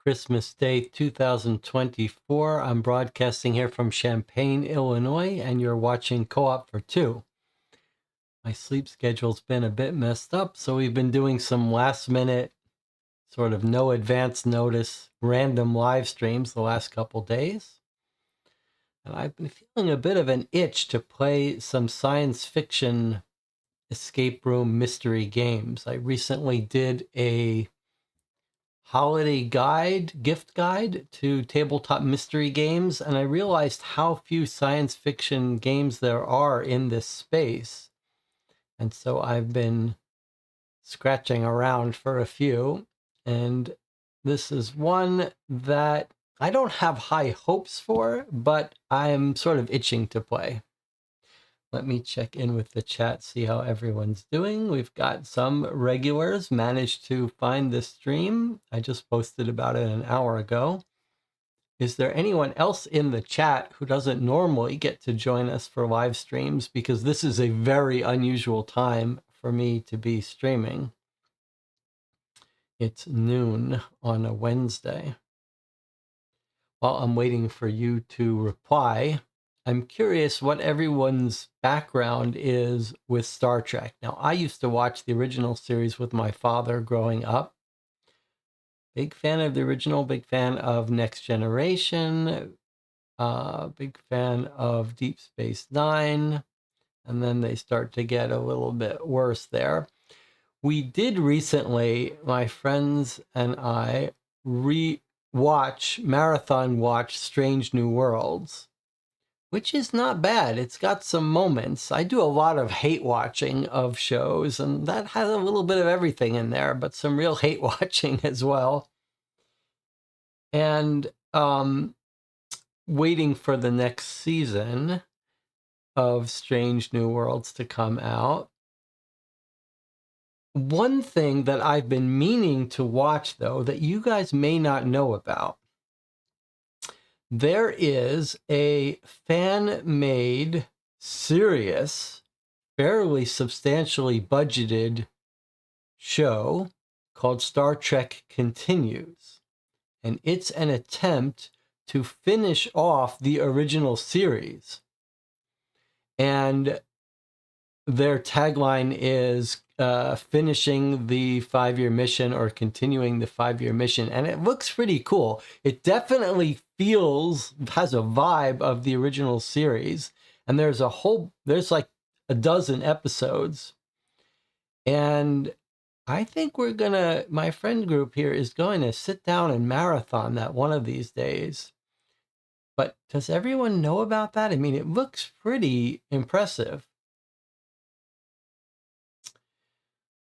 Christmas Day 2024. I'm broadcasting here from Champaign, Illinois, and you're watching Co-op for Two. My sleep schedule's been a bit messed up, so we've been doing some last minute, sort of no advance notice, random live streams the last couple days. And I've been feeling a bit of an itch to play some science fiction escape room mystery games. I recently did a holiday gift guide to tabletop mystery games, and I realized how few science fiction games there are in this space. And so I've been scratching around for a few, and this is one that I don't have high hopes for, but I'm sort of itching to play. Let me check in with the chat, see how everyone's doing. We've got some regulars managed to find this stream. I just posted about it an hour ago. Is there anyone else in the chat who doesn't normally get to join us for live streams? Because this is a very unusual time for me to be streaming. It's noon on a Wednesday. While I'm waiting for you to reply, I'm curious what everyone's background is with Star Trek. Now, I used to watch the original series with my father growing up. Big fan of the original, big fan of Next Generation, big fan of Deep Space Nine, and then they start to get a little bit worse there. We did recently, my friends and I, marathon watch Strange New Worlds, which is not bad. It's got some moments. I do a lot of hate watching of shows, and that has a little bit of everything in there, but some real hate watching as well. And waiting for the next season of Strange New Worlds to come out. One thing that I've been meaning to watch, though, that you guys may not know about, there is a fan-made, serious, fairly substantially budgeted show called Star Trek Continues. And it's an attempt to finish off the original series. And their tagline is finishing the 5-year mission or continuing the 5-year mission. And it looks pretty cool. It definitely has a vibe of the original series. And there's like a dozen episodes. And I think my friend group here is going to sit down and marathon that one of these days. But does everyone know about that? I mean, it looks pretty impressive.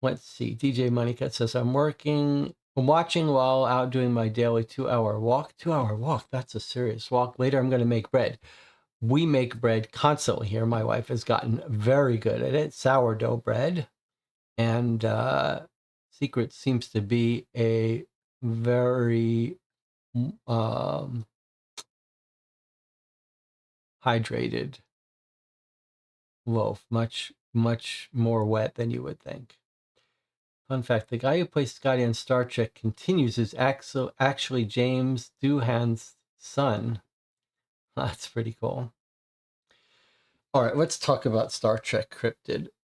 Let's see. DJ Moneycut says, I'm watching while out doing my daily 2-hour walk. 2-hour walk, that's a serious walk. Later, I'm going to make bread. We make bread constantly here. My wife has gotten very good at it. Sourdough bread. And secret seems to be a very hydrated loaf. Much, much more wet than you would think. Fun fact, the guy who plays Scotty on Star Trek continues is actually James Doohan's son. That's pretty cool. All right, let's talk about Star Trek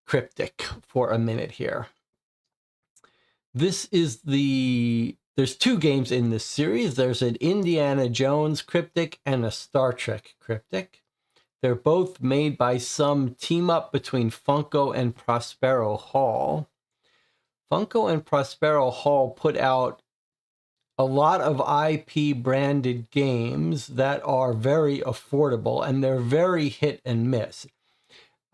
Cryptic for a minute here. There's 2 games in this series. There's an Indiana Jones Cryptic and a Star Trek Cryptic. They're both made by some team up between Funko and Prospero Hall. Funko and Prospero Hall put out a lot of IP branded games that are very affordable, and they're very hit and miss.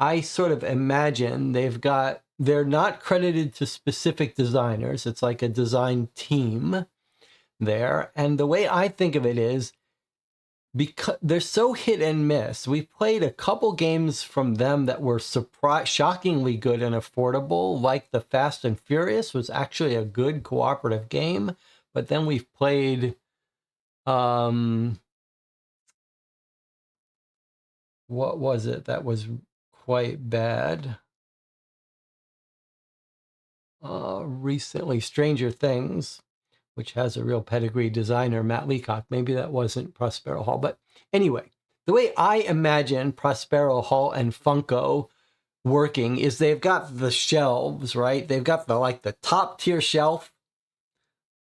I sort of imagine they're not credited to specific designers. It's like a design team there. And the way I think of it is, because they're so hit and miss, we played a couple games from them that were shockingly good and affordable, like the Fast and Furious was actually a good cooperative game. But then we've played, what was it that was quite bad? Recently, Stranger Things, which has a real pedigree designer, Matt Leacock. Maybe that wasn't Prospero Hall. But anyway, the way I imagine Prospero Hall and Funko working is they've got the shelves, right? They've got the top tier shelf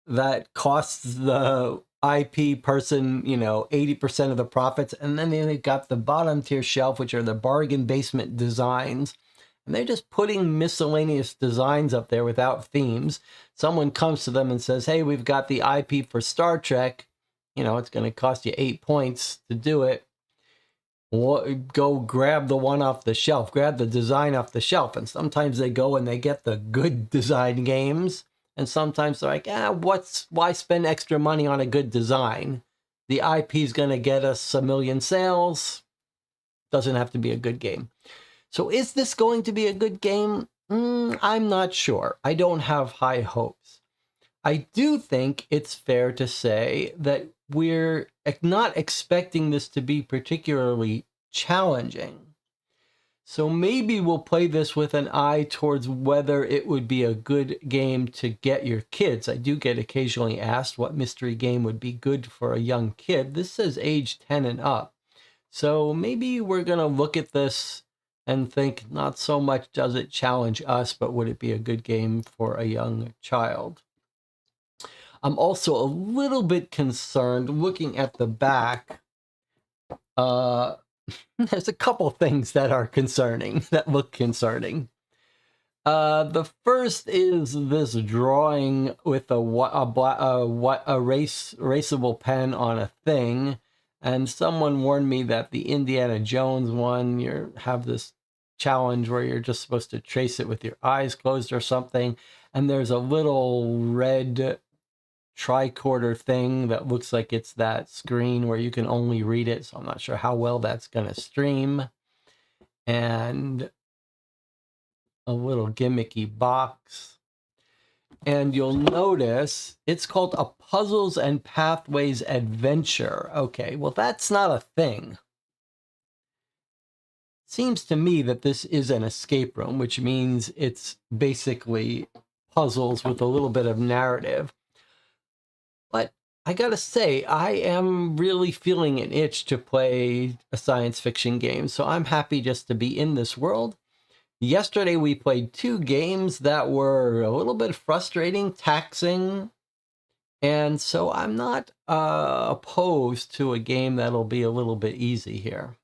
that costs the IP person, 80% of the profits. And then they've got the bottom tier shelf, which are the bargain basement designs. And they're just putting miscellaneous designs up there without themes. Someone comes to them and says, hey, we've got the IP for Star Trek. It's going to cost you 8 points to do it. Go grab the one off the shelf, grab the design off the shelf. And sometimes they go and they get the good design games. And sometimes they're like, why spend extra money on a good design? The IP is going to get us 1 million sales. Doesn't have to be a good game. So is this going to be a good game? I'm not sure. I don't have high hopes. I do think it's fair to say that we're not expecting this to be particularly challenging. So maybe we'll play this with an eye towards whether it would be a good game to get your kids. I do get occasionally asked what mystery game would be good for a young kid. This says age 10 and up. So maybe we're going to look at this and think not so much does it challenge us, but would it be a good game for a young child? I'm also a little bit concerned looking at the back. There's a couple things that are concerning, that look concerning. The first is this drawing with a erasable pen on a thing. And someone warned me that the Indiana Jones one, you have this challenge where you're just supposed to trace it with your eyes closed or something. And there's a little red tricorder thing that looks like it's that screen where you can only read it. So I'm not sure how well that's going to stream. And a little gimmicky box. And you'll notice it's called a Puzzles and Pathways Adventure. Okay, well, that's not a thing. Seems to me that this is an escape room, which means it's basically puzzles with a little bit of narrative. But I gotta say, I am really feeling an itch to play a science fiction game, so I'm happy just to be in this world. Yesterday we played 2 games that were a little bit frustrating, taxing, and so I'm not opposed to a game that'll be a little bit easy here.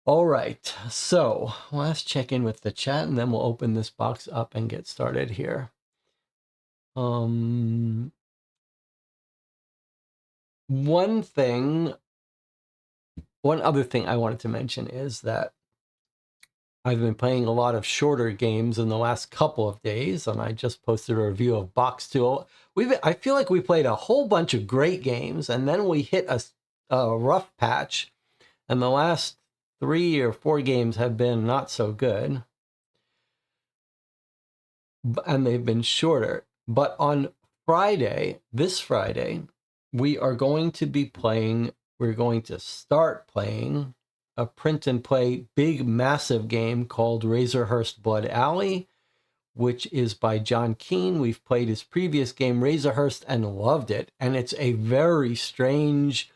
All right, so let's check in with the chat, and then we'll open this box up and get started here. One other thing I wanted to mention is that I've been playing a lot of shorter games in the last couple of days, and I just posted a review of Box 2. I feel like we played a whole bunch of great games, and then we hit a rough patch, and the last 3 or 4 games have been not so good, and they've been shorter. But on this Friday, we're going to start playing a print and play big, massive game called Razorhurst Blood Alley, which is by John Keane. We've played his previous game, Razorhurst, and loved it. And it's a very strange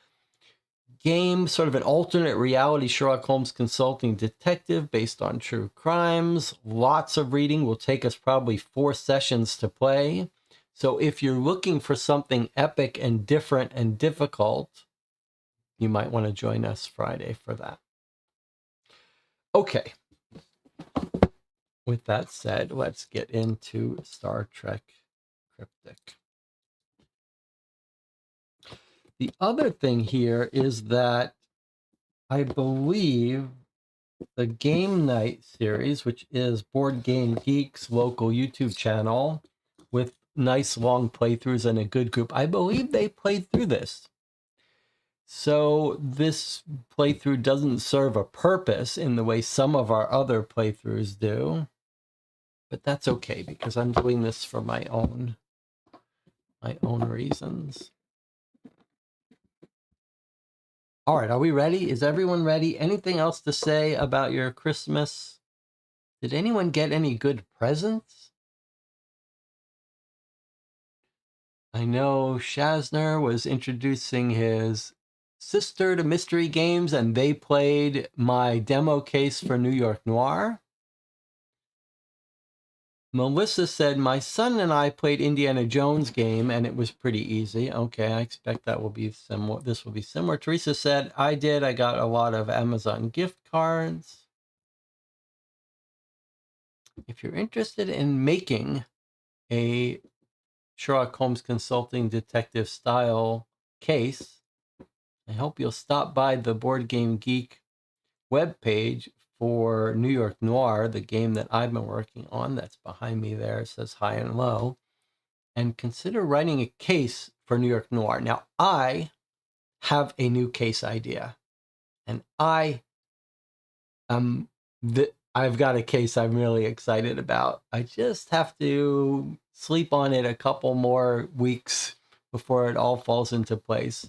game, sort of an alternate reality Sherlock Holmes consulting detective based on true crimes. Lots of reading. Will take us probably 4 sessions to play. So if you're looking for something epic and different and difficult, you might want to join us Friday for that. Okay. With that said, let's get into Star Trek Cryptic. The other thing here is that I believe the Game Night series, which is Board Game Geek's local YouTube channel with nice long playthroughs and a good group, I believe they played through this. So this playthrough doesn't serve a purpose in the way some of our other playthroughs do, but that's okay because I'm doing this for my own reasons. All right, are we ready? Is everyone ready? Anything else to say about your Christmas? Did anyone get any good presents? I know Shazner was introducing his sister to Mystery Games, and they played my demo case for New York Noir. Melissa said, my son and I played Indiana Jones game, and it was pretty easy. Okay, I expect that will be similar. This will be similar. Teresa said, I did. I got a lot of Amazon gift cards. If you're interested in making a Sherlock Holmes consulting detective style case, I hope you'll stop by the Board Game Geek webpage for New York Noir, the game that I've been working on. That's behind me there. It says high and low. And consider writing a case for New York Noir. Now, I have a new case idea. And I've got a case I'm really excited about. I just have to sleep on it a couple more weeks before it all falls into place.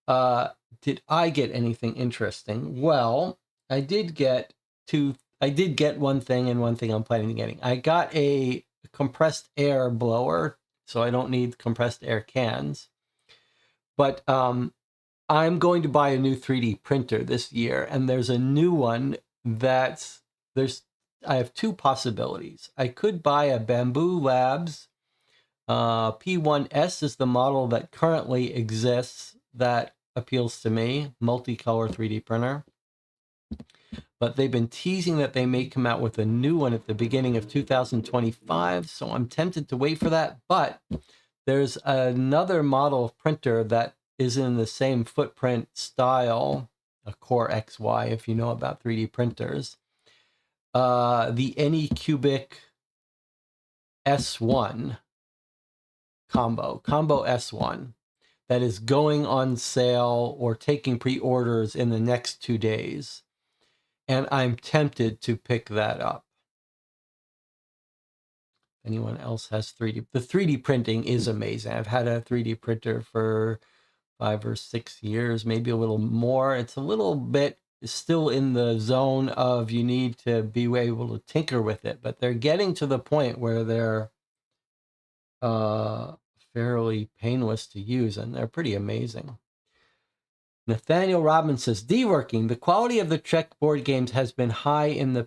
Did I get anything interesting? Well, I did get one thing and one thing I'm planning on getting. I got a compressed air blower, so I don't need compressed air cans. But I'm going to buy a new 3D printer this year, and there's a new one I have 2 possibilities. I could buy a Bamboo Labs P1S is the model that currently exists that appeals to me, multicolor 3D printer. But they've been teasing that they may come out with a new one at the beginning of 2025, so I'm tempted to wait for that. But there's another model of printer that is in the same footprint style, a Core XY, if you know about 3D printers. The Anycubic S1 combo S1 that is going on sale or taking pre-orders in the next 2 days. And I'm tempted to pick that up. Anyone else has 3D? The 3D printing is amazing. I've had a 3D printer for 5 or 6 years, maybe a little more. It's a little bit still in the zone of you need to be able to tinker with it, but they're getting to the point where they're fairly painless to use, and they're pretty amazing. Nathaniel Robbins says, deworking. The quality of the Trek board games has been high in the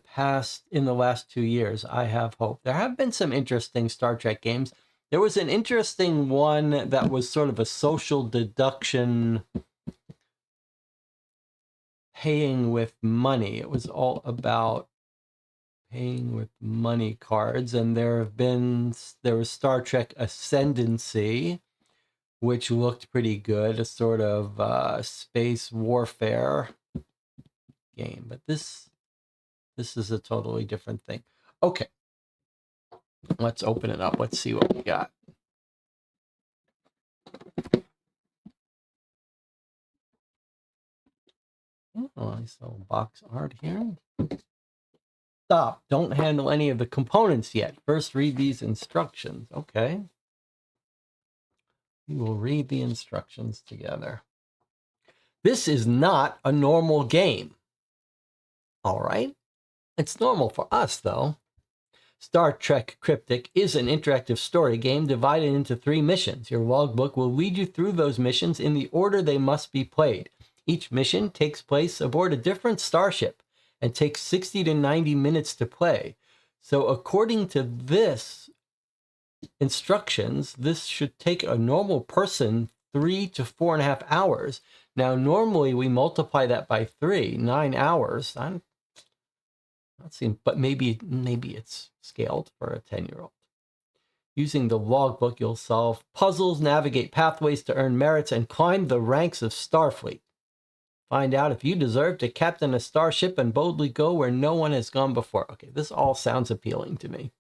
last 2 years. I have hope. There have been some interesting Star Trek games. There was an interesting one that was sort of a social deduction, paying with money. It was all about paying with money cards, and there was Star Trek Ascendancy, which looked pretty good, a sort of space warfare game. But this is a totally different thing. Okay, let's open it up. Let's see what we got. Oh, I saw box art here. Stop. Don't handle any of the components yet. First, read these instructions. Okay. We will read the instructions together. This is not a normal game. All right. It's normal for us, though. Star Trek Cryptic is an interactive story game divided into 3 missions. Your logbook will lead you through those missions in the order they must be played. Each mission takes place aboard a different starship and takes 60 to 90 minutes to play. So according to this instructions, this should take a normal person 3 to 4.5 hours. Now, normally we multiply that by 3, 9 hours. But maybe it's scaled for a 10-year-old. Using the logbook, you'll solve puzzles, navigate pathways to earn merits, and climb the ranks of Starfleet. Find out if you deserve to captain a starship and boldly go where no one has gone before. Okay, this all sounds appealing to me.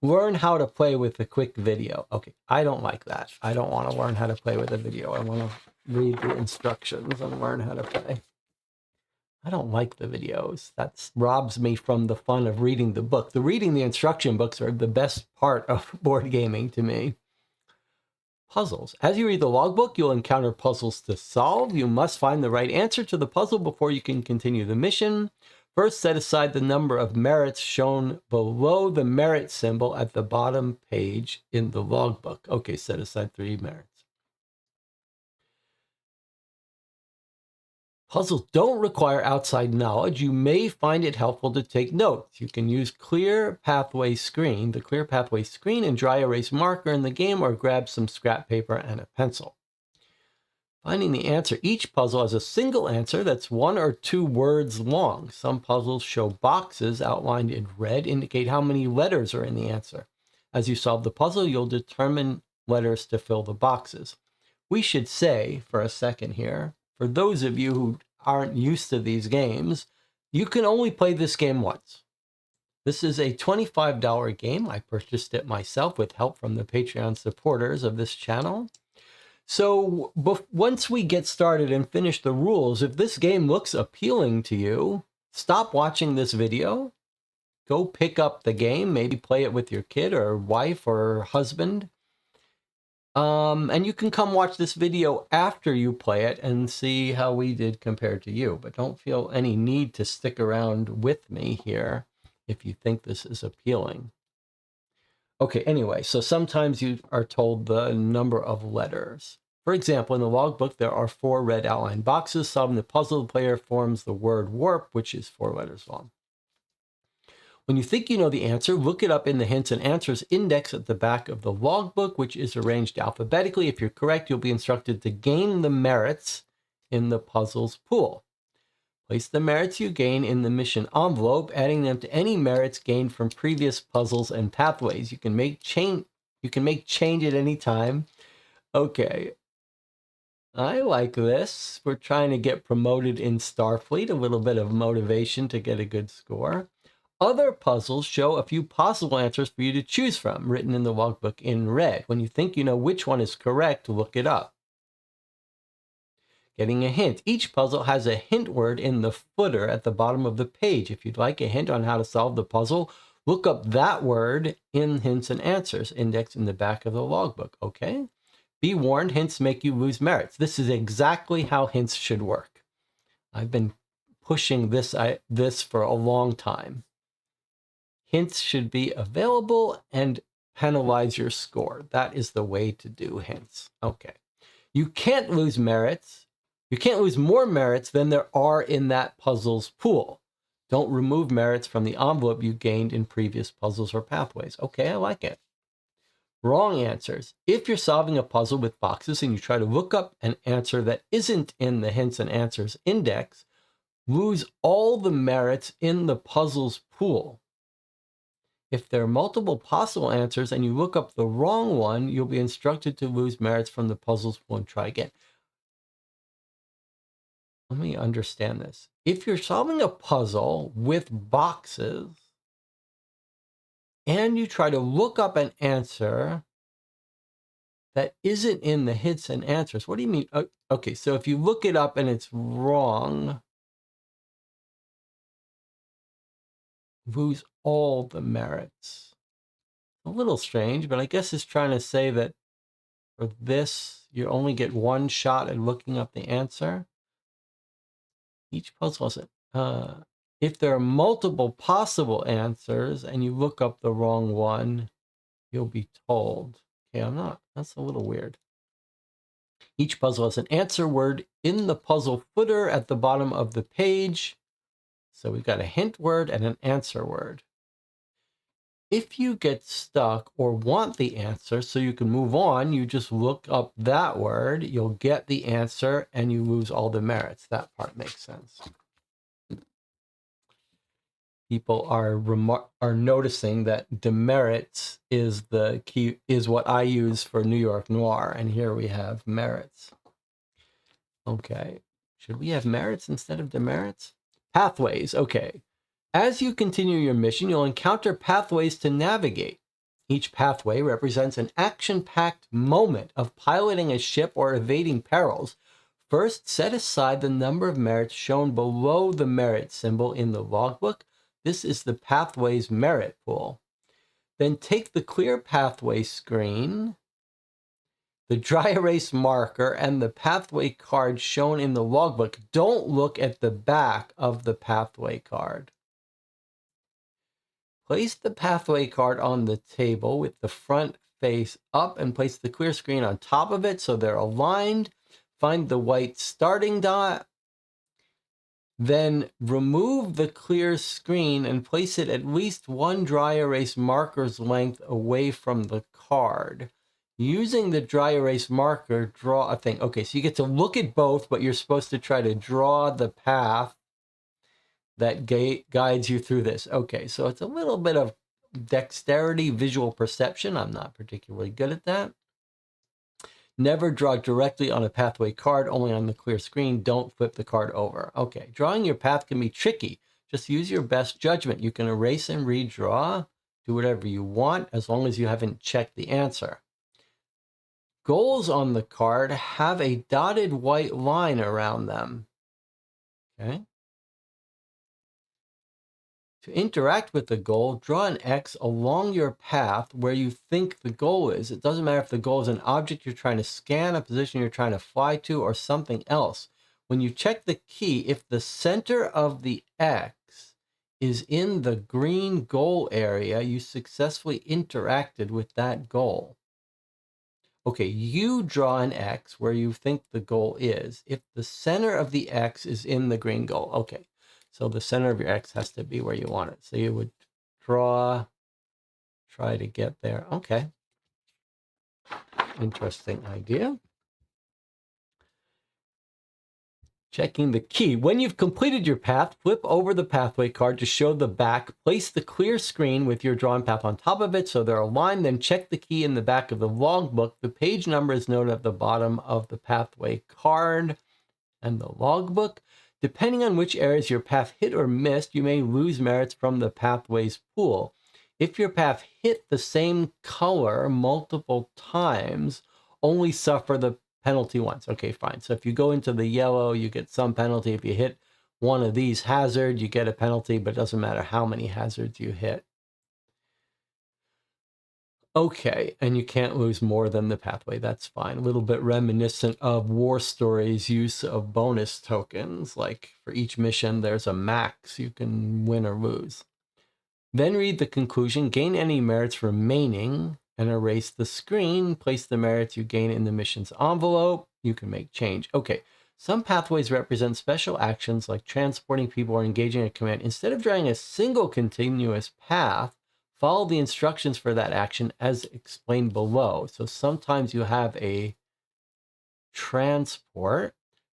Learn how to play with a quick video. Okay, I don't like that. I don't want to learn how to play with a video. I want to read the instructions and learn how to play. I don't like the videos. That robs me from the fun of reading the book. Reading the instruction books are the best part of board gaming to me. Puzzles. As you read the logbook, you'll encounter puzzles to solve. You must find the right answer to the puzzle before you can continue the mission. First, set aside the number of merits shown below the merit symbol at the bottom page in the logbook. Okay, set aside 3 merits. Puzzles don't require outside knowledge. You may find it helpful to take notes. You can use the clear pathway screen and dry erase marker in the game, or grab some scrap paper and a pencil. Finding the answer. Each puzzle has a single answer that's 1 or 2 words long. Some puzzles show boxes outlined in red, indicate how many letters are in the answer. As you solve the puzzle, you'll determine letters to fill the boxes. We should say for a second here, for those of you who aren't used to these games, you can only play this game once. This is a $25 game. I purchased it myself with help from the Patreon supporters of this channel. So once we get started and finish the rules, if this game looks appealing to you, stop watching this video. Go pick up the game, maybe play it with your kid or wife or husband. And you can come watch this video after you play it and see how we did compared to you. But don't feel any need to stick around with me here if you think this is appealing. Okay, anyway, so sometimes you are told the number of letters. For example, in the logbook, there are 4 red outline boxes. Solving the puzzle, the player forms the word warp, which is 4 letters long. When you think you know the answer, look it up in the hints and answers index at the back of the logbook, which is arranged alphabetically. If you're correct, you'll be instructed to gain the merits in the puzzle's pool. Place the merits you gain in the mission envelope, adding them to any merits gained from previous puzzles and pathways. You can make change at any time. Okay. I like this. We're trying to get promoted in Starfleet, a little bit of motivation to get a good score. Other puzzles show a few possible answers for you to choose from, written in the logbook in red. When you think you know which one is correct, look it up. Getting a hint. Each puzzle has a hint word in the footer at the bottom of the page. If you'd like a hint on how to solve the puzzle, look up that word in hints and answers, indexed in the back of the logbook. Okay? Be warned, hints make you lose merits. This is exactly how hints should work. I've been pushing this for a long time. Hints should be available and penalize your score. That is the way to do hints. Okay. You can't lose merits. You can't lose more merits than there are in that puzzle's pool. Don't remove merits from the envelope you gained in previous puzzles or pathways. Okay, I like it. Wrong answers. If you're solving a puzzle with boxes and you try to look up an answer that isn't in the hints and answers index, lose all the merits in the puzzle's pool. If there are multiple possible answers and you look up the wrong one, you'll be instructed to lose merits from the puzzle's pool and try again. Let me understand this. If you're solving a puzzle with boxes and you try to look up an answer that isn't in the hints and answers, what do you mean? Okay, so if you look it up and it's wrong, lose all the merits. A little strange, but I guess it's trying to say that for this, you only get one shot at looking up the answer. Each puzzle has it. If there are multiple possible answers and you look up the wrong one, you'll be told. Okay, I'm not. That's a little weird. Each puzzle has an answer word in the puzzle footer at the bottom of the page. So we've got a hint word and an answer word. If you get stuck or want the answer so you can move on, you just look up that word, you'll get the answer, and you lose all the merits. That part makes sense. People are noticing that demerits is the key, is what I use for New York Noir, and here we have merits. Okay, should we have merits instead of demerits? Pathways, okay. As you continue your mission, you'll encounter pathways to navigate. Each pathway represents an action-packed moment of piloting a ship or evading perils. First, set aside the number of merits shown below the merit symbol in the logbook. This is the pathway's merit pool. Then take the clear pathway screen, the dry erase marker, and the pathway card shown in the logbook. Don't look at the back of the pathway card. Place the pathway card on the table with the front face up and place the clear screen on top of it so they're aligned. Find the white starting dot. Then remove the clear screen and place it at least one dry erase marker's length away from the card. Using the dry erase marker, draw a thing. Okay, so you get to look at both, but you're supposed to try to draw the path that guides you through this. Okay, so it's a little bit of dexterity, visual perception. I'm not particularly good at that. Never draw directly on a pathway card, only on the clear screen. Don't flip the card over. Okay, drawing your path can be tricky. Just use your best judgment. You can erase and redraw, do whatever you want, as long as you haven't checked the answer. Goals on the card have a dotted white line around them. Okay. To interact with the goal, draw an X along your path where you think the goal is. It doesn't matter if the goal is an object you're trying to scan, a position you're trying to fly to, or something else. When you check the key, if the center of the X is in the green goal area, you successfully interacted with that goal. Okay, you draw an X where you think the goal is. If the center of the X is in the green goal, okay. So the center of your X has to be where you want it. So you would draw, try to get there. Okay. Interesting idea. Checking the key. When you've completed your path, flip over the pathway card to show the back. Place the clear screen with your drawn path on top of it so they're aligned. Then check the key in the back of the logbook. The page number is noted at the bottom of the pathway card and the logbook. Depending on which areas your path hit or missed, you may lose merits from the pathways pool. If your path hit the same color multiple times, only suffer the penalty once. Okay, fine. So if you go into the yellow, you get some penalty. If you hit one of these hazards, you get a penalty, but it doesn't matter how many hazards you hit. Okay, and you can't lose more than the pathway. That's fine. A little bit reminiscent of War Story's use of bonus tokens. Like for each mission, there's a max you can win or lose. Then read the conclusion. Gain any merits remaining. and erase the screen. Place the merits you gain in the mission's envelope. You can make change. Okay. Some pathways represent special actions like transporting people or engaging a command. Instead of drawing a single continuous path, follow the instructions for that action as explained below. So sometimes you have a transport.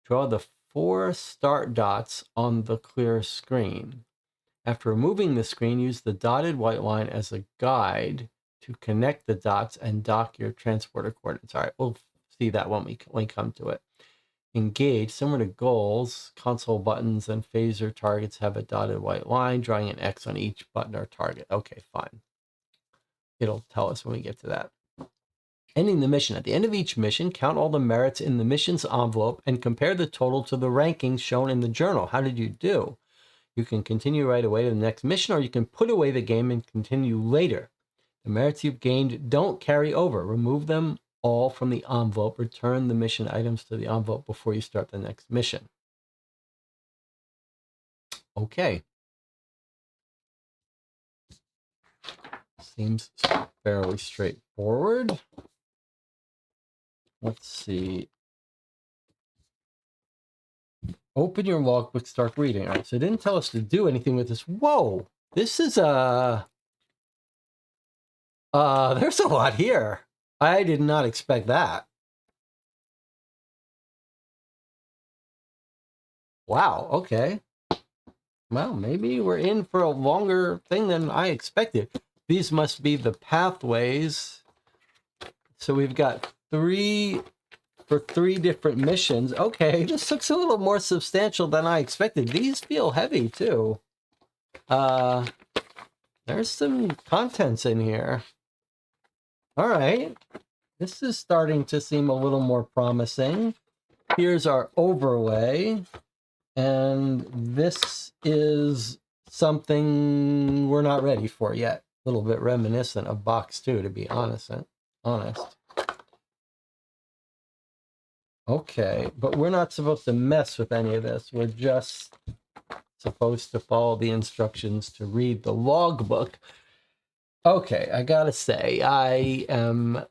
Draw the 4 start dots on the clear screen. After removing the screen, use the dotted white line as a guide to connect the dots and dock your transporter coordinates. All right, we'll see that when we come to it. Engage, similar to goals, console buttons and phaser targets have a dotted white line, drawing an X on each button or target. Okay, fine. It'll tell us when we get to that. Ending the mission. At the end of each mission, count all the merits in the mission's envelope and compare the total to the rankings shown in the journal. How did you do? You can continue right away to the next mission, or you can put away the game and continue later. The merits you've gained don't carry over. Remove them all from the envelope. Return the mission items to the envelope before you start the next mission. Okay. Seems fairly straightforward. Let's see. Open your logbook, start reading. All right, so it didn't tell us to do anything with this. Whoa, this is there's a lot here. I did not expect that. Wow, okay. Well, maybe we're in for a longer thing than I expected. These must be the pathways. So we've got 3 for 3 different missions. Okay, this looks a little more substantial than I expected. These feel heavy too. There's some contents in here. All right, this is starting to seem a little more promising. Here's our overlay, and this is something we're not ready for yet. A little bit reminiscent of box 2, to be honest. Okay, but we're not supposed to mess with any of this. We're just supposed to follow the instructions to read the logbook. Okay, I gotta say, I am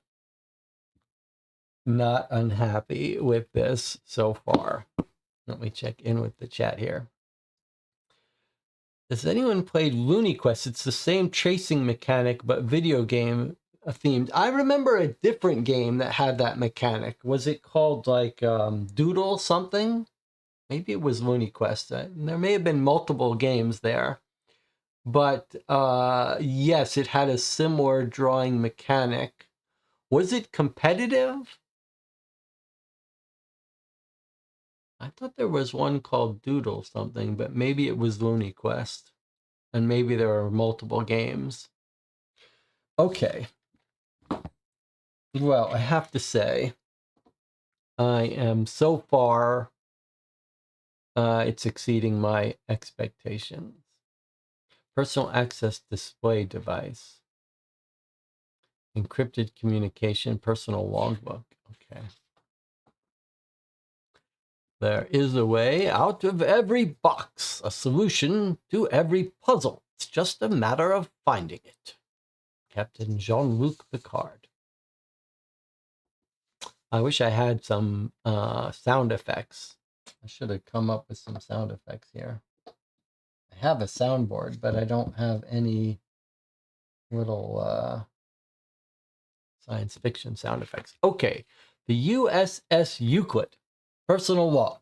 not unhappy with this so far. Let me check in with the chat here. Has anyone played Looney Quest? It's the same chasing mechanic, but video game themed. I remember a different game that had that mechanic. Was it called like Doodle something? Maybe it was Looney Quest. There may have been multiple games there. But yes, it had a similar drawing mechanic. Was it competitive? I thought there was one called Doodle something, but maybe it was Looney Quest. And maybe there are multiple games. Okay. Well, I have to say, I am so far, it's exceeding my expectations. Personal access display device. Encrypted communication, personal logbook. Okay. There is a way out of every box, a solution to every puzzle. It's just a matter of finding it. Captain Jean-Luc Picard. I wish I had some sound effects. I should have come up with some sound effects here. I have a soundboard, but I don't have any little science fiction sound effects. Okay, the USS Euclid. Personal log.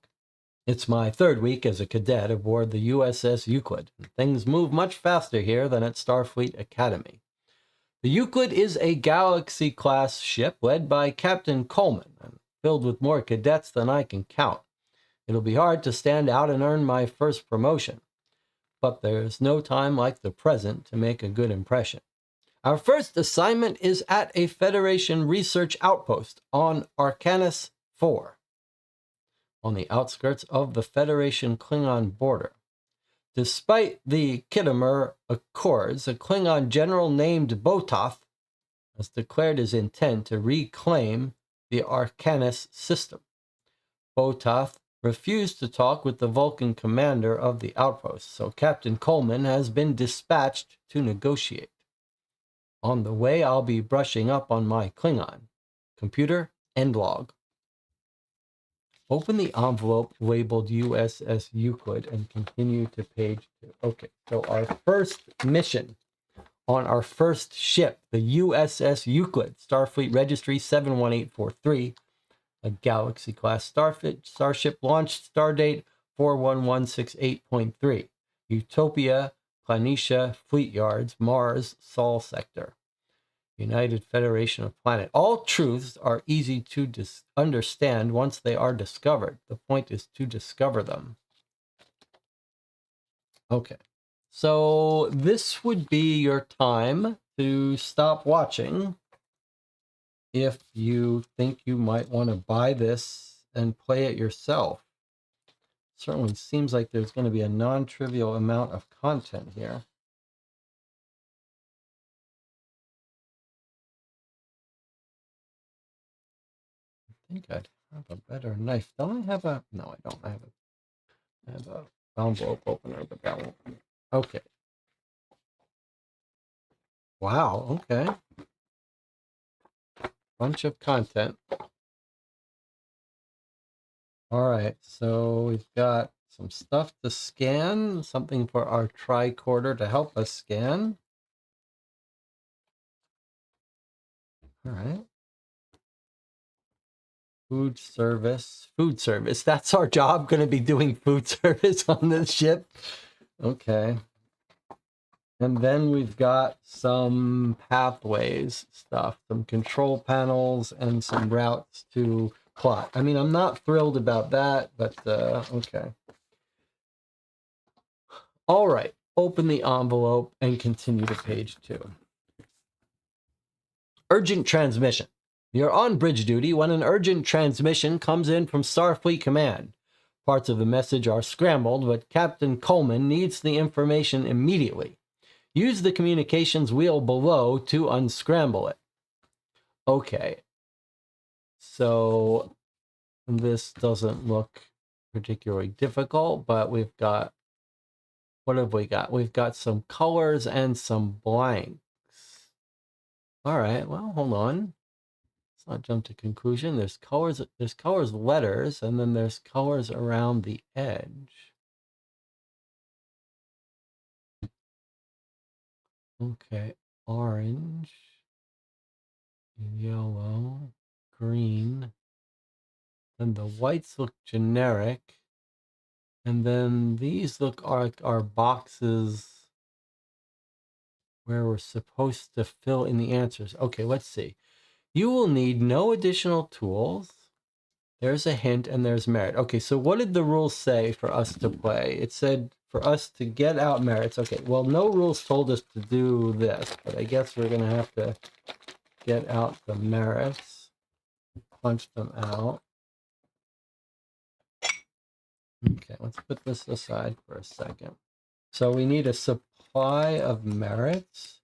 It's my 3rd week as a cadet aboard the USS Euclid. Things move much faster here than at Starfleet Academy. The Euclid is a Galaxy-class ship led by Captain Coleman and filled with more cadets than I can count. It'll be hard to stand out and earn my first promotion, but there's no time like the present to make a good impression. Our first assignment is at a Federation research outpost on Arcanus 4, on the outskirts of the Federation Klingon border. Despite the Khitomer Accords, a Klingon general named Bototh has declared his intent to reclaim the Arcanus system. Bototh refused to talk with the Vulcan commander of the outpost, so Captain Coleman has been dispatched to negotiate. On the way, I'll be brushing up on my Klingon. Computer, end log. Open the envelope labeled USS Euclid and continue to page 2. Okay, so our first mission on our first ship, the USS Euclid, Starfleet Registry 71843, a Galaxy-class starship, launched stardate 41168.3, Utopia, Planitia, Fleet Yards, Mars, Sol Sector, United Federation of Planet. All truths are easy to understand once they are discovered. The point is to discover them. Okay, so this would be your time to stop watching if you think you might want to buy this and play it yourself. Certainly seems like there's going to be a non-trivial amount of content here. I think I'd have a better knife. Don't I have a... No, I don't. I have a envelope opener, but that won't... Okay. Wow, okay. Bunch of content. All right, so we've got some stuff to scan, something for our tricorder to help us scan. All right. Food service. Food service. That's our job, going to be doing food service on this ship. Okay. And then we've got some pathways stuff, some control panels, and some routes to plot. I mean, I'm not thrilled about that, but okay. All right, open the envelope and continue to page 2. Urgent transmission. You're on bridge duty when an urgent transmission comes in from Starfleet Command. Parts of the message are scrambled, but Captain Coleman needs the information immediately. Use the communications wheel below to unscramble it. Okay. So this doesn't look particularly difficult, but we've got, what have we got? We've got some colors and some blanks. All right, well, hold on. Let's not jump to conclusion. There's colors letters, and then there's colors around the edge. Okay, orange, yellow, green. Then the whites look generic. And then these look like our boxes where we're supposed to fill in the answers. Okay, let's see. You will need no additional tools. There's a hint and there's merit. Okay, so what did the rules say for us to play? It said for us to get out merits. Okay, well, no rules told us to do this, but I guess we're going to have to get out the merits, punch them out. Okay, let's put this aside for a second. So we need a supply of merits.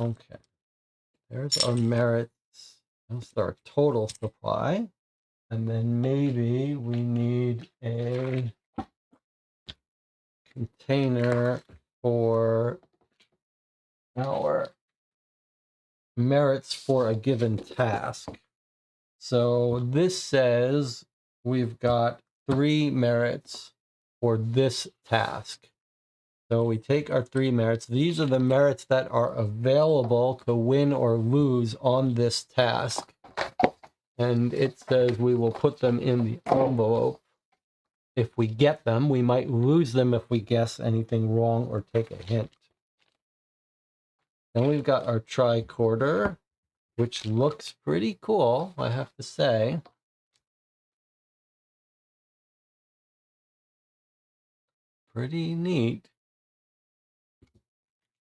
Okay, there's our merits. That's our total supply. And then maybe we need a container for our merits for a given task. So this says we've got 3 merits for this task. So we take our 3 merits. These are the merits that are available to win or lose on this task. And it says we will put them in the envelope. If we get them, we might lose them if we guess anything wrong or take a hint. Then we've got our tricorder, which looks pretty cool, I have to say. Pretty neat.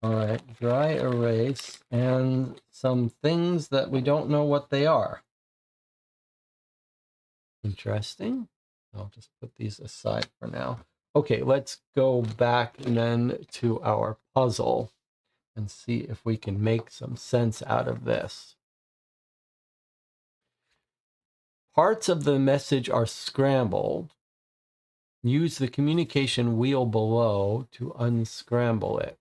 All right, dry erase and some things that we don't know what they are. Interesting. I'll just put these aside for now. Okay, let's go back then to our puzzle and see if we can make some sense out of this. Parts of the message are scrambled, use the communication wheel below to unscramble it.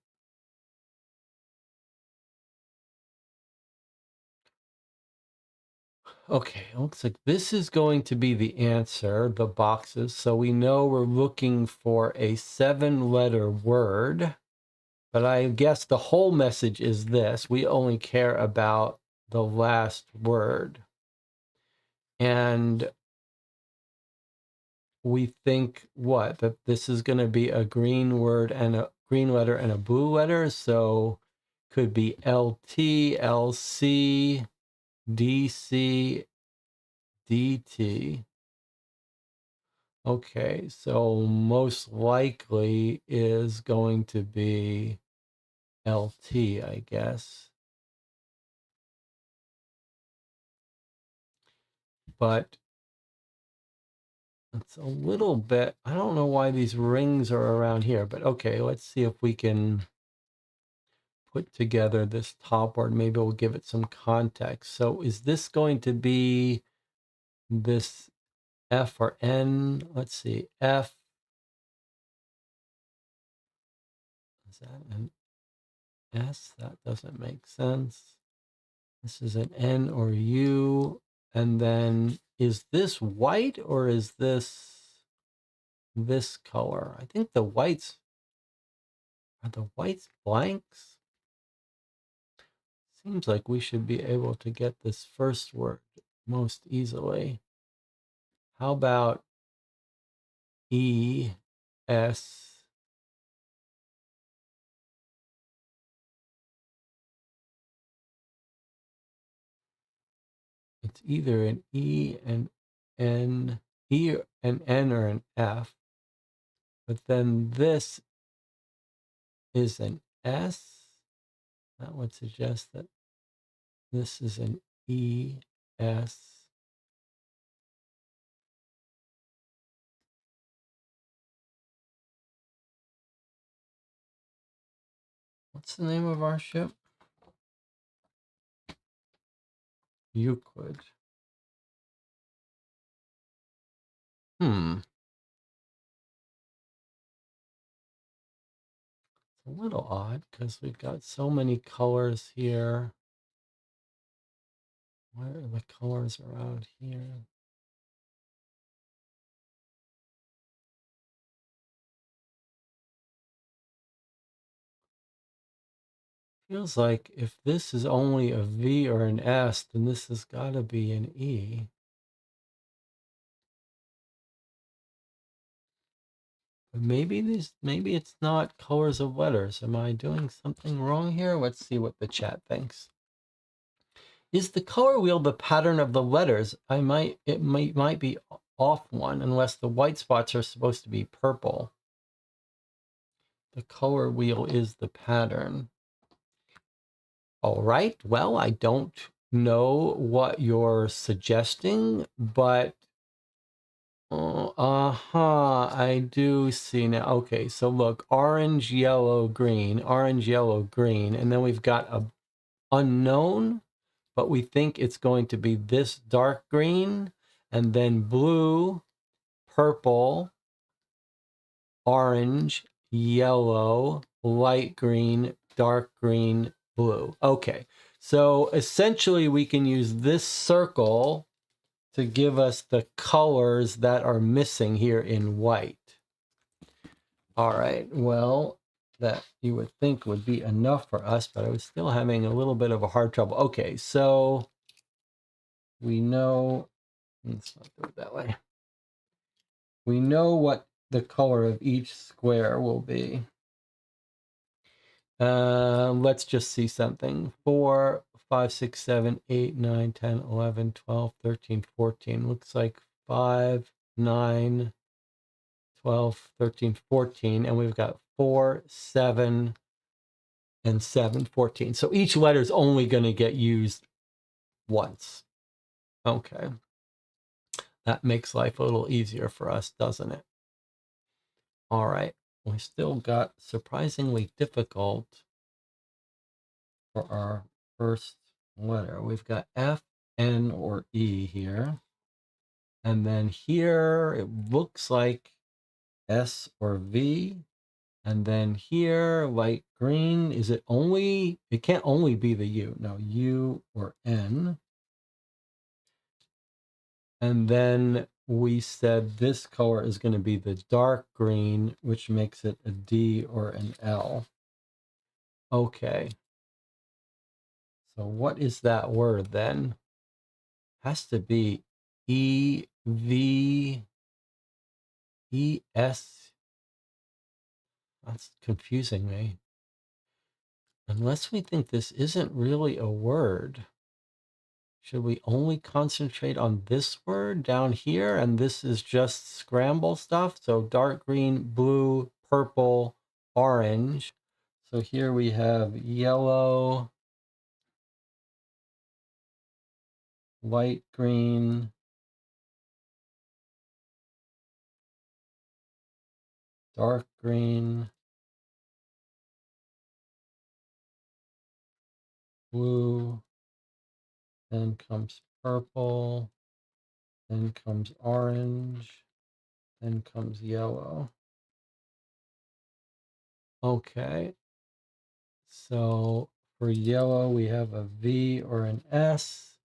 Okay, looks like this is going to be the answer, the boxes. So we know we're looking for a 7-letter word, but I guess the whole message is this. We only care about the last word. And we think what? That this is going to be a green word and a green letter and a blue letter. So could be LT, LC, DC, DT. Okay, so most likely is going to be LT, I guess. But it's a little bit, I don't know why these rings are around here, but okay, let's see if we can put together this top word. Maybe we'll give it some context. So is this going to be this F or N? Let's see, F. Is that an S? That doesn't make sense. This is an N or U. And then is this white or is this color? I think the whites, are the whites blanks? Seems like we should be able to get this first word most easily. How about E, S? It's either an E, an N, E, an N, or an F. But then this is an S. That would suggest that this is an E, S. What's the name of our ship? Euclid. It's a little odd because we've got so many colors here. Where are the colors around here? Feels like if this is only a V or an S, then this has got to be an E. But maybe it's not colors of letters. Am I doing something wrong here? Let's see what the chat thinks. Is the color wheel the pattern of the letters? It might be off one unless the white spots are supposed to be purple. The color wheel is the pattern. All right. Well, I don't know what you're suggesting, but I do see now. Okay, so look, orange, yellow, green, and then we've got a unknown, but we think it's going to be this dark green, and then blue, purple, orange, yellow, light green, dark green, blue. Okay, so essentially we can use this circle to give us the colors that are missing here in white. All right, well, that you would think would be enough for us, but I was still having a little bit of a hard trouble. Okay, so we know, let's not do it that way. We know what the color of each square will be. Let's just see something. 4, 5, 6, 7, 8, 9, 10, 11, 12, 13, 14. Looks like 5, 9, 12, 13, 14. And we've got 4, 7, and 7, 14. So each letter is only going to get used once. Okay. That makes life a little easier for us, doesn't it? All right. We still got surprisingly difficult for our first letter. We've got F, N, or E here. And then here, it looks like S or V. And then here, light green, is it only, it can't only be the U. No, U or N. And then we said this color is going to be the dark green, which makes it a D or an L. Okay. So what is that word then? Has to be E, V, E, S. That's confusing me. Unless we think this isn't really a word. Should we only concentrate on this word down here? And this is just scramble stuff. So dark green, blue, purple, orange. So here we have yellow, light green, dark green, blue, then comes purple, then comes orange, then comes yellow. Okay. So for yellow, we have a V or an S.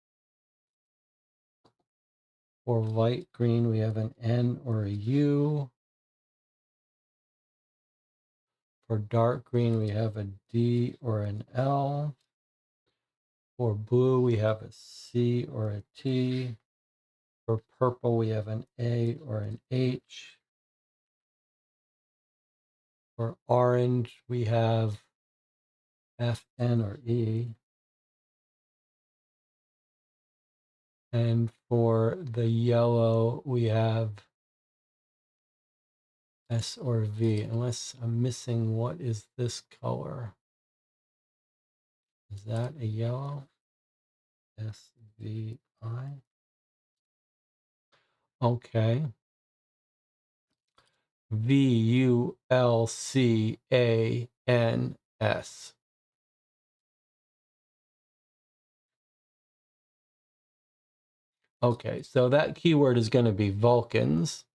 For light green, we have an N or a U. For dark green, we have a D or an L. For blue, we have a C or a T. For purple, we have an A or an H. For orange, we have F, N, or E. And for the yellow, we have S or V, unless I'm missing what is this color. Is that a yellow? S, V, I. Okay. VULCANS. Okay, so that keyword is going to be Vulcans.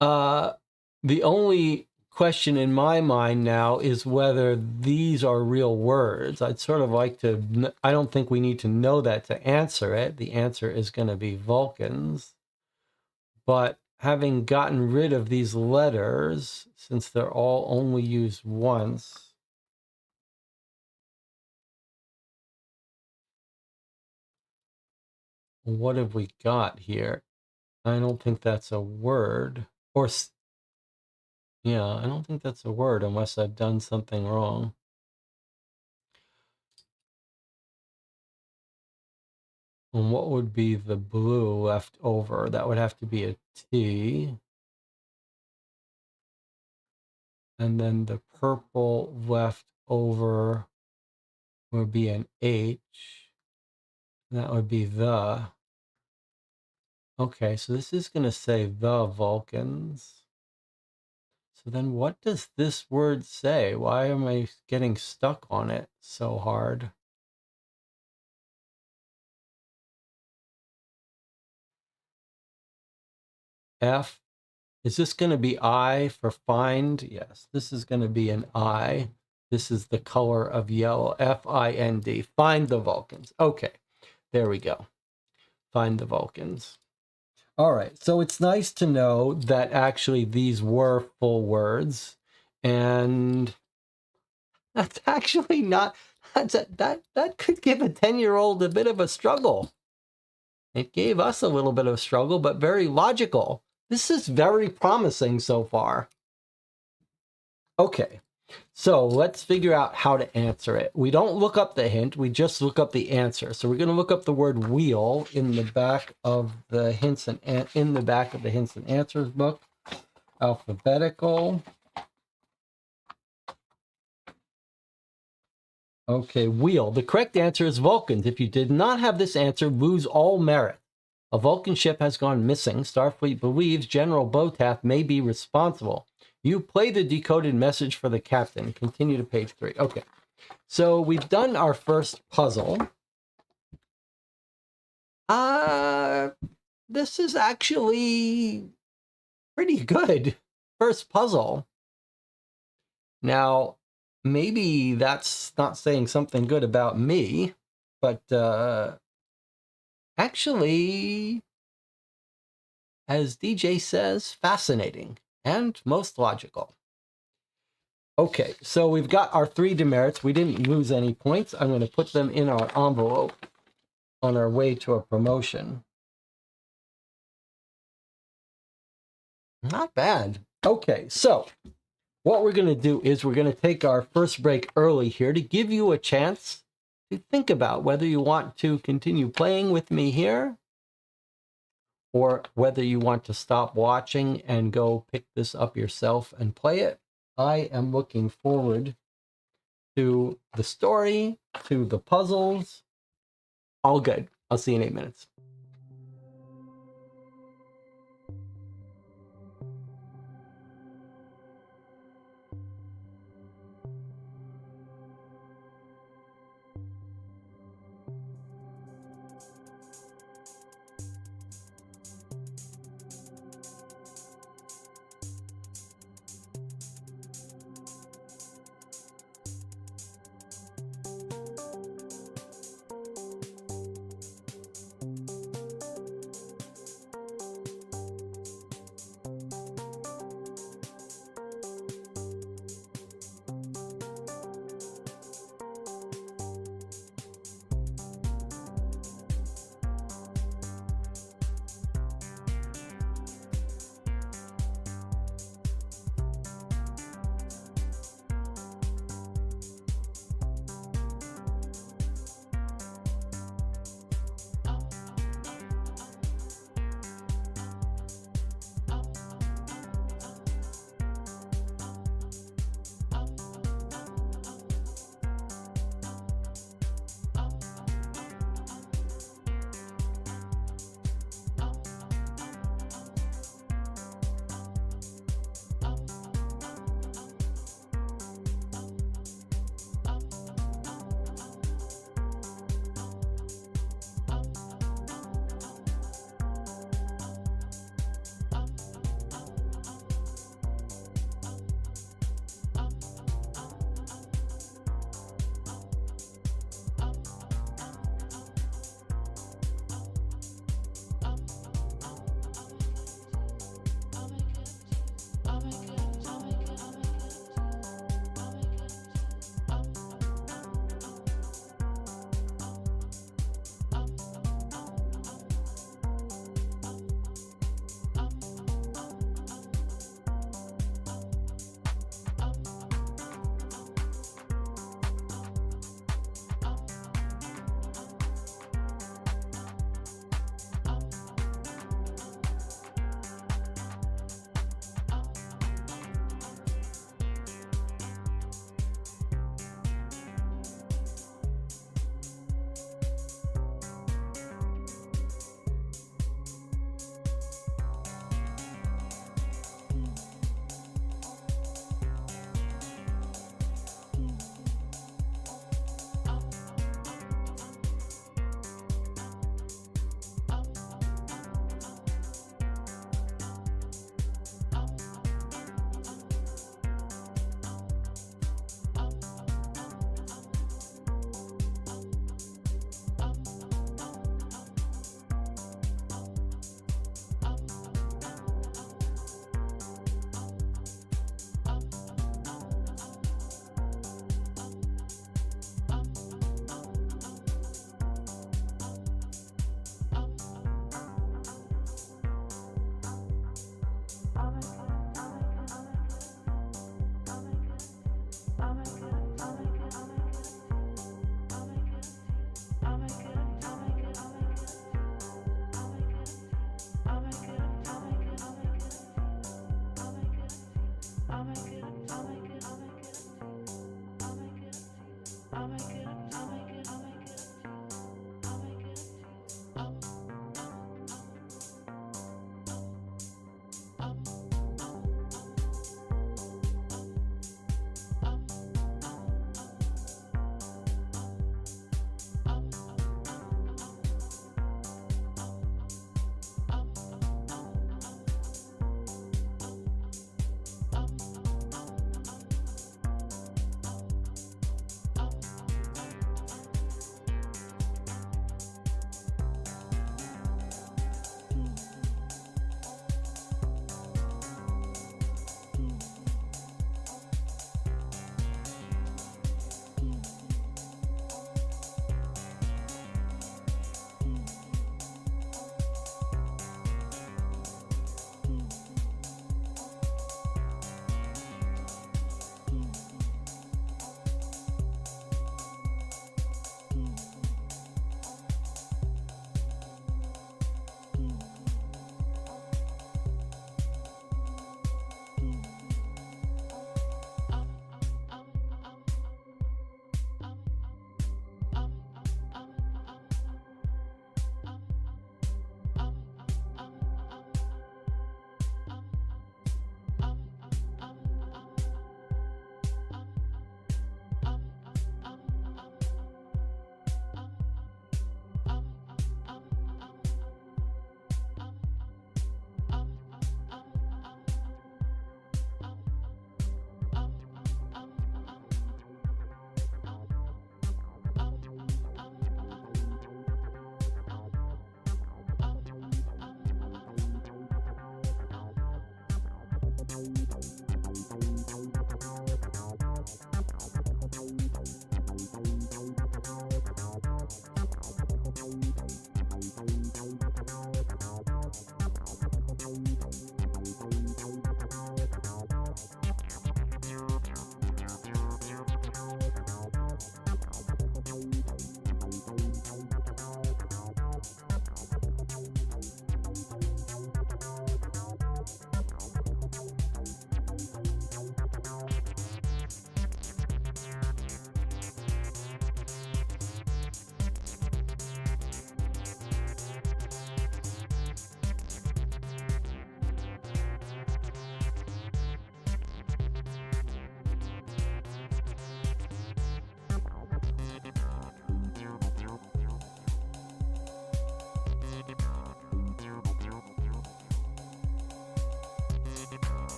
The only question in my mind now is whether these are real words. I'd sort of like to, I don't think we need to know that to answer it. The answer is going to be Vulcans. But having gotten rid of these letters, since they're all only used once, what have we got here? I don't think that's a word. Or, yeah, I don't think that's a word unless I've done something wrong. And what would be the blue left over? That would have to be a T. And then the purple left over would be an H. And that would be the. Okay, so this is going to say the Vulcans. So then what does this word say? Why am I getting stuck on it so hard? F. Is this going to be I for find? Yes, this is going to be an I. This is the color of yellow, F-I-N-D. Find the Vulcans. Okay, there we go. Find the Vulcans. All right, so it's nice to know that actually these were full words. And that's actually not, that could give a 10-year-old a bit of a struggle. It gave us a little bit of struggle, but very logical. This is very promising so far. Okay, so let's figure out how to answer it. We don't look up the hint, we just look up the answer. So we're going to look up the word wheel in the back of the hints and answers book. Alphabetical. Okay, wheel. The correct answer is Vulcans. If you did not have this answer, lose all merit. A Vulcan ship has gone missing. Starfleet believes General Botath may be responsible. You play the decoded message for the captain. Continue to page 3. Okay, so we've done our first puzzle. This is actually Pretty good. First puzzle. Now, maybe that's not saying something good about me, but actually, as DJ says, fascinating and most logical. Okay, so we've got our 3 demerits. We didn't lose any points. I'm going to put them in our envelope on our way to a promotion. Not bad. Okay, so what we're going to do is we're going to take our first break early here to give you a chance to think about whether you want to continue playing with me here or whether you want to stop watching and go pick this up yourself and play it. I am looking forward to the story, to the puzzles. All good. I'll see you in 8 minutes.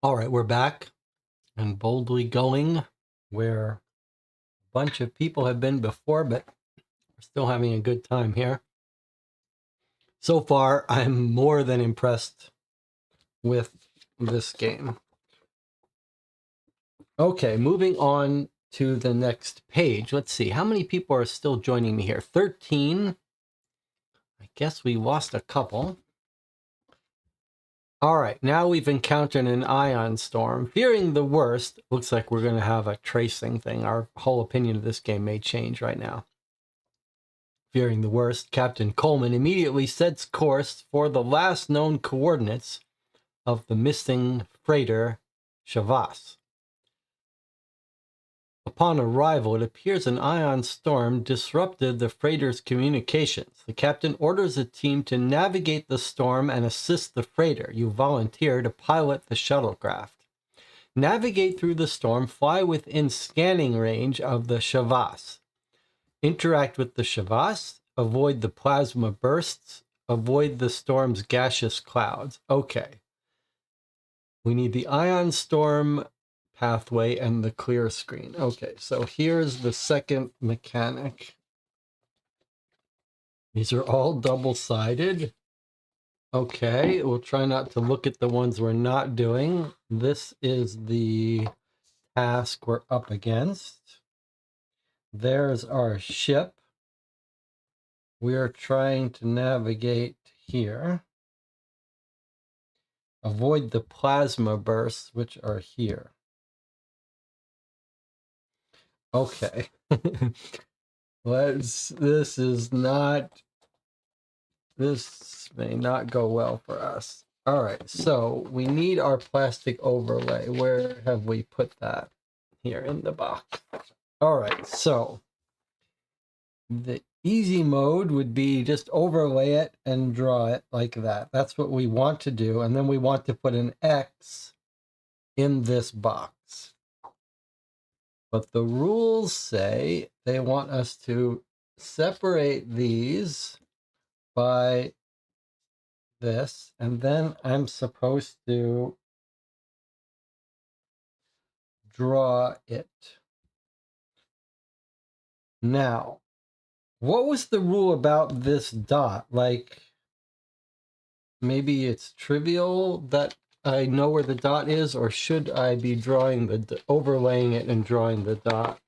All right, we're back and boldly going where a bunch of people have been before, but we're still having a good time here. So far, I'm more than impressed with this game. Okay, moving on to the next page. Let's see, how many people are still joining me here? 13. I guess we lost a couple. All right, now we've encountered an ion storm. Fearing the worst, looks like we're going to have a tracing thing. Our whole opinion of this game may change right now. Fearing the worst, Captain Coleman immediately sets course for the last known coordinates of the missing freighter Shavas. Upon arrival, it appears an ion storm disrupted the freighter's communications. The captain orders a team to navigate the storm and assist the freighter. You volunteer to pilot the shuttlecraft. Navigate through the storm, fly within scanning range of the Shavas. Interact with the Shavas, avoid the plasma bursts, avoid the storm's gaseous clouds. Okay. We need the ion storm pathway and the clear screen. Okay, so here's the second mechanic. These are all double-sided. Okay, we'll try not to look at the ones we're not doing. This is the task we're up against. There's our ship. We are trying to navigate here. Avoid the plasma bursts, which are here. Okay. This may not go well for us. All right, so we need our plastic overlay. Where have we put that? Here in the box. All right, so The easy mode would be just overlay it and draw it like that. That's what we want to do. And then we want to put an X in this box. But the rules say they want us to separate these by this, and then I'm supposed to draw it. Now, what was the rule about this dot? Like, maybe it's trivial that I know where the dot is, or should I be drawing overlaying it and drawing the dot?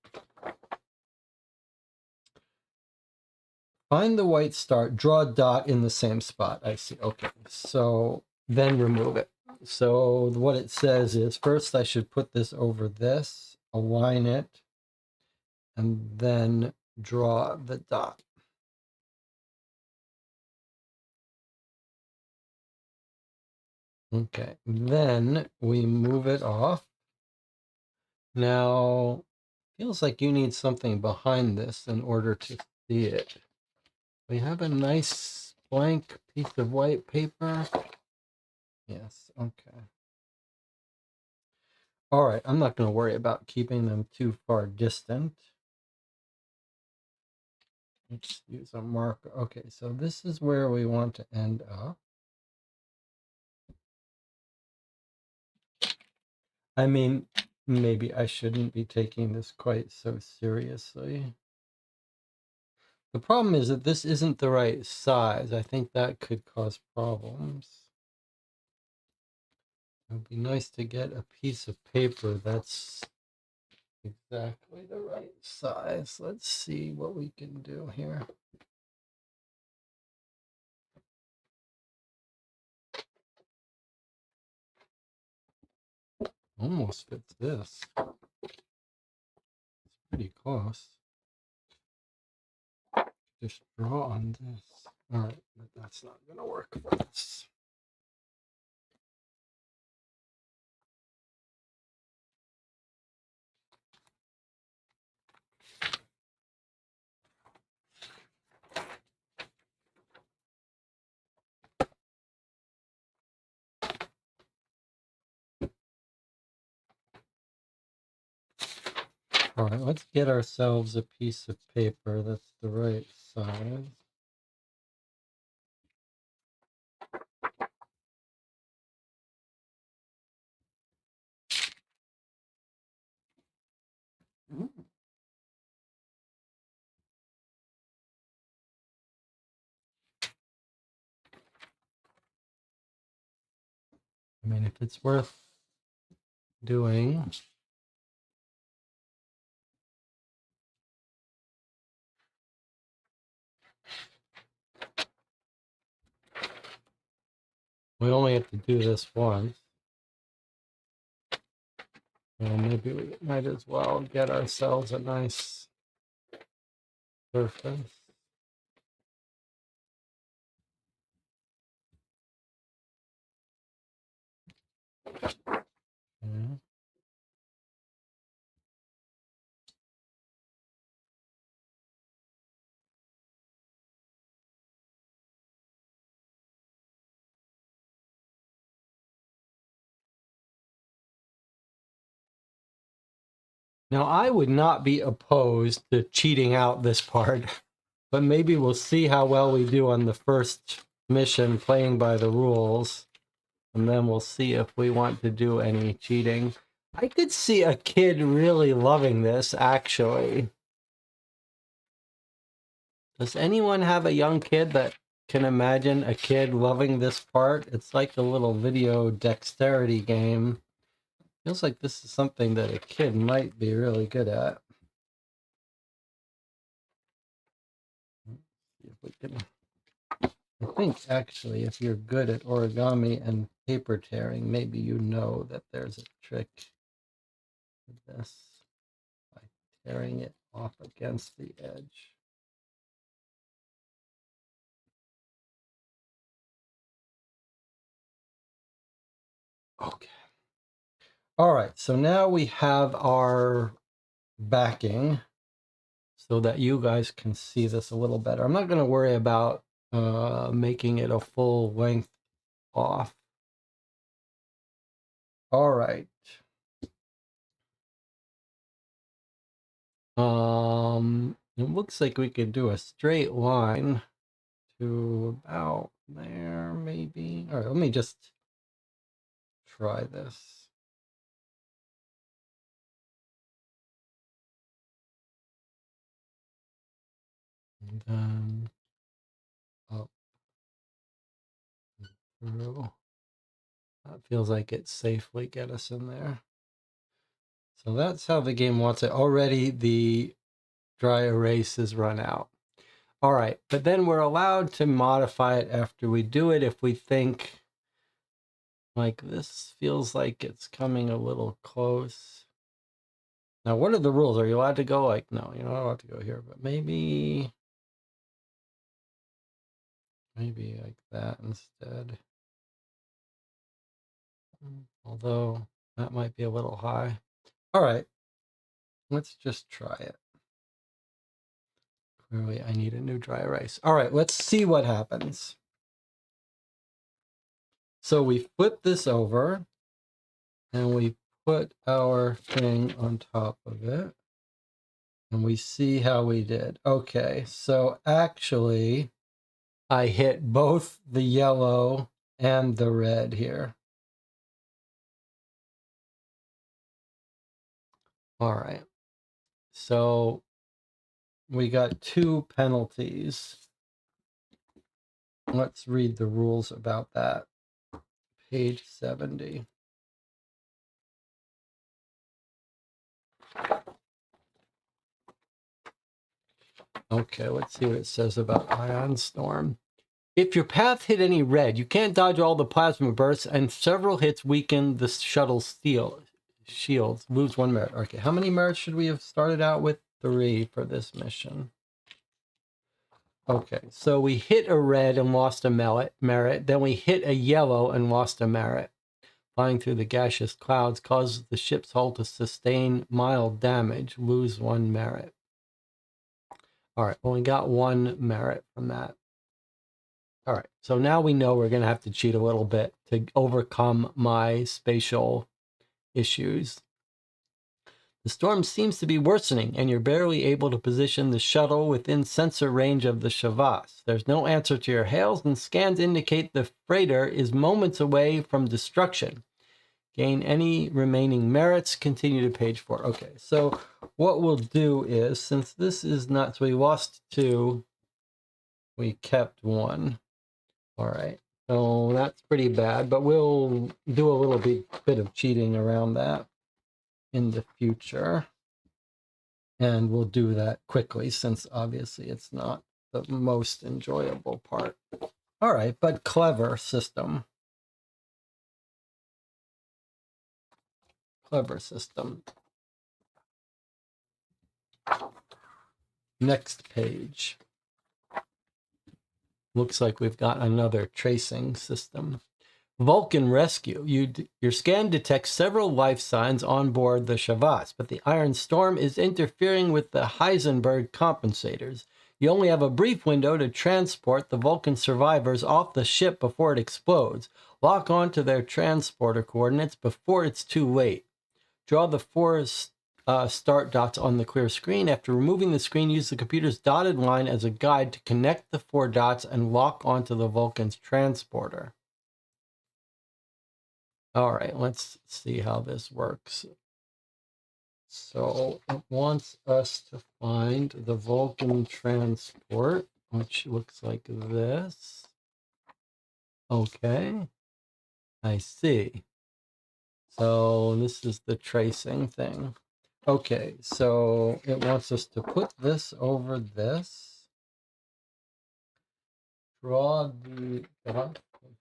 Find the white star, draw a dot in the same spot. I see. Okay, so then remove it. So what it says is first I should put this over this, align it, and then draw the dot. Okay, then we move it off. Now, feels like you need something behind this in order to see it. We have a nice blank piece of white paper. Yes, okay. All right, I'm not going to worry about keeping them too far distant. Let's use a marker. Okay, so this is where we want to end up. I mean, maybe I shouldn't be taking this quite so seriously. The problem is that this isn't the right size. I think that could cause problems. It would be nice to get a piece of paper that's exactly the right size. Let's see what we can do here. Almost fits this. It's pretty close. Just draw on this. All right, but that's not going to work for us. All right, let's get ourselves a piece of paper that's the right size. I mean, if it's worth doing. We only have to do this once. Well, maybe we might as well get ourselves a nice surface. Okay. Now, I would not be opposed to cheating out this part, but maybe we'll see how well we do on the first mission playing by the rules, and then we'll see if we want to do any cheating. I could see a kid really loving this, actually. Does anyone have a young kid that can imagine a kid loving this part? It's like a little video dexterity game. Feels like this is something that a kid might be really good at. See if we can. I think actually, if you're good at origami and paper tearing, maybe you know that there's a trick with this by tearing it off against the edge. Okay. All right, so now we have our backing. so that you guys can see this a little better. I'm not going to worry about making it a full length off. All right. It looks like we could do a straight line to about there, maybe. All right, let me just try this. And then up through. That feels like it safely get us in there. So that's how the game wants it. Already the dry erase is run out. All right, but then we're allowed to modify it after we do it if we think like this feels like it's coming a little close. Now, what are the rules? Are you allowed to go like, no, you're not allowed to go here, but maybe like that instead. Although that might be a little high. All right, let's just try it. Clearly, I need a new dry erase. All right, let's see what happens. So we flip this over and we put our thing on top of it. And we see how we did. Okay, so actually, I hit both the yellow and the red here. All right, so we got 2 penalties. Let's read the rules about that. Page 70. Okay, let's see what it says about Ion Storm. If your path hit any red, you can't dodge all the plasma bursts, and several hits weaken the shuttle's shields. Lose 1 merit. Okay, how many merits should we have started out with? 3 for this mission. Okay, so we hit a red and lost a merit. Then we hit a yellow and lost a merit. Flying through the gaseous clouds causes the ship's hull to sustain mild damage. Lose 1 merit. All right, well, we got 1 merit from that. All right, so now we know we're going to have to cheat a little bit to overcome my spatial issues. The storm seems to be worsening, and you're barely able to position the shuttle within sensor range of the Shavas. There's no answer to your hails, and scans indicate the freighter is moments away from destruction. Gain any remaining merits, continue to page 4. Okay, so what we'll do is, since this is not, so we lost 2, we kept 1. All right, so that's pretty bad, but we'll do a little bit of cheating around that in the future. And we'll do that quickly since obviously it's not the most enjoyable part. All right, but clever system. Clever system. Next page. Looks like we've got another tracing system. Vulcan Rescue. Your scan detects several life signs on board the Shavas, but the Iron Storm is interfering with the Heisenberg compensators. You only have a brief window to transport the Vulcan survivors off the ship before it explodes. Lock on to their transporter coordinates before it's too late. Draw the 4 start dots on the clear screen. After removing the screen, use the computer's dotted line as a guide to connect the 4 dots and lock onto the Vulcan's transporter. All right, let's see how this works. So it wants us to find the Vulcan transport, which looks like this. Okay, I see. So this is the tracing thing. Okay, so it wants us to put this over this. Draw the dot.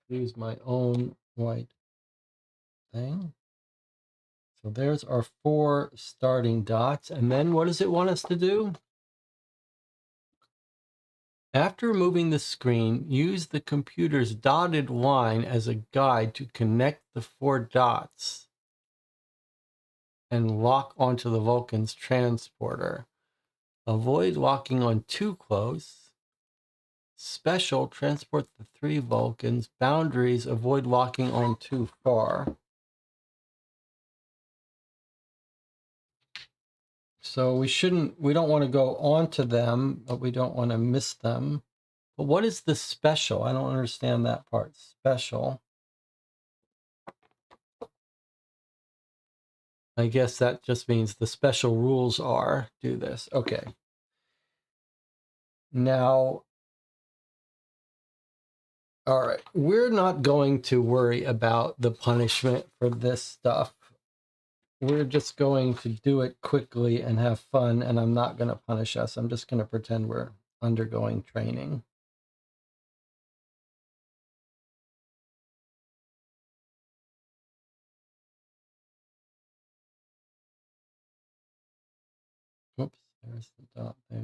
Use my own white thing. So there's our 4 starting dots. And then what does it want us to do? After removing the screen, use the computer's dotted line as a guide to connect the 4 dots and lock onto the Vulcan's transporter. Avoid walking on too close. Special, transport the 3 Vulcans. Boundaries, avoid walking on too far. So we don't want to go onto them, but we don't want to miss them. But what is the special? I don't understand that part. Special. I guess that just means the special rules are do this. Okay. Now, all right, we're not going to worry about the punishment for this stuff. We're just going to do it quickly and have fun, and I'm not going to punish us. I'm just going to pretend we're undergoing training. Oops, there's the dot there.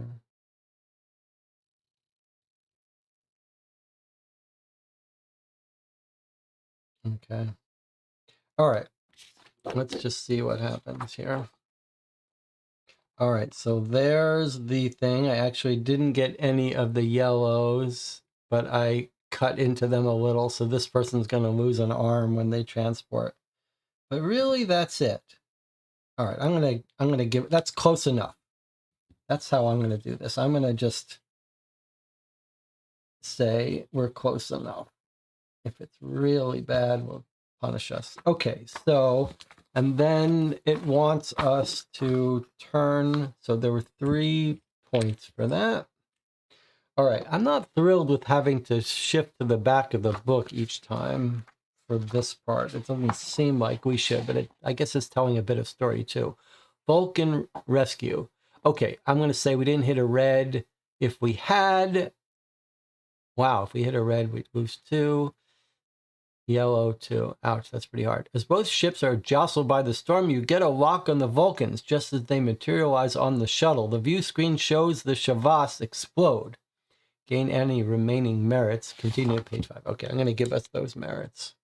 Okay. All right. Let's just see what happens here. All right, so there's the thing. I actually didn't get any of the yellows, but I cut into them a little, so this person's going to lose an arm when they transport. But really, that's it. All right, I'm gonna give, that's close enough. That's how I'm going to do this. I'm going to just say we're close enough. If it's really bad, we'll punish us. Okay, so, and then it wants us to turn, so there were 3 points for that. All right, I'm not thrilled with having to shift to the back of the book each time for this part. It doesn't seem like we should, but I guess it's telling a bit of story too. Vulcan rescue. Okay, I'm going to say we didn't hit a red. If we had, wow, if we hit a red, we'd lose 2. Yellow 2. Ouch, that's pretty hard. As both ships are jostled by the storm, you get a lock on the Vulcans just as they materialize on the shuttle. The view screen shows the Shavas explode. Gain any remaining merits. Continue to page 5. Okay, I'm going to give us those merits.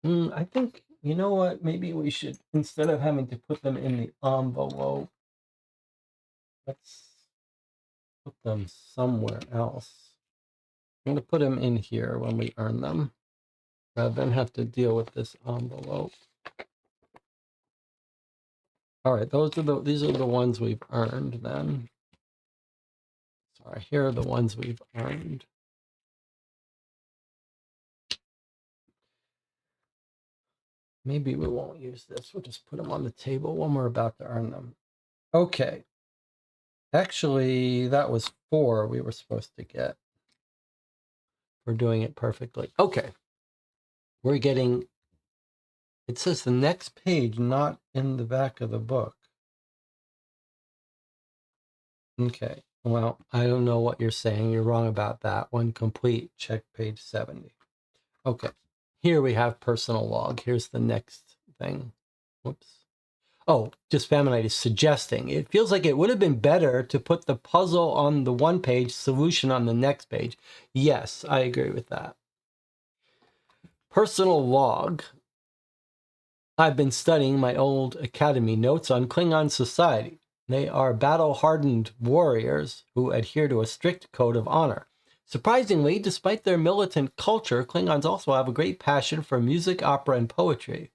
I think, you know what? Maybe we should, instead of having to put them in the envelope, let's put them somewhere else. I'm going to put them in here when we earn them, rather than have to deal with this envelope. All right, these are the ones we've earned then. Sorry, here are the ones we've earned. Maybe we won't use this. We'll just put them on the table when we're about to earn them. Okay. Actually, that was 4 we were supposed to get. We're doing it perfectly. Okay. We're getting, it says the next page, not in the back of the book. Okay. Well, I don't know what you're saying. You're wrong about that. One complete. Check page 70. Okay. Here we have personal log. Here's the next thing. Whoops. Oh, just Faminite is suggesting. It feels like it would have been better to put the puzzle on the one page, solution on the next page. Yes, I agree with that. Personal log. I've been studying my old academy notes on Klingon society. They are battle-hardened warriors who adhere to a strict code of honor. Surprisingly, despite their militant culture, Klingons also have a great passion for music, opera, and poetry.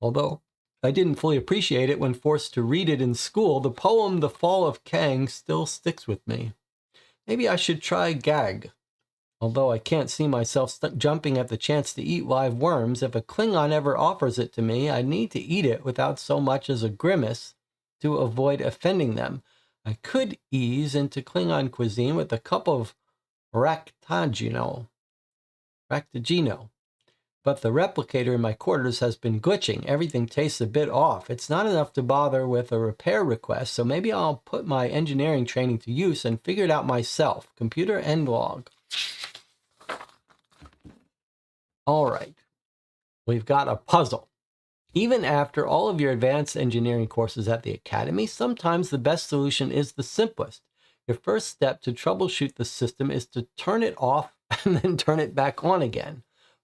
Although I didn't fully appreciate it when forced to read it in school, the poem The Fall of Kang still sticks with me. Maybe I should try gag. Although I can't see myself jumping at the chance to eat live worms, if a Klingon ever offers it to me, I need to eat it without so much as a grimace to avoid offending them. I could ease into Klingon cuisine with a cup of Raktagino. But the replicator in my quarters has been glitching. Everything tastes a bit off. It's not enough to bother with a repair request, so maybe I'll put my engineering training to use and figure it out myself. Computer end log. All right. We've got a puzzle. Even after all of your advanced engineering courses at the academy, sometimes the best solution is the simplest. Your first step to troubleshoot the system is to turn it off and then turn it back on again.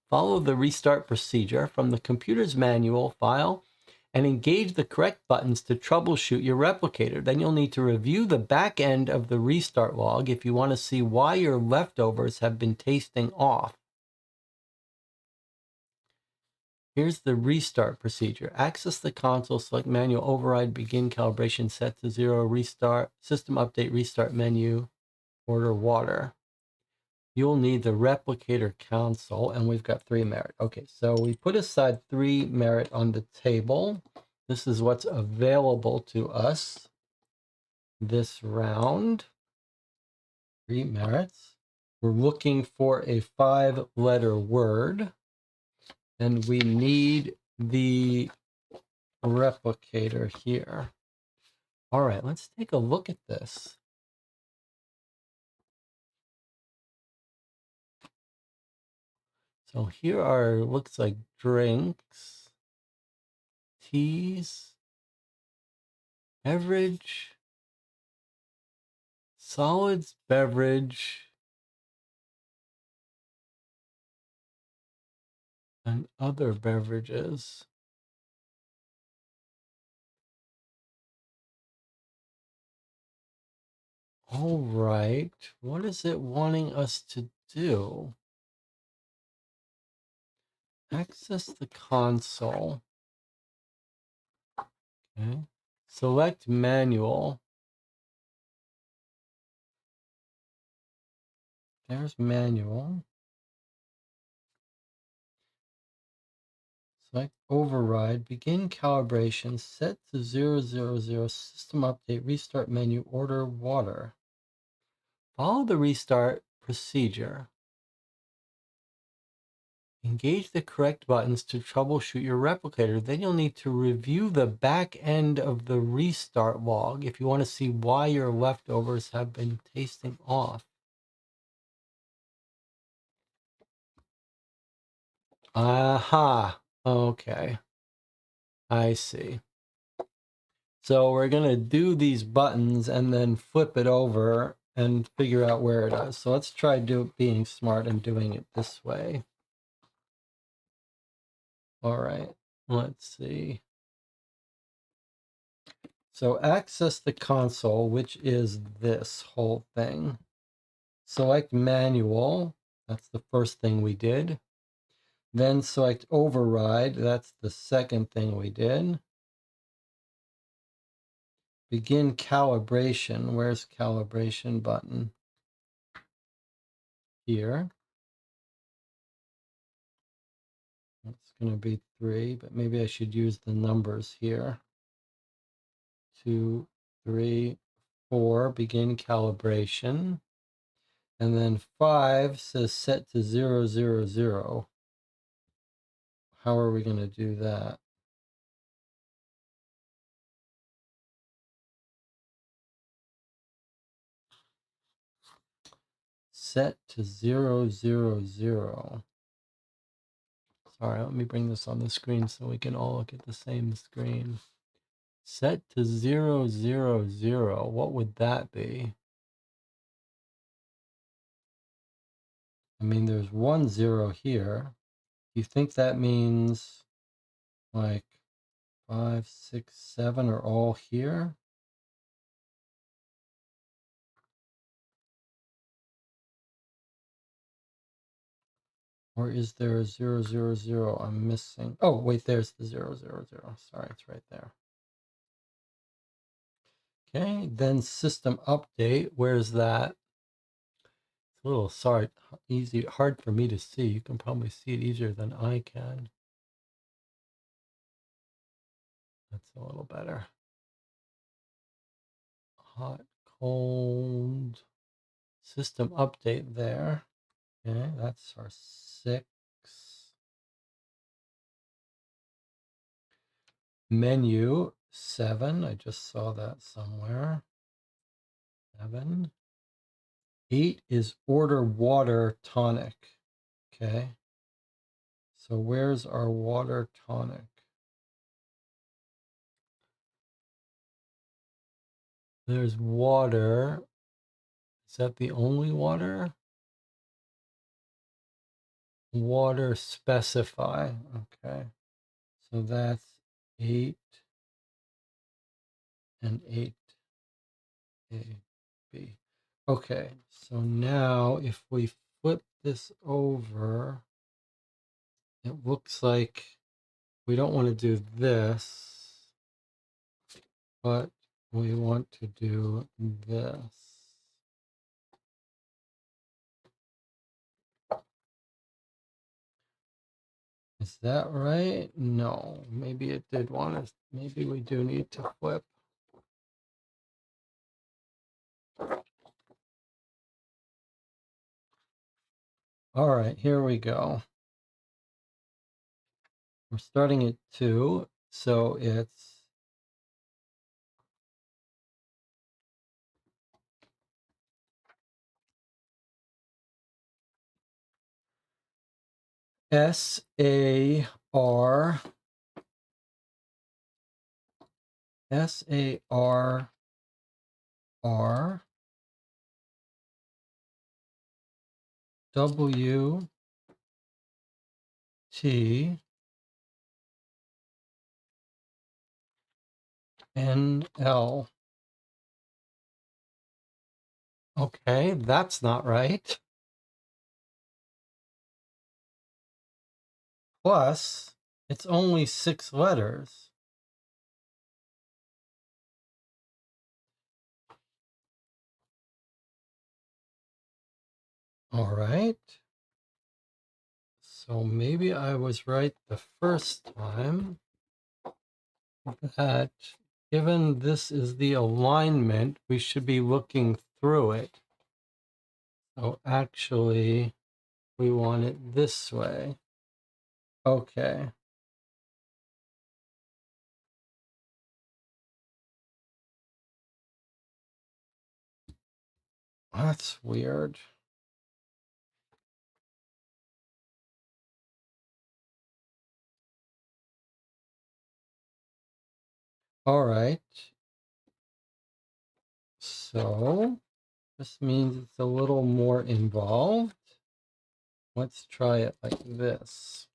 Follow the restart procedure from the computer's manual file and engage the correct buttons to troubleshoot your replicator. Then you'll need to review the back end of the restart log if you want to see why your leftovers have been tasting off. Here's the restart procedure. Access the console, select manual override, begin calibration, set to 0, restart, system update, restart menu, order water. You'll need the replicator console, and we've got 3 merit. Okay, so we put aside 3 merit on the table. This is what's available to us this round. 3 merits. We're looking for a 5-letter word, and we need the replicator here. All right, let's take a look at this. So here are, looks like drinks, teas, beverage, solids, beverage, and other beverages. All right, what is it wanting us to do? Access the console. Okay. Select manual. There's manual. Select override. Begin calibration. Set to 000. System update. Restart menu. Order water. Follow the restart procedure. Engage the correct buttons to troubleshoot your replicator. Then you'll need to review the back end of the restart log if you want to see why your leftovers have been tasting off. Aha. Okay. I see. So we're going to do these buttons and then flip it over and figure out where it is. So let's try being smart and doing it this way. All right. Let's see. So access the console, which is this whole thing. Select manual. That's the first thing we did. Then select override. That's the second thing we did. Begin calibration. Where's calibration button? Here. It's going to be 3, but maybe I should use the numbers here. 2, 3, 4. Begin calibration. And then 5 says set to 000. How are we going to do that? Set to 000. Sorry, let me bring this on the screen so we can all look at the same screen. Set to 000. What would that be? I mean, there's 1 0 here. You think that means like 5, 6, 7 are all here? Or is there a 000 I'm missing? Oh, wait, there's the 000. Sorry, it's right there. Okay, then system update. Where's that? It's a little hard for me to see. You can probably see it easier than I can. That's a little better. Hot, cold. System update there. Okay, that's our 6. Menu 7. I just saw that somewhere. 7. 8 is order water tonic. Okay. So where's our water tonic? There's water. Is that the only water? Water specify. Okay. So that's 8 and 8 A, B. Okay, so now if we flip this over, it looks like we don't want to do this, but we want to do this. Is that right? No, maybe it did want us. Maybe we do need to flip. All right, here we go. We're starting at 2, so it's S-A-R, S-A-R-R, W, T, N, L. Okay, that's not right. Plus, it's only 6 letters. All right. So maybe I was right the first time that given this is the alignment, we should be looking through it. So actually, we want it this way. Okay. That's weird. All right. So this means it's a little more involved. Let's try it like this.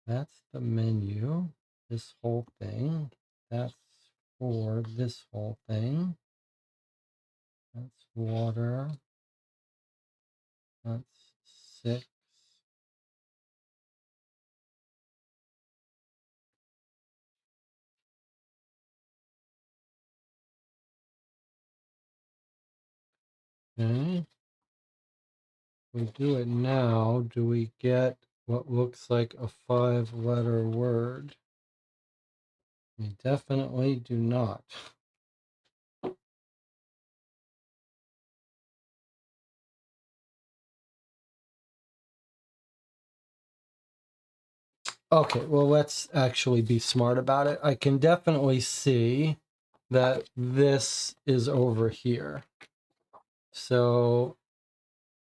That's the menu, this whole thing. That's for this whole thing. That's water. That's 6. Okay. We do it now. Do we get what looks like a 5-letter word? We definitely do not. Okay, well, let's actually be smart about it. I can definitely see that this is over here. So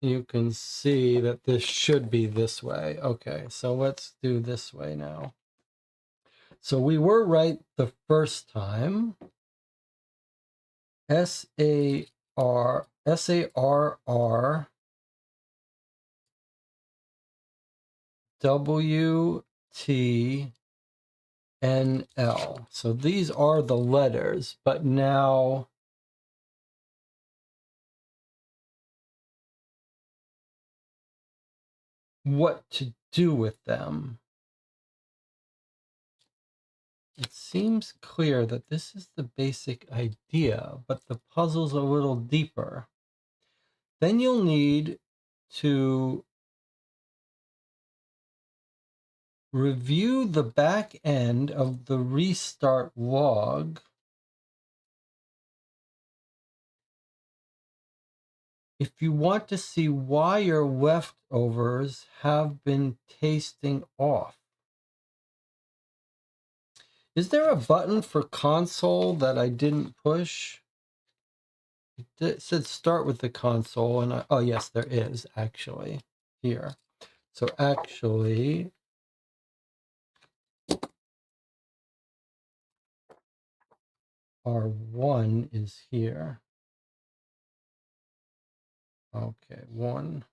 you can see that this should be this way. Okay, so let's do this way now. So we were right the first time. S-A-R, S-A-R-R, W-T-N-L. So these are the letters, but now what to do with them? It seems clear that this is the basic idea, but the puzzle's a little deeper. Then you'll need to review the back end of the restart log if you want to see why your leftovers have been tasting off. Is there a button for console that I didn't push? It said start with the console, and oh yes, there is actually here. So actually, R1 is here. Okay, 1.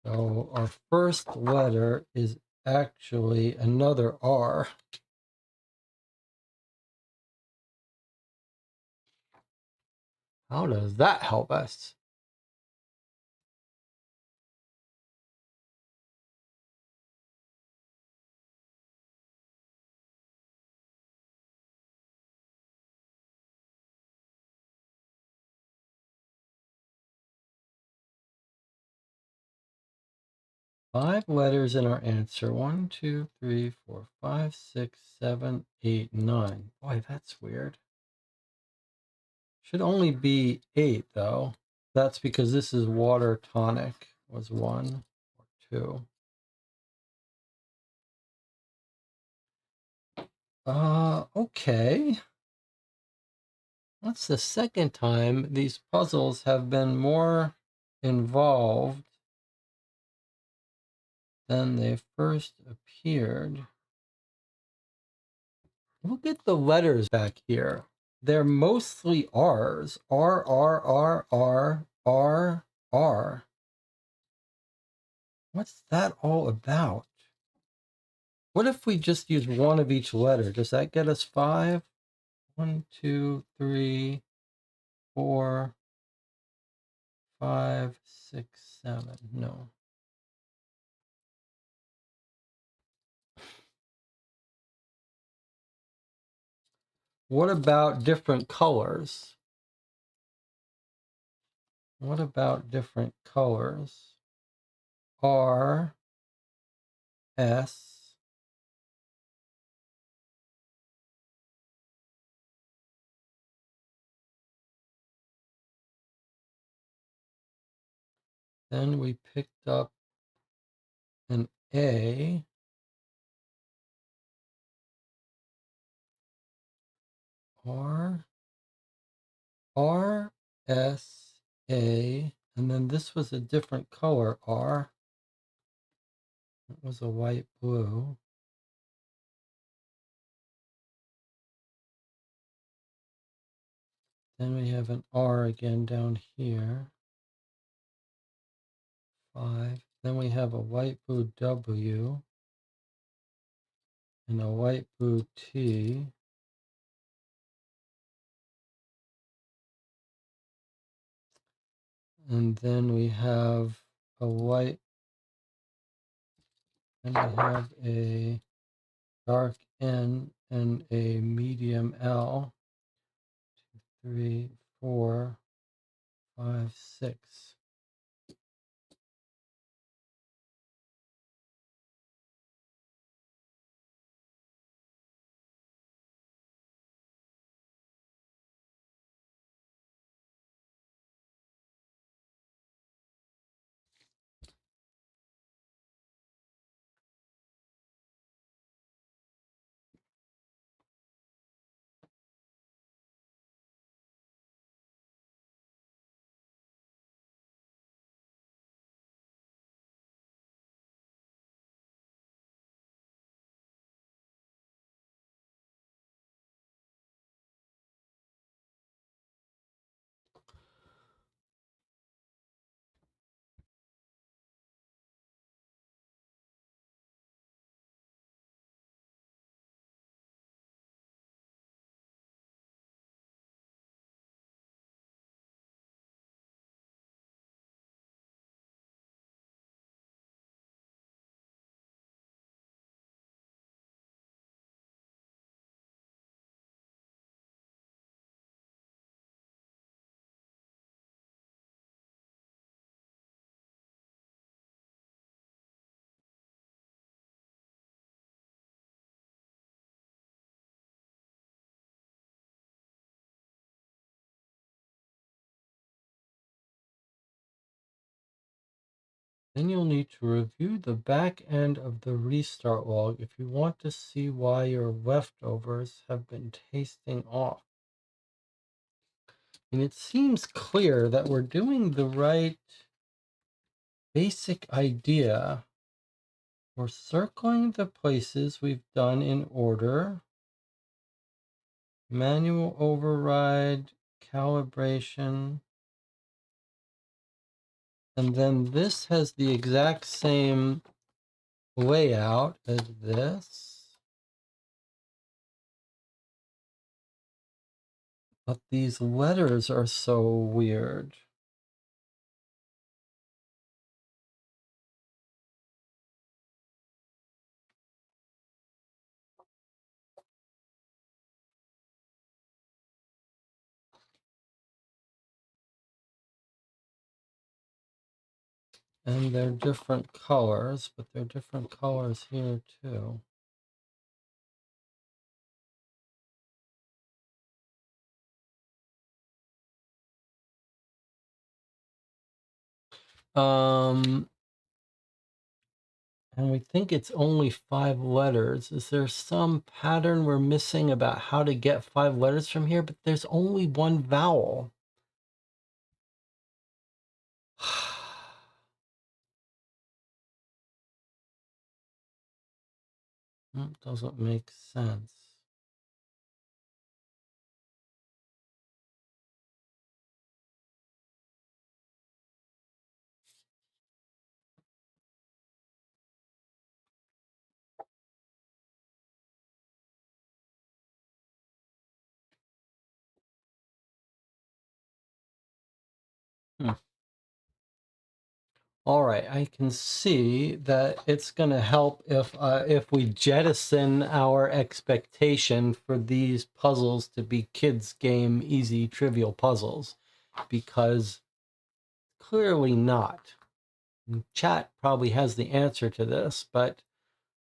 So our first letter is actually another R. How does that help us? Five letters in our answer. 1, 2, 3, 4, 5, 6, 7, 8, 9. Boy, that's weird. Should only be 8, though. That's because this is water tonic. Was 1 or 2. Okay. That's the second time these puzzles have been more involved than they first appeared. Look at the letters back here. They're mostly R's. R, R, R, R, R, R. What's that all about? What if we just use one of each letter? Does that get us 5? 1, 2, 3, 4, 5, 6, 7. No. What about different colors? What about different colors? R, S, then we picked up an A, R, R, S, A, and then this was a different color, R. It was a white blue. Then we have an R again down here. 5. Then we have a white blue W and a white blue T. And then we have a white, and we have a dark N and a medium L. 2, 3, 4, 5, 6. Then you'll need to review the back end of the restart log if you want to see why your leftovers have been tasting off. And it seems clear that we're doing the right basic idea. We're circling the places we've done in order. Manual override, calibration. And then this has the exact same layout is this. But these letters are so weird. And they're different colors, but they're different colors here too. And we think it's only 5 letters. Is there some pattern we're missing about how to get 5 letters from here? But there's only one vowel. That doesn't make sense. All right, I can see that it's going to help if we jettison our expectation for these puzzles to be kids' game, easy, trivial puzzles, because clearly not. Chat probably has the answer to this, but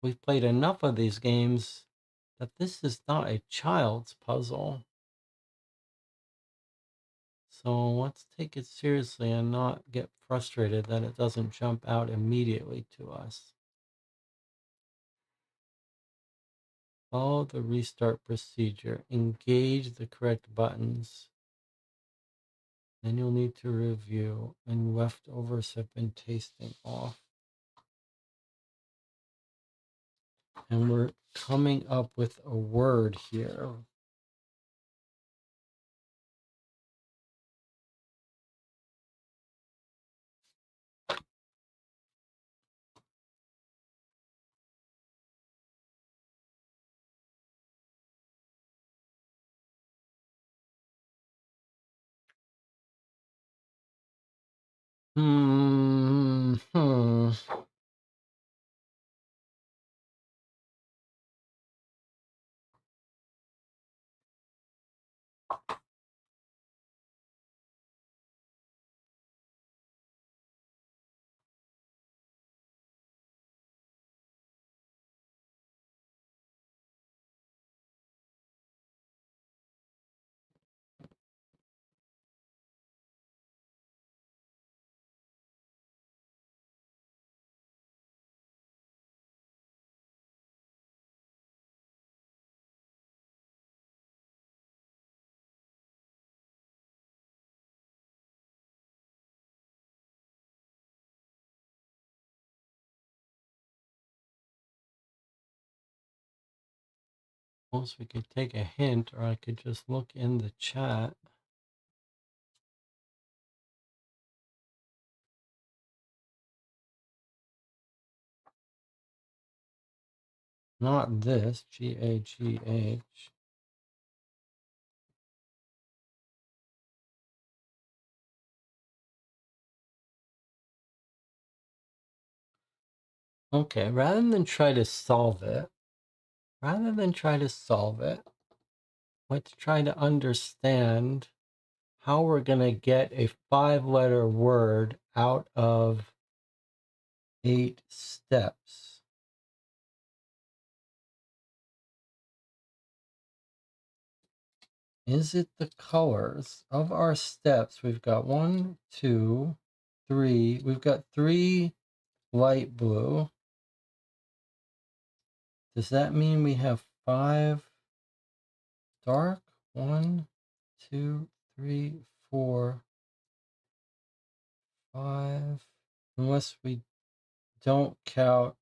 we've played enough of these games that this is not a child's puzzle. So let's take it seriously and not get frustrated that it doesn't jump out immediately to us. Follow the restart procedure. Engage the correct buttons. Then you'll need to review, and leftovers have been tasting off. And we're coming up with a word here. Hmm. Suppose we could take a hint, or I could just look in the chat. Not this, G-A-G-H. Okay, rather than try to solve it, let's try to understand how we're going to get a 5-letter word out of 8 steps. Is it the colors of our steps? We've got 1, 2, 3. We've got 3 light blue. Does that mean we have 5 dark? 1, 2, 3, 4, 5. Unless we don't count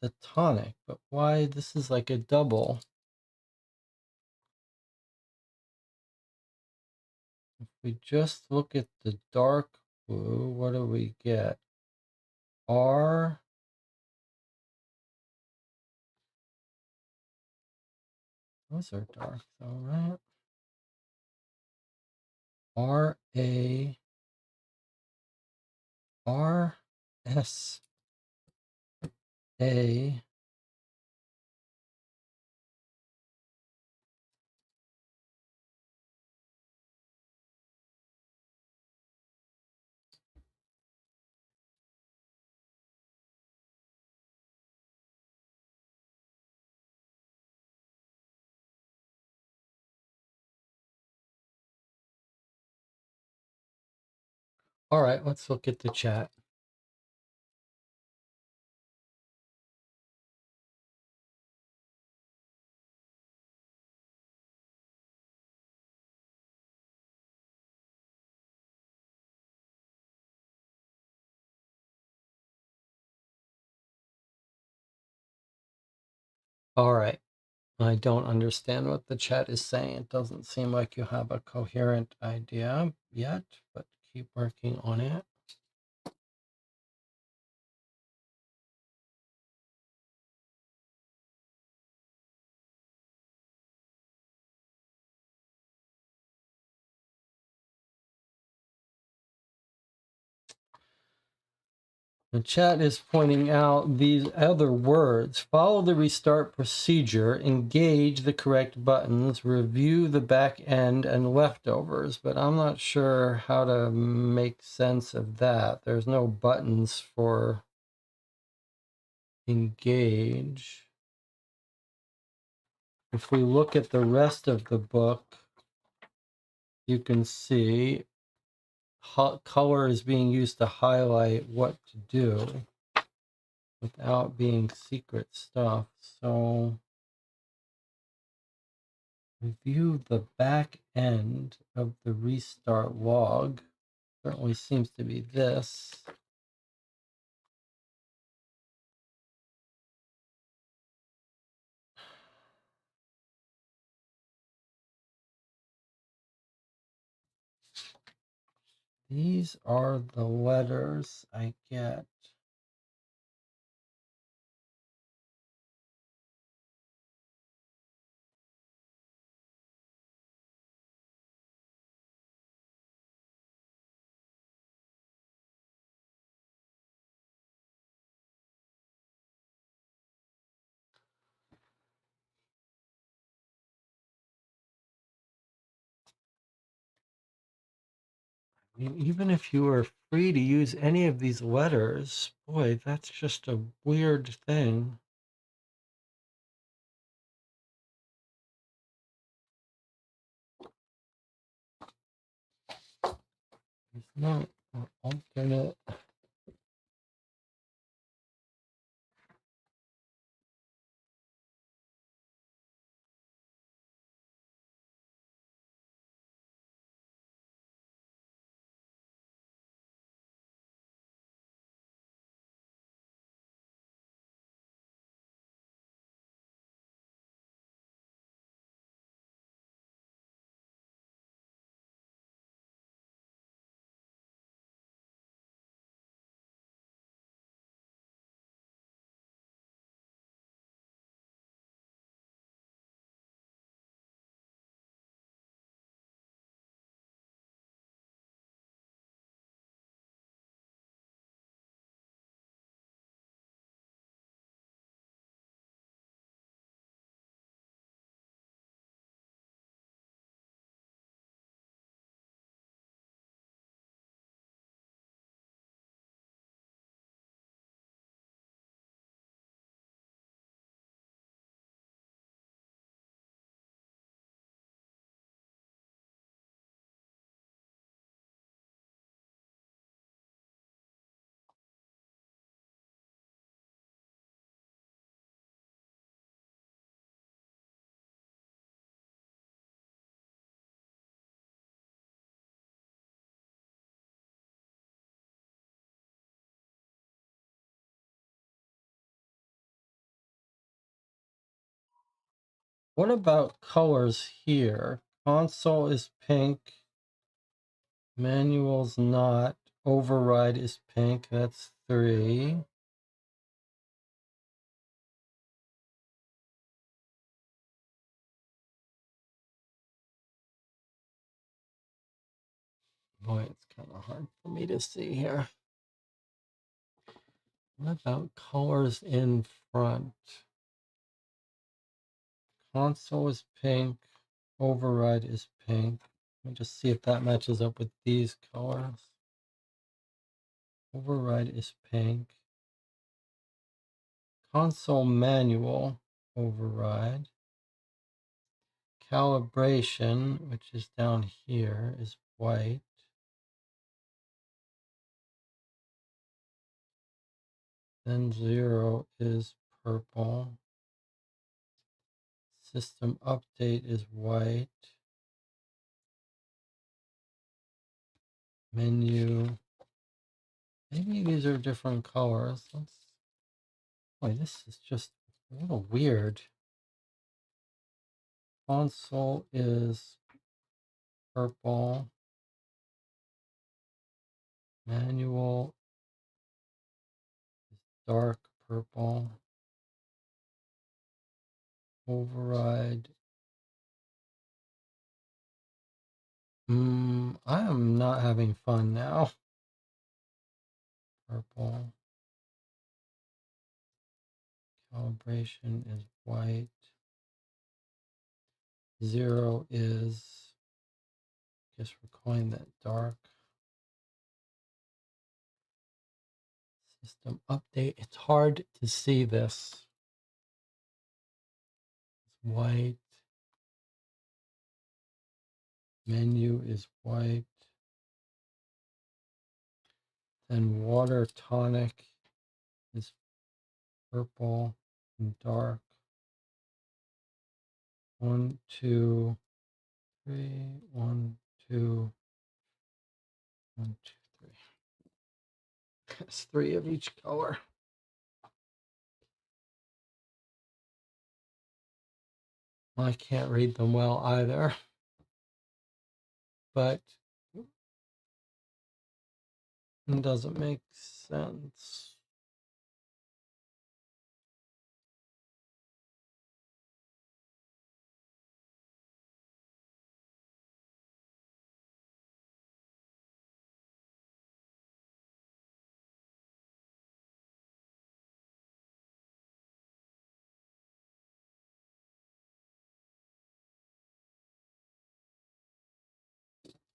the tonic. But why? This is like a double. If we just look at the dark blue, what do we get? R Those are dark, though, right? R-A-R-S-A. All right, let's look at the chat. All right. I don't understand what the chat is saying. It doesn't seem like you have a coherent idea yet, but keep working on it. The chat is pointing out these other words. Follow the restart procedure, engage the correct buttons, review the back end and leftovers, but I'm not sure how to make sense of that. There's no buttons for engage. If we look at the rest of the book, you can see color is being used to highlight what to do without being secret stuff. So review the back end of the restart log. Certainly seems to be this. These are the letters I get. I mean, even if you were free to use any of these letters, boy, that's just a weird thing. It's not an alternate. What about colors here? Console is pink. Manual's not. Override is pink. That's 3. Boy, it's kind of hard for me to see here. What about colors in front? Console is pink. Override is pink. Let me just see if that matches up with these colors. Override is pink. Console manual override. Calibration, which is down here, is white. Then 0 is purple. System update is white. Menu. Maybe these are different colors. Boy, this is just a little weird. Console is purple. Manual is dark purple. Override. I am not having fun now. Purple. Calibration is white. 0 is, I guess we're calling that dark. System update. It's hard to see this. It's white. Menu is white. Then water tonic is purple and dark. 1, 2, 3. 1, 2. 1, 2, 3. That's 3 of each color. I can't read them well either, but it doesn't make sense.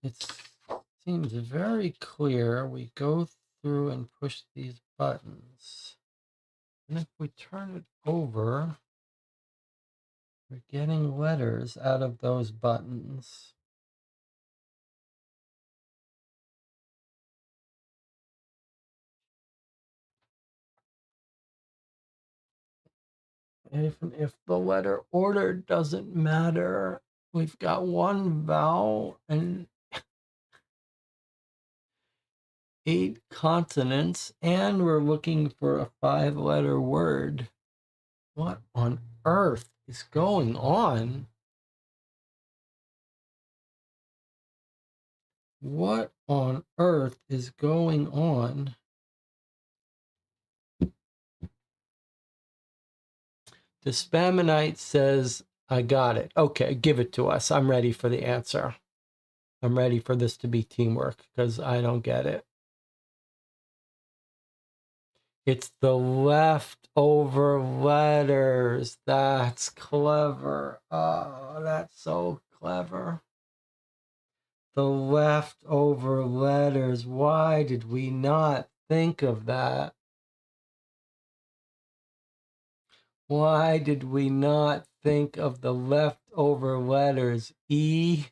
It seems very clear. We go through and push these buttons. And if we turn it over, we're getting letters out of those buttons. Even if the letter order doesn't matter, we've got one vowel and 8 consonants, and we're looking for a 5-letter word. What on earth is going on? What on earth is going on? The Spamonite says, I got it. Okay, give it to us. I'm ready for the answer. I'm ready for this to be teamwork because I don't get it. It's the leftover letters. That's clever. Oh, that's so clever. The leftover letters. Why did we not think of that? Why did we not think of the leftover letters? E-R-R-O-R.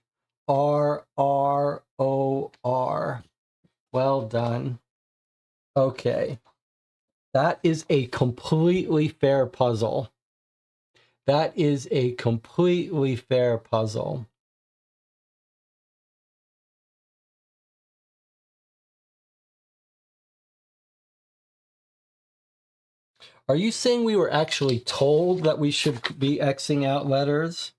Well done. Okay. That is a completely fair puzzle. That is a completely fair puzzle. Are you saying we were actually told that we should be Xing out letters?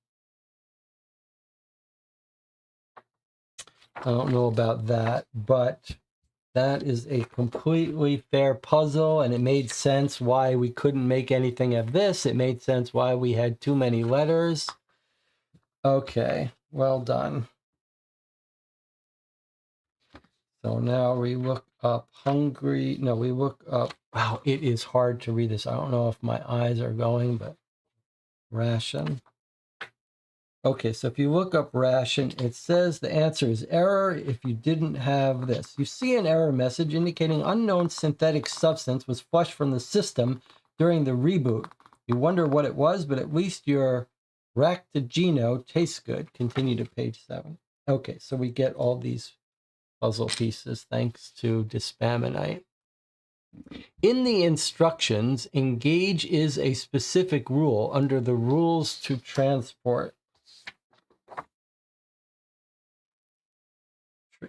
I don't know about that, but that is a completely fair puzzle, and it made sense why we couldn't make anything of this. It made sense why we had too many letters. Okay, well done. So now we look up hungry. No, we look up. Wow, it is hard to read this. I don't know if my eyes are going, but ration. Okay, so if you look up ration, it says the answer is error if you didn't have this. You see an error message indicating unknown synthetic substance was flushed from the system during the reboot. You wonder what it was, but at least your Ractigino tastes good. Continue to page 7. Okay, so we get all these puzzle pieces thanks to Dispaminite. In the instructions, engage is a specific rule under the rules to transport.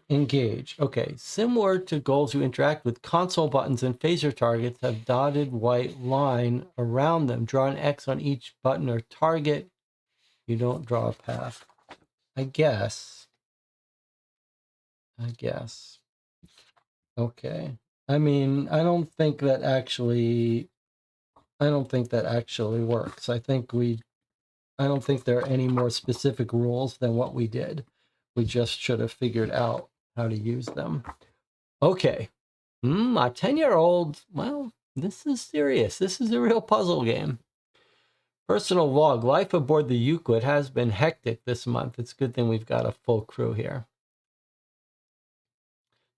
Engage. Okay, similar to goals, you interact with console buttons and phaser targets have dotted white line around them. Draw an X on each button or target. You don't draw a path. I guess. Okay. I mean, I don't think that actually works. I don't think there are any more specific rules than what we did. We just should have figured out how to use them. Okay. A 10-year-old, well, this is serious. This is a real puzzle game. Personal log, life aboard the Euclid has been hectic this month. It's a good thing we've got a full crew here.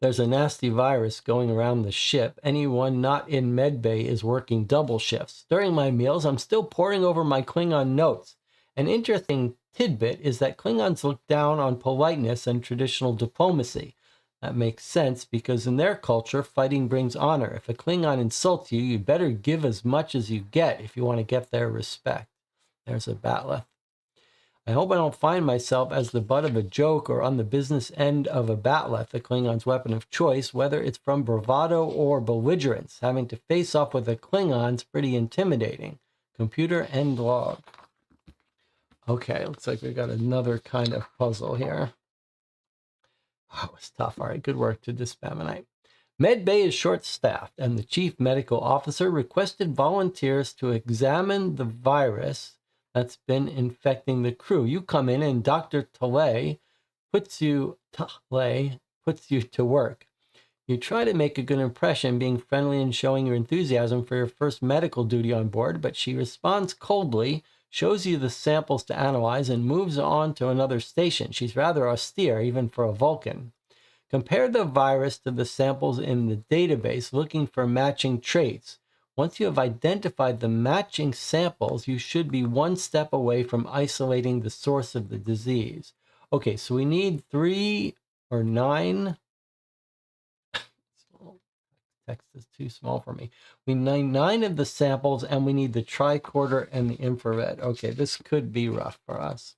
There's a nasty virus going around the ship. Anyone not in medbay is working double shifts. During my meals, I'm still poring over my Klingon notes. An interesting tidbit is that Klingons look down on politeness and traditional diplomacy. That makes sense because in their culture, fighting brings honor. If a Klingon insults you, you better give as much as you get if you want to get their respect. There's a batleth. I hope I don't find myself as the butt of a joke or on the business end of a batleth, the Klingon's weapon of choice, whether it's from bravado or belligerence. Having to face off with a Klingon's pretty intimidating. Computer end log. Okay, looks like we got another kind of puzzle here. Oh, it was tough. All right, good work to Dispaminite. Medbay is short-staffed, and the chief medical officer requested volunteers to examine the virus that's been infecting the crew. You come in, and Dr. Talay puts you to work. You try to make a good impression, being friendly and showing your enthusiasm for your first medical duty on board, but she responds coldly, shows you the samples to analyze, and moves on to another station. She's rather austere, even for a Vulcan. Compare the virus to the samples in the database, looking for matching traits. Once you have identified the matching samples, you should be one step away from isolating the source of the disease. Okay, so we need 3 or 9. Text is too small for me. We need 9 of the samples, and we need the tricorder and the infrared. Okay, this could be rough for us.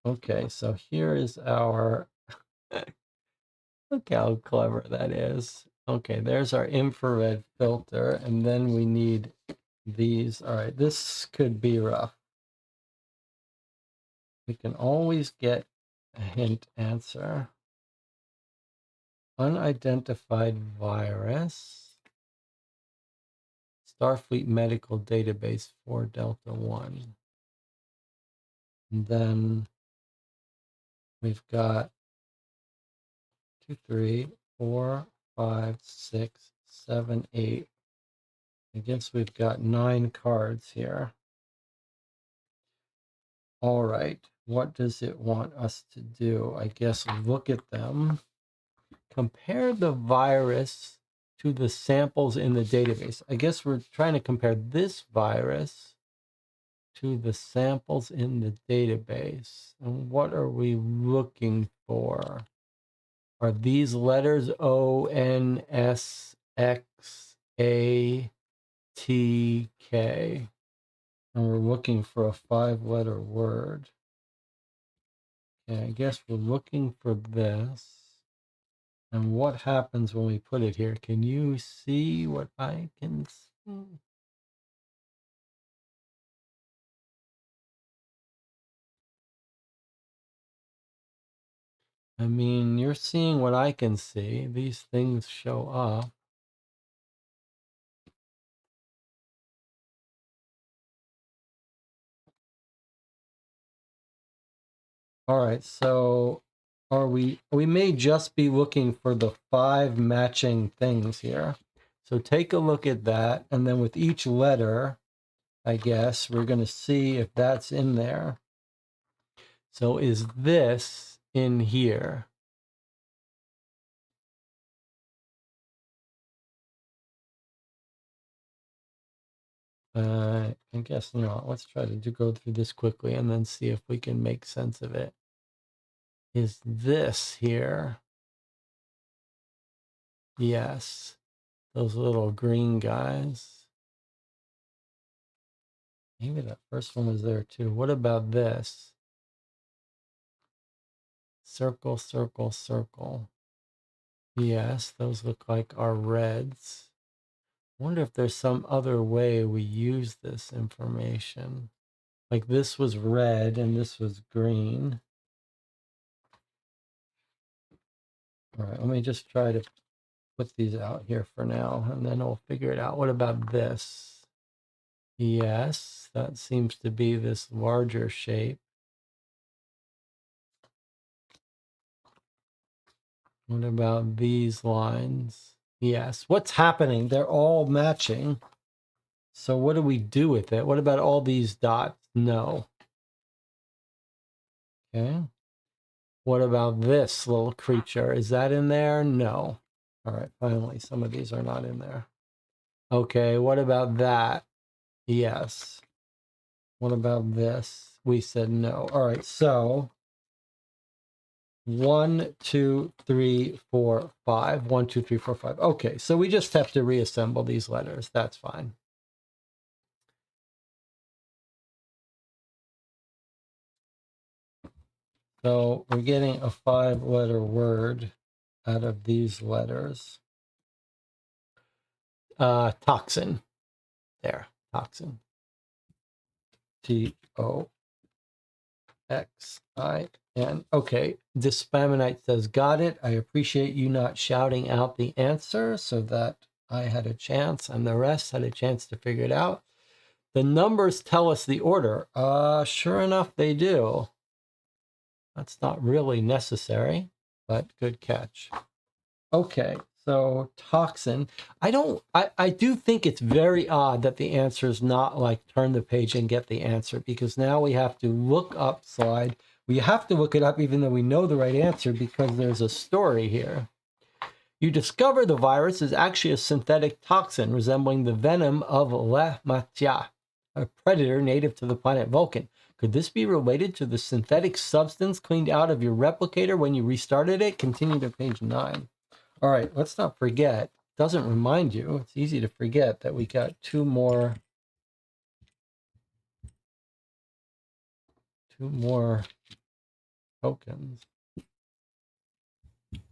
Okay, so here is our... Look how clever that is. Okay, there's our infrared filter, and then we need these. All right, this could be rough. We can always get a hint answer. Unidentified virus. Starfleet Medical Database 4 Delta 1. And then we've got 2, 3, 4, 5, 6, 7, 8. I guess we've got 9 cards here. All right, what does it want us to do? I guess look at them. Compare the virus to the samples in the database. I guess we're trying to compare this virus to the samples in the database. And what are we looking for? Are these letters O, N, S, X, A, T, K? And we're looking for a 5-letter word. Okay, I guess we're looking for this. And what happens when we put it here? Can you see what I can see? I mean, you're seeing what I can see. These things show up. All right, so we may just be looking for the 5 matching things here. So take a look at that, and then with each letter, I guess, we're going to see if that's in there. So is this in here? I guess not. Let's try to go through this quickly and then see if we can make sense of it. Is this here? Yes. Those little green guys. Maybe that first one was there too. What about this? Circle, circle, circle. Yes, those look like our reds. Wonder if there's some other way we use this information. Like this was red and this was green. All right, let me just try to put these out here for now, and then we'll figure it out. What about this? Yes, that seems to be this larger shape. What about these lines? Yes. What's happening? They're all matching. So what do we do with it? What about all these dots? No. Okay. What about this little creature? Is that in there? No. All right, finally, some of these are not in there. Okay, what about that? Yes. What about this? We said no. All right, so 1, 2, 3, 4, 5. 1, 2, 3, 4, 5. Okay, so we just have to reassemble these letters. That's fine. So we're getting a 5-letter word out of these letters. Toxin. There, toxin. Toxin. Okay, this Spamonite says, got it. I appreciate you not shouting out the answer so that I had a chance and the rest had a chance to figure it out. The numbers tell us the order. Sure enough, they do. That's not really necessary, but good catch. Okay, so toxin. I do think it's very odd that the answer is not like turn the page and get the answer, because now we have to look up slide. We have to look it up even though we know the right answer because there's a story here. You discover the virus is actually a synthetic toxin resembling the venom of Le Matia, a predator native to the planet Vulcan. Could this be related to the synthetic substance cleaned out of your replicator when you restarted it? Continue to page 9. All right, let's not forget. Doesn't remind you. It's easy to forget that we got two more tokens.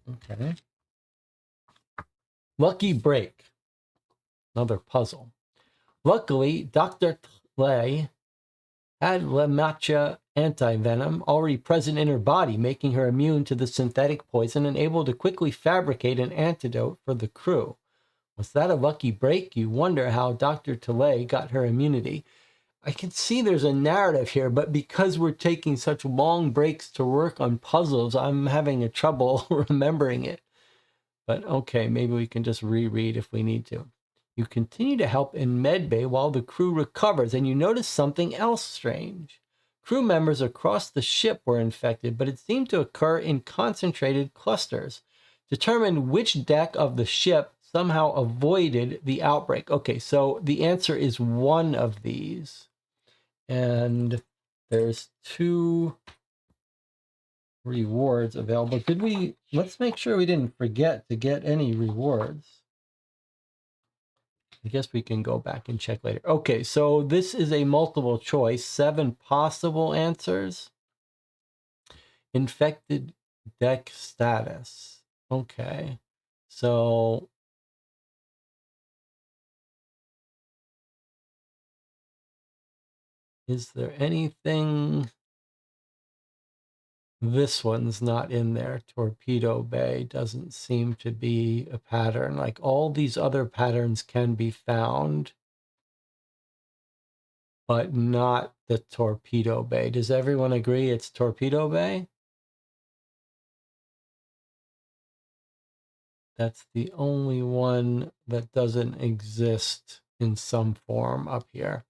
Okay. Lucky break. Another puzzle. Luckily, Dr. Tlay had Le Matcha anti-venom already present in her body, making her immune to the synthetic poison and able to quickly fabricate an antidote for the crew. Was that a lucky break? You wonder how Dr. Tilley got her immunity. I can see there's a narrative here, but because we're taking such long breaks to work on puzzles, I'm having a trouble remembering it. But okay, maybe we can just reread if we need to. You continue to help in medbay while the crew recovers, and you notice something else strange. Crew members across the ship were infected, but it seemed to occur in concentrated clusters. Determine which deck of the ship somehow avoided the outbreak. Okay, so the answer is one of these. And there's 2 rewards available. Let's make sure we didn't forget to get any rewards. I guess we can go back and check later. Okay, so this is a multiple choice, 7 possible answers. Infected deck status. Okay, so is there anything? This one's not in there. Torpedo Bay doesn't seem to be a pattern. Like all these other patterns can be found, but not the torpedo bay. Does everyone agree it's torpedo bay? That's the only one that doesn't exist in some form up here.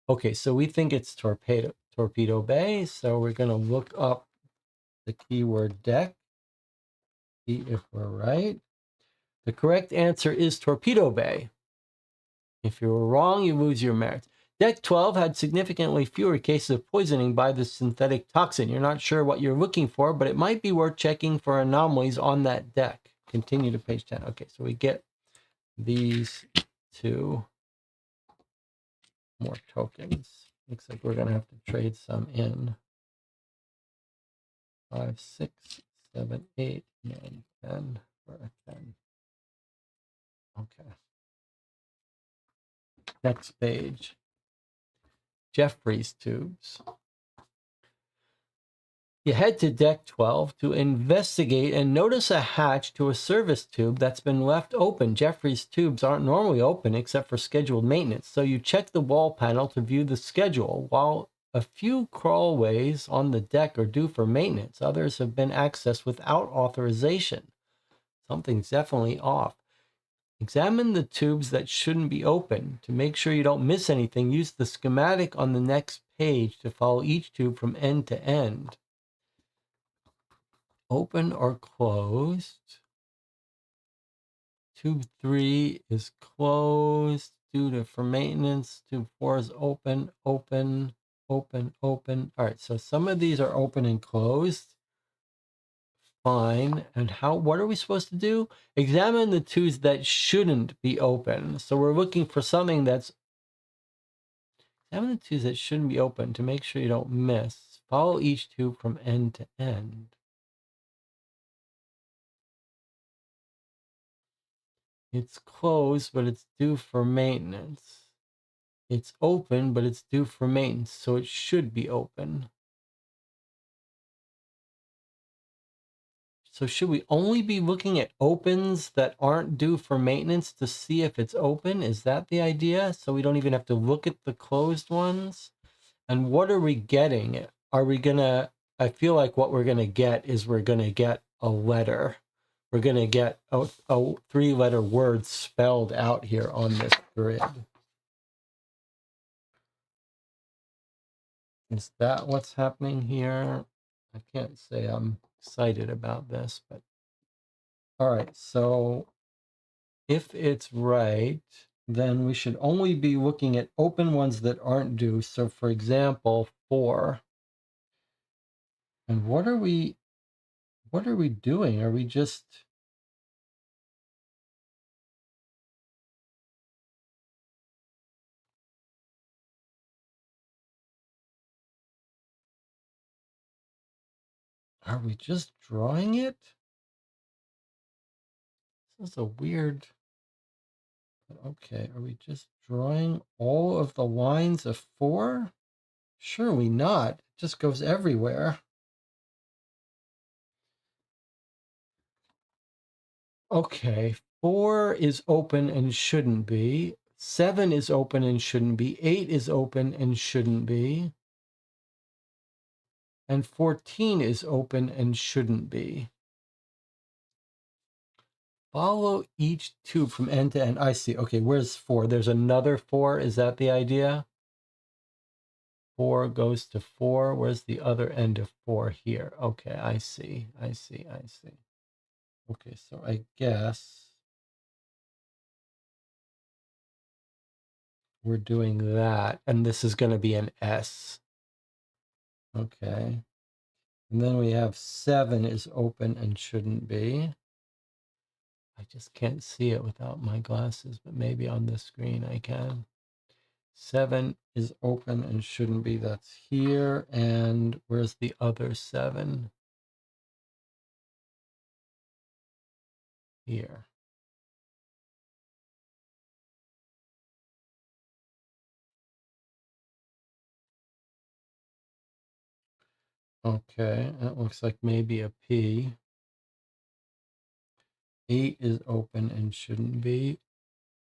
Okay, so we think it's torpedo bay. So we're going to look up the keyword deck, see if we're right. The correct answer is torpedo bay. If you were wrong, you lose your merits. Deck 12 had significantly fewer cases of poisoning by the synthetic toxin. You're not sure what you're looking for, but it might be worth checking for anomalies on that deck. Continue to page 10. Okay, so we get these two more tokens. Looks like we're going to have to trade some in. 5, 6, 7, 8, 9, 10 for a 10. Okay. Next page. Jeffrey's tubes. You head to deck 12 to investigate and notice a hatch to a service tube that's been left open. Jeffrey's tubes aren't normally open except for scheduled maintenance, so you check the wall panel to view the schedule. While a few crawlways on the deck are due for maintenance, others have been accessed without authorization. Something's definitely off. Examine the tubes that shouldn't be open. To make sure you don't miss anything, use the schematic on the next page to follow each tube from end to end. Open or closed. Tube 3 is closed for maintenance. Tube 4 is open, open, open, open. All right, so some of these are open and closed. Fine. And what are we supposed to do? Examine the tubes that shouldn't be open. So we're looking for something that's... Examine the tubes that shouldn't be open to make sure you don't miss. Follow each tube from end to end. It's closed, but it's due for maintenance. It's open, but it's due for maintenance, so it should be open. So should we only be looking at opens that aren't due for maintenance to see if it's open? Is that the idea? So we don't even have to look at the closed ones? And what are we getting? Are we gonna... I feel like what we're gonna get is we're gonna get a letter. We're gonna get a 3-letter word spelled out here on this grid. Is that what's happening here? I can't say I'm excited about this, but all right. So if it's right, then we should only be looking at open ones that aren't due. So for example, 4. And what are we doing? Are we just... Are we just drawing it? This is a weird... Okay, are we just drawing all of the lines of 4? Surely not. It just goes everywhere. Okay, 4 is open and shouldn't be. 7 is open and shouldn't be. 8 is open and shouldn't be. And 14 is open and shouldn't be. Follow each tube from end to end. I see. Okay, where's 4? There's another 4. Is that the idea? 4 goes to 4. Where's the other end of 4 here? Okay, I see. I see. I see. Okay, so I guess we're doing that. And this is going to be an S. Okay. And then we have 7 is open and shouldn't be. I just can't see it without my glasses, but maybe on the screen I can. 7 is open and shouldn't be. That's here. And where's the other 7? Here. Okay, that looks like maybe a P. 8 is open and shouldn't be.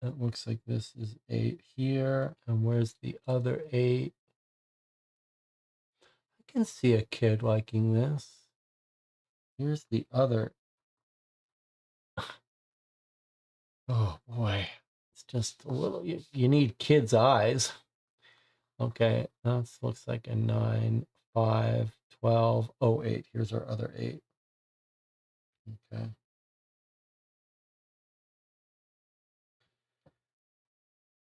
That looks like this is 8 here. And where's the other 8? can see a kid liking this. Here's the other. Oh boy, it's just a little, you need kids' eyes. Okay, that looks like a 9, 5, 12, 8. Here's our other 8. Okay.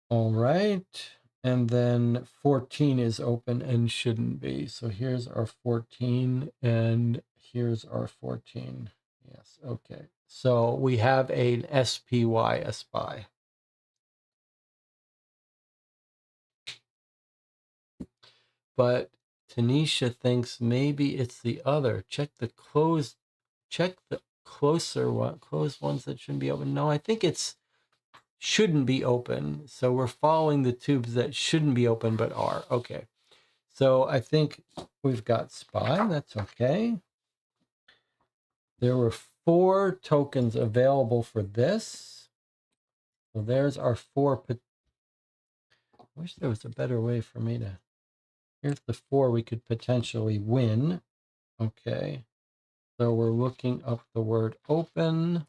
All right. And then 14 is open and shouldn't be. So here's our 14 and here's our 14. Yes, okay. So we have an SPY, a SPY. But Tanisha thinks maybe it's the other. Check the closed, check the closer one, closed ones that shouldn't be open. No, I think it's shouldn't be open. So we're following the tubes that shouldn't be open but are. Okay. So I think we've got SPY. That's okay. There were 4 tokens available for this. So there's our 4. I wish there was a better way for me to. Here's the 4 we could potentially win. Okay. So we're looking up the word open.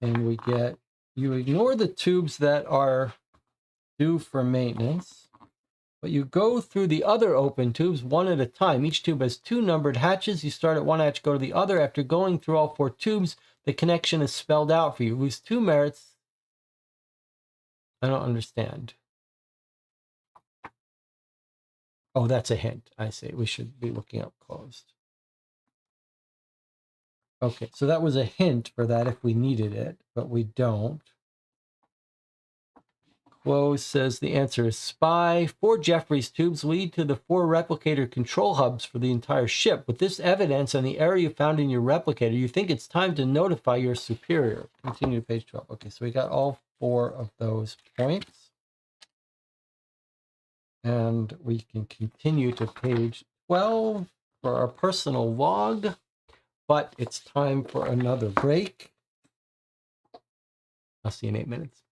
And we get, you ignore the tubes that are due for maintenance, but you go through the other open tubes one at a time. Each tube has 2 numbered hatches. You start at one hatch, go to the other. After going through all 4 tubes, the connection is spelled out for you. Lose 2 merits. I don't understand. Oh, that's a hint. I see. We should be looking up closed. Okay, so that was a hint for that if we needed it, but we don't. Close says the answer is SPY. 4 Jeffries tubes lead to the 4 replicator control hubs for the entire ship. With this evidence and the error you found in your replicator, you think it's time to notify your superior. Continue to page 12. Okay, so we got all 4 of those points. And we can continue to page 12 for our personal log. But it's time for another break. I'll see you in 8 minutes.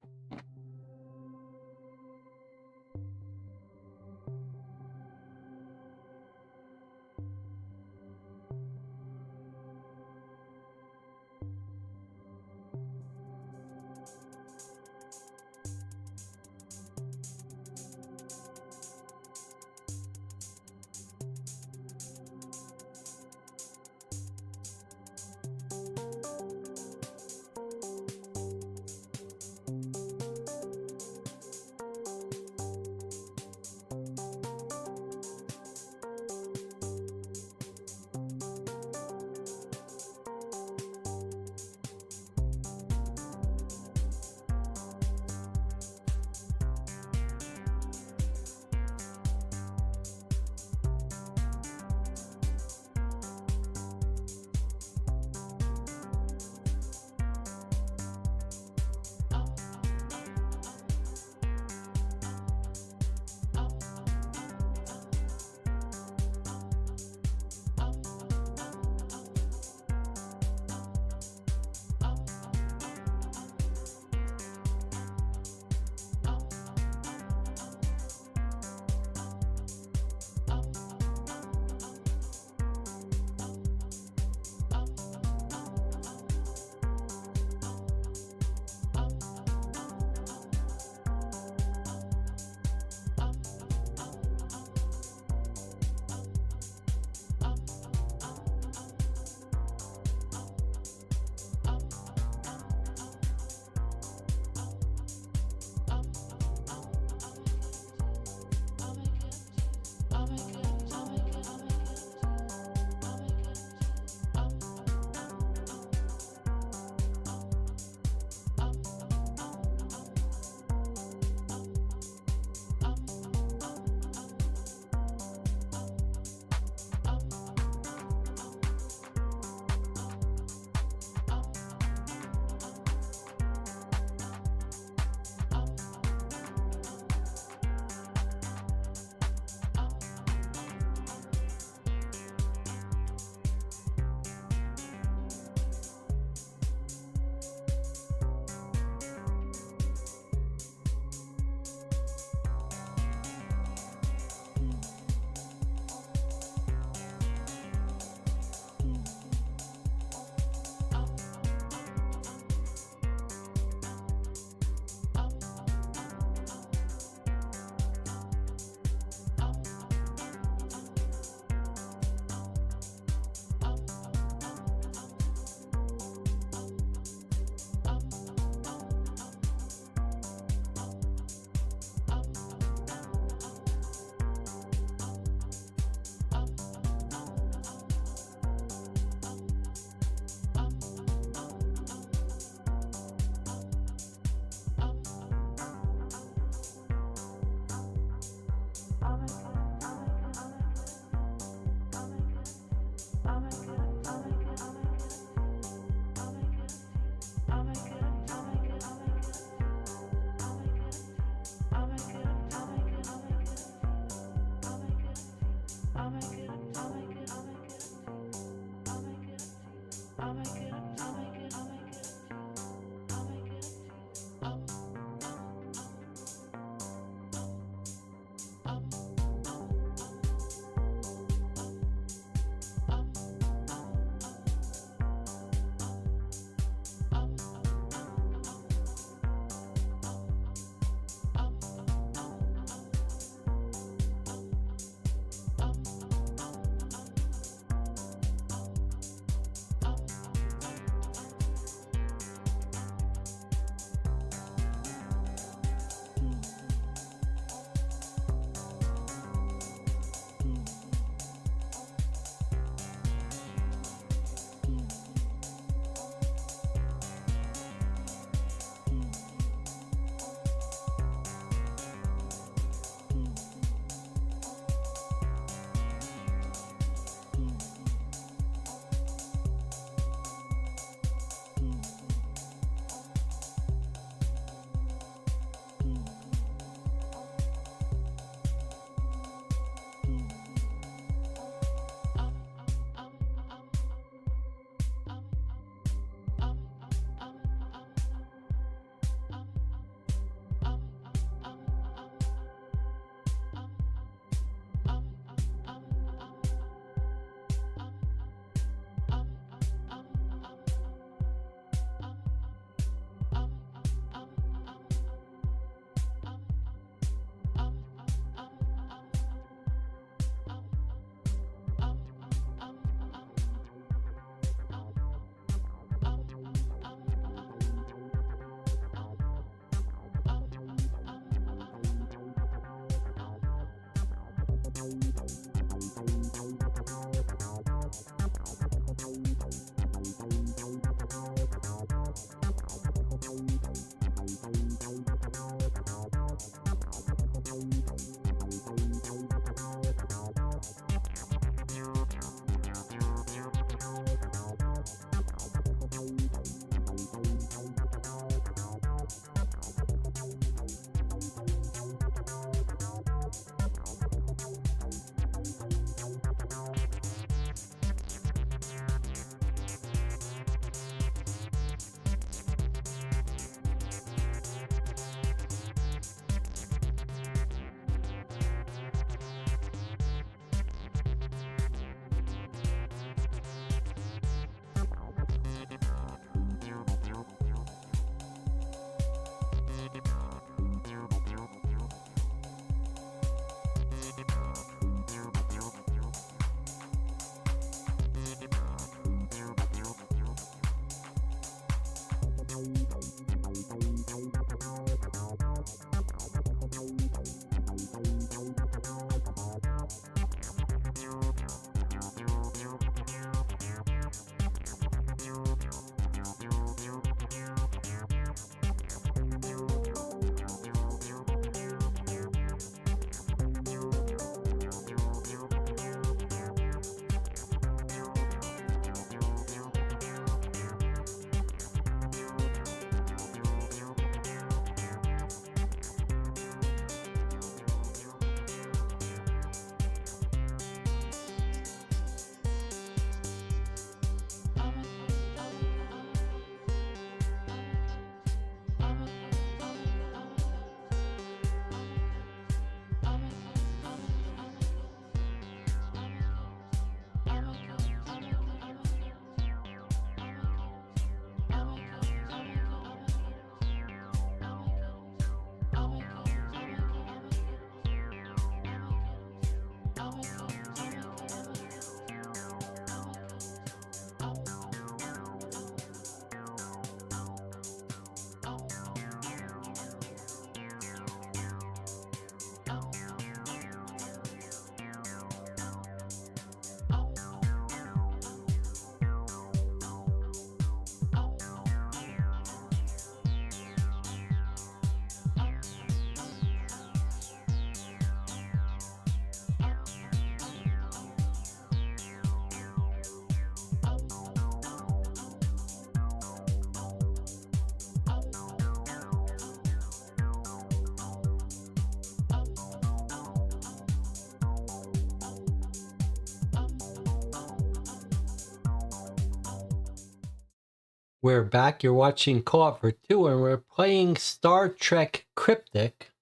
We're back. You're watching Co-op for Two, and we're playing Star Trek Cryptic.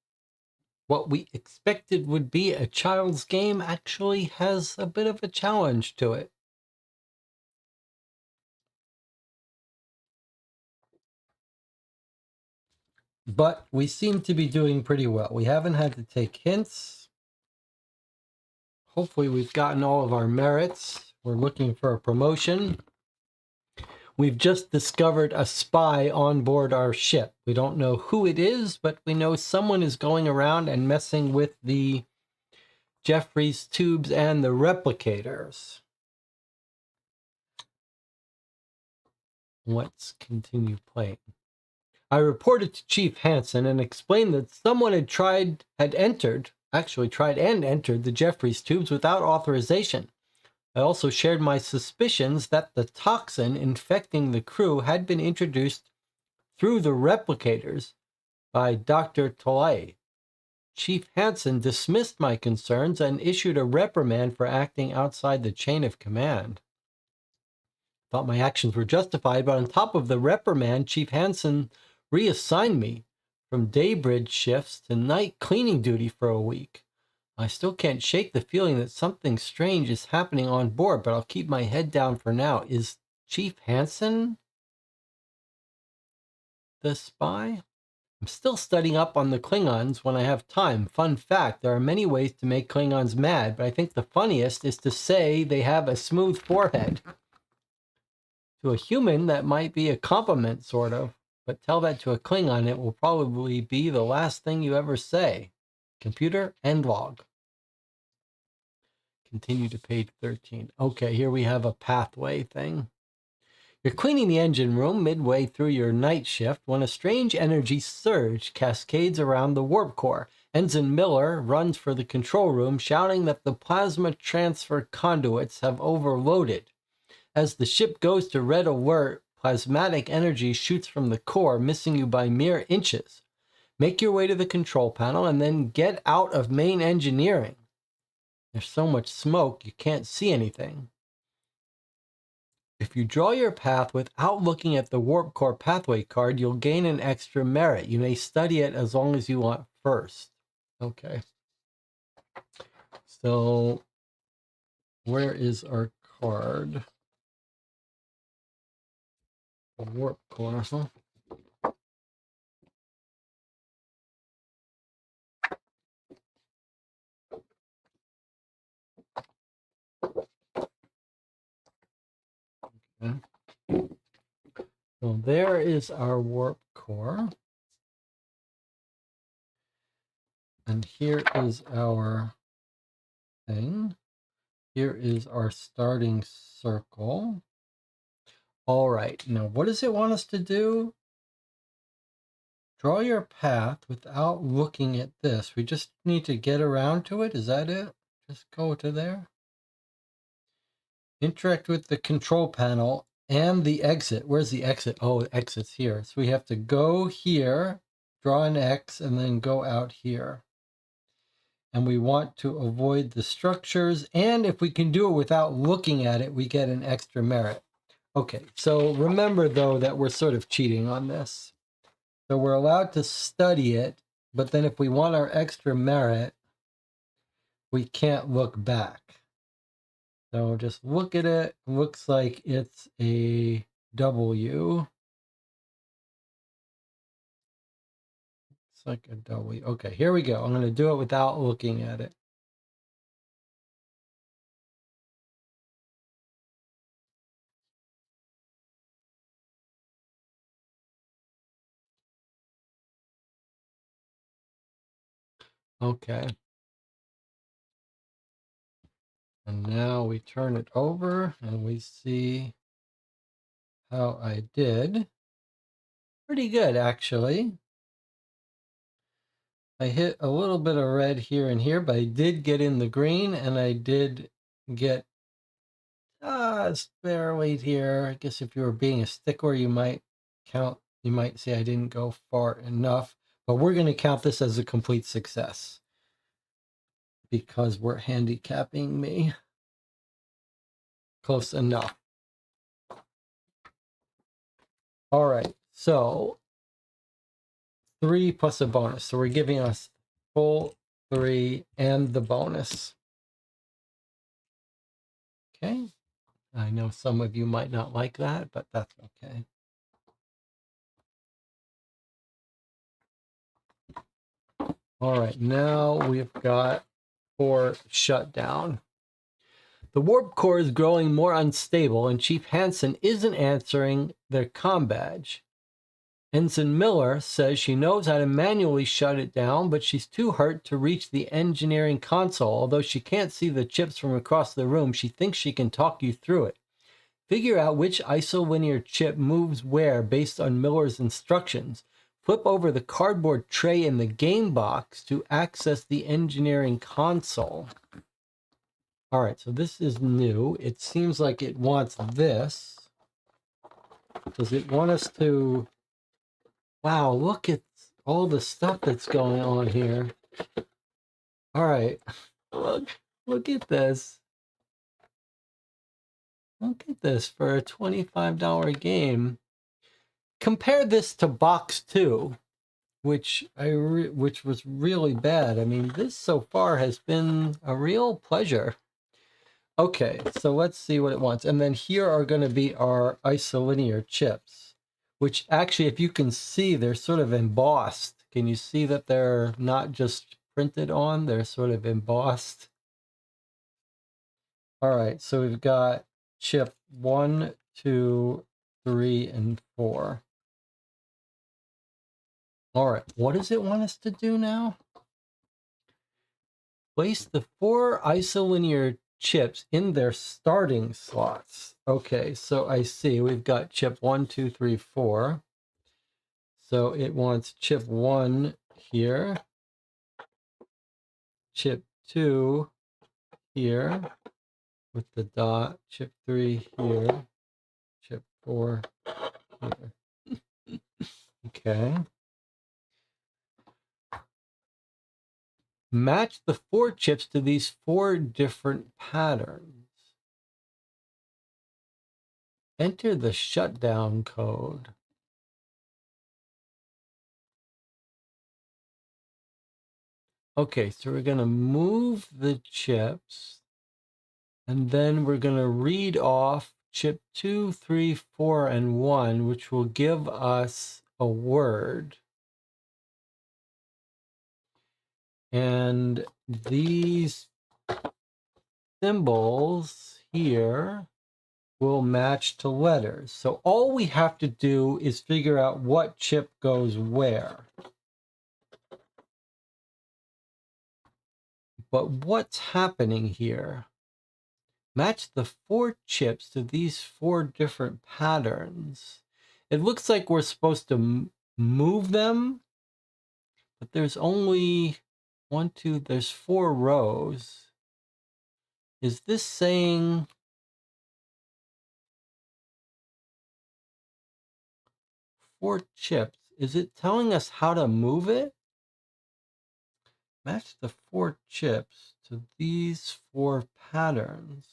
What we expected would be a child's game actually has a bit of a challenge to it. But we seem to be doing pretty well. We haven't had to take hints. Hopefully we've gotten all of our merits. We're looking for a promotion. We've just discovered a spy on board our ship. We don't know who it is, but we know someone is going around and messing with the Jeffries tubes and the replicators. Let's continue playing. I reported to Chief Hansen and explained that someone had entered the Jeffries tubes without authorization. I also shared my suspicions that the toxin infecting the crew had been introduced through the replicators by Dr. Tolay. Chief Hansen dismissed my concerns and issued a reprimand for acting outside the chain of command. Thought my actions were justified, but on top of the reprimand, Chief Hansen reassigned me from day bridge shifts to night cleaning duty for a week. I still can't shake the feeling that something strange is happening on board, but I'll keep my head down for now. Is Chief Hansen the spy? I'm still studying up on the Klingons when I have time. Fun fact, there are many ways to make Klingons mad, but I think the funniest is to say they have a smooth forehead. To a human, that might be a compliment, sort of, but tell that to a Klingon, it will probably be the last thing you ever say. Computer, end log. Continue to page 13. Okay, here we have a pathway thing. You're cleaning the engine room midway through your night shift when a strange energy surge cascades around the warp core. Ensign Miller runs for the control room, shouting that the plasma transfer conduits have overloaded. As the ship goes to red alert, plasmatic energy shoots from the core, missing you by mere inches. Make your way to the control panel and then get out of main engineering. There's so much smoke, you can't see anything. If you draw your path without looking at the warp core pathway card, you'll gain an extra merit. You may study it as long as you want first. Okay. So, where is our card? The warp core, huh? Okay. So there is our warp core. And here is our thing. Here is our starting circle. All right, now what does it want us to do? Draw your path without looking at this. We just need to get around to it. Is that it? Just go to there. Interact with the control panel and the exit. Where's the exit? Oh, the exit's here. So we have to go here, draw an X, and then go out here. And we want to avoid the structures. And if we can do it without looking at it, we get an extra merit. Okay, so remember, though, that we're sort of cheating on this. So we're allowed to study it, but then if we want our extra merit, we can't look back. So just look at it. Looks like it's a W. It's like a W. Okay, here we go. I'm going to do it without looking at it. Okay. And now we turn it over and we see how I did. Pretty good, actually. I hit a little bit of red here and here, but I did get in the green and I did get spare weight here. I guess if you were being a stickler, you might say I didn't go far enough, but we're going to count this as a complete success because we're handicapping me. Close enough. All right, so 3 plus a bonus. So we're giving us full 3 and the bonus. Okay. I know some of you might not like that, but that's okay. All right, now we've got 4 shutdown. The warp core is growing more unstable, and Chief Hansen isn't answering their comm badge. Ensign Miller says she knows how to manually shut it down, but she's too hurt to reach the engineering console. Although she can't see the chips from across the room, she thinks she can talk you through it. Figure out which isolinear chip moves where based on Miller's instructions. Flip over the cardboard tray in the game box to access the engineering console. All right, so this is new. It seems like it wants this. Does it want us to... Wow, look at all the stuff that's going on here. All right, look at this. Look at this for a $25 game. Compare this to Box 2, which was really bad. I mean, this so far has been a real pleasure. Okay, so let's see what it wants. And then here are going to be our isolinear chips, which actually, if you can see, they're sort of embossed. Can you see that they're not just printed on? They're sort of embossed. All right, so we've got chip 1, 2, 3, and 4. All right, what does it want us to do now? Place the 4 isolinear chips in their starting slots. Okay, so I see we've got chip 1, 2, 3, 4. So it wants chip 1 here, chip 2 here with the dot, chip 3 here, chip 4 here. Okay. Match the 4 chips to these 4 different patterns. Enter the shutdown code. Okay, so we're going to move the chips, and then we're going to read off chip 2, 3, 4, and 1, which will give us a word. And these symbols here will match to letters. So all we have to do is figure out what chip goes where. But what's happening here? Match the 4 chips to these 4 different patterns. It looks like we're supposed to move them, but there's only 1, 2, there's 4 rows. Is this saying 4 chips? Is it telling us how to move it? Match the 4 chips to these 4 patterns.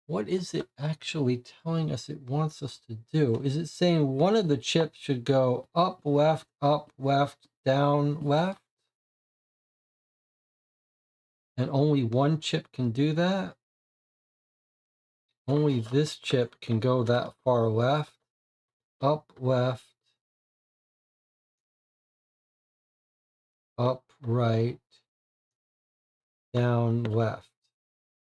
What is it actually telling us it wants us to do? Is it saying one of the chips should go up, left, down, left? And only one chip can do that? Only this chip can go that far left, up, right, down, left.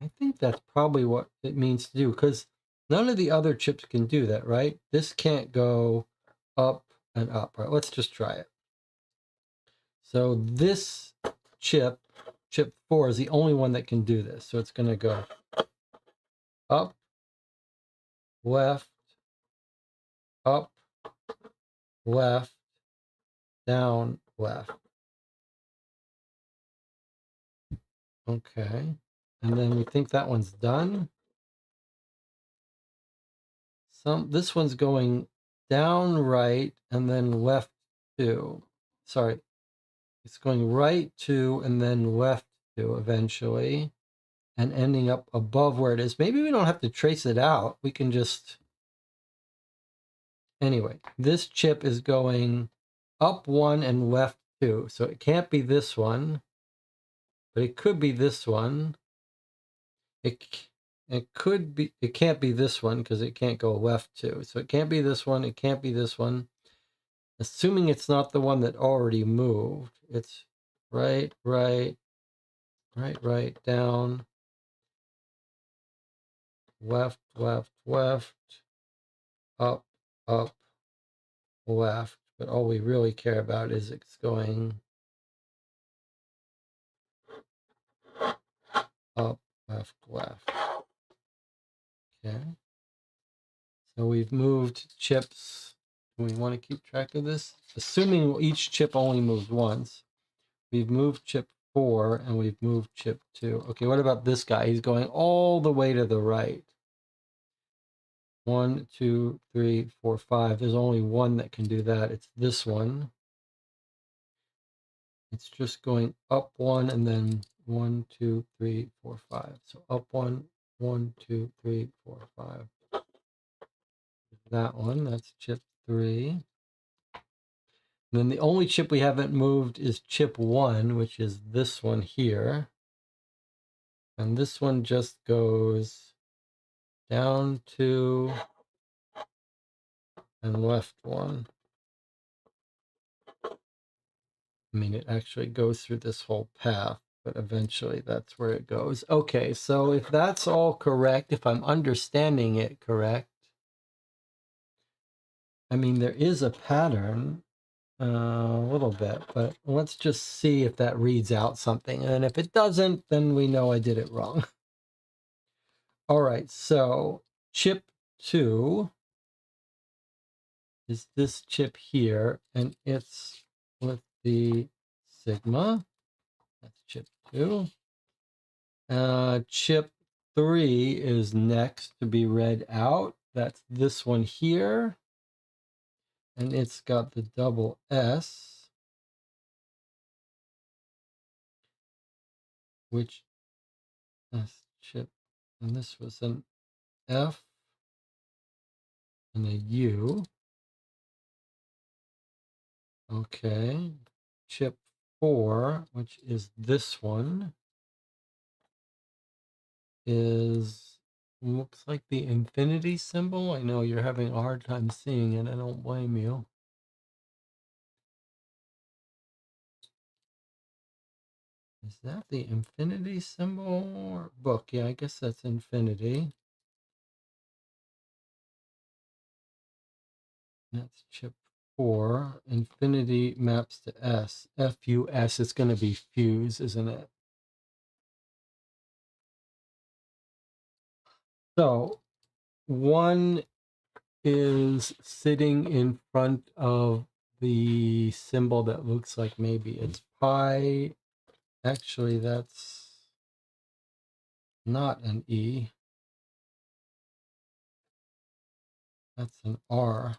I think that's probably what it means to do, because none of the other chips can do that, right? This can't go up and up, right? Let's just try it. So this chip 4, is the only one that can do this. So it's going to go up, left, down, left. Okay. And then we think that one's done. This one's going down, right, and then left 2. Sorry. It's going right 2 and then left 2 eventually, and ending up above where it is. Maybe we don't have to trace it out. We can just Anyway, this chip is going up 1 and left 2. So it can't be this one, but it could be this one. It could be, it can't be this one because it can't go left 2. So it can't be this one, it can't be this one. Assuming it's not the one that already moved. It's right, down, left, up, left. But all we really care about is it's going up, left. Okay. So we've moved chips. Do we want to keep track of this? Assuming each chip only moves once. We've moved chip 4 and we've moved chip 2. Okay, what about this guy? He's going all the way to the right. 1, 2, 3, 4, 5. There's only one that can do that. It's this one. It's just going up 1 and then 1, 2, 3, 4, 5. So up 1, 1, 2, 3, 4, 5. That one, that's chip 3. And then the only chip we haven't moved is chip 1, which is this one here. And this one just goes down 2 and left 1. I mean, it actually goes through this whole path, but eventually that's where it goes. Okay, so if that's all correct, if I'm understanding it correct, I mean, there is a pattern a little bit, but let's just see if that reads out something. And if it doesn't, then we know I did it wrong. All right, so chip 2 is this chip here, and it's with the sigma. That's chip 2. Chip 3 is next to be read out. That's this one here. And it's got the double S, which is chip. And this was an F and a U. Okay. Chip 4, which is this one, looks like the infinity symbol. I know you're having a hard time seeing it. I don't blame you. Is that the infinity symbol or book? Yeah, I guess that's infinity. That's chip 4. Infinity maps to S. F-U-S. It's going to be fuse, isn't it? So 1 is sitting in front of the symbol that looks like maybe it's pi. Actually, that's not an E. That's an R.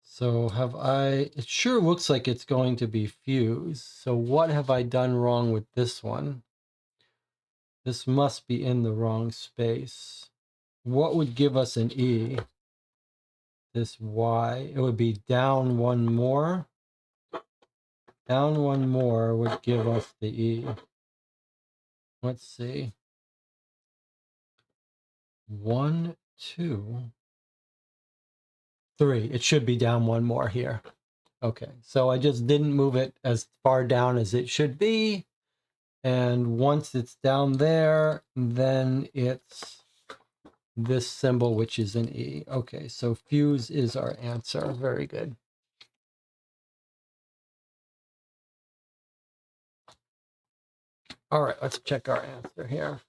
So it sure looks like it's going to be fuse. So what have I done wrong with this one? This must be in the wrong space. What would give us an E? This Y. It would be down 1 more. Down 1 more would give us the E. Let's see. 1, 2, 3. It should be down 1 more here. Okay, so I just didn't move it as far down as it should be. And once it's down there, then it's this symbol, which is an E. Okay, so fuse is our answer. Very good. All right, let's check our answer here.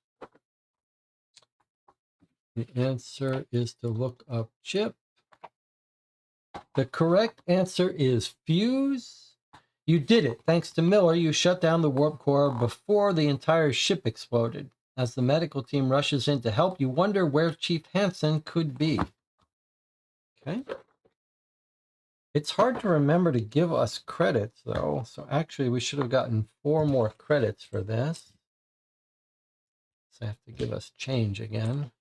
The answer is to look up chip. The correct answer is fuse. You did it. Thanks to Miller, you shut down the warp core before the entire ship exploded. As the medical team rushes in to help, you wonder where Chief Hansen could be. Okay. It's hard to remember to give us credits, though. So actually, we should have gotten 4 more credits for this. So I have to give us change again.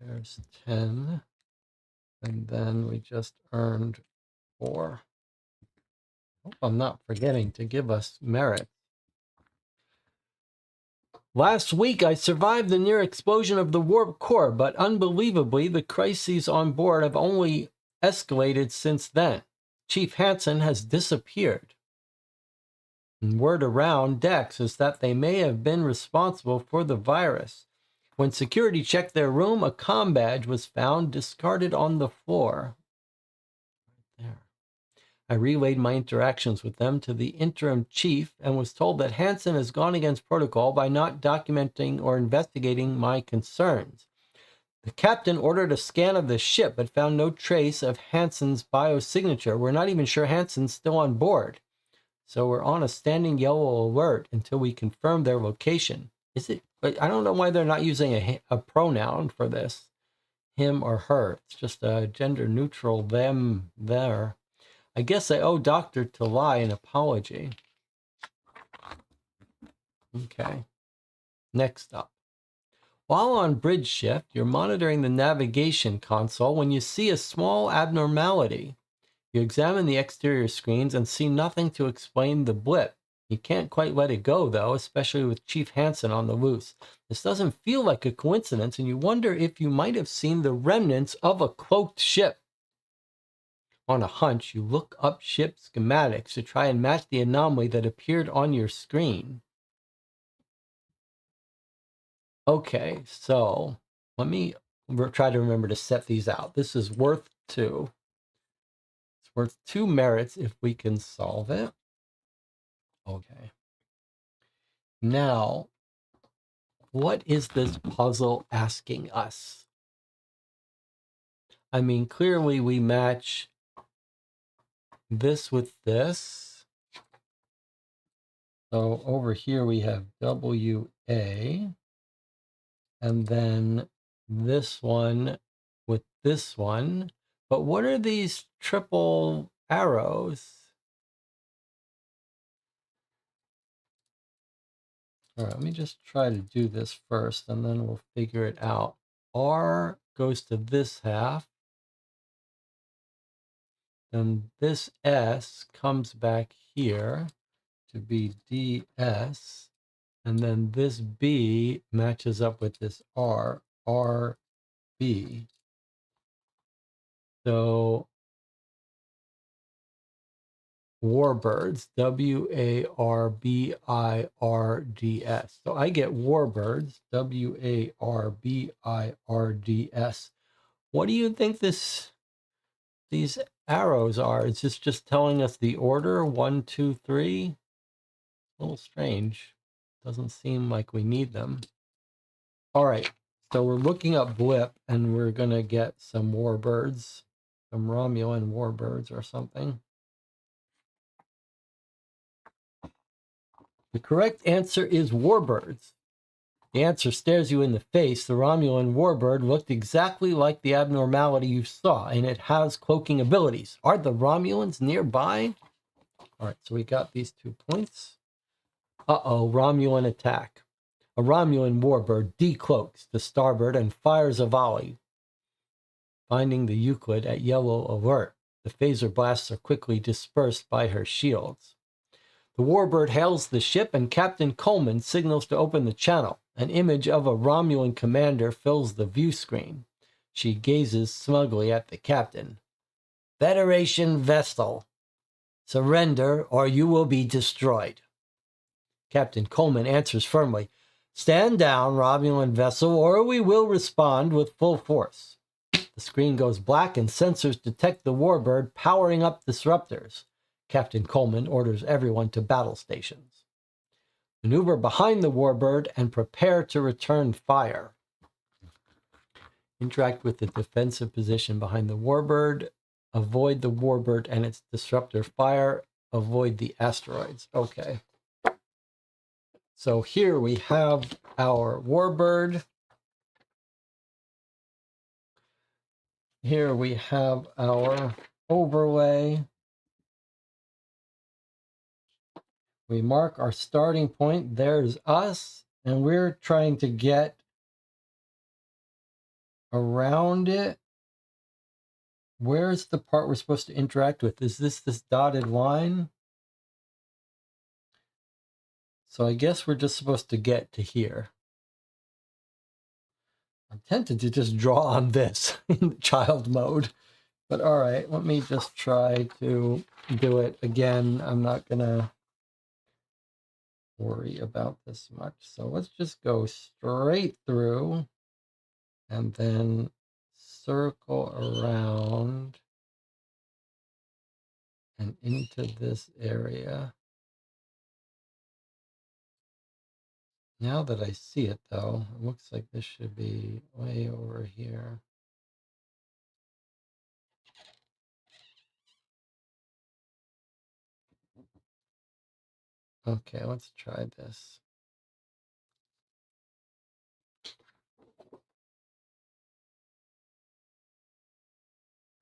There's 10. And then we just earned 4. Hope I'm not forgetting to give us merit. Last week, I survived the near explosion of the warp core, but unbelievably, the crises on board have only escalated since then. Chief Hansen has disappeared. And word around decks is that they may have been responsible for the virus. When security checked their room, a comm badge was found discarded on the floor. Right there. I relayed my interactions with them to the interim chief and was told that Hansen has gone against protocol by not documenting or investigating my concerns. The captain ordered a scan of the ship but found no trace of Hansen's biosignature. We're not even sure Hansen's still on board. So we're on a standing yellow alert until we confirm their location. Is it? I don't know why they're not using a pronoun for this. Him or her. It's just a gender neutral them, there. I guess I owe Dr. Talai an apology. Okay. Next up. While on bridge shift, you're monitoring the navigation console when you see a small abnormality. You examine the exterior screens and see nothing to explain the blip. You can't quite let it go, though, especially with Chief Hansen on the loose. This doesn't feel like a coincidence, and you wonder if you might have seen the remnants of a cloaked ship. On a hunch, you look up ship schematics to try and match the anomaly that appeared on your screen. Okay, so let me try to remember to set these out. This is worth 2. It's worth 2 merits if we can solve it. Okay. Now, what is this puzzle asking us? I mean, clearly we match this with this. So over here we have WA. And then this one with this one. But what are these triple arrows? All right, let me just try to do this first, and then we'll figure it out. R goes to this half. Then this S comes back here to be DS. And then this B matches up with this R, RB. So Warbirds, Warbirds. So I get Warbirds, Warbirds. What do you think these arrows are? Is this just telling us the order? 1, 2, 3? A little strange. Doesn't seem like we need them. All right. So we're looking up blip and we're going to get some warbirds, some Romulan warbirds or something. The correct answer is warbirds. The answer stares you in the face. The Romulan warbird looked exactly like the abnormality you saw, and it has cloaking abilities. Are the Romulans nearby? All right, so we got these 2 points. Uh-oh, Romulan attack. A Romulan warbird decloaks the starboard and fires a volley, finding the Euclid at yellow alert. The phaser blasts are quickly dispersed by her shields. The warbird hails the ship and Captain Coleman signals to open the channel. An image of a Romulan commander fills the view screen. She gazes smugly at the captain. Federation vessel. Surrender or you will be destroyed. Captain Coleman answers firmly. Stand down, Romulan vessel, or we will respond with full force. The screen goes black and sensors detect the warbird powering up disruptors. Captain Coleman orders everyone to battle stations. Maneuver behind the warbird and prepare to return fire. Interact with the defensive position behind the warbird. Avoid the warbird and its disruptor fire. Avoid the asteroids. Okay. So here we have our warbird. Here we have our overlay. We mark our starting point. There's us, and we're trying to get around it. Where's the part we're supposed to interact with? Is this dotted line? So I guess we're just supposed to get to here. I'm tempted to just draw on this in child mode. But all right, let me just try to do it again. I'm not going to worry about this much. So let's just go straight through and then circle around and into this area. Now that I see it, though, it looks like this should be way over here. Okay, let's try this.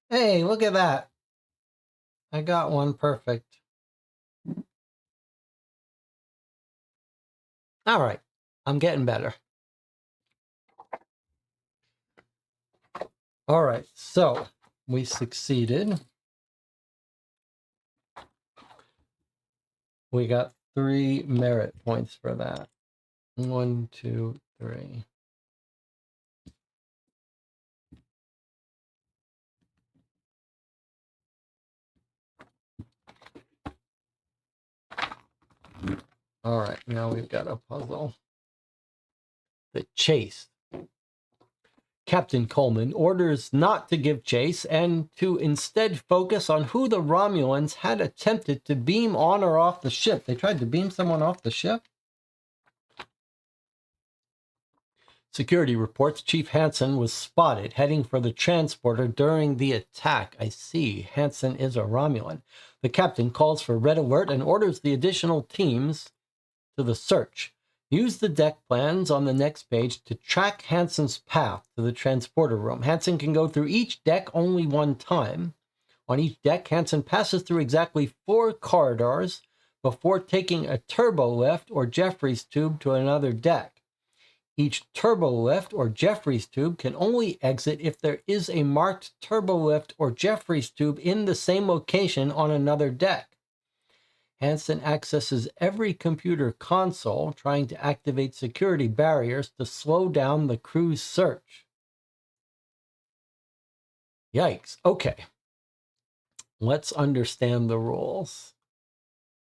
Hey, look at that. I got one perfect. All right, I'm getting better. All right, so we succeeded. We got 3 merit points for that. 1, 2, 3. All right, now we've got a puzzle. The chase. Captain Coleman orders not to give chase and to instead focus on who the Romulans had attempted to beam on or off the ship. They tried to beam someone off the ship? Security reports Chief Hansen was spotted heading for the transporter during the attack. I see. Hansen is a Romulan. The captain calls for red alert and orders the additional teams to the search. Use the deck plans on the next page to track Hansen's path to the transporter room. Hansen can go through each deck only one time. On each deck, Hansen passes through exactly 4 corridors before taking a turbo lift or Jeffries tube to another deck. Each turbo lift or Jeffries tube can only exit if there is a marked turbo lift or Jeffries tube in the same location on another deck. Hansen accesses every computer console, trying to activate security barriers to slow down the crew's search. Yikes. Okay. Let's understand the rules.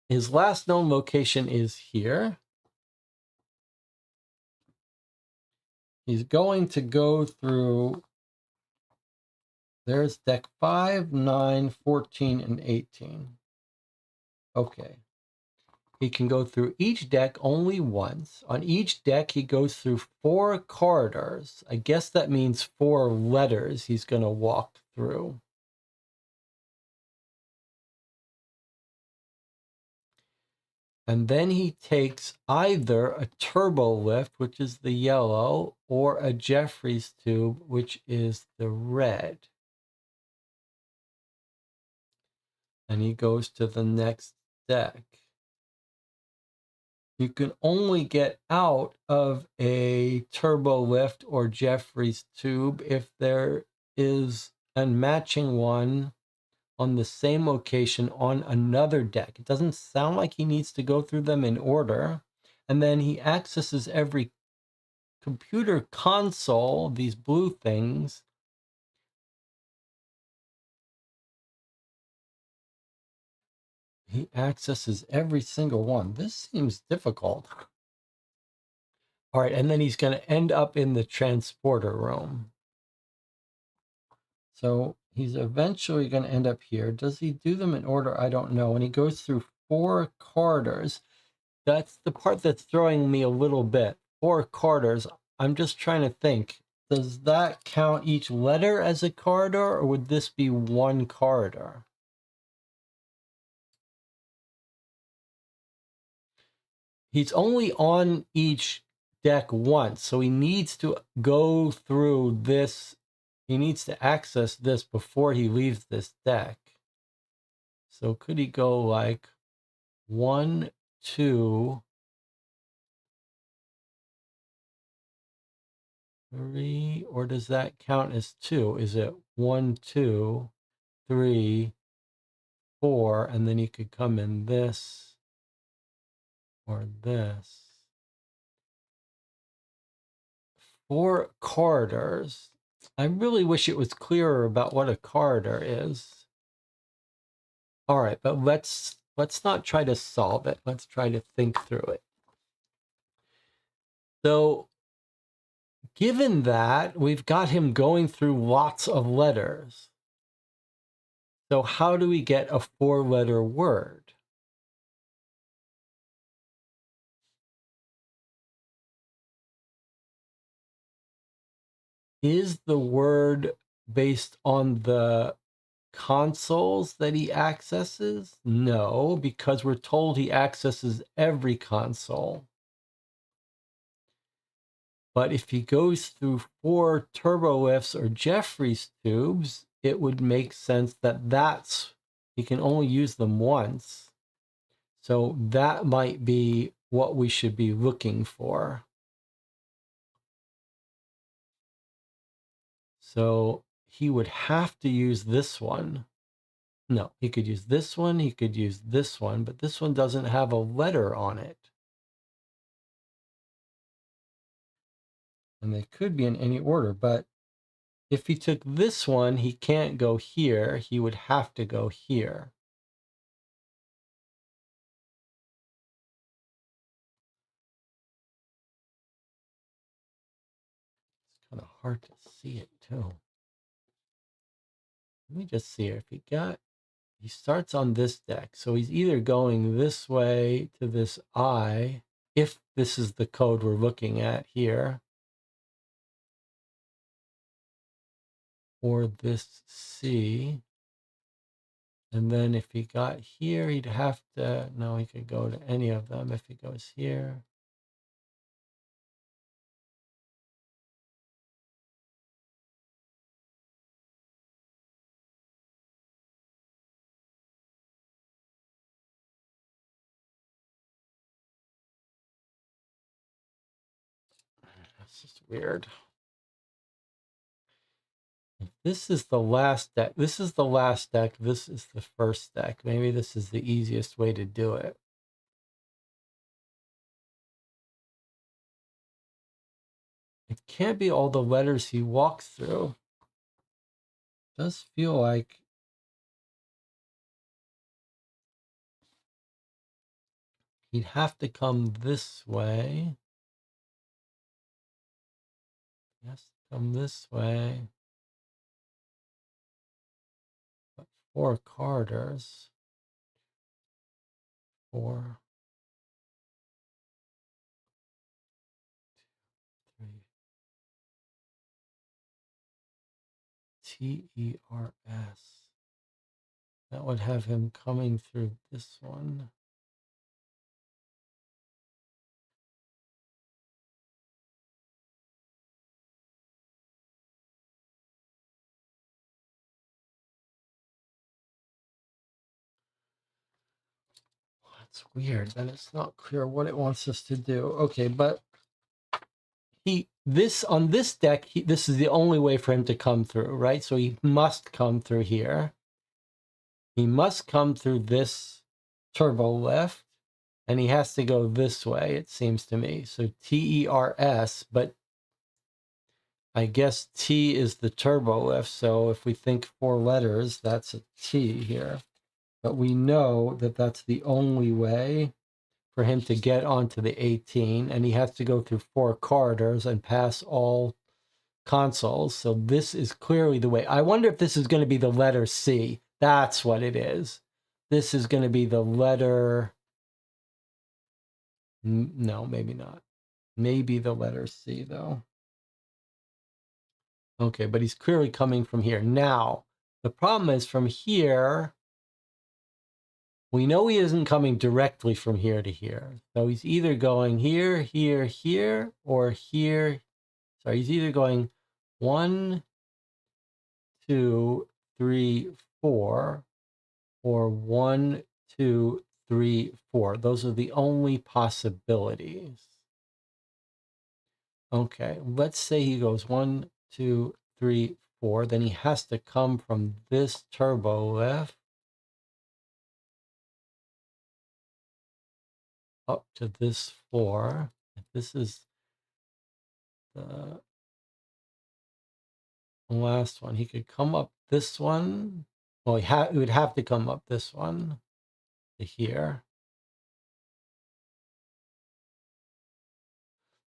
His last known location is here. He's going to go through, there's deck 5, 9, 14, and 18. Okay. He can go through each deck only once. On each deck, he goes through 4 corridors. I guess that means 4 letters he's going to walk through. And then he takes either a turbo lift, which is the yellow, or a Jeffries tube, which is the red. And he goes to the next deck. You can only get out of a turbo lift or Jeffries tube if there is a matching one on the same location on another deck. It doesn't sound like he needs to go through them in order. And then he accesses every computer console, these blue things. He accesses every single one. This seems difficult. All right, and then he's going to end up in the transporter room. So he's eventually going to end up here. Does he do them in order? I don't know. And he goes through 4 corridors. That's the part that's throwing me a little bit. 4 corridors. I'm just trying to think. Does that count each letter as a corridor, or would this be one corridor? He's only on each deck once, so he needs to go through this. He needs to access this before he leaves this deck. So could he go like 1, 2, 3, or does that count as 2? Is it 1, 2, 3, 4, and then you could come in this or this? 4 corridors. I really wish it was clearer about what a corridor is. All right, but let's not try to solve it. Let's try to think through it. So, given that we've got him going through lots of letters, so how do we get a 4-letter word? Is the word based on the consoles that he accesses? No, because we're told he accesses every console. But if he goes through 4 turbolifts or Jeffries tubes, it would make sense that he can only use them once. So that might be what we should be looking for. So he would have to use this one. No, he could use this one, he could use this one, but this one doesn't have a letter on it. And they could be in any order, but if he took this one, he can't go here, he would have to go here. It's kind of hard to see it too. Let me just see if he starts on this deck. So he's either going this way to this I, if this is the code we're looking at here, or this C. And then if he got here, he'd have to, no, he could go to any of them if he goes here. That's just weird. This is the last deck. This is the last deck. This is the first deck. Maybe this is the easiest way to do it. It can't be all the letters he walks through. It does feel like he'd have to come this way. He has to come this way. But 4 corridors. 4, 3. TERS. That would have him coming through this one. That's weird. Then it's not clear what it wants us to do. Okay, but on this deck, this is the only way for him to come through, right? So he must come through here. He must come through this turbo lift, and he has to go this way, it seems to me. So TERS, but I guess T is the turbo lift. So if we think 4 letters, that's a T here. But we know that that's the only way for him to get onto the 18, and he has to go through 4 corridors and pass all consoles. So this is clearly the way. I wonder if this is going to be the letter C. That's what it is. This is going to be the letter. No, maybe not. Maybe the letter C, though. Okay, but he's clearly coming from here. Now, the problem is from here, we know he isn't coming directly from here to here. So he's either going here, here, here, or here. So he's either going 1, 2, 3, 4, or 1, 2, 3, 4. Those are the only possibilities. Okay, let's say he goes 1, 2, 3, 4. Then he has to come from this turbo lift up to this floor. This is the last one. He could come up this one. Well, he would have to come up this one to here.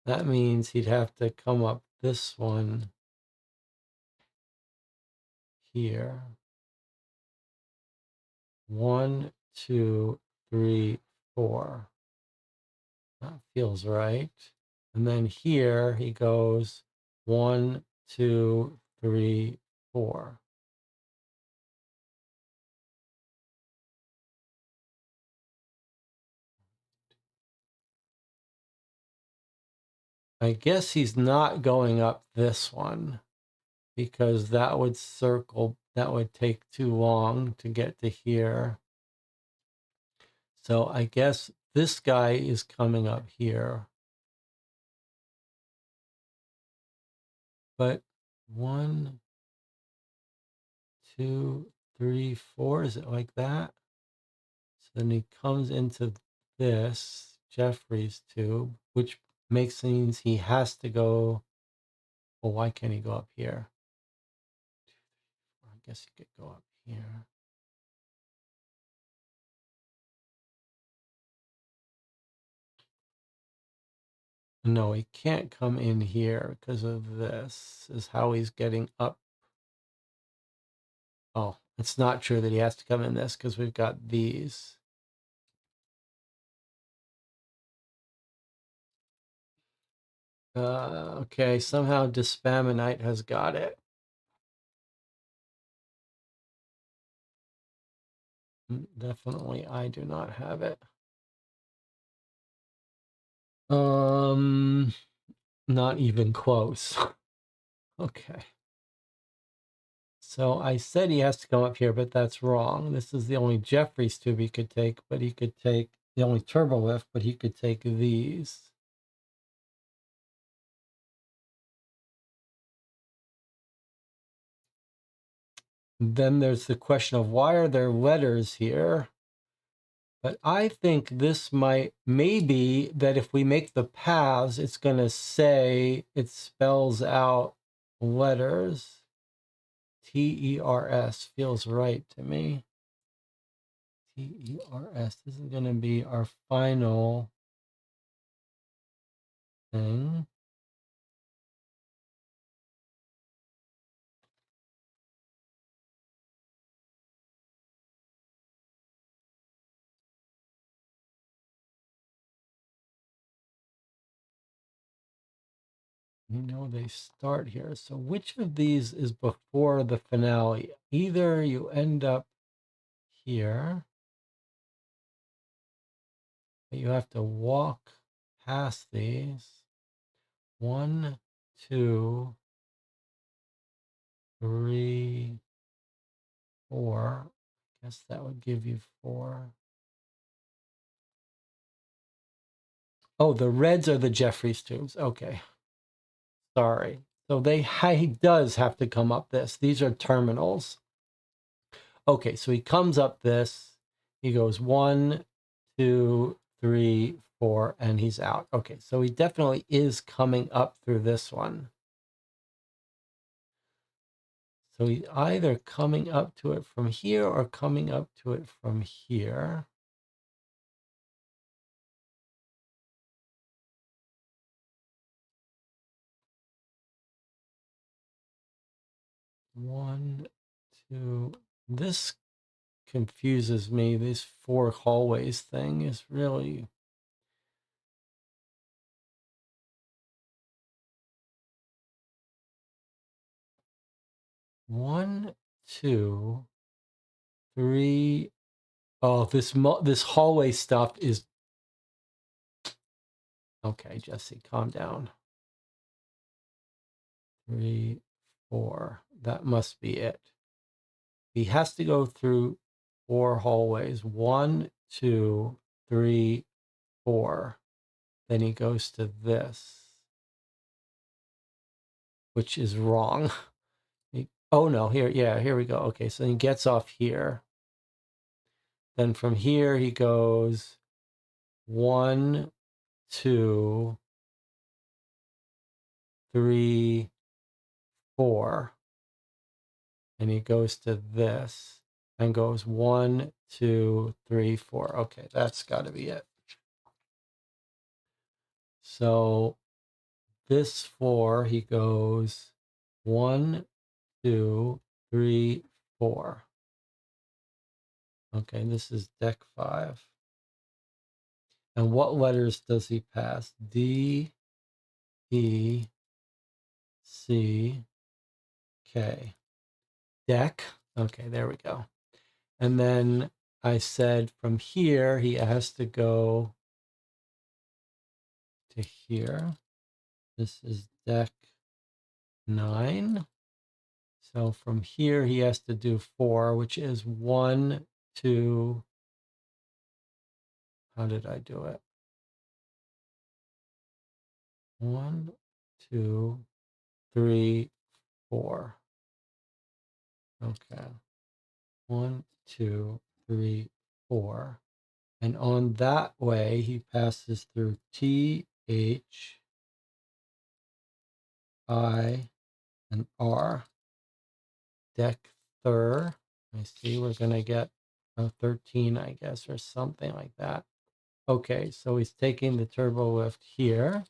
That means he'd have to come up this one here. 1, 2, 3, 4. That feels right. And then here he goes 1, 2, 3, 4. I guess he's not going up this one because that would take too long to get to here. So I guess this guy is coming up here. But 1, 2, 3, 4, is it like that? So then he comes into this Jeffrey's tube, which means he has to go. Well, why can't he go up here? I guess he could go up here. No, he can't come in here because of this. Is how he's getting up. Oh, it's not true that he has to come in this because we've got these. Okay, somehow Dispaminite has got it. Definitely, I do not have it. Not even close. Okay. So I said he has to come up here, but that's wrong. This is the only Jeffrey's tube he could take, but he could take the only turbo lift, but he could take these. Then there's the question of why are there letters here? But I think this maybe that if we make the paths, it's going to say it spells out letters. TERS feels right to me. TERS. This is going to be our final thing. They start here. So which of these is before the finale? Either you end up here, but you have to walk past these. 1, 2, 3, 4. I guess that would give you 4. Oh, the reds are the Jeffries tubes. Okay. Sorry. So he does have to come up this. These are terminals. Okay, so he comes up this. He goes 1, 2, 3, 4, and he's out. Okay, so he definitely is coming up through this one. So he's either coming up to it from here or coming up to it from here. One, two. This confuses me. This 4 hallways thing is really. One, 2, 3. Oh, this hallway stuff is. Okay, Jesse, calm down. 3, 4. That must be it. He has to go through 4 hallways. 1, 2, 3, 4. Then he goes to this. which is wrong. Oh no, here we go. Okay, so he gets off here. Then from here he goes 1, 2, 3, 4. And he goes to this and goes 1, 2, 3, 4. Okay, that's got to be it. So this 4, he goes 1, 2, 3, 4. Okay, this is deck 5. And what letters does he pass? D, E, C, K. Deck. Okay, there we go. And then I said from here, he has to go to here. This is deck 9. So from here, he has to do 4, which is 1, 2. How did I do it? 1, 2, 3, 4. Okay. 1, 2, 3, 4. And on that way, he passes through T, H, I, and R. Deck third. I see we're going to get a 13, I guess, or something like that. Okay, so he's taking the turbo lift here.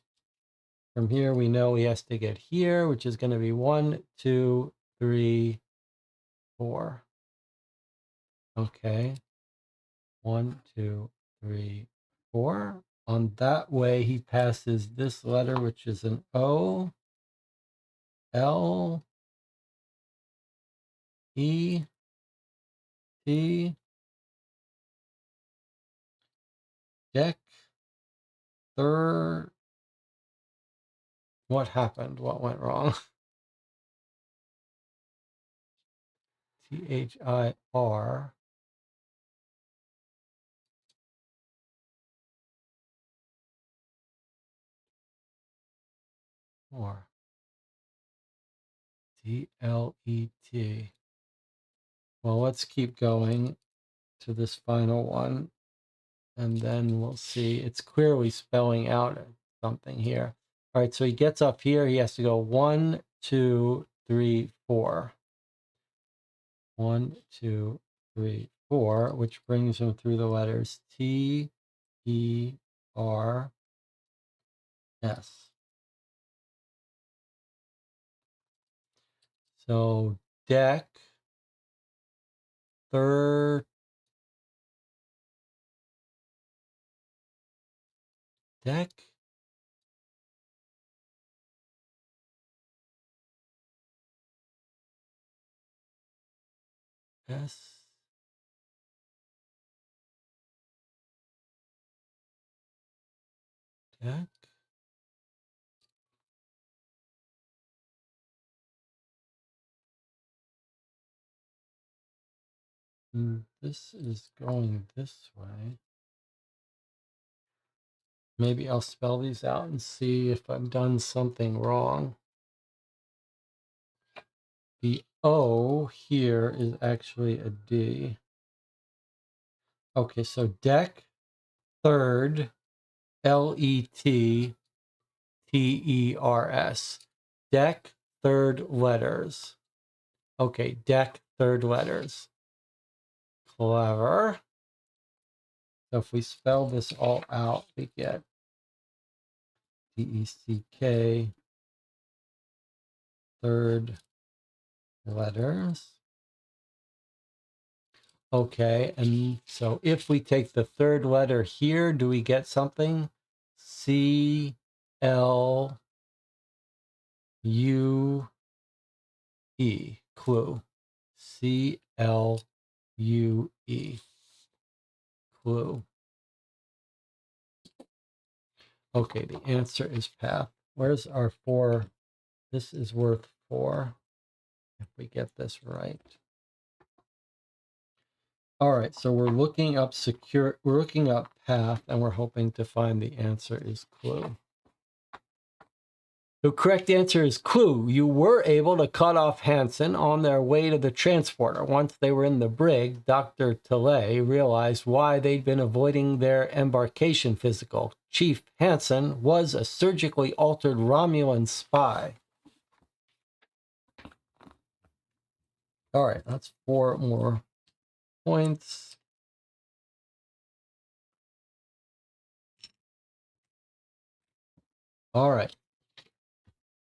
From here, we know he has to get here, which is going to be 1, 2, 3, 4. Okay. 1, 2, 3, 4. On that way, he passes this letter, which is an O, L, E, T, deck, third. What happened? What went wrong? THIR. Or DLET. Well, let's keep going to this final one, and then we'll see. It's clearly spelling out something here. All right, so he gets up here. He has to go 1, 2, 3, 4. 1, 2, 3, 4, which brings him through the letters T, E, R, S. So deck, third, deck, S, deck. This is going this way. Maybe I'll spell these out and see if I've done something wrong. The O here is actually a D. Okay, so deck, third, LETTERS. Deck, third letters. Okay, deck, third letters. Clever. So if we spell this all out, we get DECK, third letters. Okay, and so if we take the third letter here, do we get something? C, L, U, E. Clue. C, L, U, E. Clue. Okay, the answer is path. Where's our 4? This is worth 4 if we get this right. All right, so we're looking up path, and we're hoping to find the answer is clue. The correct answer is clue. You were able to cut off Hansen on their way to the transporter. Once they were in the brig, Dr. Tilley realized why they'd been avoiding their embarkation physical. Chief Hansen was a surgically altered Romulan spy. All right, that's 4 more points. All right.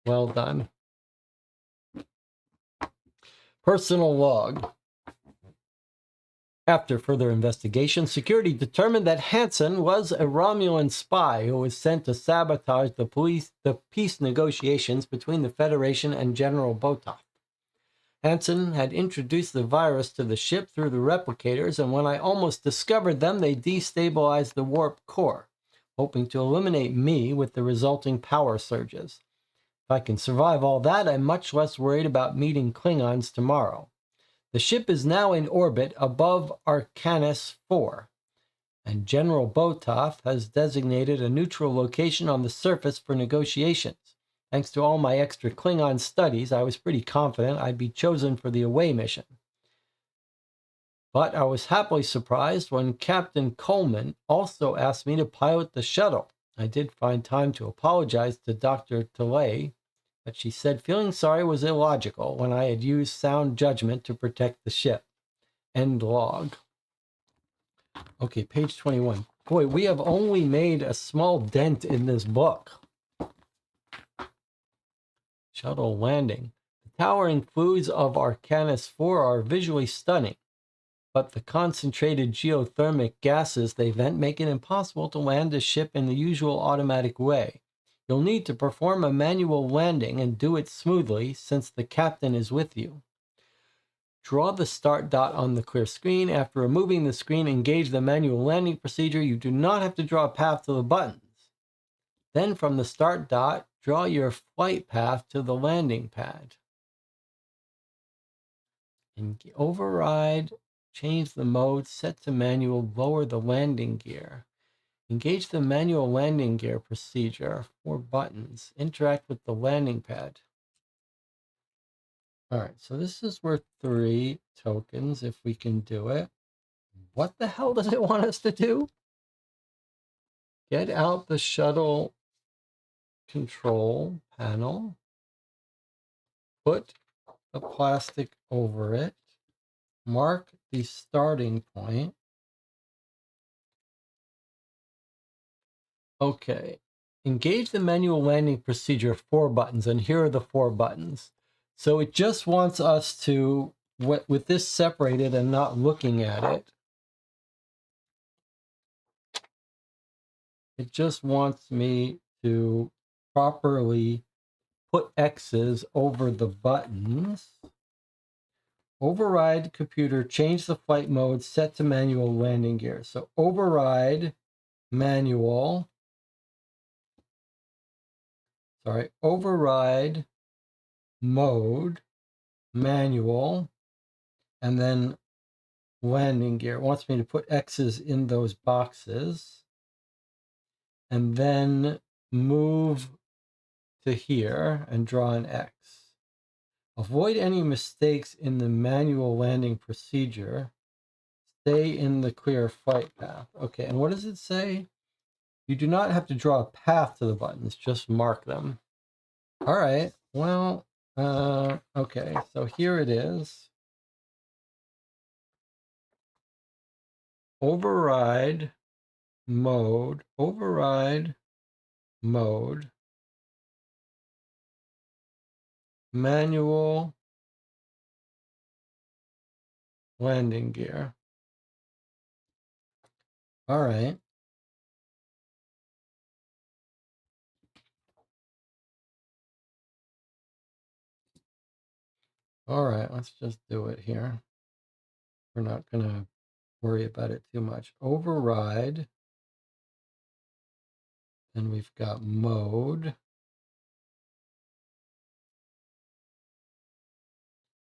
Well done. Personal log. After further investigation, security determined that Hansen was a Romulan spy who was sent to sabotage the peace negotiations between the Federation and General Botov. Hansen had introduced the virus to the ship through the replicators, and when I almost discovered them, they destabilized the warp core, hoping to eliminate me with the resulting power surges. If I can survive all that, I'm much less worried about meeting Klingons tomorrow. The ship is now in orbit above Arcanus 4, and General Botov has designated a neutral location on the surface for negotiations. Thanks to all my extra Klingon studies, I was pretty confident I'd be chosen for the away mission. But I was happily surprised when Captain Coleman also asked me to pilot the shuttle. I did find time to apologize to Dr. Tilley, but she said feeling sorry was illogical when I had used sound judgment to protect the ship. End log. Okay, page 21. Boy, we have only made a small dent in this book. Shuttle landing. The towering flues of Arcanus 4 are visually stunning, but the concentrated geothermic gases they vent make it impossible to land a ship in the usual automatic way. You'll need to perform a manual landing and do it smoothly since the captain is with you. Draw the start dot on the clear screen. After removing the screen, engage the manual landing procedure. You do not have to draw a path to the buttons. Then from the start dot, draw your flight path to the landing pad. And override, change the mode, set to manual, lower the landing gear. Engage the manual landing gear procedure. 4 buttons. Interact with the landing pad. All right, so this is worth 3 tokens if we can do it. What the hell does it want us to do? Get out the shuttle control panel. Put the plastic over it. Mark the starting point. Okay. Engage the manual landing procedure, 4 buttons, and here are the 4 buttons. So it just wants us to, with this separated and not looking at it, it just wants me to properly put X's over the buttons. Override computer, change the flight mode, set to manual landing gear. So override manual. Override mode, manual, and then landing gear. It wants me to put X's in those boxes and then move to here and draw an X. Avoid any mistakes in the manual landing procedure. Stay in the clear flight path. Okay, and what does it say? You do not have to draw a path to the buttons, just mark them. All right, well, okay, so here it is. Override mode, manual landing gear. All right. All right, let's just do it here. We're not going to worry about it too much. Override. And we've got mode.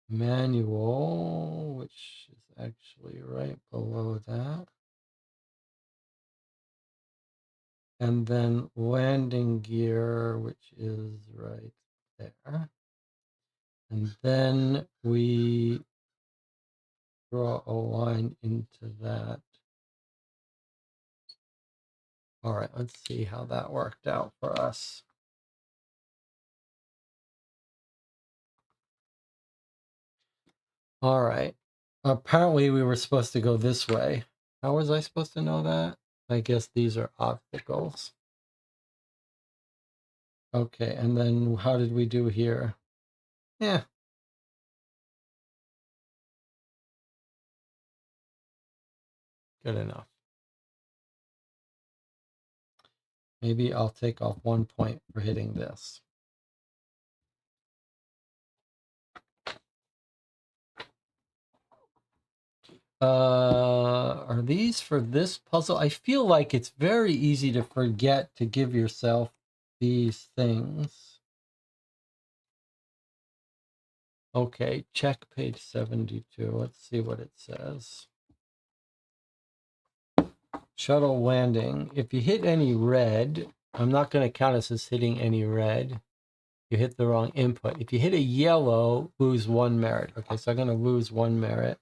Manual, which is actually right below that. and then landing gear, which is right there. And then we draw a line into that. All right, let's see how that worked out for us. All right. Apparently we were supposed to go this way. How was I supposed to know that? I guess these are obstacles. Okay, and then how did we do here? Yeah. Good enough. Maybe I'll take off 1 point for hitting this. Are these for this puzzle? I feel like it's very easy to forget to give yourself these things. Okay, check page 72. Let's see what it says. Shuttle landing. If you hit any red, I'm not going to count us as hitting any red. You hit the wrong input. If you hit a yellow, lose 1 merit. Okay, so I'm going to lose 1 merit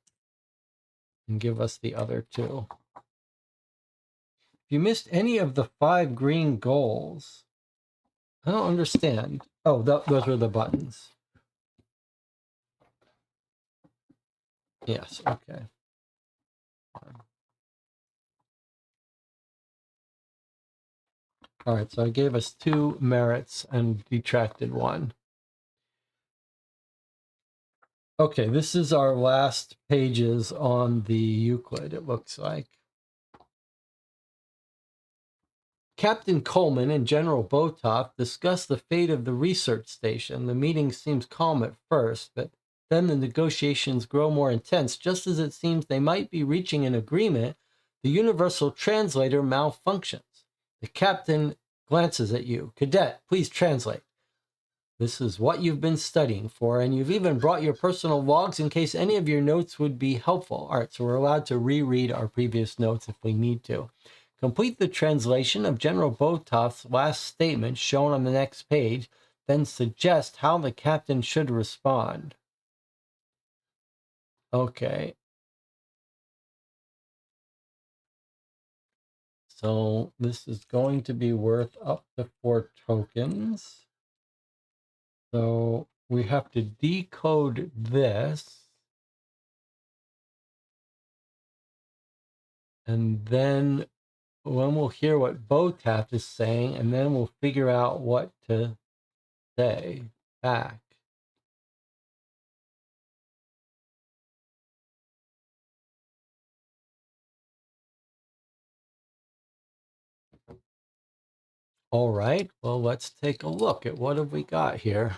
and give us the other 2. If you missed any of the 5 green goals, I don't understand. Oh, those were the buttons. Yes, okay. All right, so I gave us 2 merits and detracted 1. Okay, this is our last pages on the Euclid, it looks like. Captain Coleman and General Botov discuss the fate of the research station. The meeting seems calm at first, but then the negotiations grow more intense. Just as it seems they might be reaching an agreement, the universal translator malfunctions. The captain glances at you. Cadet, please translate. This is what you've been studying for, and you've even brought your personal logs in case any of your notes would be helpful. All right, so we're allowed to reread our previous notes if we need to. Complete the translation of General Botov's last statement shown on the next page, then suggest how the captain should respond. Okay. So this is going to be worth up to 4 tokens. So we have to decode this. And then we'll hear what Botaf is saying, and then we'll figure out what to say back. All right, well, let's take a look at what have we got here.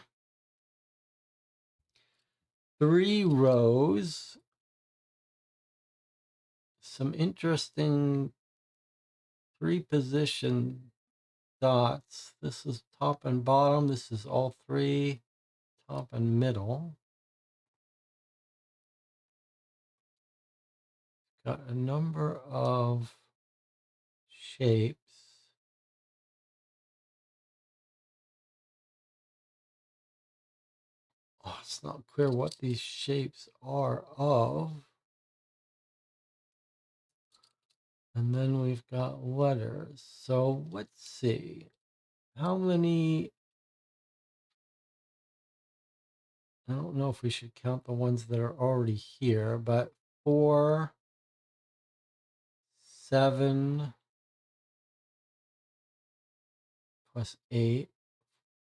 3 rows, some interesting 3 position dots. This is top and bottom. This is all 3, top and middle. Got a number of shapes. Oh, it's not clear what these shapes are of. And then we've got letters. So let's see. How many? I don't know if we should count the ones that are already here, but 4, 7 plus 8,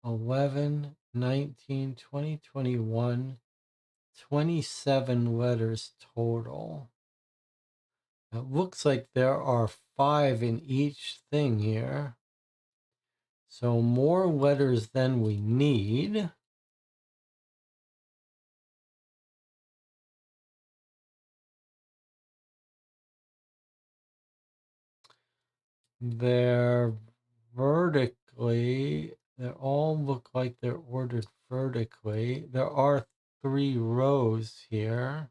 11, 19, 20, 21, 27 letters total. It looks like there are 5 in each thing here. So more letters than we need. They're vertically, they all look like they're ordered vertically. There are 3 rows here.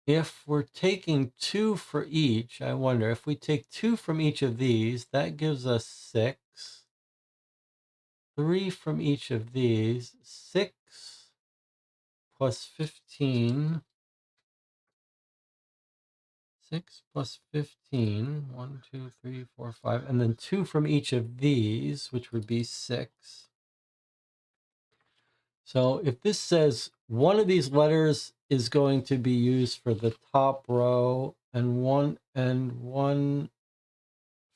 if we're taking 2 for each, I wonder if we take 2 from each of these, that gives us 6. 3 from each of these, 6 plus 15. 6 plus 15, 1, 2, 3, 4, 5, and then 2 from each of these, which would be 6. So if this says one of these letters is going to be used for the top row and one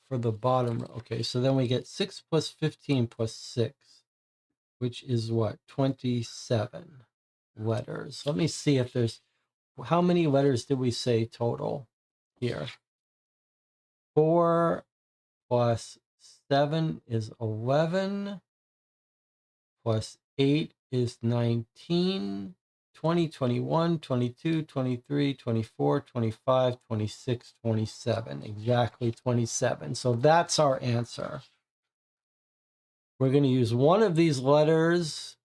for the bottom row. Okay, so then we get 6 plus 15 plus 6, which is what? 27 letters. Let me see if there's, how many letters did we say total here? 4 plus 7 is 11, plus 8 is 19, 20, 21, 22, 23, 24, 25, 26, 27, exactly 27. So that's our answer. We're going to use one of these letters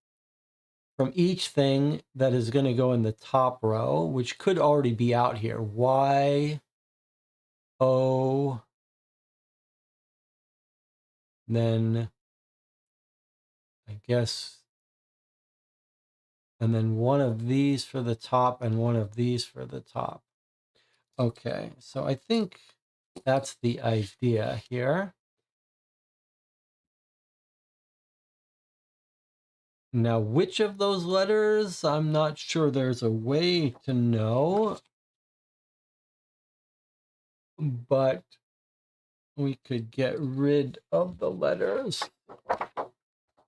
from each thing that is going to go in the top row, which could already be out here. Y, O, then I guess, and then one of these for the top and one of these for the top. Okay, so I think that's the idea here. Now, which of those letters? I'm not sure there's a way to know, but we could get rid of the letters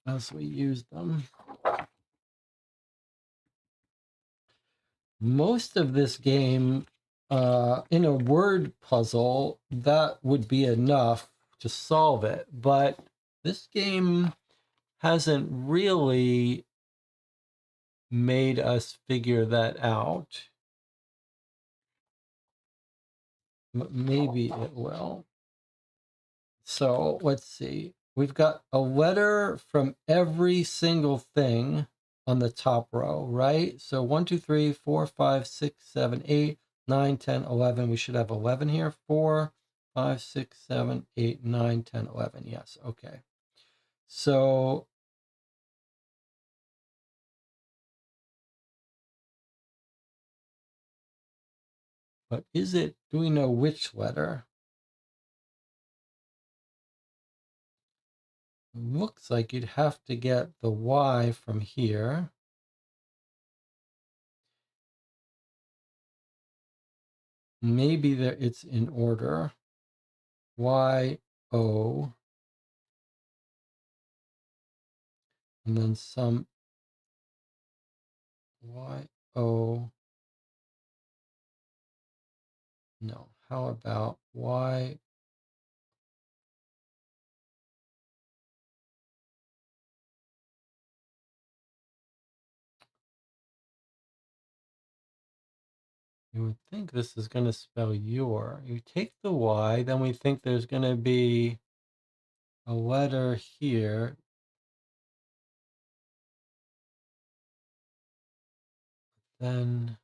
as we use them. Most of this game, in a word puzzle, that would be enough to solve it. But this game hasn't really made us figure that out. Maybe it will. So let's see. We've got a letter from every single thing on the top row, right? So 1, 2, 3, 4, 5, 6, 7, 8, 9, 10, 11. We should have 11 here. 4, 5, 6, 7, 8, 9, 10, 11. Yes, okay. So but is it, do we know which letter? Looks like you'd have to get the Y from here. Maybe there it's in order. Y, O, and then some Y, O. No, how about Y? You would think this is going to spell your. You take the Y, then we think there's going to be a letter here. Then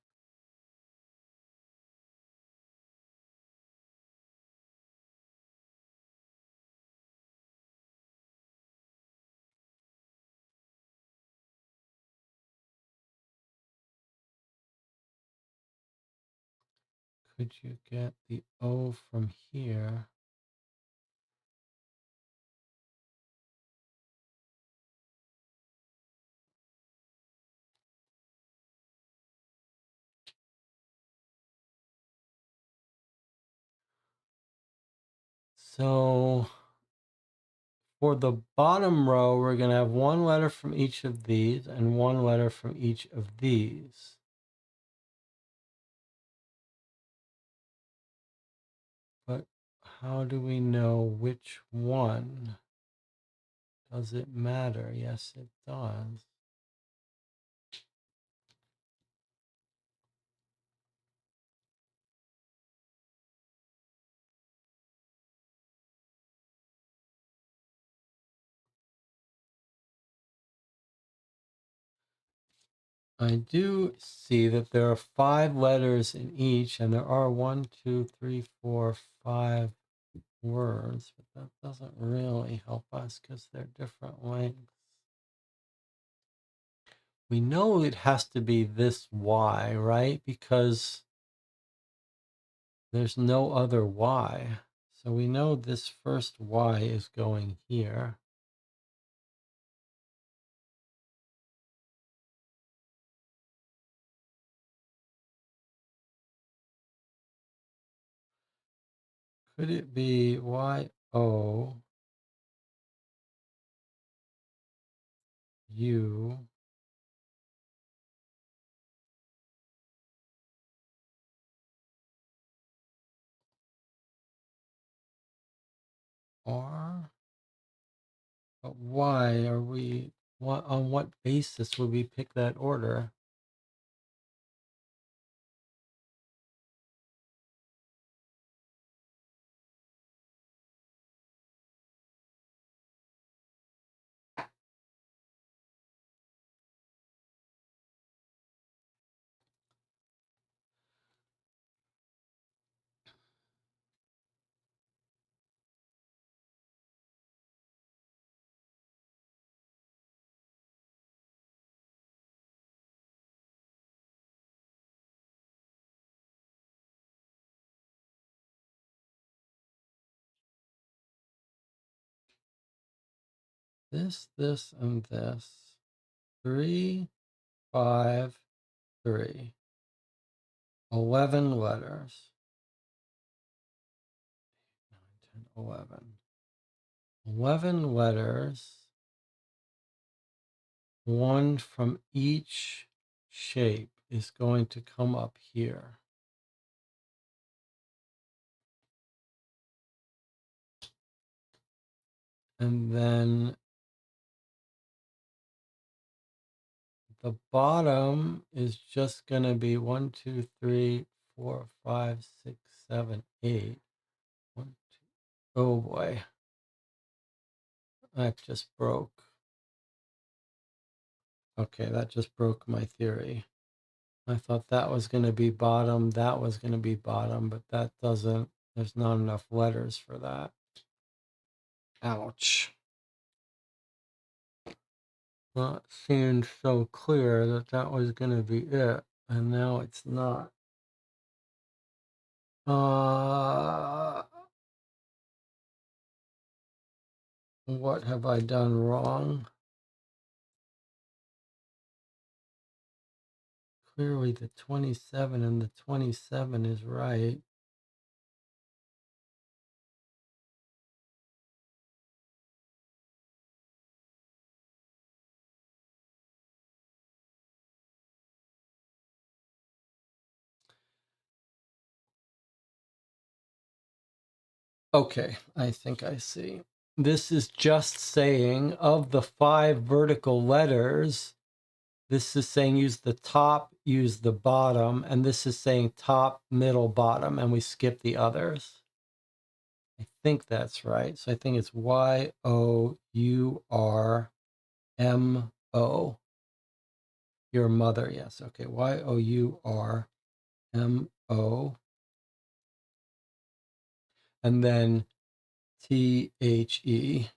could you get the O from here? So for the bottom row, we're going to have one letter from each of these and one letter from each of these. But how do we know which one? Does it matter? Yes, it does. I do see that there are 5 letters in each, and there are 1, 2, 3, 4, 5 words, but that doesn't really help us because they're different lengths. We know it has to be this Y, right? Because there's no other Y. So we know this first Y is going here. Could it be Y-O U R? But why are we, on what basis would we pick that order? This, and this. 3, 5, 3. 11 letters. 9, 10, 11. 11 letters. One from each shape is going to come up here. And then the bottom is just going to be 1, 2, 3, 4, 5, 6, 7, 8. 1, 2. Oh boy. That just broke. Okay, that just broke my theory. I thought that was going to be bottom, that was going to be bottom, but that doesn't, there's not enough letters for that. Ouch. Well, it seemed so clear that that was going to be it, and now it's not. What have I done wrong? Clearly the 27 and the 27 is right. Okay, I think I see. This is just saying of the 5 vertical letters, this is saying use the top, use the bottom, and this is saying top, middle, bottom, and we skip the others. I think that's right. So I think it's YOURMO. Your mother, yes. Okay, YOURMO. And then THERSF.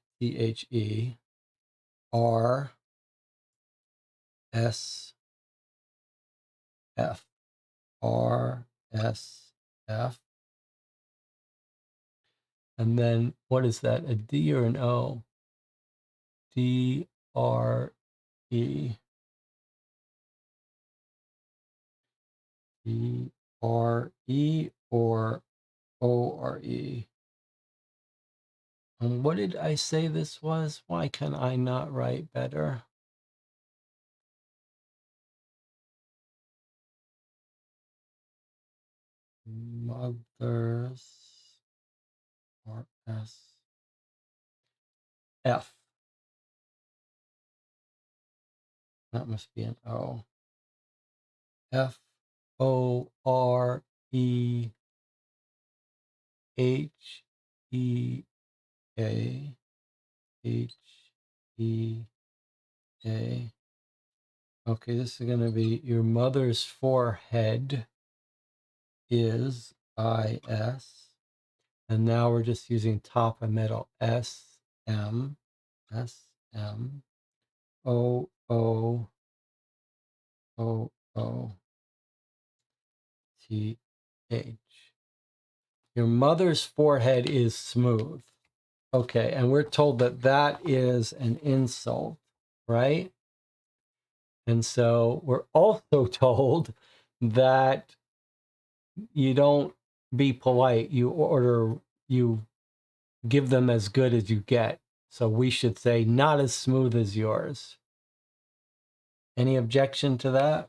RSF. And then what is that? A D or an O? DRE. DRE or ORE? And what did I say this was? Why can I not write better? Mothers. RSF. That must be an O. FOREHEA. HEA. Okay, this is going to be your mother's forehead is IS. And now we're just using top and middle. SM, SM, O, O, O, O, T, H. Your mother's forehead is smooth. Okay, and we're told that that is an insult, right? And so we're also told that you don't be polite. You give them as good as you get. So we should say not as smooth as yours. Any objection to that?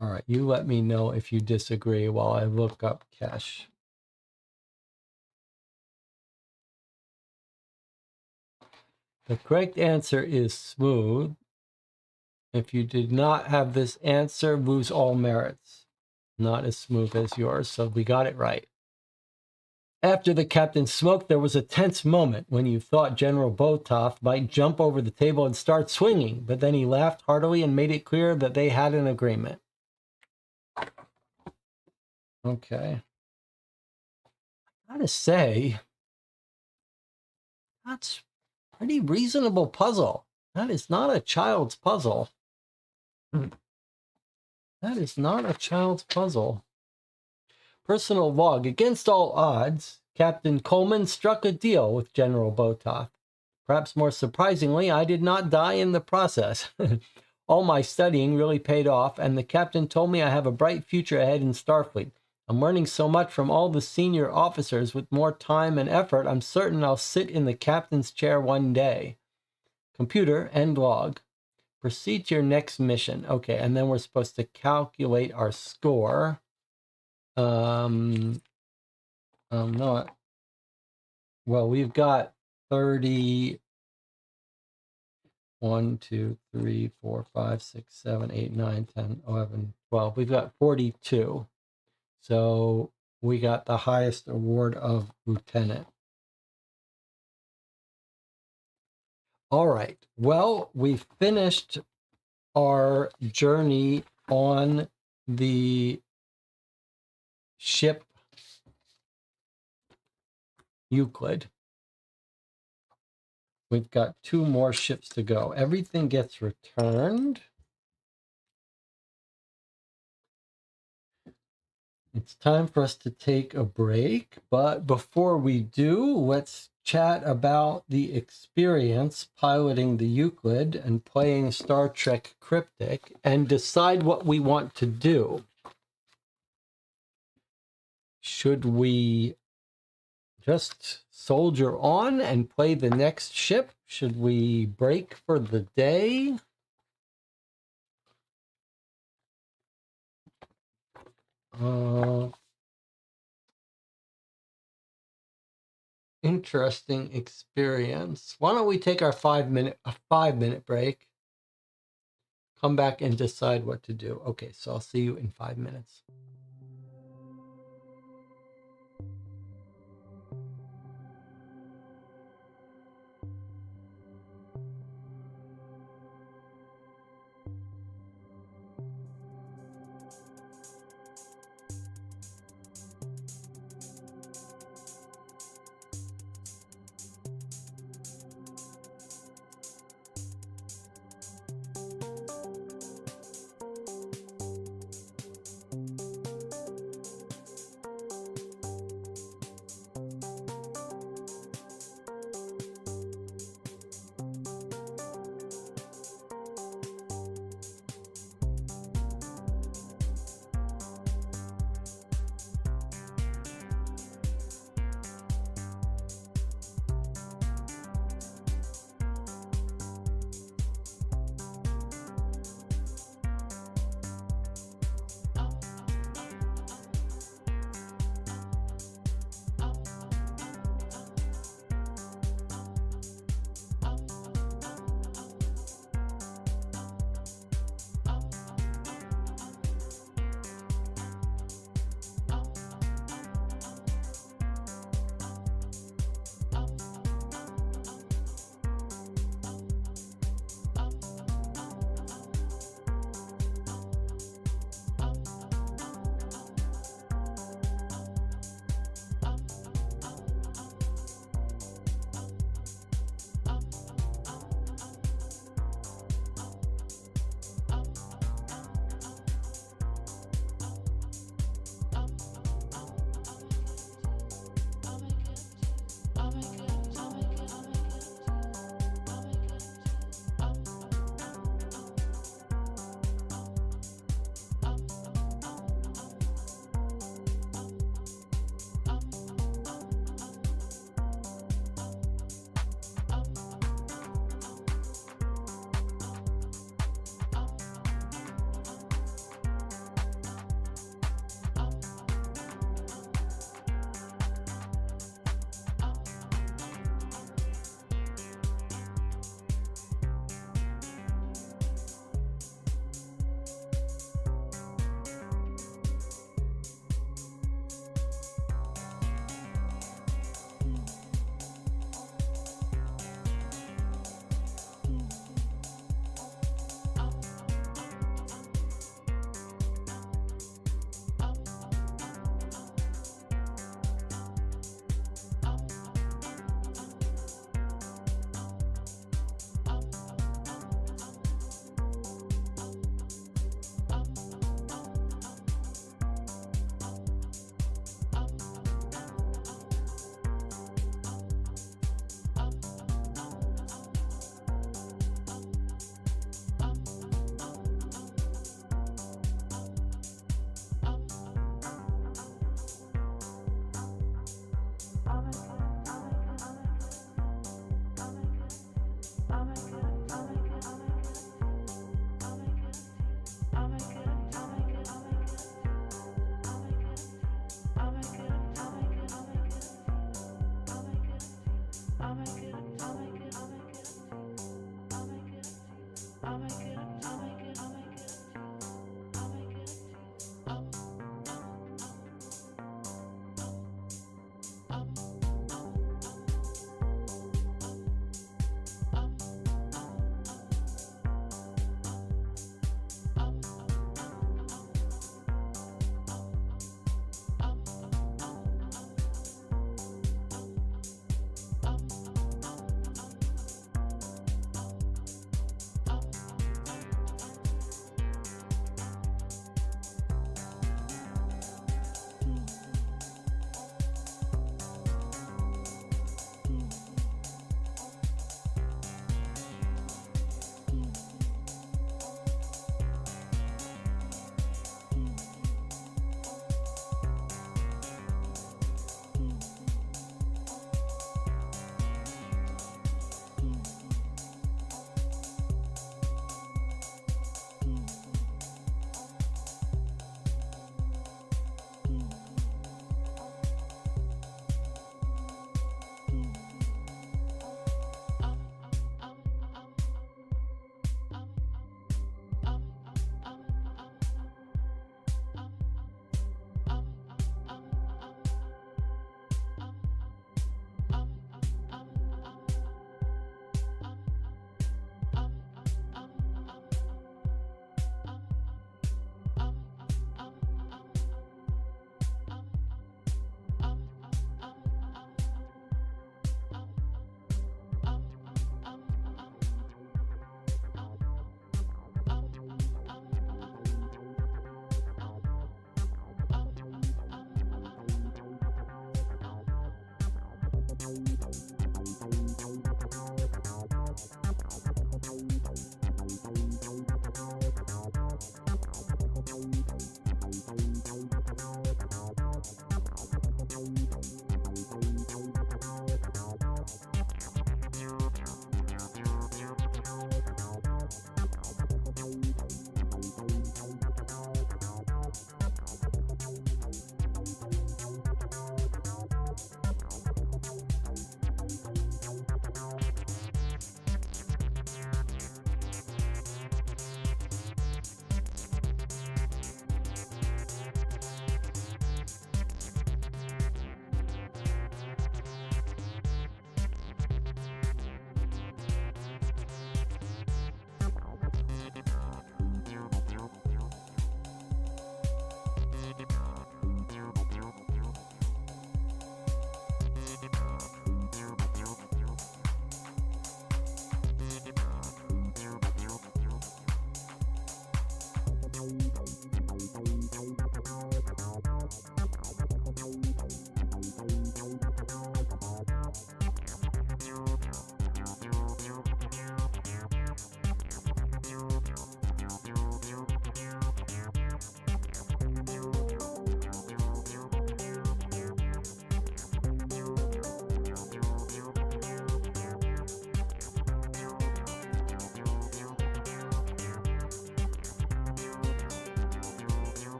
All right, you let me know if you disagree while I look up Kesh. The correct answer is smooth. If you did not have this answer, lose all merits. Not as smooth as yours, so we got it right. After the captain smoked, there was a tense moment when you thought General Botov might jump over the table and start swinging, but then he laughed heartily and made it clear that they had an agreement. Okay. I gotta say, that's a pretty reasonable puzzle. That is not a child's puzzle. That is not a child's puzzle. Personal log. Against all odds, Captain Coleman struck a deal with General Botov. Perhaps more surprisingly, I did not die in the process. All my studying really paid off, and the captain told me I have a bright future ahead in Starfleet. I'm learning so much from all the senior officers. With more time and effort, I'm certain I'll sit in the captain's chair one day. Computer, end log. Proceed to your next mission. Okay, and then we're supposed to calculate our score. Not. Well, we've got 30. 1, 2, 3, 4, 5, 6, 7, 8, 9, 10, 11, 12. We've got 42. So we got the highest award of lieutenant. All right. Well, we finished our journey on the ship Euclid. We've got 2 more ships to go. Everything gets returned. It's time for us to take a break, but before we do, let's chat about the experience piloting the Euclid and playing Star Trek Cryptic and decide what we want to do. Should we just soldier on and play the next ship? Should we break for the day? Interesting experience. Why don't we take our 5-minute break? Come back and decide what to do. Okay, so I'll see you in 5 minutes.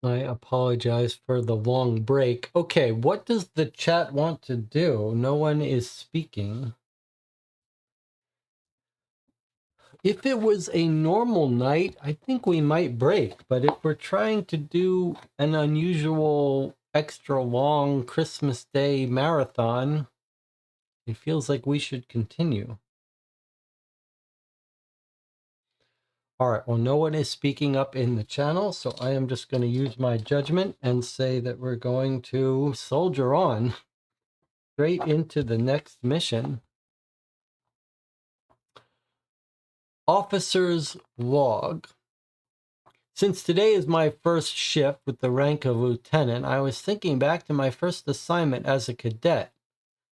I apologize for the long break. Okay, what does the chat want to do? No one is speaking. If it was a normal night, I think we might break. But if we're trying to do an unusual, extra long Christmas Day marathon, it feels like we should continue. All right, well, no one is speaking up in the channel, so I am just going to use my judgment and say that we're going to soldier on straight into the next mission. Officer's Log. Since today is my first shift with the rank of lieutenant, I was thinking back to my first assignment as a cadet.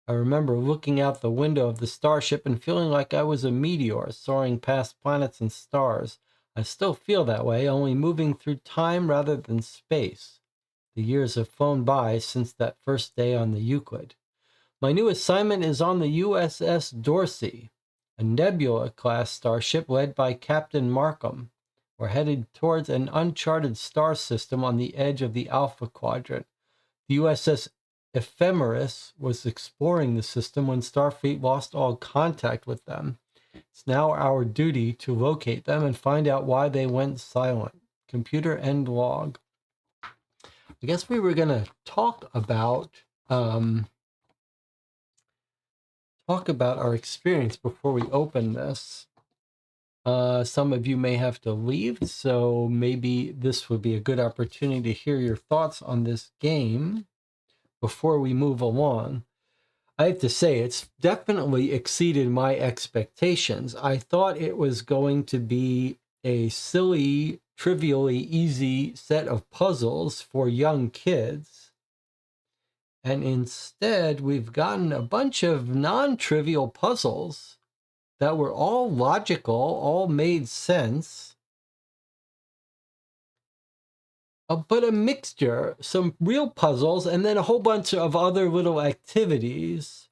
I remember looking out the window of the starship and feeling like I was a meteor soaring past planets and stars. I still feel that way, only moving through time rather than space. The years have flown by since that first day on the Euclid. My new assignment is on the USS Dorsey, a Nebula-class starship led by Captain Markham. We're headed towards an uncharted star system on the edge of the Alpha Quadrant. The USS Ephemeris was exploring the system when Starfleet lost all contact with them. It's now our duty to locate them and find out why they went silent. Computer end log. I guess we were going to talk about our experience before we open this. Some of you may have to leave, so maybe this would be a good opportunity to hear your thoughts on this game before we move along. I have to say, it's definitely exceeded my expectations. I thought it was going to be a silly, trivially easy set of puzzles for young kids. And instead, we've gotten a bunch of non-trivial puzzles that were all logical, all made sense. But a mixture, some real puzzles, and then a whole bunch of other little activities.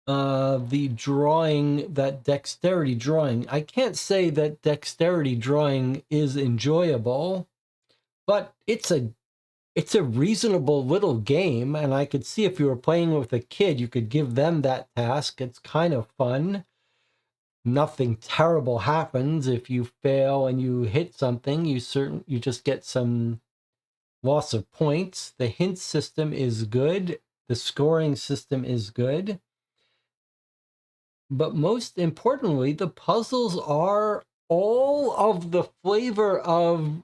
The drawing, that dexterity drawing. I can't say that dexterity drawing is enjoyable, but it's a reasonable little game, and I could see if you were playing with a kid, you could give them that task. It's kind of fun. Nothing terrible happens. If you fail and you hit something, you just get some loss of points. The hint system is good. The scoring system is good. But most importantly, the puzzles are all of the flavor of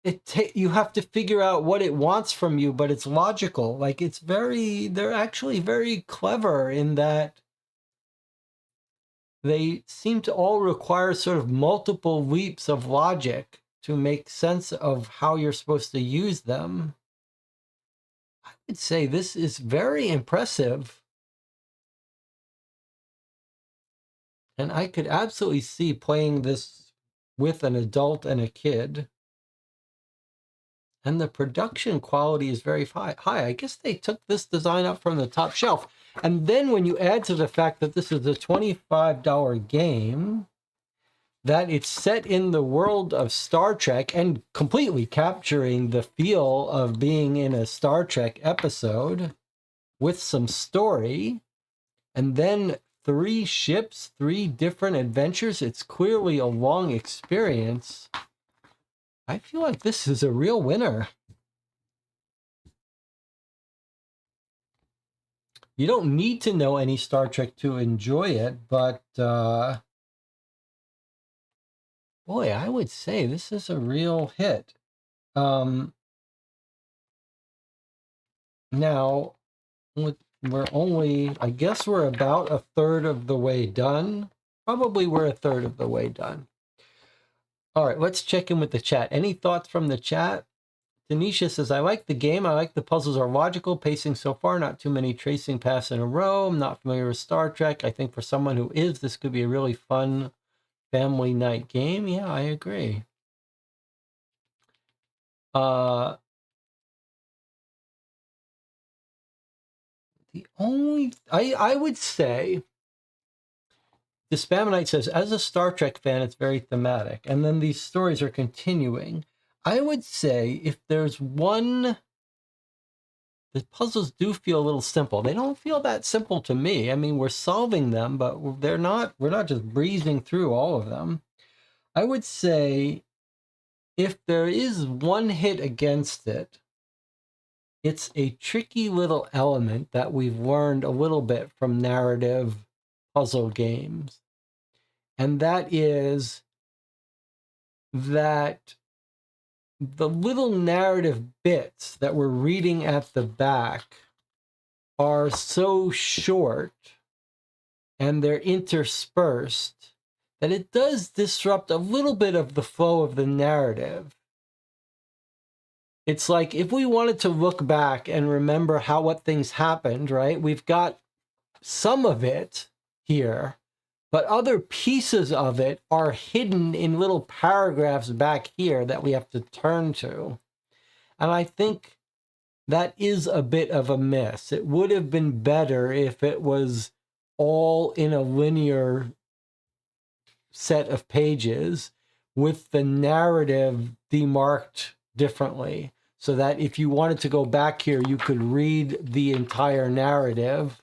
it. You have to figure out what it wants from you, but it's logical. Like they're actually very clever in that they seem to all require sort of multiple leaps of logic to make sense of how you're supposed to use them. I would say this is very impressive. And I could absolutely see playing this with an adult and a kid. And the production quality is very high. I guess they took this design up from the top shelf. And then when you add to the fact that this is a $25 game, that it's set in the world of Star Trek and completely capturing the feel of being in a Star Trek episode with some story, and then 3 ships, 3 different adventures. It's clearly a long experience. I feel like this is a real winner. You don't need to know any Star Trek to enjoy it, but boy, I would say this is a real hit. Now, we're only, I guess we're about a third of the way done. Probably we're a third of the way done. All right, let's check in with the chat. Any thoughts from the chat? Denisha says, I like the game. I like the puzzles are logical. Pacing so far, not too many tracing paths in a row. I'm not familiar with Star Trek. I think for someone who is, this could be a really fun family night game. Yeah, I agree. The only, I would say, the Spamonite says, as a Star Trek fan, it's very thematic. And then these stories are continuing. I would say if there's one, the puzzles do feel a little simple. They don't feel that simple to me. I mean, we're solving them, but we're not just breezing through all of them. I would say if there is one hit against it, it's a tricky little element that we've learned a little bit from narrative puzzle games. And that is that the little narrative bits that we're reading at the back are so short and they're interspersed that it does disrupt a little bit of the flow of the narrative. It's like if we wanted to look back and remember what things happened, right? We've got some of it here, but other pieces of it are hidden in little paragraphs back here that we have to turn to. And I think that is a bit of a miss. It would have been better if it was all in a linear set of pages with the narrative demarked differently, so that if you wanted to go back here, you could read the entire narrative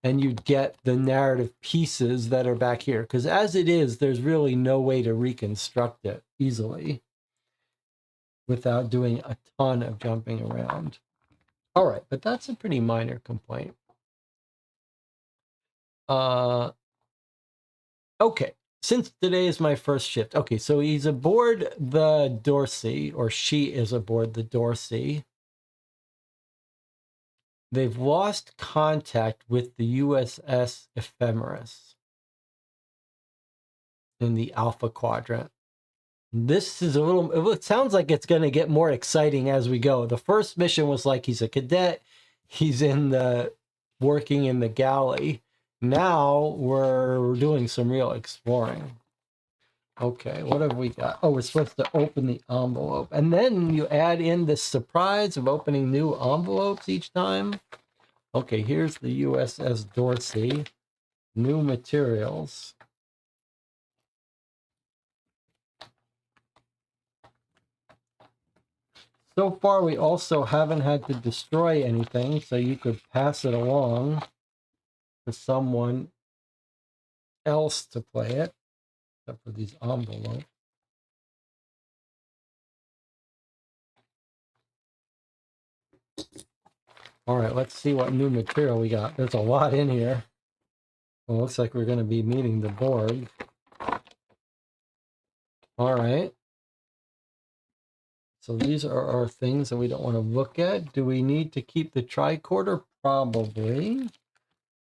and you'd get the narrative pieces that are back here. Because as it is, there's really no way to reconstruct it easily without doing a ton of jumping around. All right, but that's a pretty minor complaint. Okay, since today is my first shift. Okay, so he's aboard the Dorsey, or she is aboard the Dorsey. They've lost contact with the USS Ephemeris in the Alpha Quadrant. This is it sounds like it's going to get more exciting as we go. The first mission was like he's a cadet, he's working in the galley. Now we're doing some real exploring. Okay, what have we got? Oh, we're supposed to open the envelope. And then you add in the surprise of opening new envelopes each time. Okay, here's the USS Dorsey. New materials. So far, we also haven't had to destroy anything, so you could pass it along to someone else to play it, except for these envelopes. All right, let's see what new material we got. There's a lot in here. Well, looks like we're going to be meeting the Borg. All right. So these are our things that we don't want to look at. Do we need to keep the tricorder? Probably.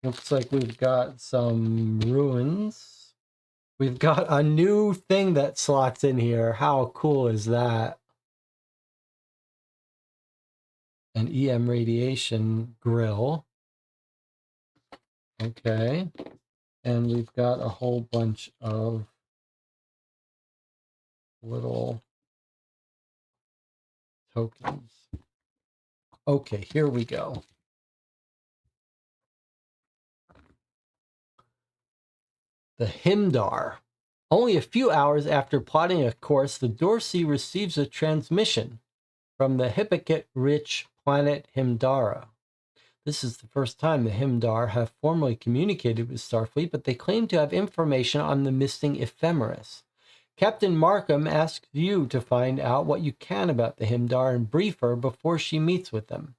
Looks like we've got some ruins. We've got a new thing that slots in here. How cool is that? An EM radiation grill. Okay. And we've got a whole bunch of little tokens. Okay, here we go. The Himdar. Only a few hours after plotting a course, the Dorsey receives a transmission from the Hypocrite-rich planet Himdara. This is the first time the Himdar have formally communicated with Starfleet, but they claim to have information on the missing Ephemeris. Captain Markham asks you to find out what you can about the Himdar and brief her before she meets with them.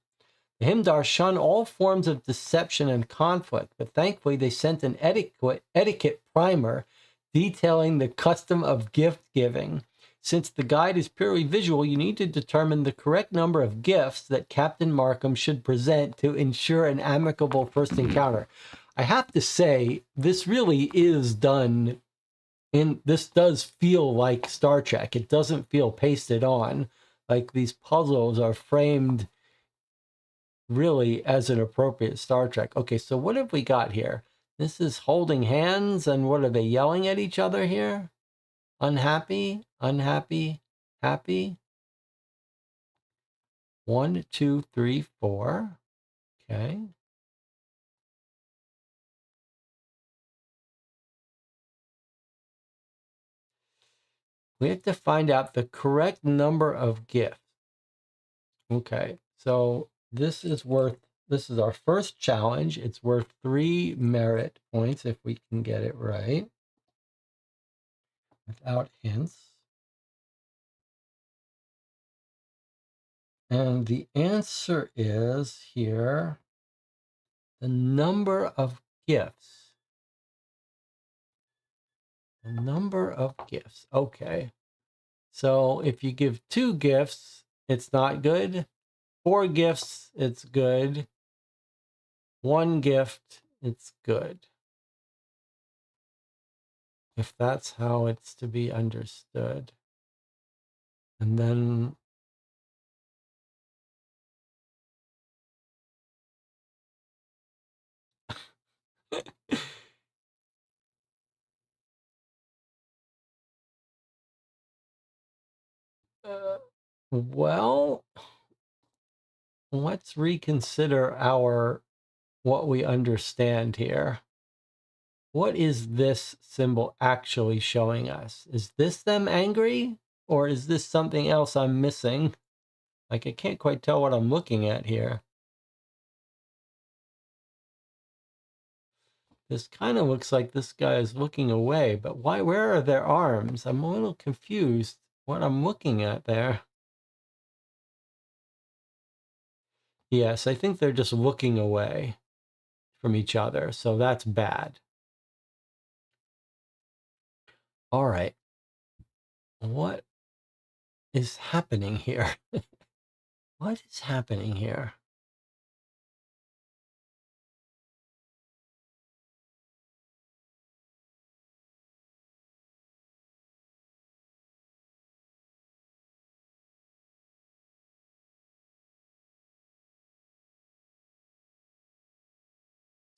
The Himdar shun all forms of deception and conflict, but thankfully they sent an etiquette primer detailing the custom of gift giving. Since the guide is purely visual, you need to determine the correct number of gifts that Captain Markham should present to ensure an amicable first encounter. I have to say, this really is done, and this does feel like Star Trek. It doesn't feel pasted on. Like these puzzles are framed really as an appropriate Star Trek. Okay, so what have we got here? This is holding hands, and what are they yelling at each other here? Unhappy, unhappy, happy. 1, 2, 3, 4. Okay. We have to find out the correct number of gifts. Okay, so this is our first challenge. It's worth 3 merit points if we can get it right without hints. And the answer is here, the number of gifts The number of gifts. Okay. So if you give 2 gifts, it's not good. 4 gifts, it's good. 1 gift, it's good. If that's how it's to be understood. And then well, let's reconsider what we understand here. What is this symbol actually showing us? Is this them angry? Or is this something else I'm missing? Like, I can't quite tell what I'm looking at here. This kind of looks like this guy is looking away, but why? Where are their arms? I'm a little confused what I'm looking at there. Yes, I think they're just looking away from each other, so that's bad. All right. What is happening here? What is happening here?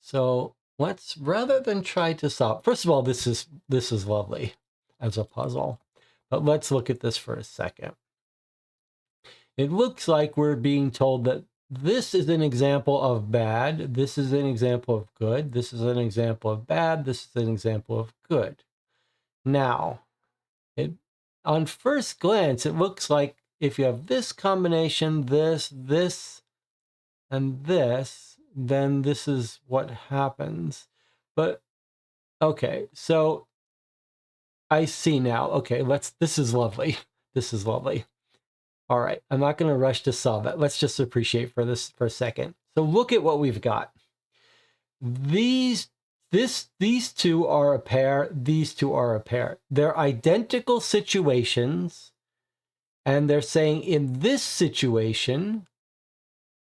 So let's, rather than try to solve, first of all, this is lovely as a puzzle, but let's look at this for a second. It looks like we're being told that this is an example of bad, this is an example of good, this is an example of bad, this is an example of good. Now, on first glance, it looks like if you have this combination, this, and this, then this is what happens. But okay, so I see now. Okay, this is lovely. This is lovely. All right, I'm not going to rush to solve it. Let's just appreciate for this for a second. So look at what we've got. These two are a pair, these two are a pair. They're identical situations, and they're saying in this situation,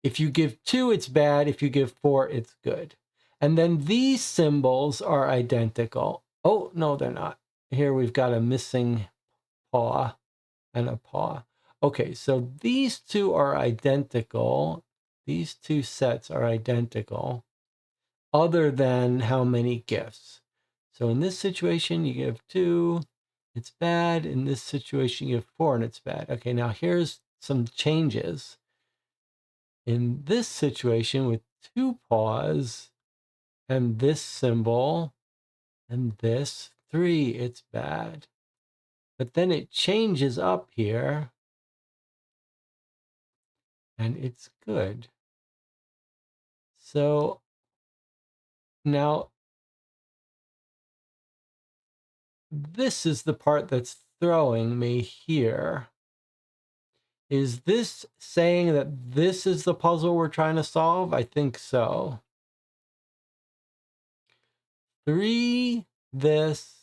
if you give 2, it's bad. If you give 4, it's good. And then these symbols are identical. Oh, no, they're not. Here we've got a missing paw and a paw. Okay, so these two are identical. These two sets are identical, other than how many gifts. So in this situation, you give 2, it's bad. In this situation, you give 4, and it's bad. Okay, now here's some changes. In this situation, with 2 paws and this symbol and this 3, it's bad. But then it changes up here and it's good. So now this is the part that's throwing me here. Is this saying that this is the puzzle we're trying to solve? I think so. 3, this.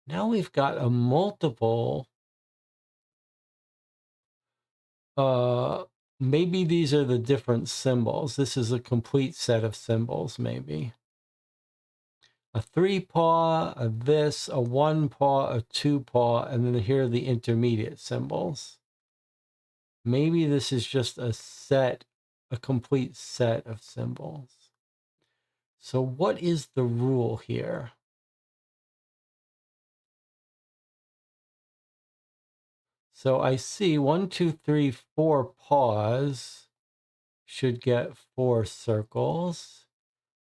Now we've got a multiple. Maybe these are the different symbols. This is a complete set of symbols, maybe. A 3 paw, a this, a 1 paw, a 2 paw, and then here are the intermediate symbols. Maybe this is just a complete set of symbols. So what is the rule here? So I see 1, 2, 3, 4 paws should get 4 circles.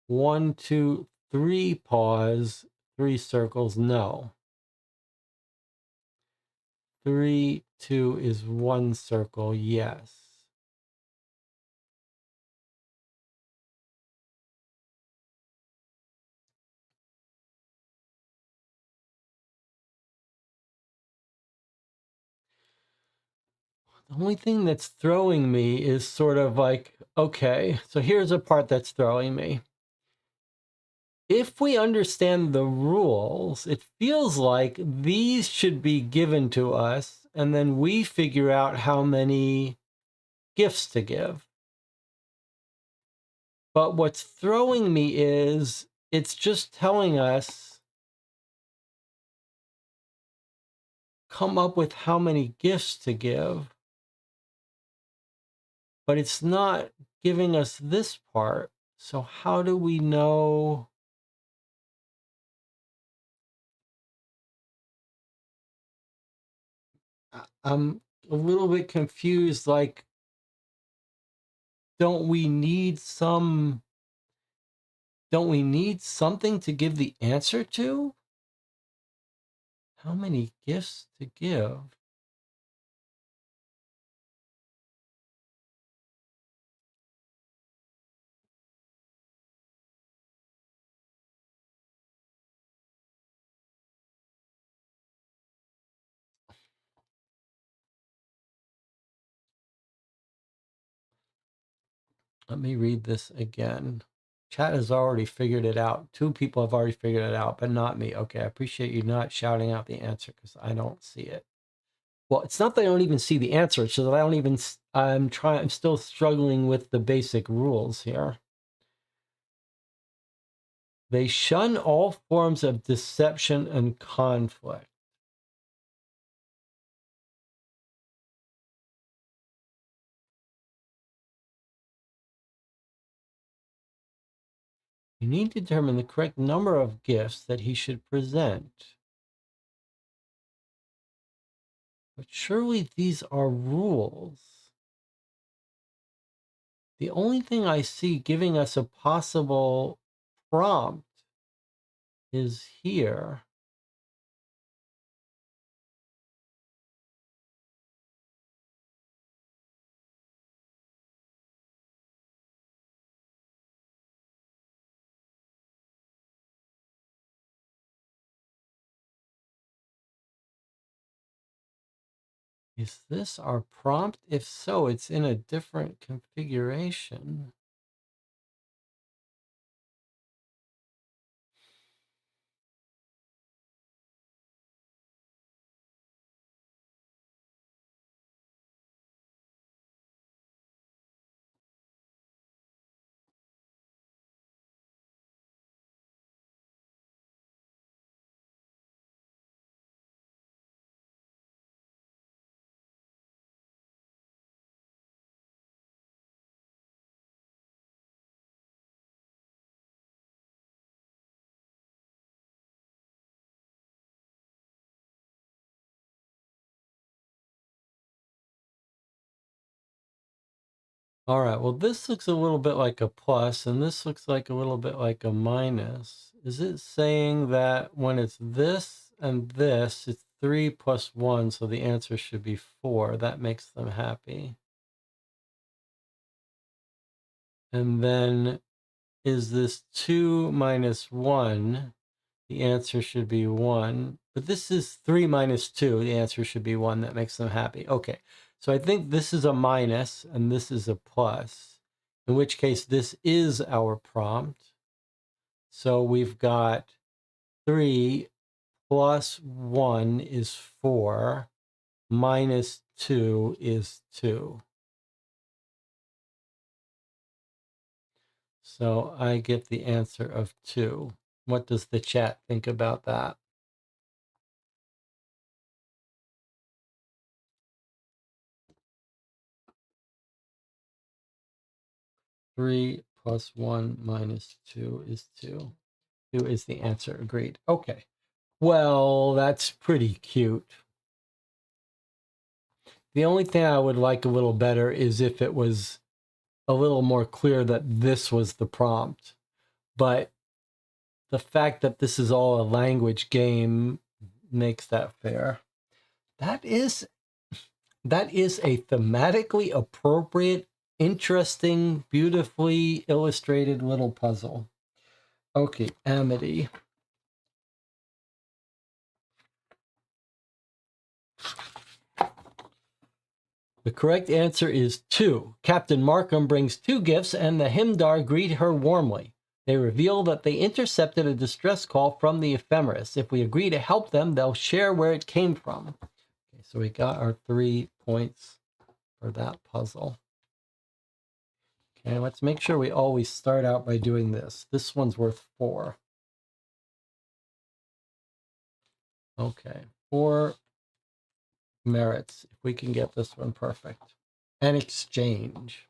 1, 2, 3 paws, 3 circles, no. 3, 2 is 1 circle, yes. The only thing that's throwing me is sort of like, okay, so here's a part that's throwing me. If we understand the rules, it feels like these should be given to us, and then we figure out how many gifts to give. But what's throwing me is it's just telling us come up with how many gifts to give, but it's not giving us this part. So how do we know? I'm a little bit confused. Like, don't we need something to give the answer to? How many gifts to give? Let me read this again. Chat has already figured it out. 2 people have already figured it out, but not me. Okay, I appreciate you not shouting out the answer because I don't see it. Well, it's not that I don't even see the answer. It's just that I don't even, I'm still struggling with the basic rules here. They shun all forms of deception and conflict. You need to determine the correct number of gifts that he should present. But surely these are rules. The only thing I see giving us a possible prompt is here. Is this our prompt? If so, it's in a different configuration. All right, well, this looks a little bit like a plus, and this looks like a little bit like a minus. Is it saying that when it's this and this, it's 3 plus 1, so the answer should be 4. That makes them happy. And then is this 2 minus 1? The answer should be 1. But this is 3 minus 2. The answer should be 1. That makes them happy. Okay, so I think this is a minus and this is a plus, in which case this is our prompt. So we've got 3 plus 1 is 4, minus 2 is 2. So I get the answer of 2. What does the chat think about that? Three plus 1 minus 2 is 2. 2 is the answer. Agreed. Okay. Well, that's pretty cute. The only thing I would like a little better is if it was a little more clear that this was the prompt. But the fact that this is all a language game makes that fair. That is a thematically appropriate, interesting, beautifully illustrated little puzzle. Okay, Amity. The correct answer is 2. Captain Markham brings 2 gifts, and the Himdar greet her warmly. They reveal that they intercepted a distress call from the Ephemeris. If we agree to help them, they'll share where it came from. Okay, so we got our 3 points for that puzzle. Okay, let's make sure we always start out by doing this. This one's worth 4. Okay, 4 merits, if we can get this one perfect. An exchange.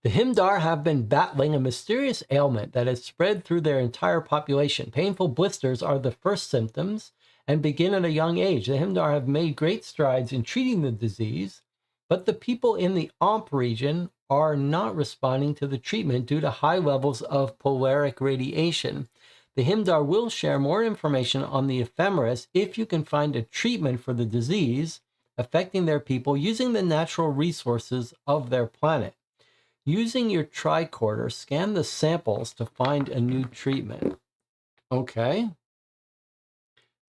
The Himdar have been battling a mysterious ailment that has spread through their entire population. Painful blisters are the first symptoms and begin at a young age. The Himdar have made great strides in treating the disease, but the people in the Omp region are not responding to the treatment due to high levels of polaric radiation. The Himdar will share more information on the Ephemeris if you can find a treatment for the disease affecting their people using the natural resources of their planet. Using your tricorder, scan the samples to find a new treatment. Okay.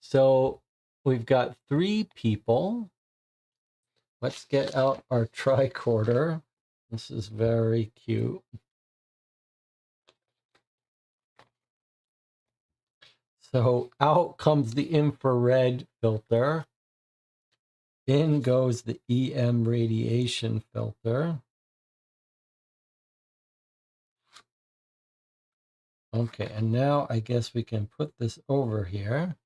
So we've got 3 people. Let's get out our tricorder. This is very cute. So out comes the infrared filter. In goes the EM radiation filter. Okay, and now I guess we can put this over here.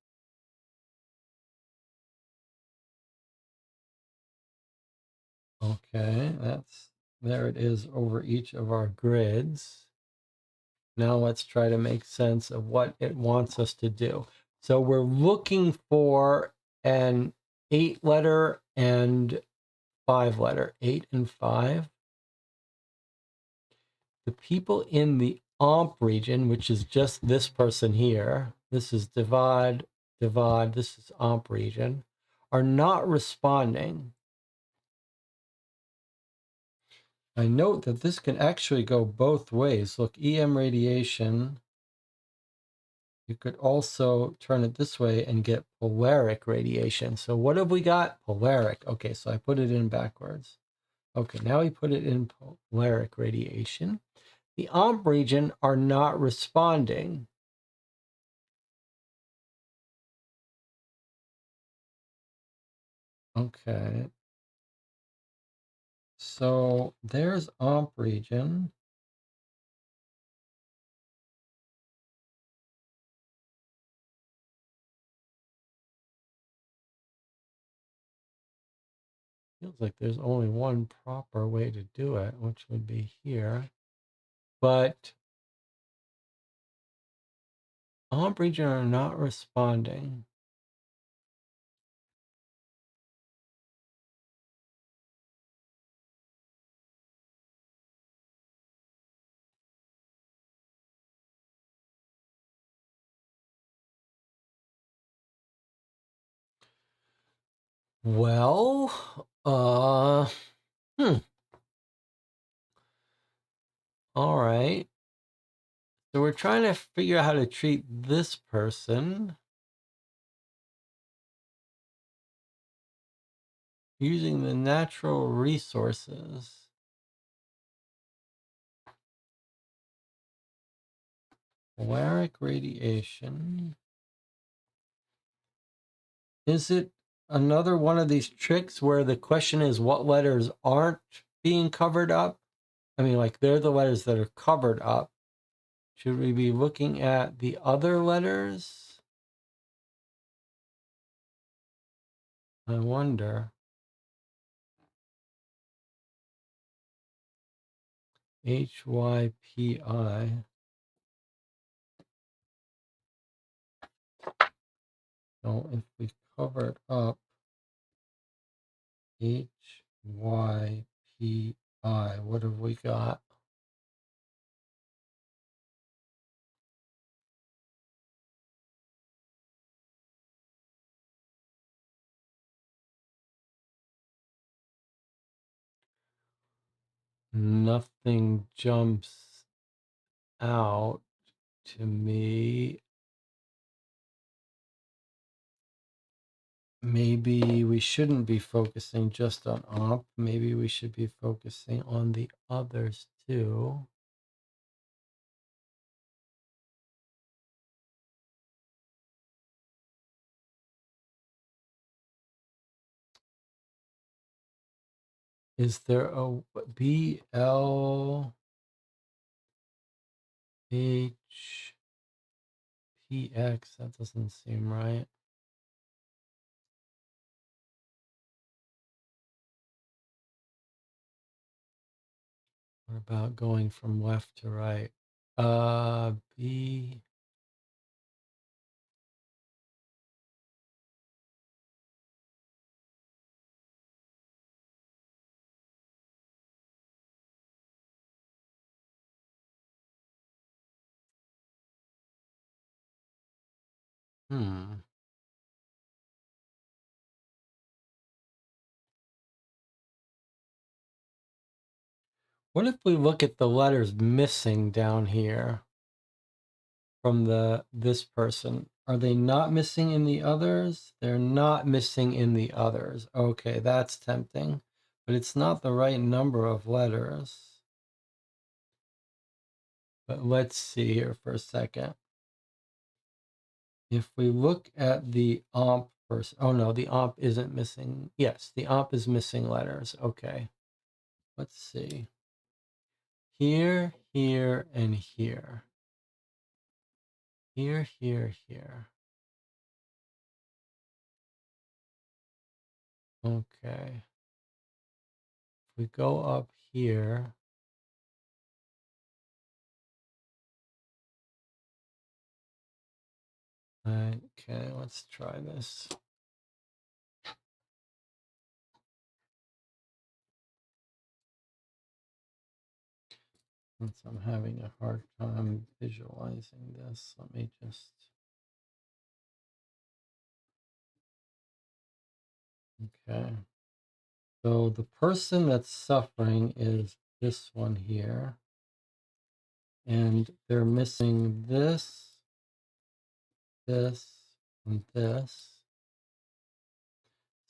Okay, there it is over each of our grids. Now let's try to make sense of what it wants us to do. So we're looking for an 8-letter and 5-letter, 8 and 5. The people in the OMP region, which is just this person here, this is Divad, this is OMP region, are not responding. I note that this can actually go both ways. Look, EM radiation. You could also turn it this way and get polaric radiation. So what have we got? Polaric. Okay, so I put it in backwards. Okay, now we put it in polaric radiation. The OMP region are not responding. Okay. So there's OMP region. Feels like there's only one proper way to do it, which would be here. But OMP region are not responding. Well, all right. So we're trying to figure out how to treat this person using the natural resources. Polaric radiation. Is it another one of these tricks where the question is what letters aren't being covered up? I mean, like they're the letters that are covered up. Should we be looking at the other letters? I wonder. HYPI. So if we cover it up, HYPI, what have we got? Nothing jumps out to me. maybe we shouldn't be focusing just on op. Maybe we should be focusing on the others too. Is there a BL H PX? That doesn't seem right. What about going from left to right? B. What if we look at the letters missing down here from this person? Are they not missing in the others? They're not missing in the others. Okay, that's tempting, but it's not the right number of letters. But let's see here for a second. If we look at the omp first, oh no, the omp isn't missing. Yes, the omp is missing letters. Okay, let's see. Here, here, and here. Here, here, here. Okay. If we go up here, okay, let's try this. Since I'm having a hard time visualizing this, let me just, okay. So the person that's suffering is this one here, and they're missing this, this, and this.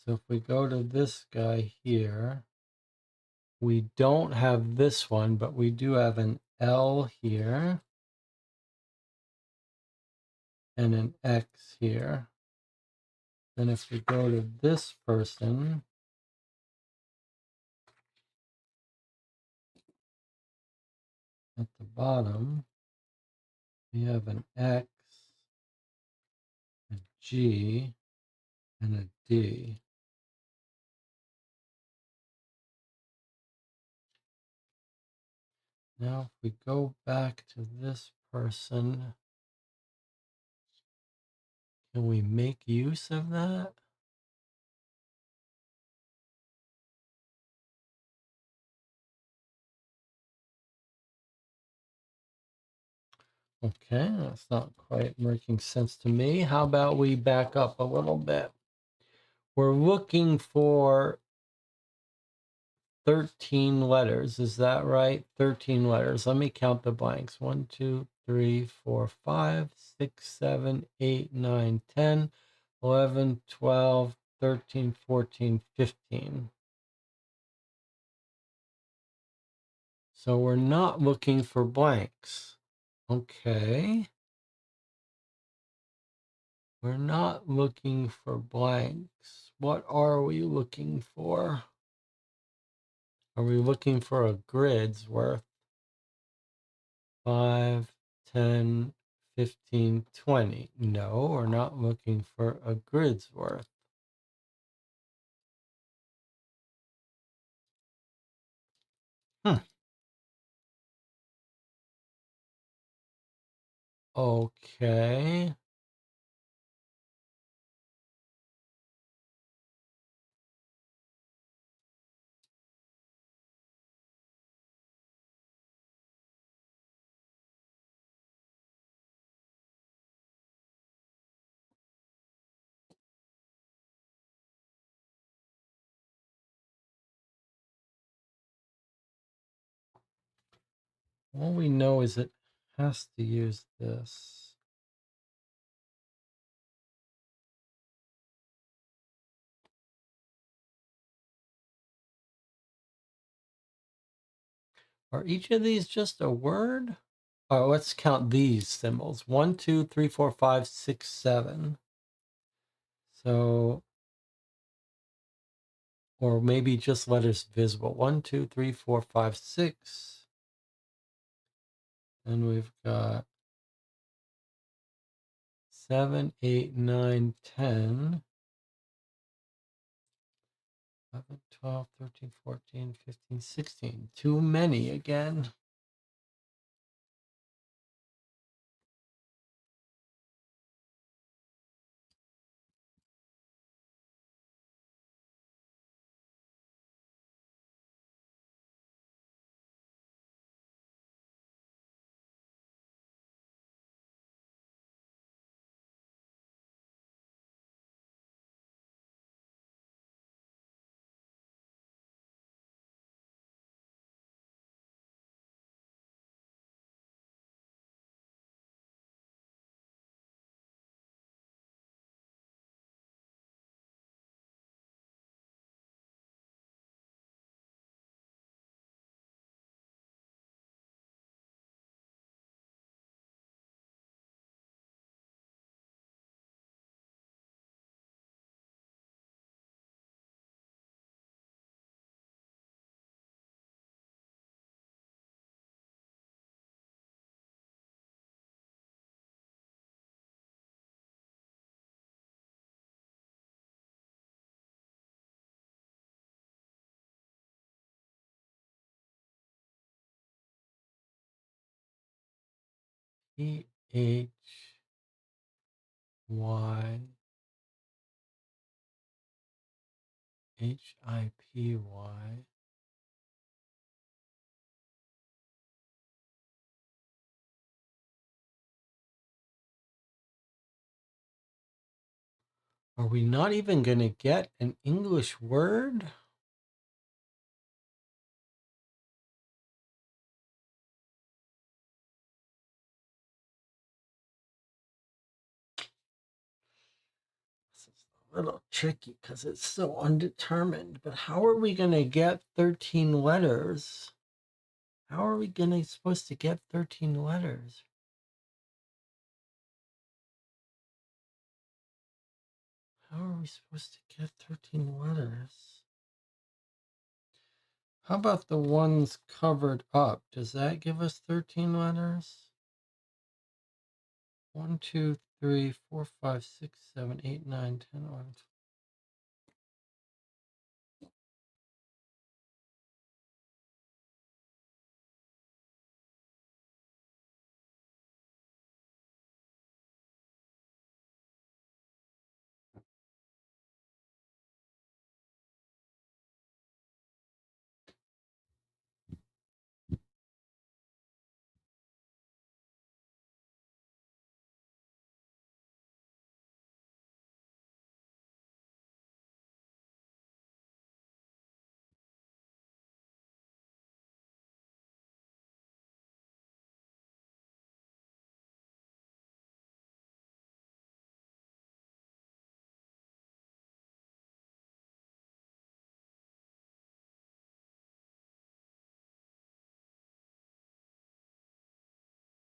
So if we go to this guy here, we don't have this one, but we do have an L here and an X here. Then if we go to this person, at the bottom, we have an X, a G, and a D. Now, if we go back to this person, can we make use of that? Okay, that's not quite making sense to me. How about we back up a little bit? We're looking for 13 letters. Is that right? 13 letters. Let me count the blanks. 1, 2, 3, 4, 5, 6, 7, 8, 9, 10, 11, 12, 13, 14, 15. So we're not looking for blanks. Okay. We're not looking for blanks. What are we looking for? Are we looking for a grid's worth? 5, 10, 15, 20. No, we're not looking for a grid's worth. Okay. All we know is it has to use this. Are each of these just a word? Oh, let's count these symbols. 1, 2, 3, 4, 5, 6, 7. So, or maybe just letters visible. 1, 2, 3, 4, 5, 6. And we've got 7, 8, 9, 10. 11, 12, 13, 14, 15, 16. Too many again. E, H, Y, H, I, P, Y. Are we not even going to get an English word? This is a little tricky because it's so undetermined. But how are we going to get 13 letters? How are we supposed to get 13 letters? How are we supposed to get 13 letters? How about the ones covered up? Does that give us 13 letters? 1, 2, 3, 4, 5, 6, 7, 8, 9, 10, 11.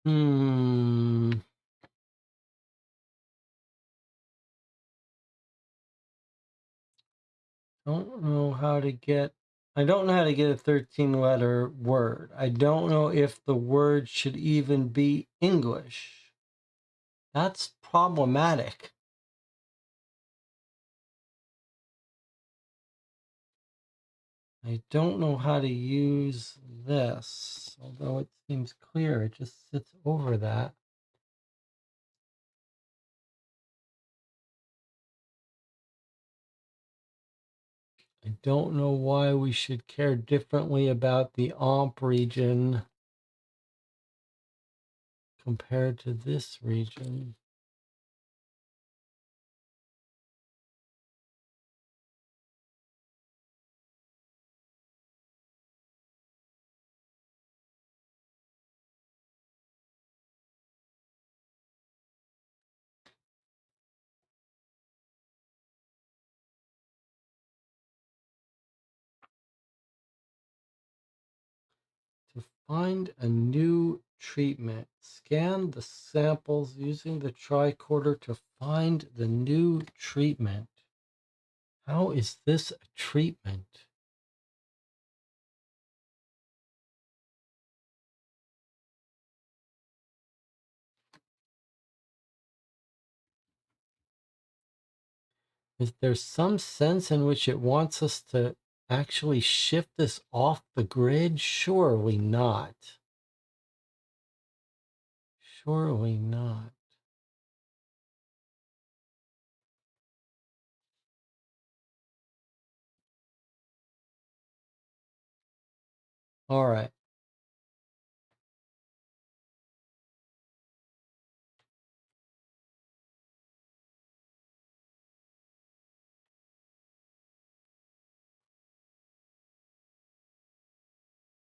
Hmm. Don't know how to get. I don't know how to get a 13-letter word. I don't know if the word should even be English. That's problematic. I don't know how to use this, although it seems clear. It just sits over that. I don't know why we should care differently about the OMP region compared to this region. To find a new treatment, scan the samples using the tricorder to find the new treatment. How is this a treatment? Is there some sense in which it wants us to actually shift this off the grid? Surely not. Surely not. All right.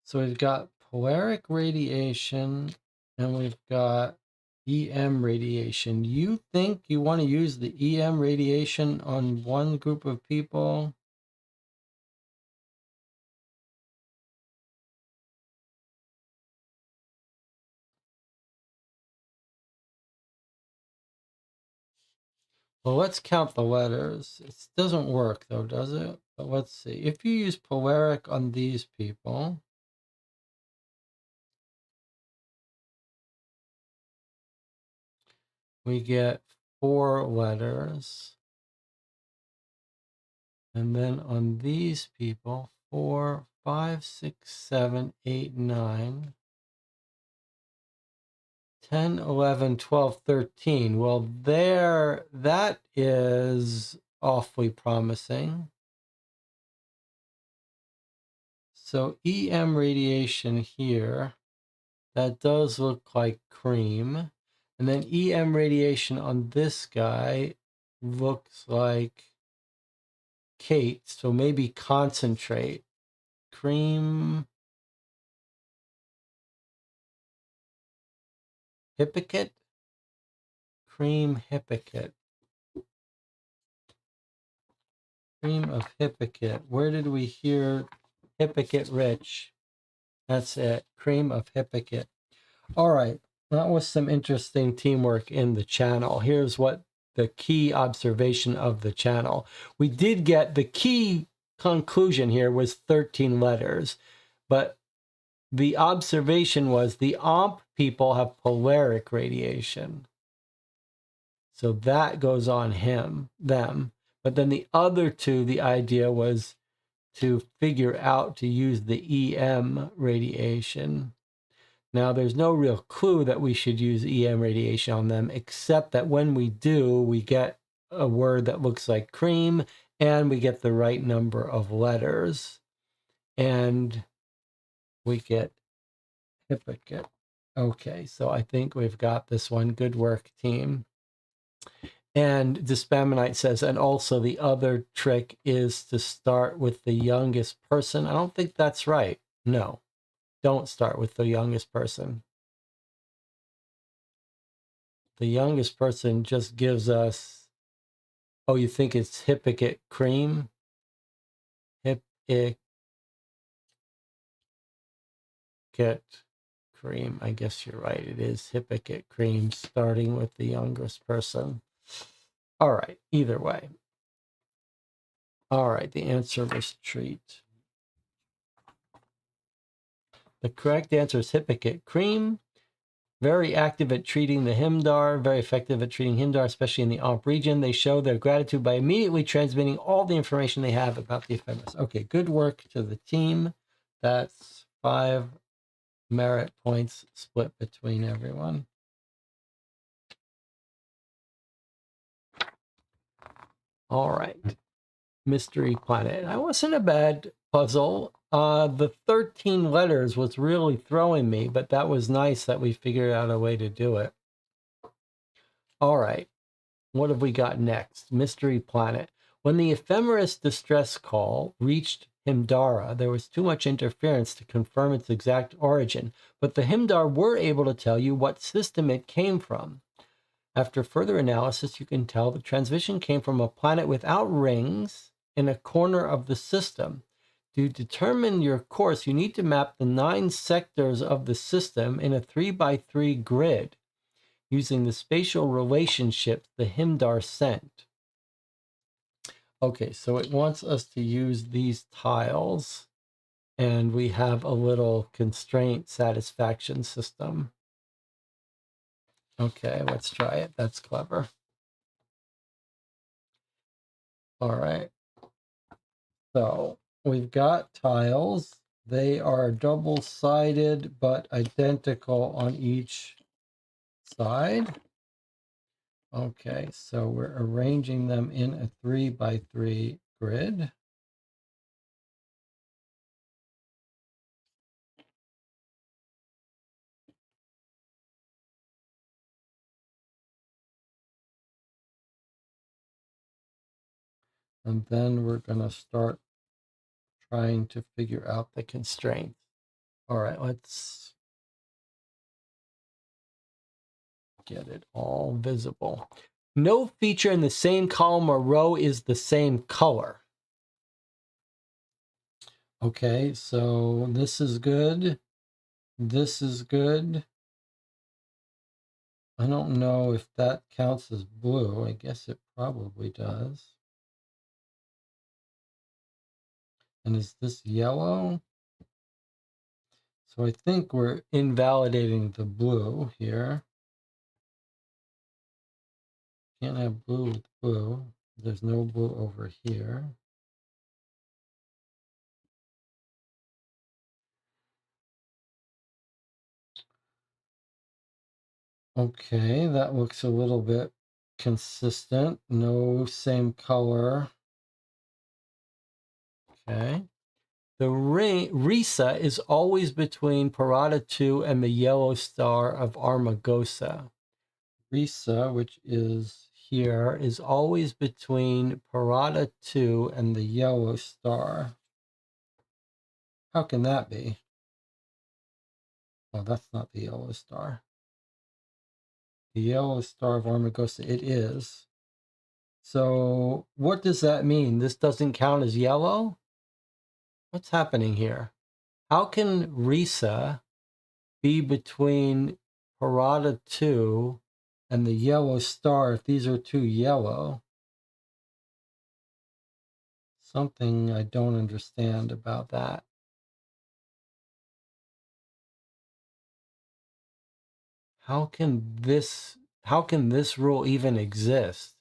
So we've got polaric radiation and we've got EM radiation. You think you want to use the EM radiation on one group of people? Well, let's count the letters. It doesn't work though, does it? But let's see. If you use polaric on these people, we get 4 letters. And then on these people, 4, 5, 6, 7, 8, 9, 10, 11, 12, 13. Well, that is awfully promising. So EM radiation here, that does look like cream. And then EM radiation on this guy looks like Kate. So maybe concentrate. Cream Hippocate? Cream Hippocate. Cream of Hippocate. Where did we hear Hippocate rich? That's it. Cream of Hippocate. All right. That was some interesting teamwork in the channel. Here's what the key observation of the channel. We did get the key conclusion here was 13 letters, but the observation was the OMP people have polaric radiation. So that goes on them. But then the other two, the idea was to figure out to use the EM radiation. Now, there's no real clue that we should use EM radiation on them, except that when we do, we get a word that looks like cream, and we get the right number of letters, and we get Hippocate. Okay, so I think we've got this one. Good work, team. And Dispaminite says, and also the other trick is to start with the youngest person. I don't think that's right. No, don't start with the youngest person. The youngest person just gives us, oh, you think it's Hippocate cream? Hippocate cream. I guess you're right. It is Hippocate cream starting with the youngest person. All right, either way. All right, the answer was treat. The correct answer is Hippocate cream. Very active at treating the Himdar, very effective at treating Himdar, especially in the OMP region. They show their gratitude by immediately transmitting all the information they have about the ephemeris. Okay, good work to the team. That's 5 merit points split between everyone. All right. Mystery Planet. That wasn't a bad puzzle. The 13 letters was really throwing me, but that was nice that we figured out a way to do it. All right. What have we got next? Mystery Planet. When the ephemeris distress call reached Himdara, there was too much interference to confirm its exact origin, but the Himdar were able to tell you what system it came from. After further analysis, you can tell the transmission came from a planet without rings in a corner of the system. To determine your course, you need to map the 9 sectors of the system in a 3x3 grid using the spatial relationships the Himdar sent. Okay, so it wants us to use these tiles, and we have a little constraint satisfaction system. Okay, let's try it. That's clever. All right. So we've got tiles. They are double-sided but identical on each side. Okay, so we're arranging them in a 3x3 grid. And then we're going to start trying to figure out the constraints. All right, let's get it all visible. No feature in the same column or row is the same color. Okay, so this is good. This is good. I don't know if that counts as blue. I guess it probably does. And is this yellow? So I think we're invalidating the blue here. Can't have blue with blue. There's no blue over here. Okay, that looks a little bit consistent. No same color. Okay. The ring Risa is always between Parada 2 and the yellow star of Armagosa. Risa, which is here, is always between Parada 2 and the yellow star. How can that be? Oh, that's not the yellow star. The yellow star of Armagosa, it is. So what does that mean? This doesn't count as yellow? What's happening here? How can Risa be between Parada 2 and the yellow star if these are two yellow? Something I don't understand about that. How can this rule even exist?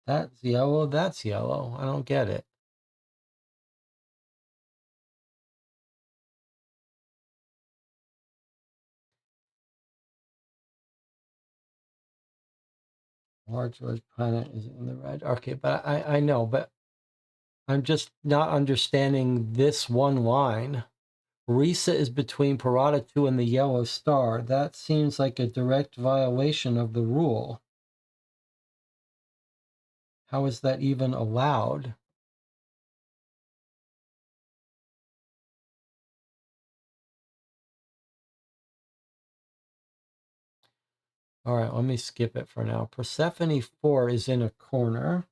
That's yellow, that's yellow. I don't get it. Large planet is in the red. Okay, but I know, but I'm just not understanding this one line. Risa is between Parada 2 and the yellow star. That seems like a direct violation of the rule. How is that even allowed? All right, let me skip it for now. Persephone 4 is in a corner.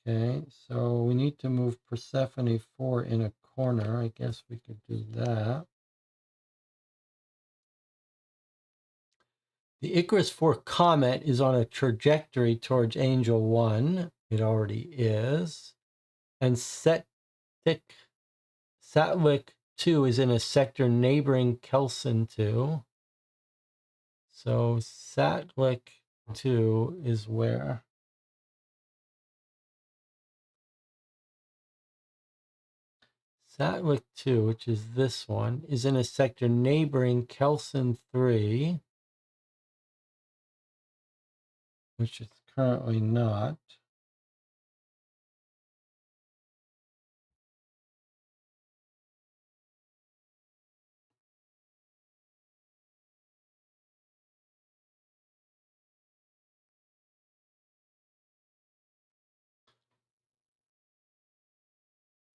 Okay, so we need to move Persephone 4 in a corner. I guess we could do that. The Icarus 4 comet is on a trajectory towards Angel 1. It already is. And Satlik 2 is in a sector neighboring Kelson 2. So Satlik 2 is where? Satlik 2, which is this one, is in a sector neighboring Kelson 3, which it's currently not.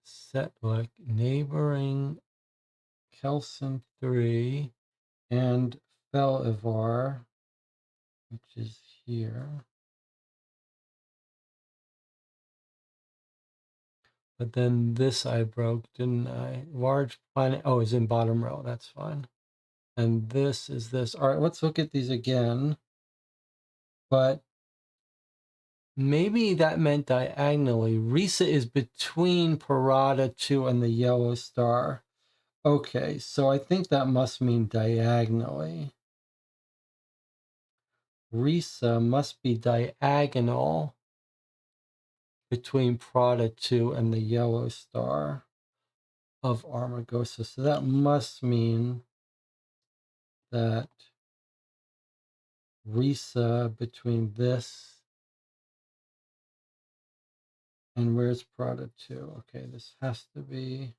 Setlik neighboring Kelson 3 and Felivar, which is here. But then this I broke, didn't I? Large planet. Oh, it's in bottom row. That's fine. And this is this. All right, let's look at these again. But maybe that meant diagonally. Risa is between Parada 2 and the yellow star. Okay, so I think that must mean diagonally. Risa must be diagonal between Prada 2 and the yellow star of Armagosa. So that must mean that Risa between this and where's Prada 2? Okay, this has to be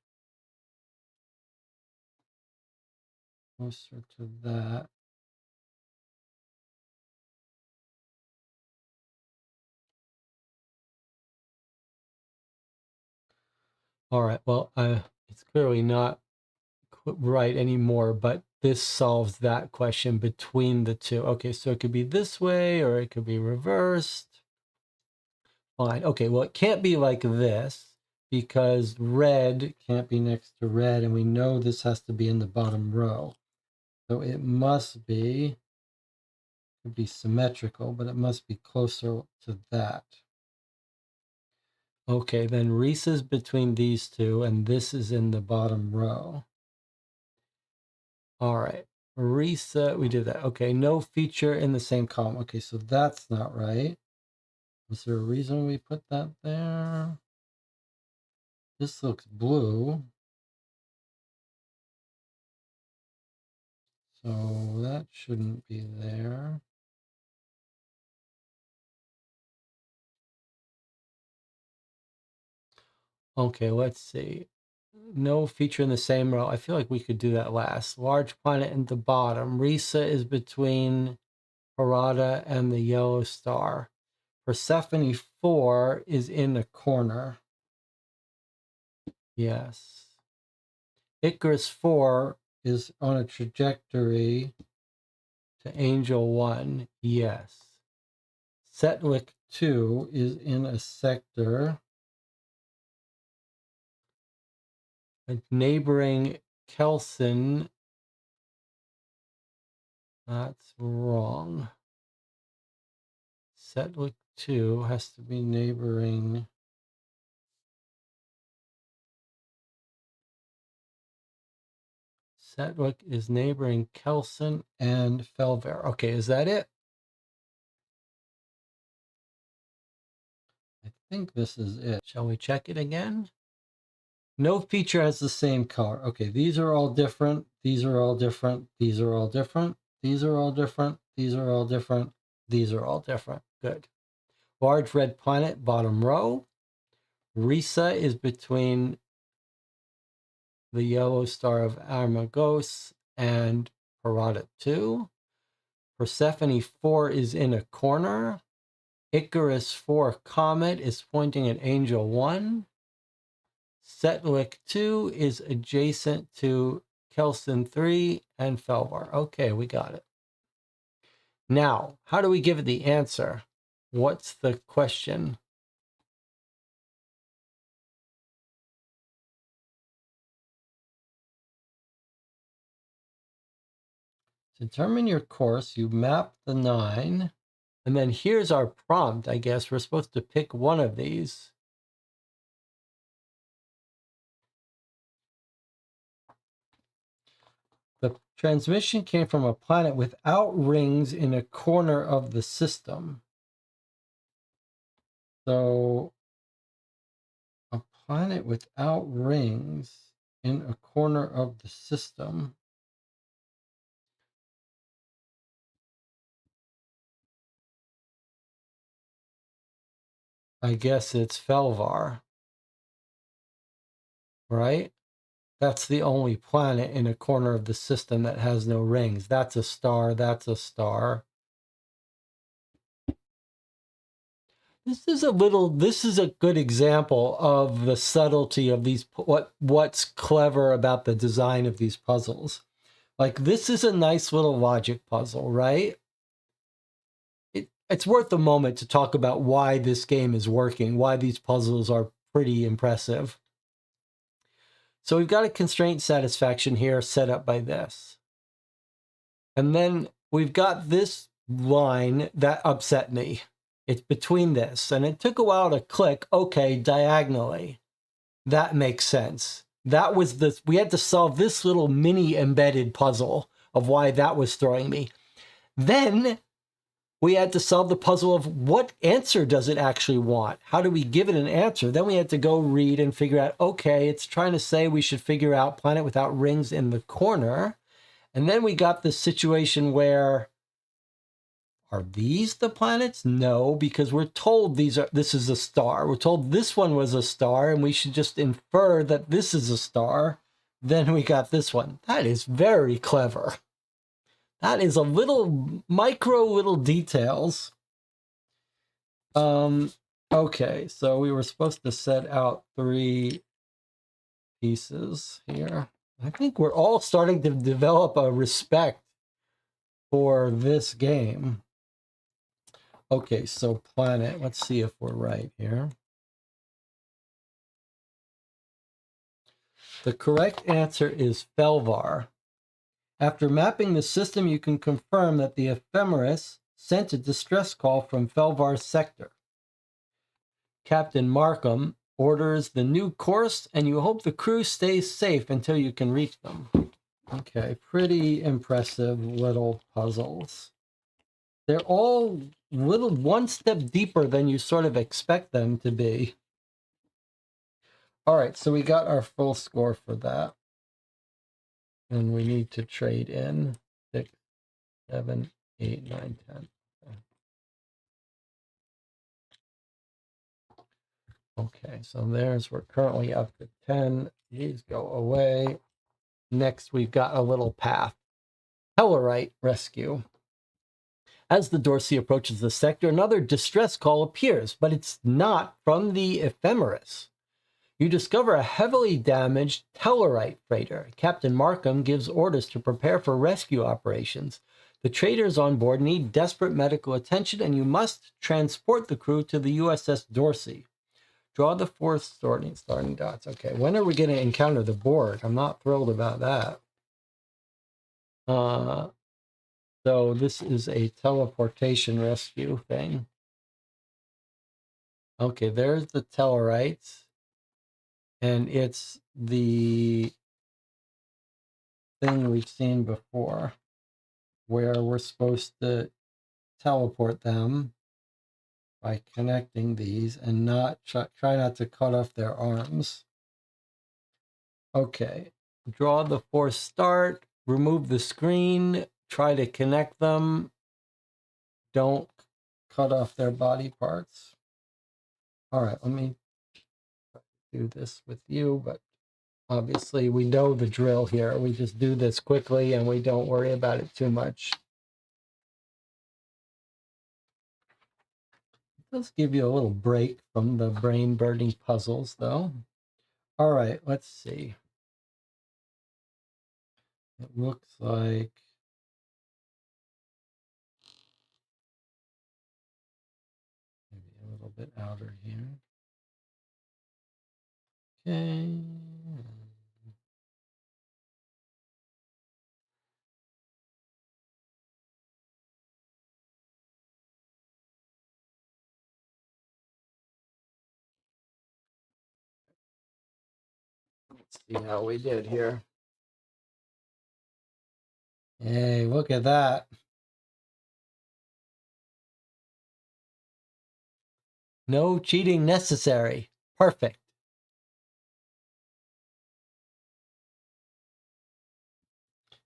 closer to that. All right, well, it's clearly not right anymore, but this solves that question between the two. Okay, so it could be this way or it could be reversed. Fine. Okay, well, it can't be like this because red can't be next to red, and we know this has to be in the bottom row. So it must be, could be symmetrical, but it must be closer to that. Okay, then Risa's between these two, and this is in the bottom row. All right, Risa, we did that. Okay, no feature in the same column. Okay, so that's not right. Was there a reason we put that there? This looks blue. So that shouldn't be there. Okay, let's see. No feature in the same row. I feel like we could do that last. Large planet in the bottom. Risa is between Harada and the yellow star. Persephone 4 is in a corner. Yes. Icarus 4 is on a trajectory to Angel 1. Yes. Setlick 2 is in a sector. A neighboring Kelson. That's wrong. Setlick 2 has to be neighboring. Setlick is neighboring Kelson and Felver. Okay, is that it? I think this is it. Shall we check it again? No feature has the same color. Okay, these are all different. These are all different. These are all different. These are all different. These are all different. These are all different. Good. Large red planet, bottom row. Risa is between the yellow star of Armagos and Parada 2. Persephone 4 is in a corner. Icarus 4 comet is pointing at Angel 1. Setlick 2 is adjacent to Kelson 3 and Felvar. Okay, we got it. Now, how do we give it the answer? What's the question? To determine your course, you map the 9. And then here's our prompt, I guess. We're supposed to pick one of these. The transmission came from a planet without rings in a corner of the system. So, a planet without rings in a corner of the system. I guess it's Felvar, right? That's the only planet in a corner of the system that has no rings. That's a star. That's a star. This is a good example of the subtlety of these, what's clever about the design of these puzzles. Like, this is a nice little logic puzzle, right? It's worth a moment to talk about why this game is working, why these puzzles are pretty impressive. So we've got a constraint satisfaction here set up by this. And then we've got this line that upset me. It's between this. And it took a while to click, okay, diagonally. That makes sense. That was we had to solve this little mini embedded puzzle of why that was throwing me. Then we had to solve the puzzle of what answer does it actually want? How do we give it an answer? Then we had to go read and figure out, okay, it's trying to say we should figure out planet without rings in the corner. And then we got this situation where, are these the planets? No, because we're told this is a star. We're told this one was a star, and we should just infer that this is a star. Then we got this one. That is very clever. That is a little little details. Okay, so we were supposed to set out 3 pieces here. I think we're all starting to develop a respect for this game. Okay, so planet, let's see if we're right here. The correct answer is Felvar. After mapping the system, you can confirm that the ephemeris sent a distress call from Felvar's sector. Captain Markham orders the new course, and you hope the crew stays safe until you can reach them. Okay, pretty impressive little puzzles. They're all one step deeper than you sort of expect them to be. All right, so we got our full score for that. And we need to trade in 6, 7, 8, 9, 10. Okay, so we're currently up to 10. These go away. Next, we've got a little path. Tellarite rescue. As the Dorsey approaches the sector, another distress call appears, but it's not from the ephemeris. You discover a heavily damaged Tellarite freighter. Captain Markham gives orders to prepare for rescue operations. The traders on board need desperate medical attention, and you must transport the crew to the USS Dorsey. Draw the 4 starting dots. Okay, when are we going to encounter the board? I'm not thrilled about that. So this is a teleportation rescue thing. Okay, there's the Tellarites. And it's the thing we've seen before, where we're supposed to teleport them by connecting these and not try not to cut off their arms. Okay, draw the 4 start, remove the screen, try to connect them. Don't cut off their body parts. All right, let me do this with you, but obviously we know the drill here. We just do this quickly and we don't worry about it too much. Let's give you a little break from the brain-burning puzzles, though. All right, let's see. It looks like maybe a little bit outer here. Okay. Let's see how we did here. Hey, look at that. No cheating necessary. Perfect.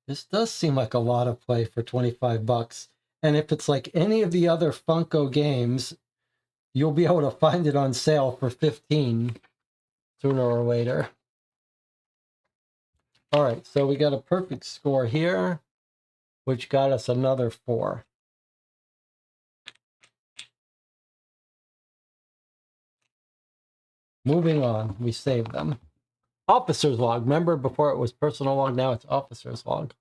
This does seem like a lot of play for 25 bucks. And if it's like any of the other Funko games, you'll be able to find it on sale for 15 sooner or later. All right, so we got a perfect score here, which got us another 4. Moving on, we saved them. Officer's log. Remember before it was personal log, now it's officer's log.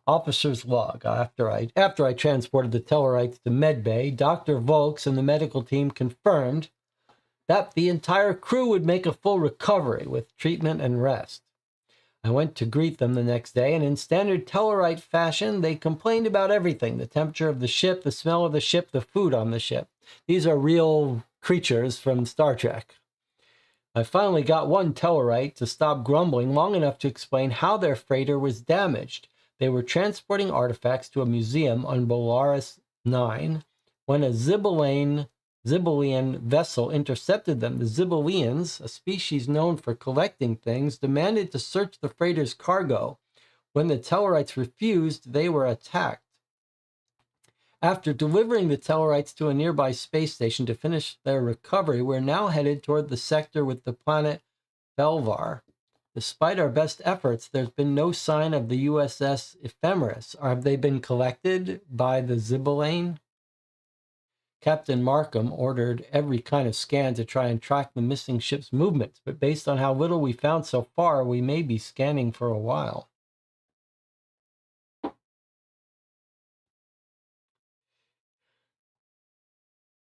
Officer's log. After I transported the Tellarites to medbay, Dr. Volks and the medical team confirmed that the entire crew would make a full recovery with treatment and rest. I went to greet them the next day, and in standard Tellarite fashion, they complained about everything: the temperature of the ship, the smell of the ship, the food on the ship. These are real creatures from Star Trek. I finally got one Tellarite to stop grumbling long enough to explain how their freighter was damaged. They were transporting artifacts to a museum on Polaris 9 when a Zibelian vessel intercepted them. The Zibelians, a species known for collecting things, demanded to search the freighter's cargo. When the Tellarites refused, they were attacked. After delivering the Tellarites to a nearby space station to finish their recovery, we're now headed toward the sector with the planet Belvar. Despite our best efforts, there's been no sign of the USS Ephemeris. Have they been collected by the Zibelane? Captain Markham ordered every kind of scan to try and track the missing ship's movements, but based on how little we found so far, we may be scanning for a while.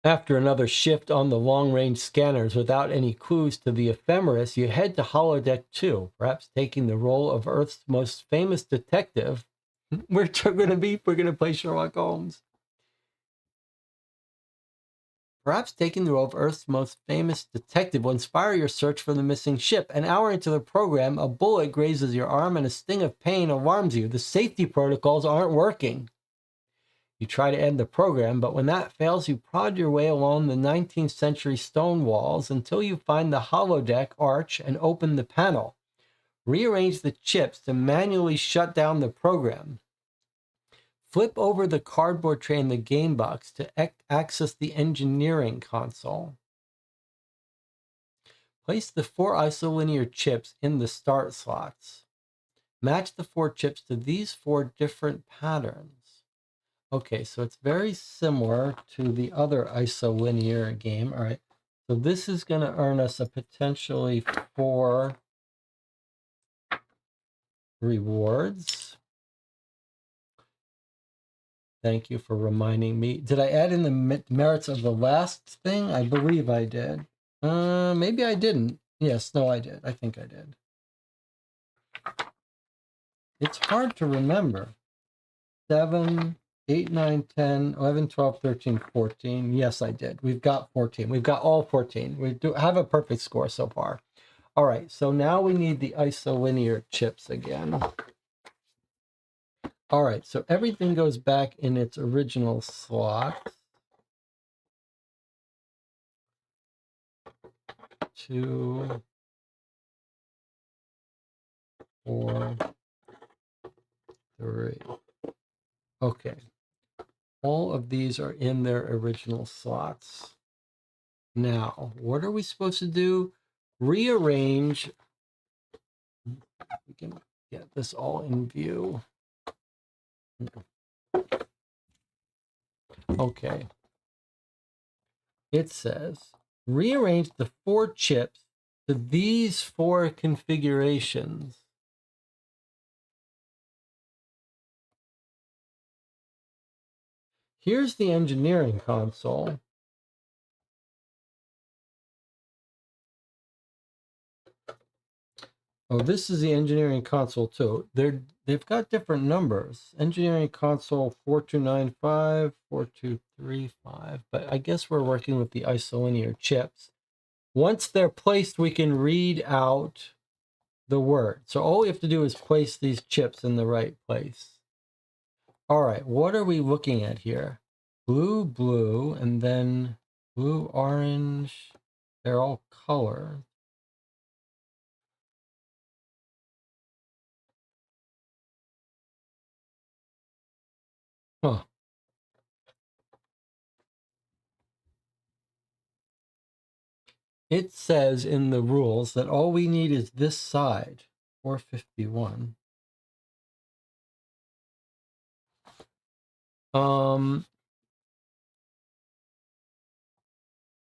After another shift on the long-range scanners without any clues to the Ephemeris, you head to Holodeck 2, perhaps taking the role of Earth's most famous detective. We're going to play Sherlock Holmes. Perhaps taking the role of Earth's most famous detective will inspire your search for the missing ship. An hour into the program, a bullet grazes your arm and a sting of pain alarms you. The safety protocols aren't working. You try to end the program, but when that fails, you prod your way along the 19th century stone walls until you find the holodeck arch and open the panel. Rearrange the chips to manually shut down the program. Flip over the cardboard tray in the game box to access the engineering console. Place the 4 isolinear chips in the start slots. Match the 4 chips to these 4 different patterns. Okay, so it's very similar to the other isolinear game. All right, so this is going to earn us a potentially 4 rewards. Thank you for reminding me. Did I add in the merits of the last thing? I believe I did. Maybe I didn't. Yes, no, I did. I think I did. It's hard to remember. 7, 8, 9, 10, 11, 12, 13, 14. Yes, I did. We've got 14. We've got all 14. We do have a perfect score so far. All right, so now we need the isolinear chips again. All right, so everything goes back in its original slot. 2, 4, 3. Okay. All of these are in their original slots. Now, what are we supposed to do? Rearrange. We can get this all in view. Okay. It says, rearrange the 4 chips to these 4 configurations. Here's the engineering console. Oh, this is the engineering console too. They've got different numbers. Engineering console 4295, 4235. But I guess we're working with the isolinear chips. Once they're placed, we can read out the word. So all we have to do is place these chips in the right place. All right, what are we looking at here? Blue, blue, and then blue, orange. They're all colors. Huh. It says in the rules that all we need is this side, 451.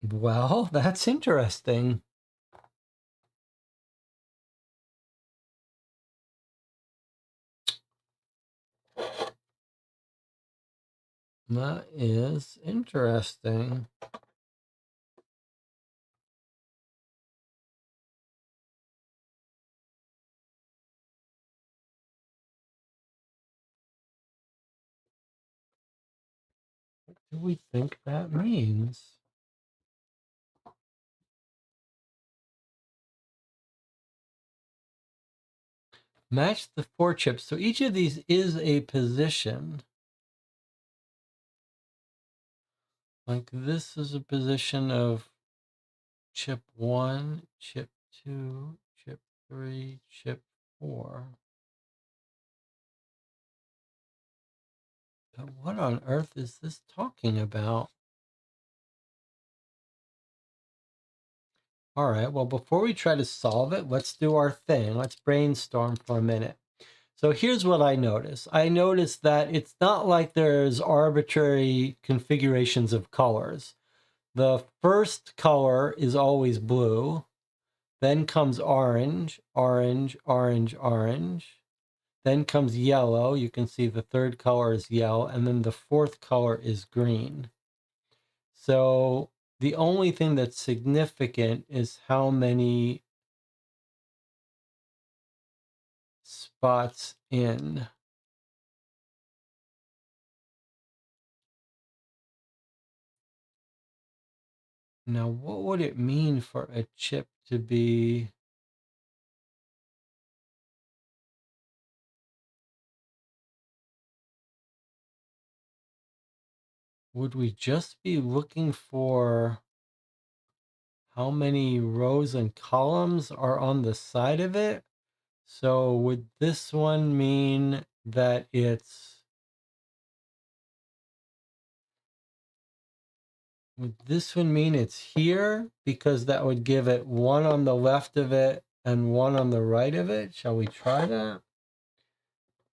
Well, that's interesting. That is interesting. do we think that means? Match the 4 chips. So each of these is a position. Like this is a position of chip 1, chip 2, chip 3, chip 4. But what on earth is this talking about? All right, well, before we try to solve it, let's do our thing. Let's brainstorm for a minute. So here's what I notice. I notice that it's not like there's arbitrary configurations of colors. The first color is always blue. Then comes orange, orange, orange, orange. Then comes yellow. You can see the third color is yellow. And then the fourth color is green. So the only thing that's significant is how many spots in. Now, what would it mean for a chip to be? Would we just be looking for how many rows and columns are on the side of it? So would this one mean that would this one mean it's here? Because that would give it one on the left of it and one on the right of it. Shall we try that?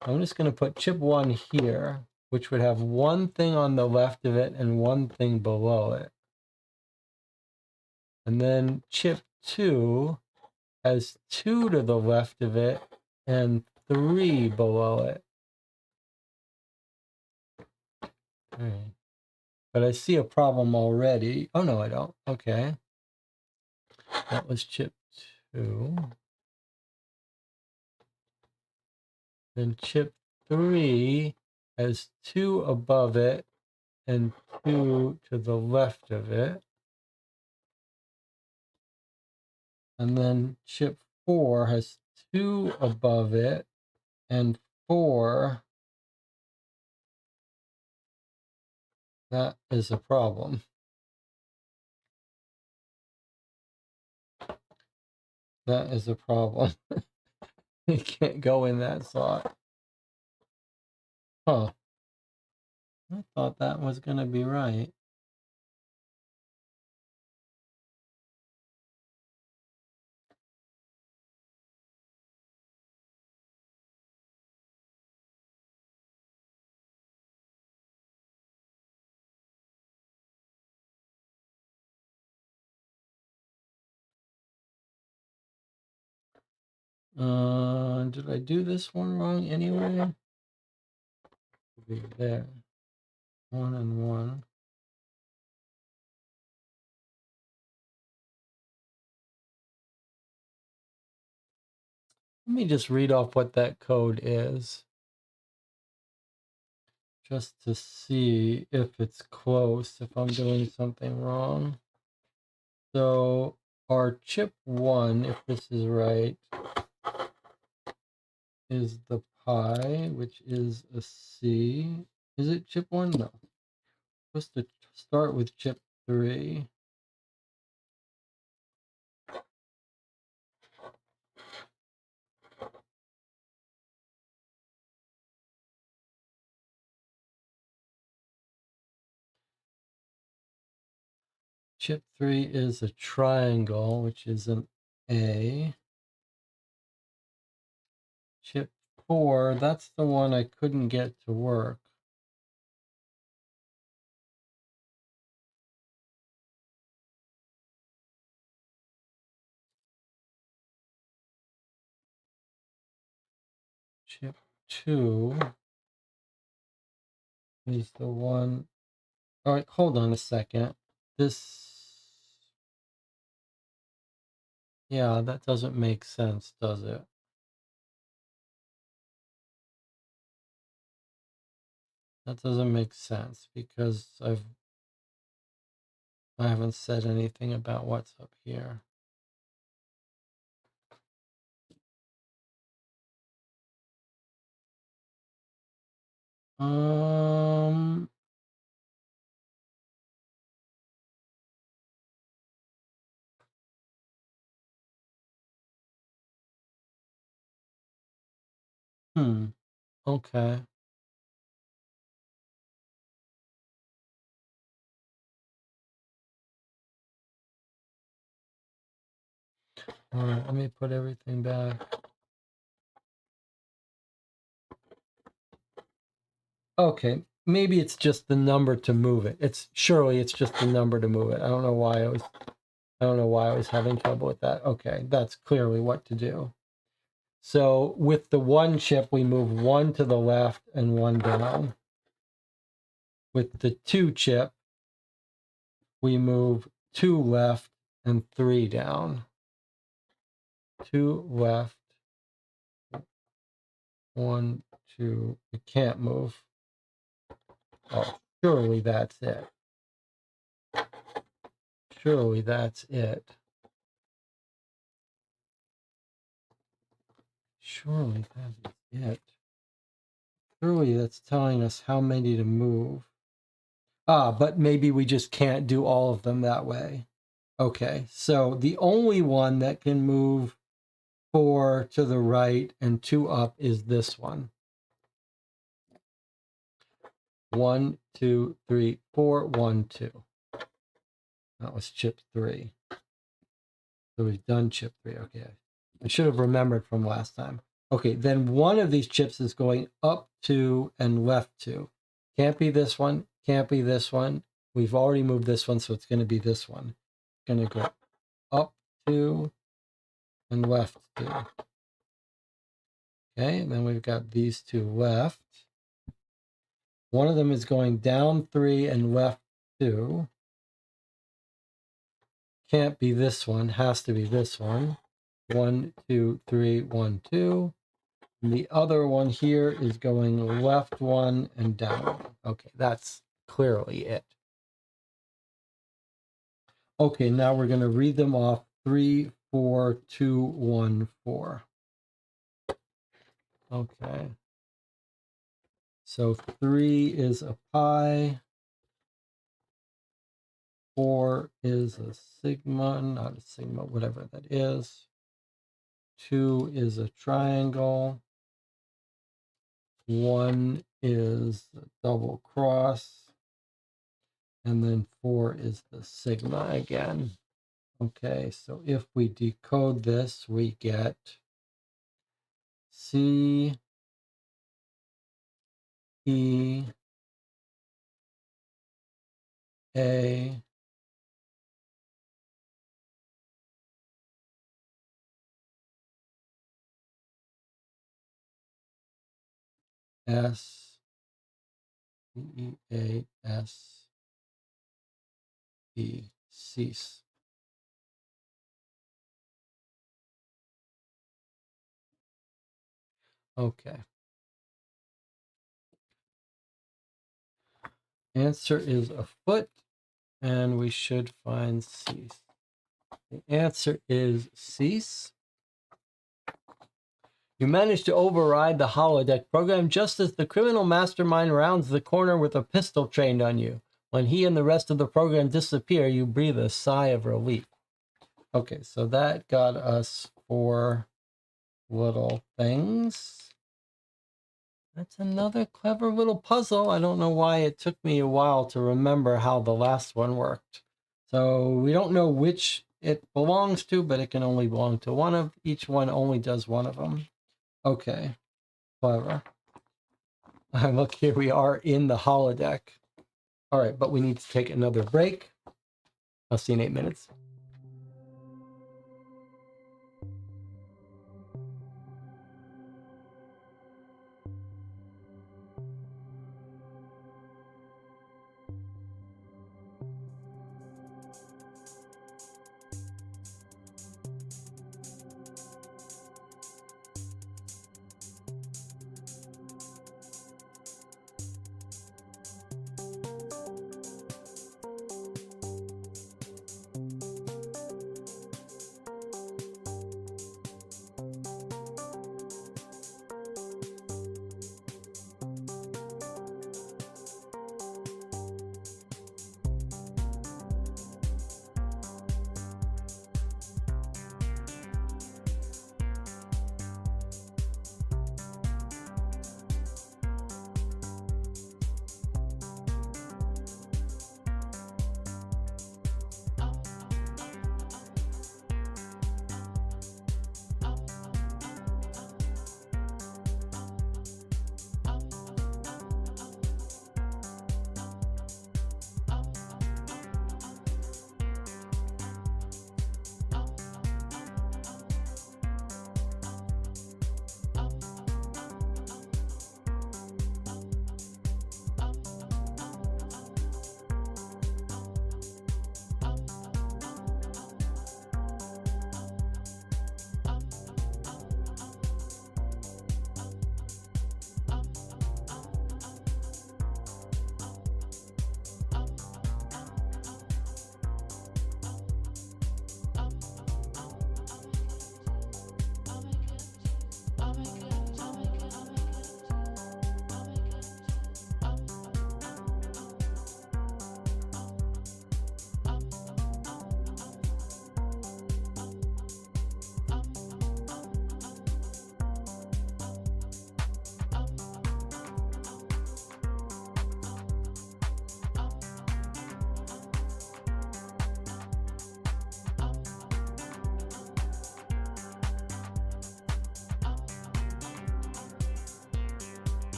I'm just going to put chip 1 here, which would have one thing on the left of it and one thing below it. And then chip 2 has 2 to the left of it and 3 below it. All right. But I see a problem already. Oh, no, I don't. Okay. That was chip 2. Then chip 3 has 2 above it and 2 to the left of it. And then chip 4 has 2 above it and 4. That is a problem. That is a problem. You can't go in that slot. Huh. I thought that was going to be right. Did I do this one wrong anyway? Be there. 1 and 1. Let me just read off what that code is, just to see if it's close, if I'm doing something wrong. So our chip 1, if this is right, is the pi, which is a C. Is it chip 1? No. Supposed to start with chip 3. Chip 3 is a triangle, which is an A. Chip 4, that's the one I couldn't get to work. Chip 2 is the one. All right, hold on a second. Yeah, that doesn't make sense, does it? That doesn't make sense because I haven't said anything about what's up here. Um, okay. All right, let me put everything back. Okay, maybe it's just the number to move it. It's just the number to move it. I don't know why I was having trouble with that. Okay, that's clearly what to do. So with the one chip, we move one to the left and one down. With the two chip, we move two left and three down. Two left, one, two. We can't move. Oh, surely that's it. Surely that's it. Surely that is it. Surely that's telling us how many to move. But maybe we just can't do all of them that way. Okay, so the only one that can move 4 to the right and 2 up is this one. 1, 2, 3, 4, 1, 2. That was chip 3. So we've done chip 3. Okay, I should have remembered from last time. Okay, then one of these chips is going up 2 and left 2. Can't be this one, can't be this one. We've already moved this one, so it's going to be this one. Going to go up 2 and left 2. Okay, and then we've got these two left. One of them is going down 3 and left 2. Can't be this one, has to be this one. 1, 2, 3, 1, 2. And the other one here is going left 1 and down. Okay, that's clearly it. Okay, now we're going to read them off. 3, 4, 2, 1, 4. Okay. So 3 is a pi. 4 is a sigma, not a sigma, whatever that is. 2 is a triangle. 1 is a double cross. And then 4 is the sigma again. Okay, so if we decode this, we get C, E, A, S, E, A, S, E, cease. Okay. Answer is a foot, and we should find cease. The answer is cease. You manage to override the holodeck program just as the criminal mastermind rounds the corner with a pistol trained on you. When he and the rest of the program disappear, you breathe a sigh of relief. Okay, so that got us 4 little things. That's another clever little puzzle. I don't know why it took me a while to remember how the last one worked. So we don't know which it belongs to, but it can only belong to one of each one, only does one of them. Okay, clever. Look, here we are in the holodeck. All right, but we need to take another break. I'll see you in 8 minutes.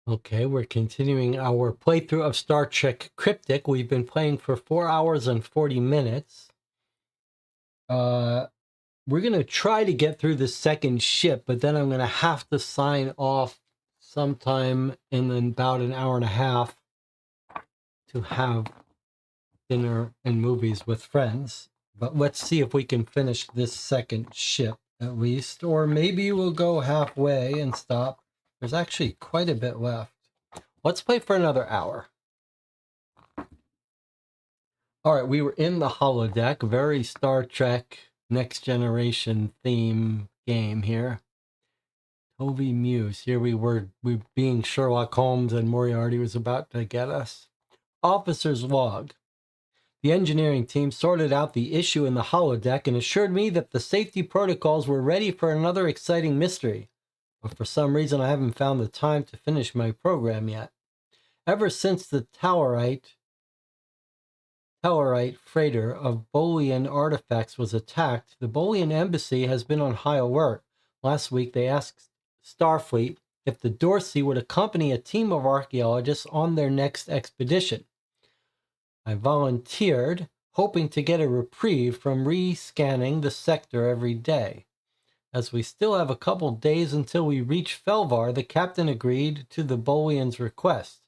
Okay, we're continuing our playthrough of Star Trek Cryptic. We've been playing for 4 hours and 40 minutes. We're going to try to get through the second ship, but then I'm going to have to sign off sometime in about an hour and a half to have dinner and movies with friends. But let's see if we can finish this second ship at least, or maybe we'll go halfway and stop. There's actually quite a bit left. Let's play for another hour. All right, we were in the holodeck, very Star Trek Next Generation theme game here. Toby Muse. Here we were being Sherlock Holmes, and Moriarty was about to get us. Officer's log. The engineering team sorted out the issue in the holodeck and assured me that the safety protocols were ready for another exciting mystery. But for some reason, I haven't found the time to finish my program yet. Ever since the Towerite freighter of Bolian artifacts was attacked, the Bolian embassy has been on high alert. Last week, they asked Starfleet if the Dorsey would accompany a team of archaeologists on their next expedition. I volunteered, hoping to get a reprieve from re-scanning the sector every day. As we still have a couple days until we reach Felvar, the captain agreed to the Bolian's request.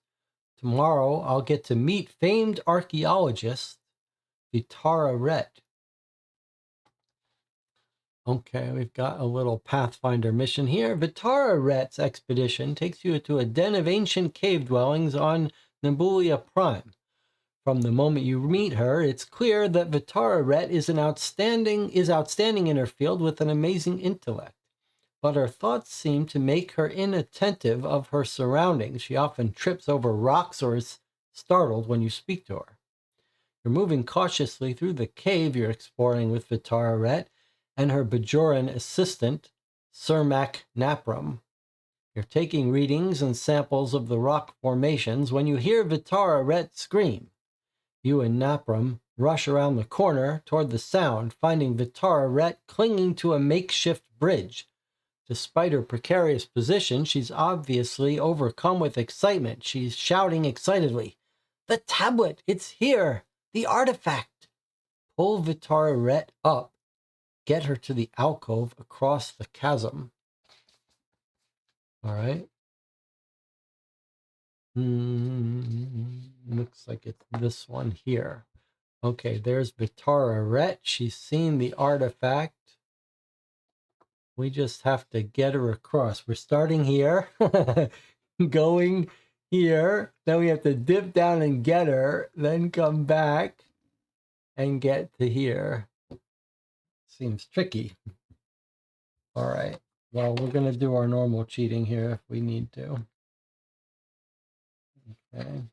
Tomorrow, I'll get to meet famed archaeologist Vitara Rhett. Okay, we've got a little Pathfinder mission here. Vitara Rhett's expedition takes you to a den of ancient cave dwellings on Nebulia Prime. From the moment you meet her, it's clear that Vitara Rhett is outstanding in her field with an amazing intellect. But her thoughts seem to make her inattentive of her surroundings. She often trips over rocks or is startled when you speak to her. You're moving cautiously through the cave you're exploring with Vitara Rhett and her Bajoran assistant, Cermak Napram. You're taking readings and samples of the rock formations when you hear Vitara Rhett scream. You and Napram rush around the corner toward the sound, finding Vitara Rhett clinging to a makeshift bridge. Despite her precarious position, she's obviously overcome with excitement. She's shouting excitedly, "The tablet! It's here! The artifact!" Pull Vitara Rhett up. Get her to the alcove across the chasm. All right. Looks like it's this one here. Okay, there's Vitara Rhett. She's seen the artifact. We just have to get her across. We're starting here, going here. Then we have to dip down and get her, then come back and get to here. Seems tricky. All right. Well, we're going to do our normal cheating here if we need to. Okay.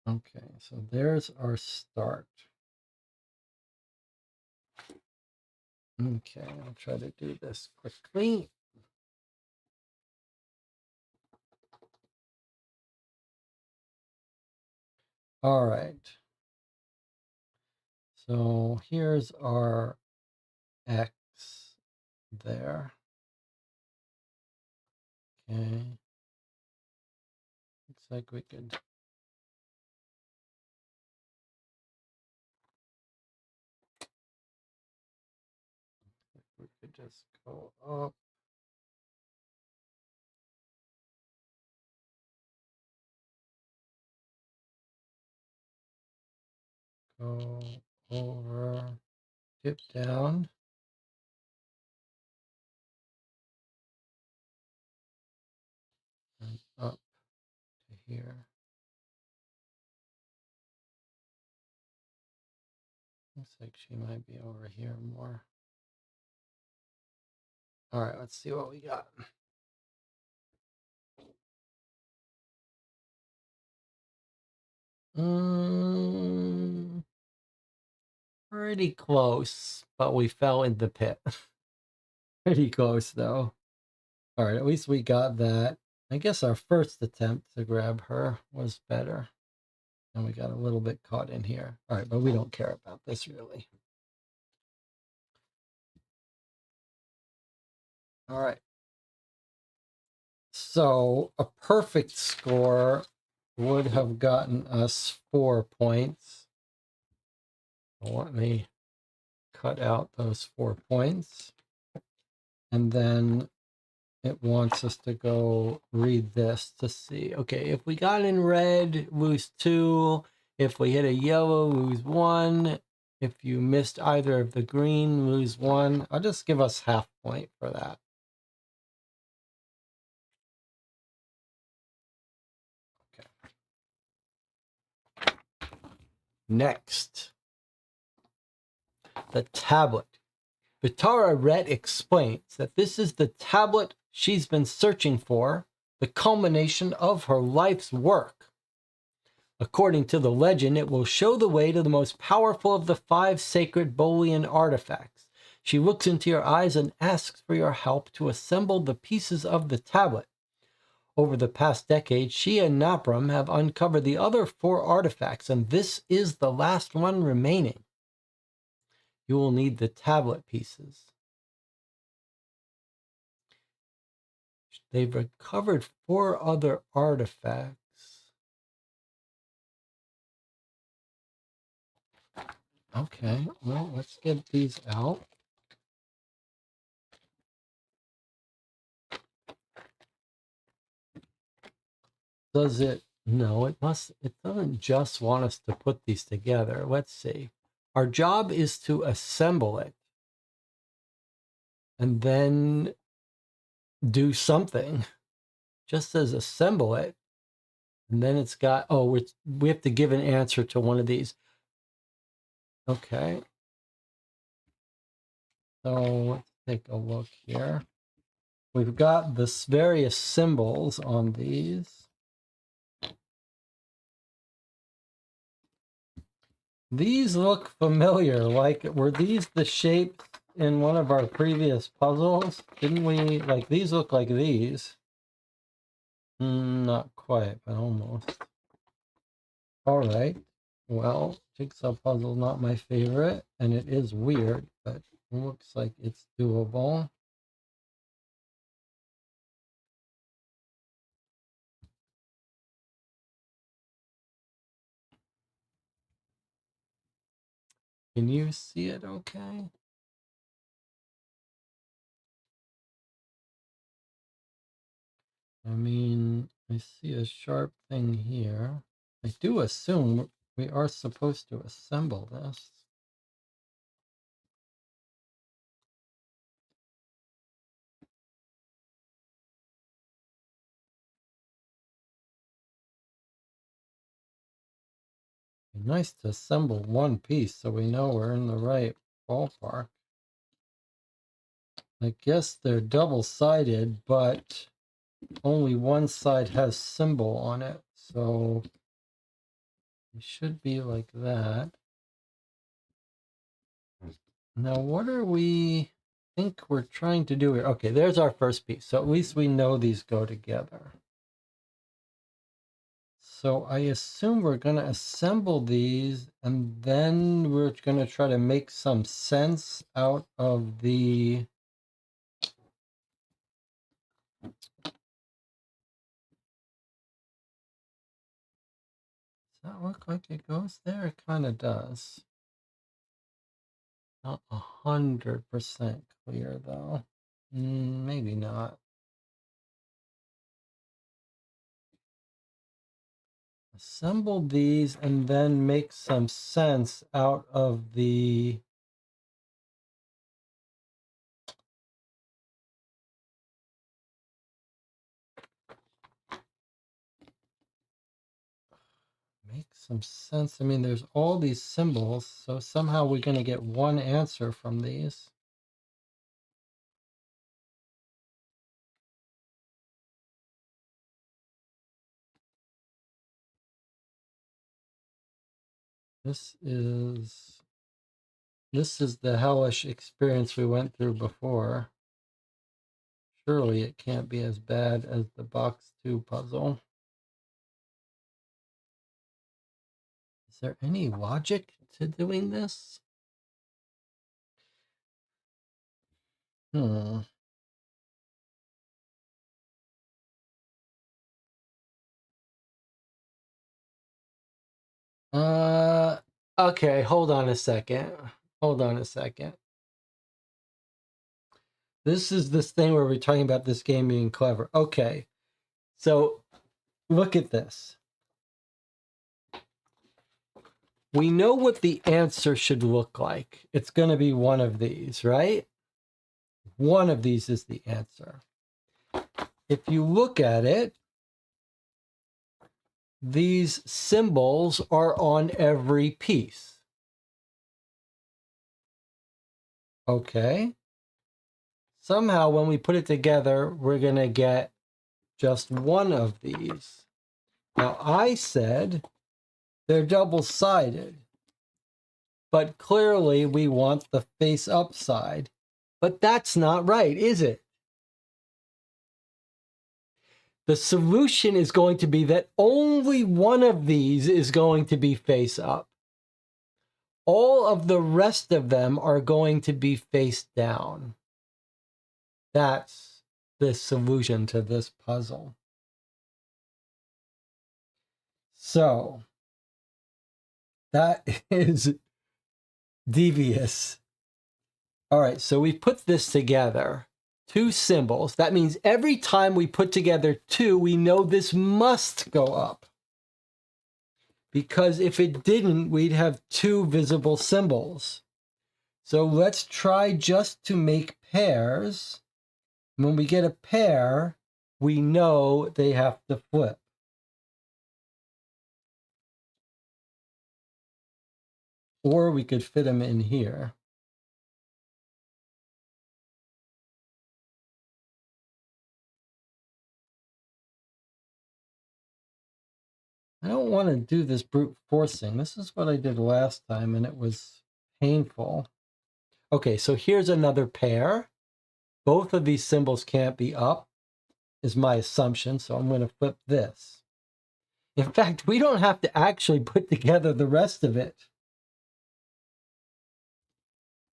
Okay, so there's our start. Okay, I'll try to do this quickly. All right. So here's our X there. Okay. Looks like we could just go up. Go over, dip down. And up to here. Looks like she might be over here more. All right, let's see what we got. Pretty close, but we fell in the pit. Pretty close, though. All right, at least we got that. I guess our first attempt to grab her was better. And we got a little bit caught in here. All right, but we don't care about this, really. All right. So a perfect score would have gotten us 4 points. Let me cut out those 4 points. And then it wants us to go read this to see. Okay, if we got in red, lose 2. If we hit a yellow, lose 1. If you missed either of the green, lose 1. I'll just give us half point for that. Okay. Next, the tablet. Vitara Rhett explains that this is the tablet she's been searching for, the culmination of her life's work. According to the legend, it will show the way to the most powerful of the 5 sacred Bolian artifacts. She looks into your eyes and asks for your help to assemble the pieces of the tablet. Over the past decade, she and Napram have uncovered the other 4 artifacts, and this is the last one remaining. You will need the tablet pieces. They've recovered 4 other artifacts. Okay, well, let's get these out. Does it? No, it doesn't just want us to put these together. Let's see. Our job is to assemble it and then do something. Just says assemble it. And then it's got, oh, we have to give an answer to one of these. Okay. So let's take a look here. We've got the various symbols on these. These look familiar. Like, were these the shapes in one of our previous puzzles? Didn't we, like, these look like these? Not quite, but almost. All right. Well, jigsaw puzzle not my favorite, and it is weird, but it looks like it's doable. Can you see it okay? I mean, I see a sharp thing here. I do assume we are supposed to assemble this. Nice to assemble one piece so we know we're in the right ballpark. I guess they're double-sided, but only one side has symbol on it, so it should be like that. Now, what are we think we're trying to do here? Okay, there's our first piece, so at least we know these go together. So I assume we're going to assemble these, and then we're going to try to make some sense out of the... Does that look like it goes there? It kind of does. Not 100% clear, though. Maybe not. Assemble these and then make some sense out of the... Make some sense. I mean, there's all these symbols, so somehow we're going to get one answer from these. This is the hellish experience we went through before. Surely it can't be as bad as the box 2 puzzle. Is there any logic to doing this? Okay, hold on a second. Hold on a second. This is this thing where we're talking about this game being clever. Okay, so look at this. we know what the answer should look like. It's going to be one of these, right? One of these is the answer. If you look at it, these symbols are on every piece. Okay. Somehow when we put it together, we're going to get just one of these. Now I said they're double-sided, but clearly we want the face-up side. But that's not right, is it? The solution is going to be that only one of these is going to be face-up. All of the rest of them are going to be face down. That's the solution to this puzzle. So that is devious. All right, so we put this together. Two symbols. That means every time we put together two, we know this must go up. Because if it didn't, we'd have two visible symbols. So let's try just to make pairs. When we get a pair, we know they have to flip. Or we could fit them in here. I don't want to do this brute forcing. This is what I did last time, and it was painful. Okay, so here's another pair. Both of these symbols can't be up, is my assumption, so I'm going to flip this. In fact, we don't have to actually put together the rest of it.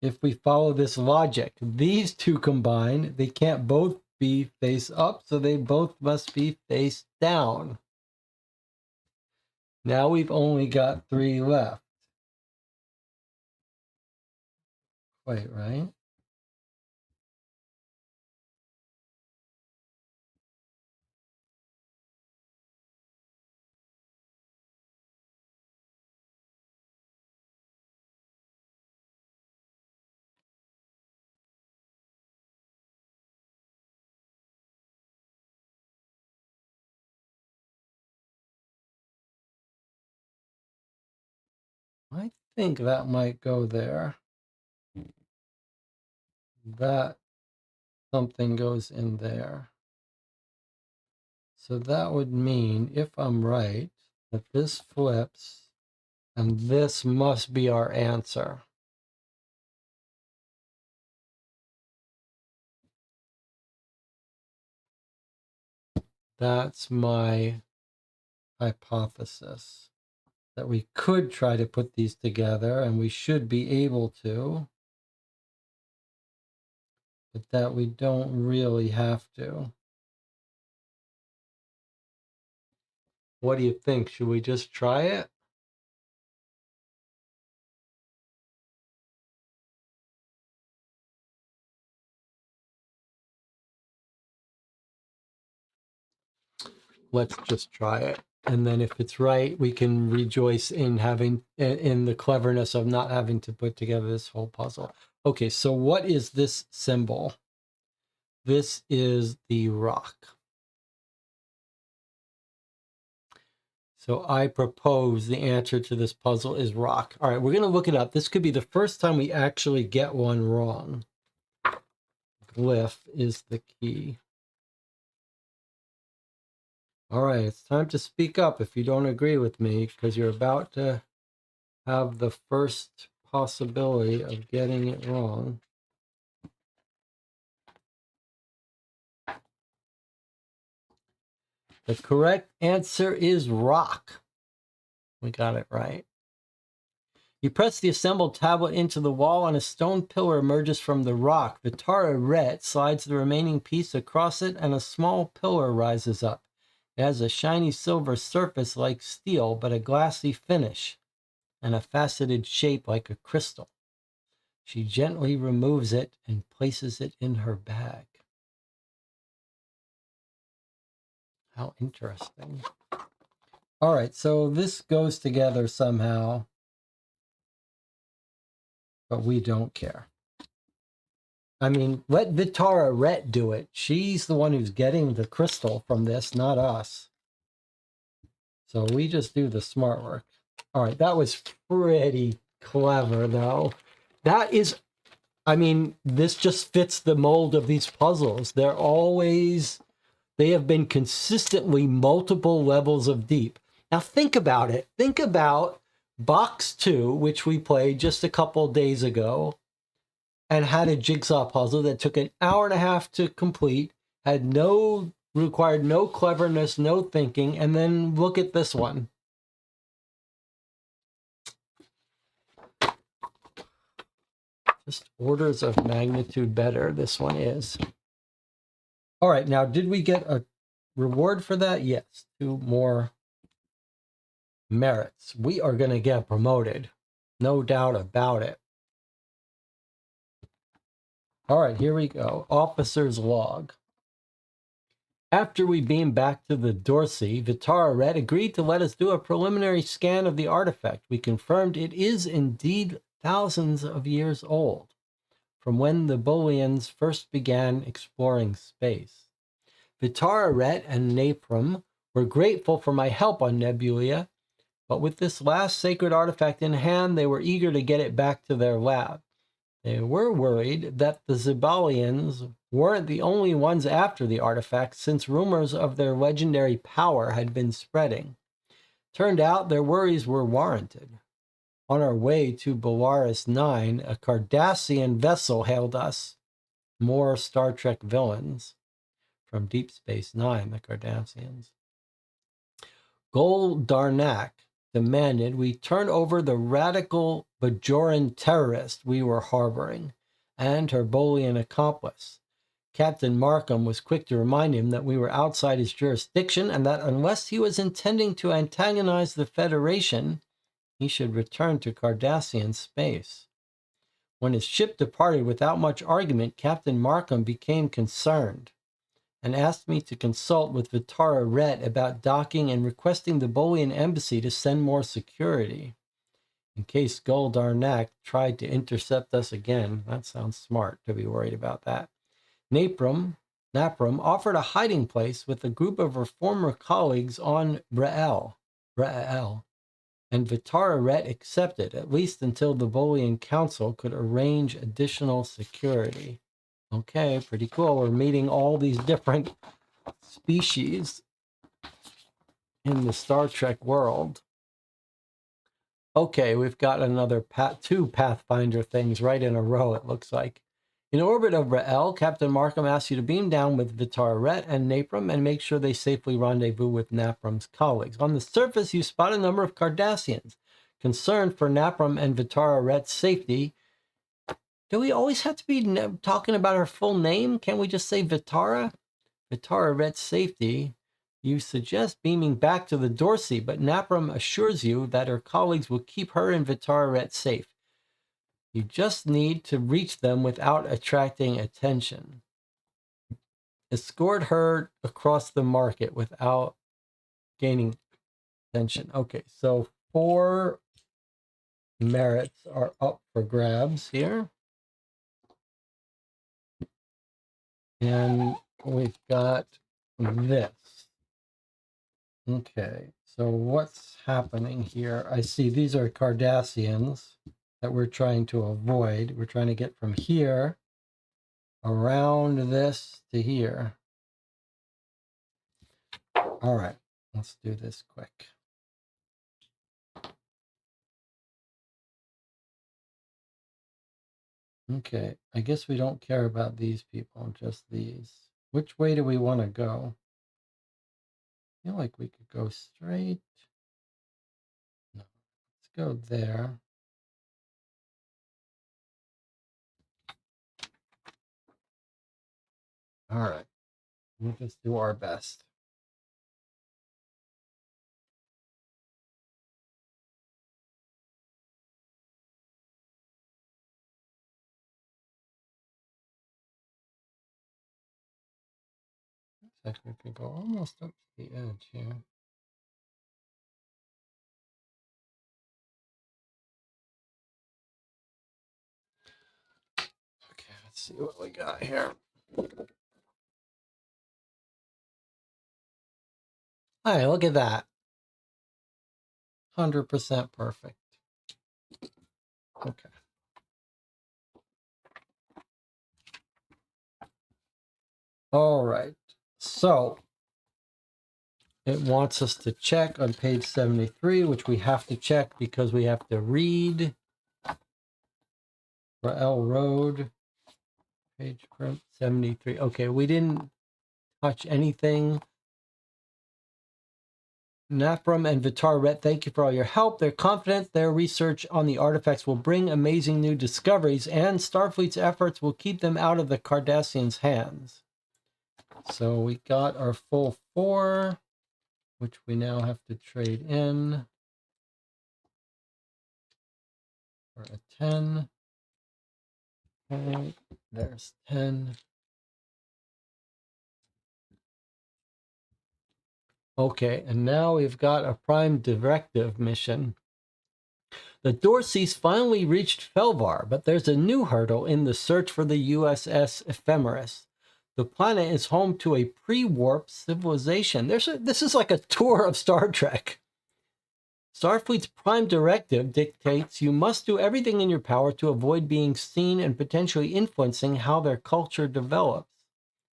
If we follow this logic, these two combine, they can't both be face up, so they both must be face down. Now we've only got three left. Wait, right? I think that might go there. That something goes in there. So that would mean, if I'm right, that this flips, and this must be our answer. That's my hypothesis, that we could try to put these together, and we should be able to, but that we don't really have to. What do you think? Should we just try it? Let's just try it. And then if it's right, we can rejoice in having, in the cleverness of not having to put together this whole puzzle. Okay, so what is this symbol? This is the rock. So I propose the answer to this puzzle is rock. All right, we're going to look it up. This could be the first time we actually get one wrong. Glyph is the key. All right, it's time to speak up if you don't agree with me, because you're about to have the first possibility of getting it wrong. The correct answer is rock. We got it right. You press the assembled tablet into the wall and a stone pillar emerges from the rock. Vitara Rhett slides the remaining piece across it and a small pillar rises up. It has a shiny silver surface like steel, but a glassy finish and a faceted shape like a crystal. She gently removes it and places it in her bag. How interesting. All right, so this goes together somehow. but we don't care. I mean, let Vitara Rhett do it. She's the one who's getting the crystal from this, not us. So we just do the smart work. All right, that was pretty clever, though. That is, I mean, this just fits the mold of these puzzles. They have been consistently multiple levels of deep. Now think about it. Think about box 2, which we played just a couple days ago, and had a jigsaw puzzle that took an hour and a half to complete, required no cleverness, no thinking, and then look at this one. Just orders of magnitude better, this one is. All right, now did we get a reward for that? Yes, 2 more merits. We are going to get promoted. No doubt about it. All right, here we go. Officer's log. After we beamed back to the Dorsey, Vitara Red agreed to let us do a preliminary scan of the artifact. We confirmed it is indeed thousands of years old, from when the Bolians first began exploring space. Vitara Red and Naprum were grateful for my help on Nebula, but with this last sacred artifact in hand, they were eager to get it back to their lab. They were worried that the Zibalians weren't the only ones after the artifact, since rumors of their legendary power had been spreading. Turned out their worries were warranted. On our way to Belarus 9, a Cardassian vessel hailed us. More Star Trek villains from Deep Space Nine, the Cardassians. Gol Darnak demanded we turn over the radical Bajoran terrorist we were harboring and her Bolian accomplice. Captain Markham was quick to remind him that we were outside his jurisdiction and that unless he was intending to antagonize the Federation, he should return to Cardassian space. When his ship departed without much argument, Captain Markham became concerned and asked me to consult with Vitara Red about docking and requesting the Bolian embassy to send more security, in case Gul Darnak tried to intercept us again. That sounds smart to be worried about that. Naprum offered a hiding place with a group of her former colleagues on Ra'el, and Vitara Red accepted, at least until the Bolian Council could arrange additional security. Okay, pretty cool. We're meeting all these different species in the Star Trek world. Okay, we've got another 2 Pathfinder things right in a row, it looks like. In orbit of Ra'el, Captain Markham asks you to beam down with Vitara Ret and Naprum and make sure they safely rendezvous with Naprum's colleagues. On the surface, you spot a number of Cardassians. Concerned for Naprum and Vitara Ret's safety, do we always have to be talking about her full name? Can't we just say Vitara? Vitara Ret's safety. You suggest beaming back to the Dorsey, but Naprum assures you that her colleagues will keep her and Vitara Ret safe. You just need to reach them without attracting attention. Escort her across the market without gaining attention. Okay, so 4 merits are up for grabs here. And we've got this. Okay, so what's happening here? I see these are Cardassians that we're trying to avoid. We're trying to get from here around this to here. All right, let's do this quick. Okay, I guess we don't care about these people, just these. Which way do we want to go? I feel like we could go straight. No, let's go there. All right, we'll just do our best. Looks like we could go almost up to the edge here. Let's see what we got here. All right, look at that. 100% perfect. Okay. All right. So it wants us to check on page 73, which we have to check because we have to read for L Road. Page 73. Okay, we didn't touch anything. Napram and Vitar Ret, thank you for all your help. They're confident their research on the artifacts will bring amazing new discoveries, and Starfleet's efforts will keep them out of the Cardassians' hands. So we got our full 4, which we now have to trade in for a 10. Okay, there's 10. Okay, and now we've got a prime directive mission. The Dorseys finally reached Felvar, but there's a new hurdle in the search for the USS Ephemeris. The planet is home to a pre-warp civilization. This is like a tour of Star Trek. Starfleet's prime directive dictates you must do everything in your power to avoid being seen and potentially influencing how their culture develops.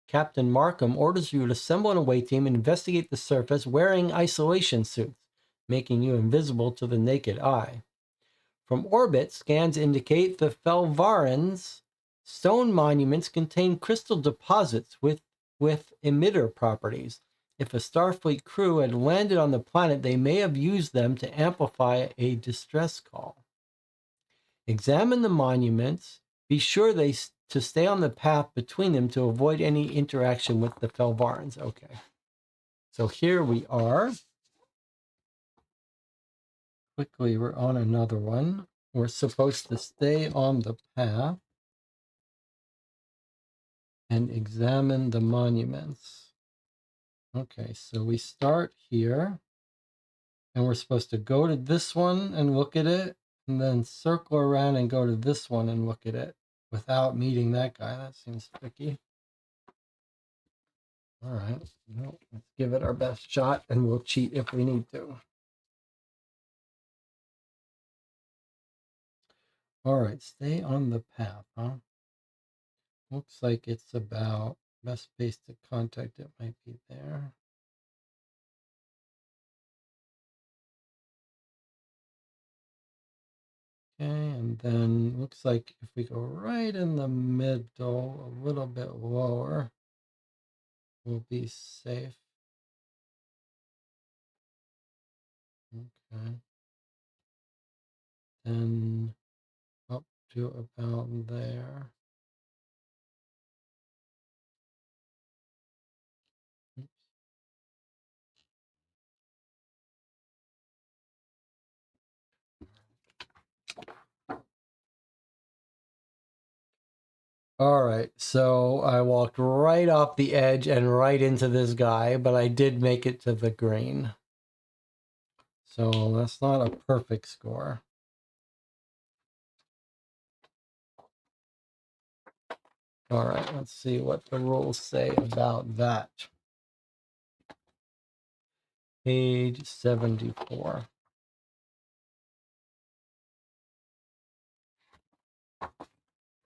Captain Markham orders you to assemble an away team and investigate the surface wearing isolation suits, making you invisible to the naked eye. From orbit, scans indicate the Felvarans' stone monuments contain crystal deposits with emitter properties. If a Starfleet crew had landed on the planet, they may have used them to amplify a distress call. Examine the monuments. Be sure to stay on the path between them to avoid any interaction with the Felvarans. Okay. So here we are. Quickly, we're on another one. We're supposed to stay on the path and examine the monuments. Okay, so we start here, and we're supposed to go to this one and look at it, and then circle around and go to this one and look at it without meeting that guy. That seems tricky. All right, well, let's give it our best shot, and we'll cheat if we need to. All right, stay on the path, huh? Looks like it's about best place to contact. It might be there. Okay, and then looks like if we go right in the middle, a little bit lower, we'll be safe. Okay. Then up to about there. Oops. All right, so I walked right off the edge and right into this guy, but I did make it to the green. So that's not a perfect score. All right, let's see what the rules say about that. Page 74.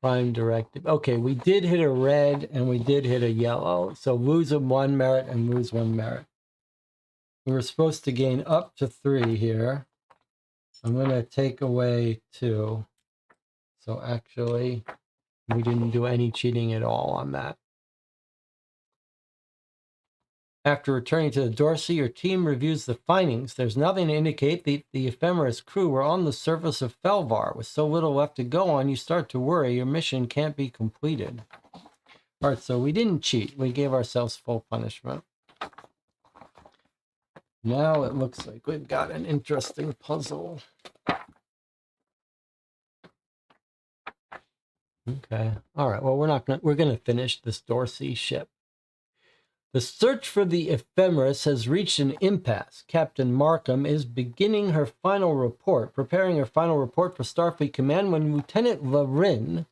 Prime directive. Okay, we did hit a red and we did hit a yellow. So lose 1 merit and lose 1 merit. We were supposed to gain up to 3 here. I'm going to take away 2. So actually, we didn't do any cheating at all on that. After returning to the Dorsey, your team reviews the findings. There's nothing to indicate that the Ephemeris crew were on the surface of Felvar. With so little left to go on, you start to worry your mission can't be completed. All right, so we didn't cheat. We gave ourselves full punishment. Now it looks like we've got an interesting puzzle. Okay. All right. Well, we're going to finish this Dorsey ship. The search for the Ephemeris has reached an impasse. Captain Markham is beginning her final report, preparing her final report for Starfleet Command when Lieutenant Larin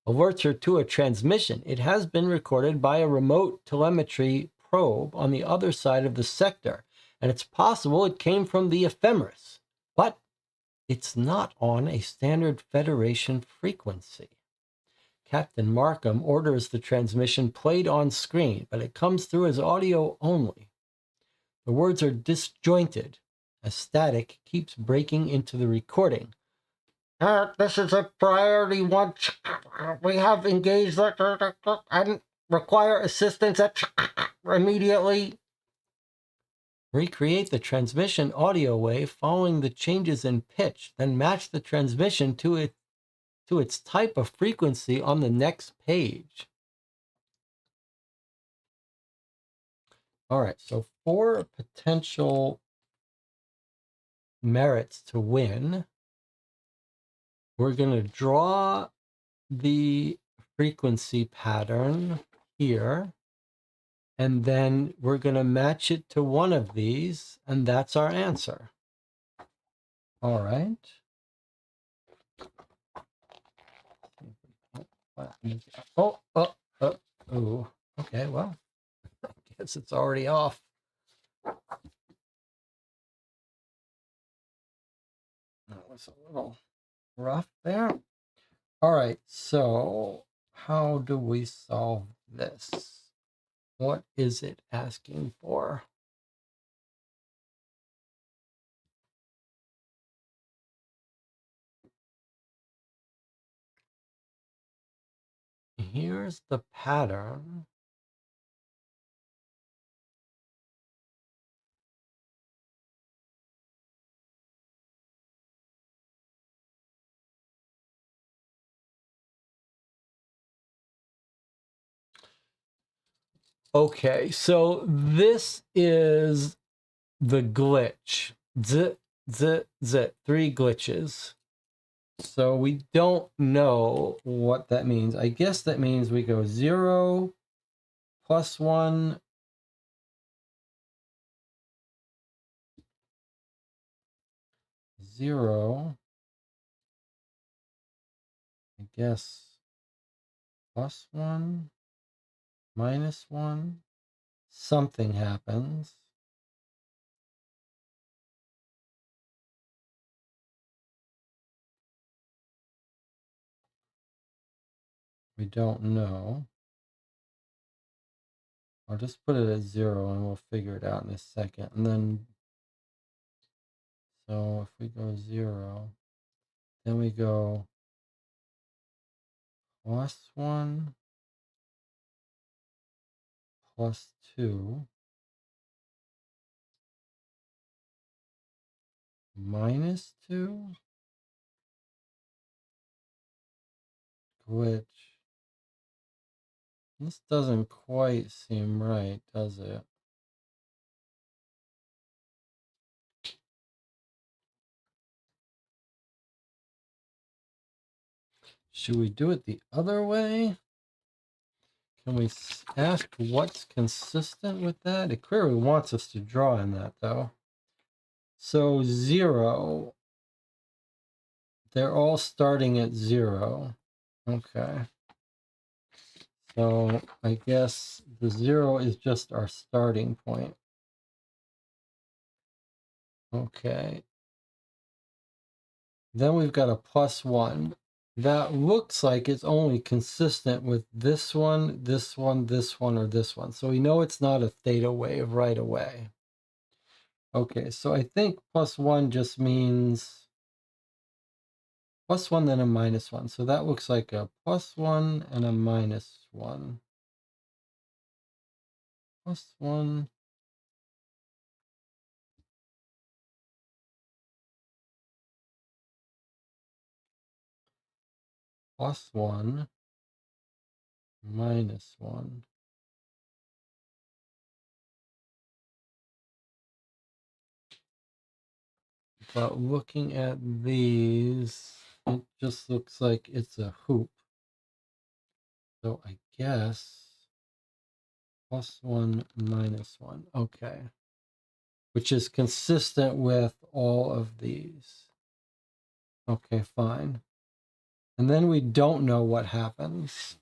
alerts her to a transmission. It has been recorded by a remote telemetry probe on the other side of the sector, and it's possible it came from the ephemeris, but it's not on a standard Federation frequency. Captain Markham orders the transmission played on screen, but it comes through as audio only. The words are disjointed as static keeps breaking into the recording. This is a priority one. We have engaged and require assistance immediately. Recreate the transmission audio wave following the changes in pitch, then match the transmission to its type of frequency on the next page. All right, so 4 potential merits to win. We're going to draw the frequency pattern here, and then we're going to match it to one of these, and that's our answer. All right. Oh, okay, well, I guess it's already off. That was a little rough there. All right, so how do we solve this? What is it asking for? Here's the pattern. Okay, so this is the glitch. 3 glitches. So we don't know what that means. I guess that means we go 0, +1, 0, I guess +1, -1, something happens. We don't know. I'll just put it at 0 and we'll figure it out in a second. And then, so if we go 0, then we go +1, +2, -2, glitch. This doesn't quite seem right, does it? Should we do it the other way? Can we ask what's consistent with that? It clearly wants us to draw in that, though. So 0, they're all starting at 0. Okay. So I guess the 0 is just our starting point. Okay. Then we've got a +1. That looks like it's only consistent with this one, this one, this one, or this one. So we know it's not a theta wave right away. Okay, so I think +1 just means +1 then a -1. So that looks like a +1 and a -1. +1. +1, -1. But looking at these, it just looks like it's a hoop. So I guess +1, -1. Okay. Which is consistent with all of these. Okay, fine. And then we don't know what happens.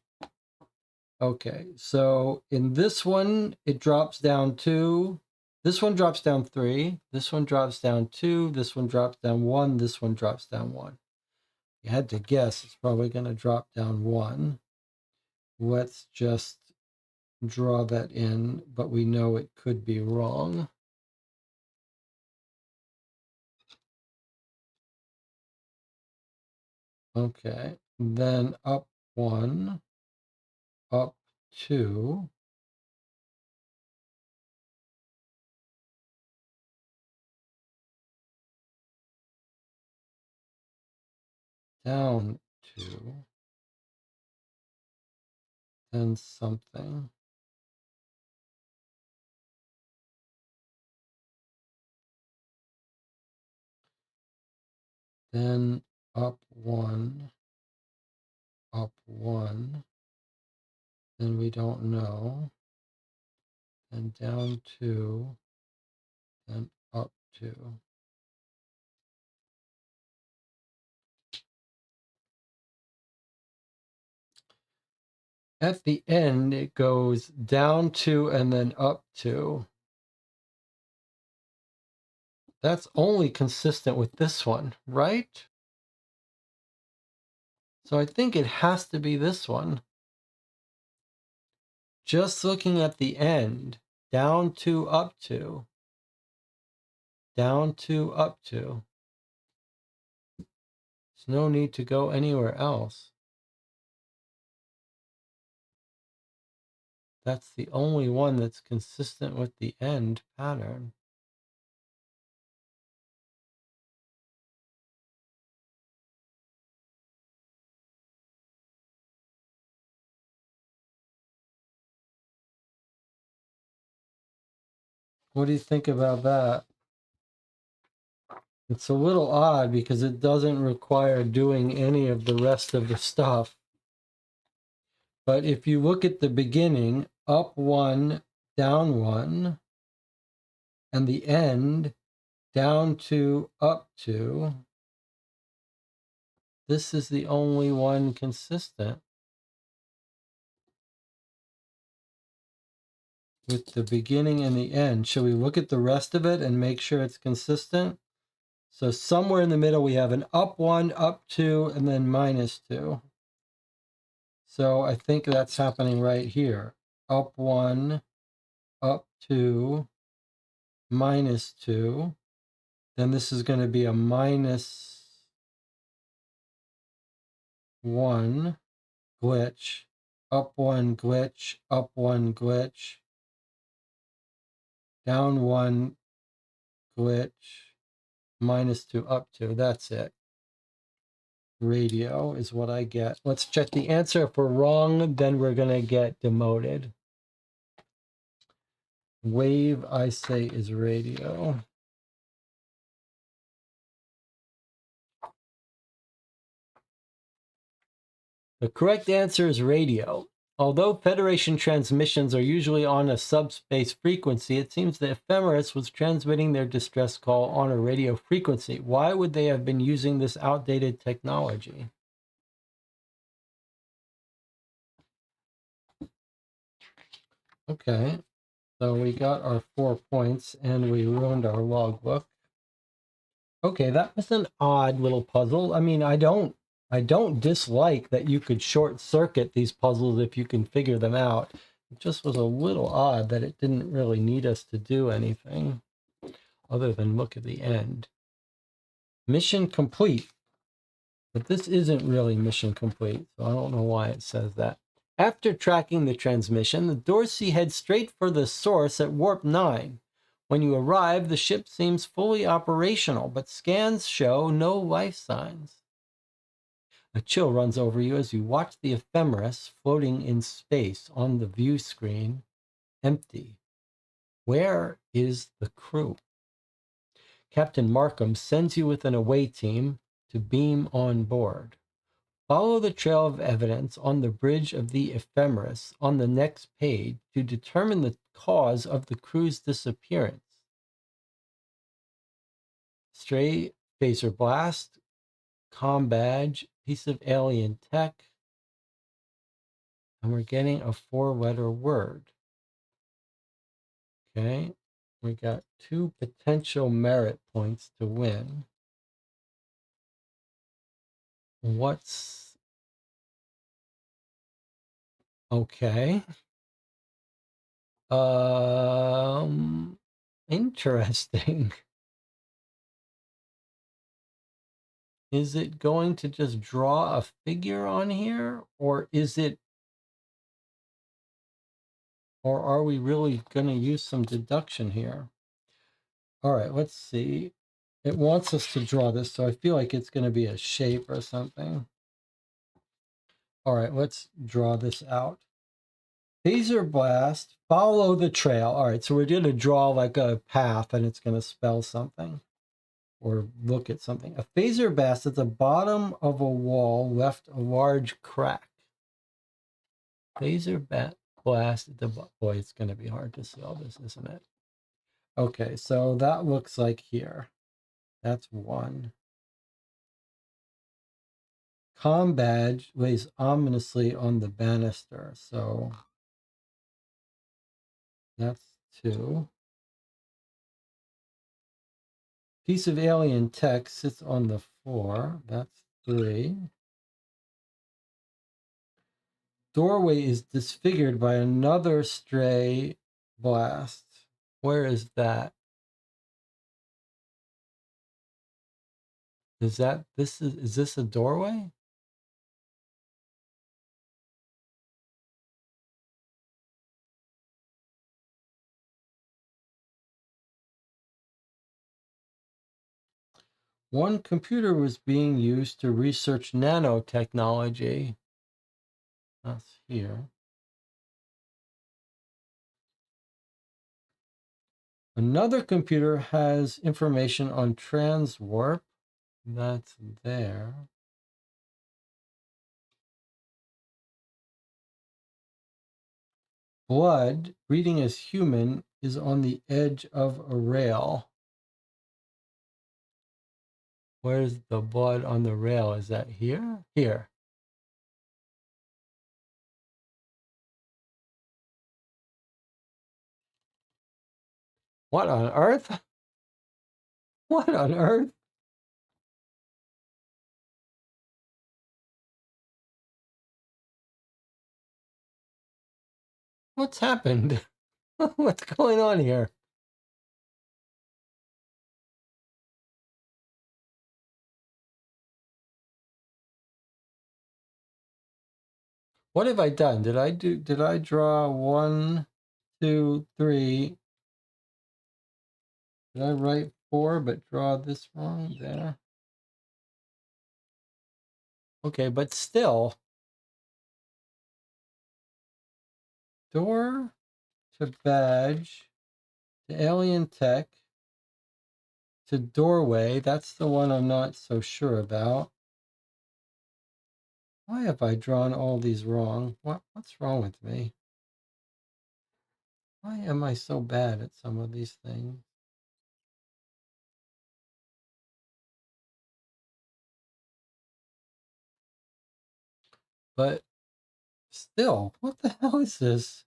Okay, so in this one, it drops down 2. This one drops down 3. This one drops down 2. This one drops down 1. This one drops down 1. You had to guess it's probably going to drop down 1. Let's just draw that in, but we know it could be wrong. Okay, then up 1, up 2. Down 2, then something. Then up 1, up 1. Then we don't know. Then down 2, then up 2. At the end, it goes down 2 and then up 2. That's only consistent with this one, right? So I think it has to be this one. Just looking at the end, down 2, up 2. Down 2, up 2. There's no need to go anywhere else. That's the only one that's consistent with the end pattern. What do you think about that? It's a little odd because it doesn't require doing any of the rest of the stuff. But if you look at the beginning, up 1, down 1, and the end, down 2, up 2, this is the only one consistent with the beginning and the end. Shall we look at the rest of it and make sure it's consistent? So somewhere in the middle, we have an up 1, up 2, and then minus 2. So I think that's happening right here. Up 1, up 2, minus 2. Then this is going to be a minus 1 glitch, up 1 glitch, up 1 glitch, down 1 glitch, minus 2, up 2. That's it. Radio is what I get. Let's check the answer. If we're wrong, then we're going to get demoted. Wave, I say, is radio. The correct answer is radio. Although Federation transmissions are usually on a subspace frequency, it seems the Ephemeris was transmitting their distress call on a radio frequency. Why would they have been using this outdated technology? Okay, so we got our 4 points and we ruined our logbook. Okay, that was an odd little puzzle. I mean, I don't dislike that you could short circuit these puzzles if you can figure them out. It just was a little odd that it didn't really need us to do anything other than look at the end. Mission complete. But this isn't really mission complete, so I don't know why it says that. After tracking the transmission, the Dorsey heads straight for the source at warp 9. When you arrive, the ship seems fully operational, but scans show no life signs. A chill runs over you as you watch the Ephemeris floating in space on the view screen, empty. Where is the crew? Captain Markham sends you with an away team to beam on board. Follow the trail of evidence on the bridge of the Ephemeris on the next page to determine the cause of the crew's disappearance. Stray phaser blast, comm badge, piece of alien tech, and we're getting a 4-letter word. Okay, we got 2 potential merit points to win. What's okay? Interesting. Is it going to just draw a figure on here, or are we really going to use some deduction here? All right, let's see. It wants us to draw this, so I feel like it's going to be a shape or something. All right, let's draw this out. Phaser blast, follow the trail. All right, so we're going to draw like a path, and it's going to spell something or look at something. A phaser blast at the bottom of a wall left a large crack. Phaser blast at the boy, it's going to be hard to see all this, isn't it? Okay, so that looks like here. That's 1. Comm badge lays ominously on the banister, so that's 2. Piece of alien tech sits on the floor, that's 3. Doorway is disfigured by another stray blast. Where is that? Is this a doorway? One computer was being used to research nanotechnology. That's here. Another computer has information on transwarp. That's there. Blood, reading as human, is on the edge of a rail. Where's the blood on the rail? Is that here? Here. What on earth? What on earth? What's happened? What's going on here? What have I done? Did I draw 1, 2, 3? Did I write 4 but draw this wrong there? Okay, but still. Door to badge to alien tech to doorway. That's the one I'm not so sure about. Why have I drawn all these wrong? What's wrong with me? Why am I so bad at some of these things? But still, what the hell is this?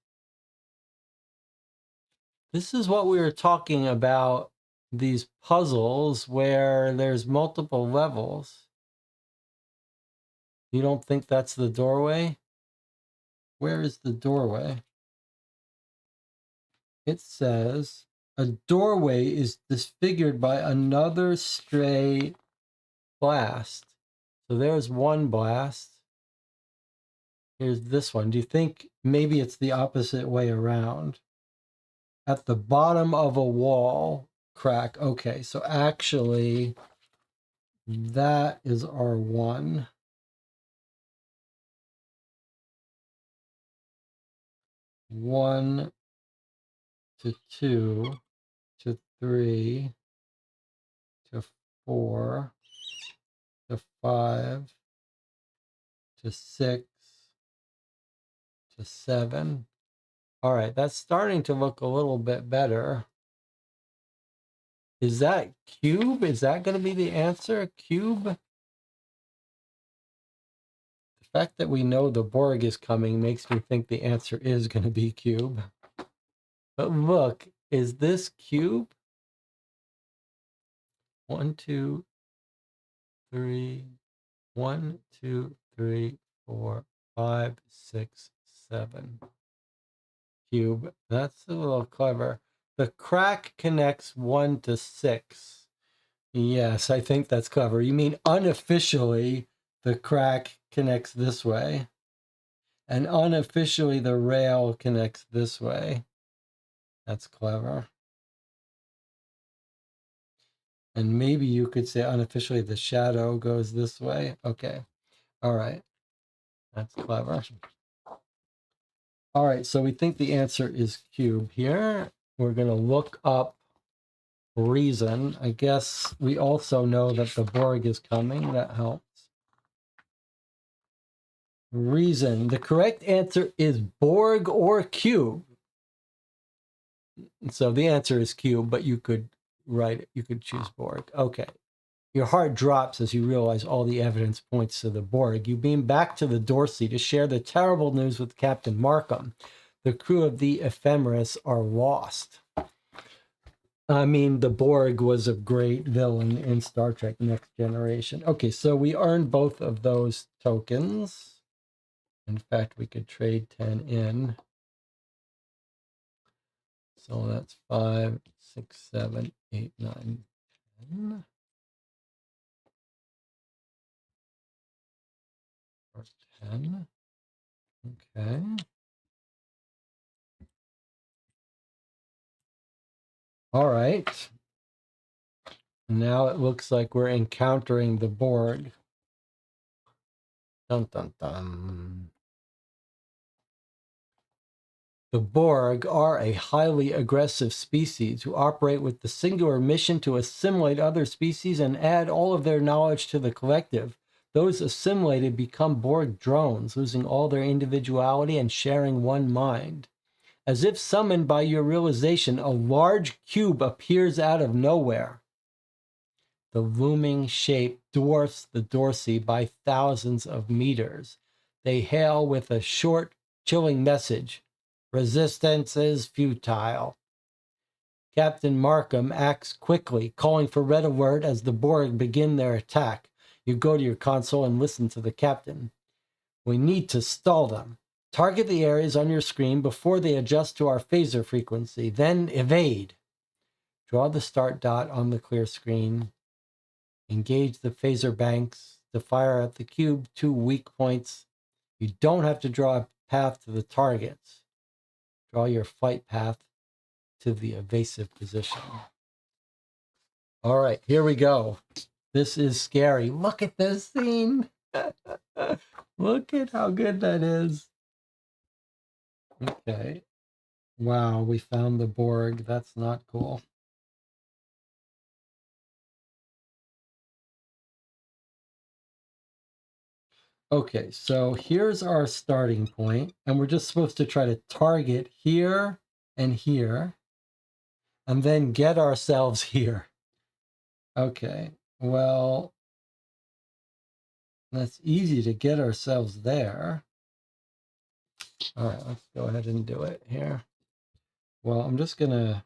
This is what we were talking about, these puzzles where there's multiple levels. You don't think that's the doorway? Where is the doorway? It says a doorway is disfigured by another stray blast. So there's one blast. Here's this one. Do you think maybe it's the opposite way around? At the bottom of a wall crack. Okay, so actually that is our 1. 1 to 2 to 3 to 4 to 5 to 6 to 7. All right, that's starting to look a little bit better. Is that cube? Is that going to be the answer? Cube? fact that we know the Borg is coming makes me think the answer is going to be cube. But look, is this cube? 1, 2, 3. 1, 2, 3, 4, 5, 6, 7. Cube. That's a little clever. The crack connects 1 to 6. Yes, I think that's clever. You mean unofficially the crack connects this way, and unofficially the rail connects this way. That's clever. And maybe you could say unofficially the shadow goes this way. Okay. All right. That's clever. All right, so we think the answer is cube here. We're going to look up reason. I guess we also know that the Borg is coming. That helps. Reason. The correct answer is Borg or cube. So the answer is cube, but you could write it. You could choose Borg. Okay. Your heart drops as you realize all the evidence points to the Borg. You beam back to the Dorsey to share the terrible news with Captain Markham. The crew of the Ephemeris are lost. I mean, the Borg was a great villain in Star Trek Next Generation. Okay, so we earned both of those tokens. In fact, we could trade 10 in. So that's 5, 6, 7, 8, 9, 10. Or 10. Okay. All right. Now it looks like we're encountering the Borg. Dun, dun, dun. The Borg are a highly aggressive species who operate with the singular mission to assimilate other species and add all of their knowledge to the collective. Those assimilated become Borg drones, losing all their individuality and sharing one mind. As if summoned by your realization, a large cube appears out of nowhere. The looming shape dwarfs the Dorsey by thousands of meters. They hail with a short, chilling message. Resistance is futile. Captain Markham acts quickly, calling for red alert as the Borg begin their attack. You go to your console and listen to the captain. We need to stall them. Target the areas on your screen before they adjust to our phaser frequency, then evade. Draw the start dot on the clear screen. Engage the phaser banks to fire at the cube 2 weak points. You don't have to draw a path to the targets. Draw your flight path to the evasive position. All right, here we go. This is scary. Look at this scene. Look at how good that is. Okay. Wow, we found the Borg. That's not cool. Okay, so here's our starting point, and we're just supposed to try to target here and here, and then get ourselves here. Okay, well, that's easy to get ourselves there. All right, let's go ahead and do it here. Well, I'm just going to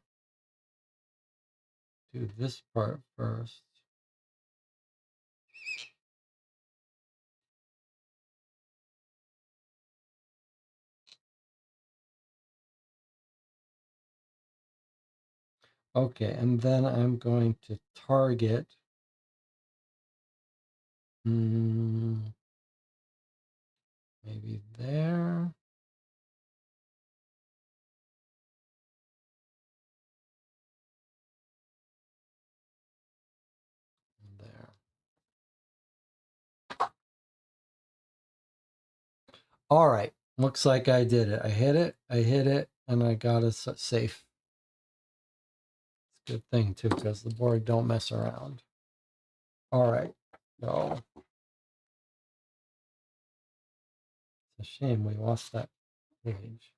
do this part first. Okay, and then I'm going to target maybe there. And there. All right, looks like I did it. I hit it, and I got us safe. It's a good thing, too, because the Borg don't mess around. All right, so it's a shame we lost that page.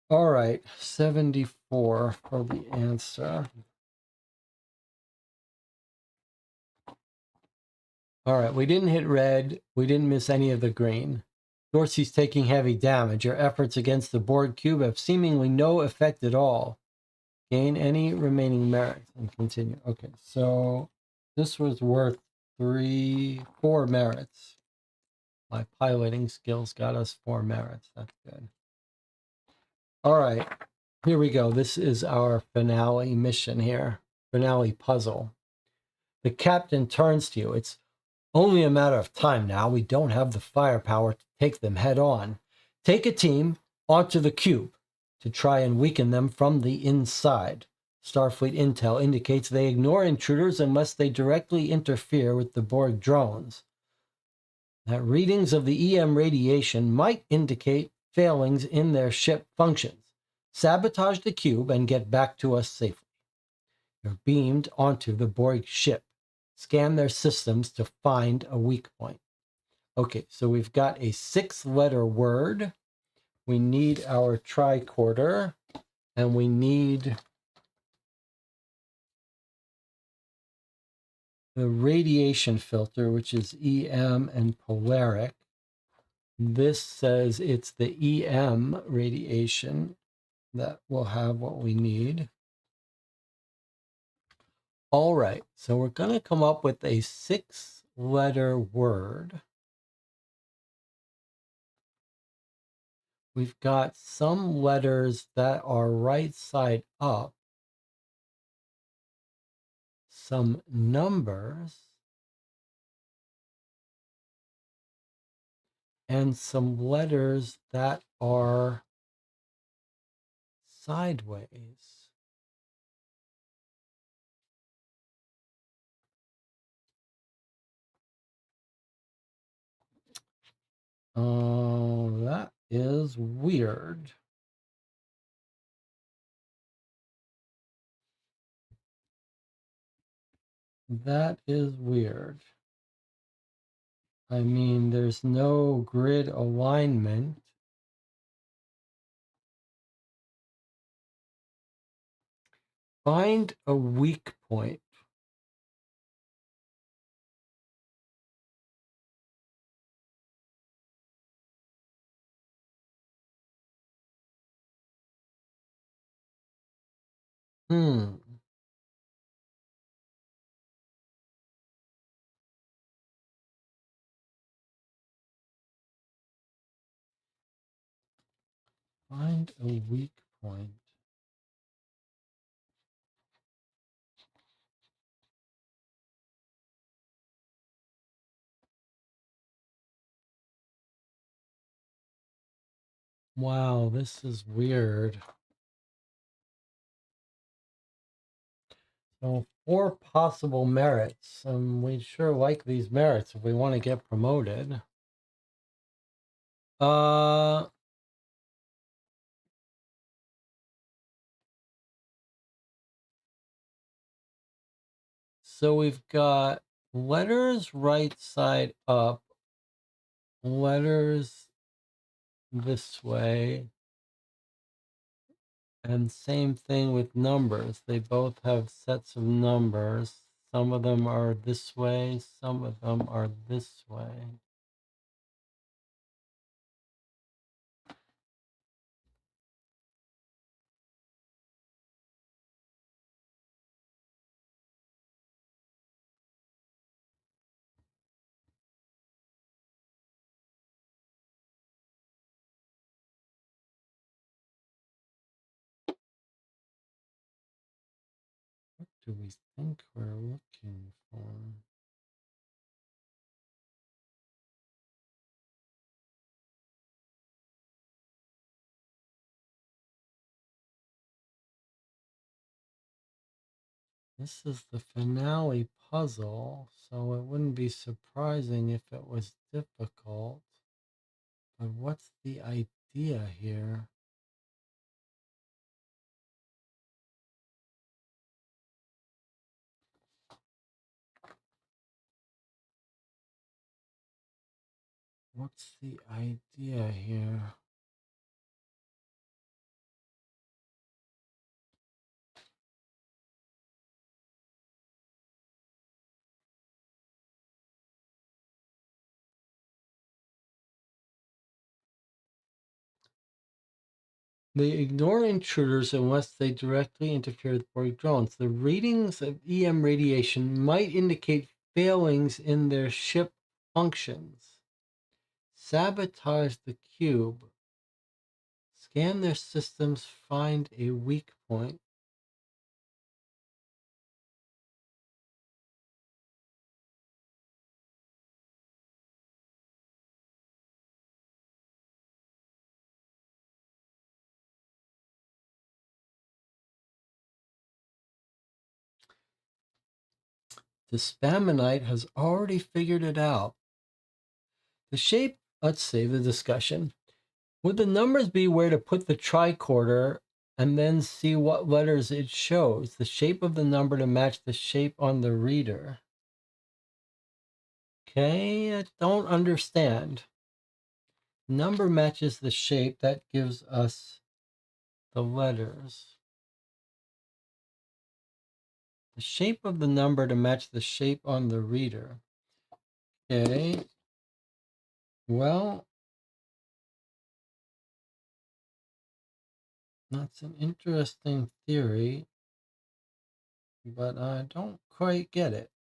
All right, 74 for the answer. All right, we didn't hit red. We didn't miss any of the green. Dorsey's taking heavy damage. Your efforts against the Borg cube have seemingly no effect at all. Gain any remaining merits and continue. Okay, so this was worth 4 merits. My piloting skills got us 4 merits. That's good. All right, here we go. This is our finale mission here. Finale puzzle. The captain turns to you. It's only a matter of time now. We don't have the firepower to take them head on. Take a team onto the cube to try and weaken them from the inside. Starfleet intel indicates they ignore intruders unless they directly interfere with the Borg drones. That readings of the EM radiation might indicate failings in their ship functions. Sabotage the cube and get back to us safely. You're beamed onto the Borg ship. Scan their systems to find a weak point. Okay, so we've got a 6-letter word. We need our tricorder, and we need the radiation filter, which is EM and polaric. This says it's the EM radiation that will have what we need. All right, so we're going to come up with a 6-letter word. We've got some letters that are right side up, some numbers, and some letters that are sideways. Oh, that is weird. That is weird. I mean, there's no grid alignment. Find a weak point. Hmm. Find a weak point. Wow, this is weird. So 4 possible merits. We'd sure like these merits if we want to get promoted. So we've got letters right side up, letters this way, and same thing with numbers. They both have sets of numbers. Some of them are this way, some of them are this way. What do we think we're looking for? This is the finale puzzle, so it wouldn't be surprising if it was difficult. But what's the idea here? What's the idea here? They ignore intruders unless they directly interfere with Borg drones. The readings of EM radiation might indicate failings in their ship functions. Sabotage the cube. Scan their systems, find a weak point. The Spamonite has already figured it out. The shape, let's save the discussion. Would the numbers be where to put the tricorder and then see what letters it shows? The shape of the number to match the shape on the reader. Okay, I don't understand. Number matches the shape, that gives us the letters. The shape of the number to match the shape on the reader. Okay, well, that's an interesting theory, but I don't quite get it.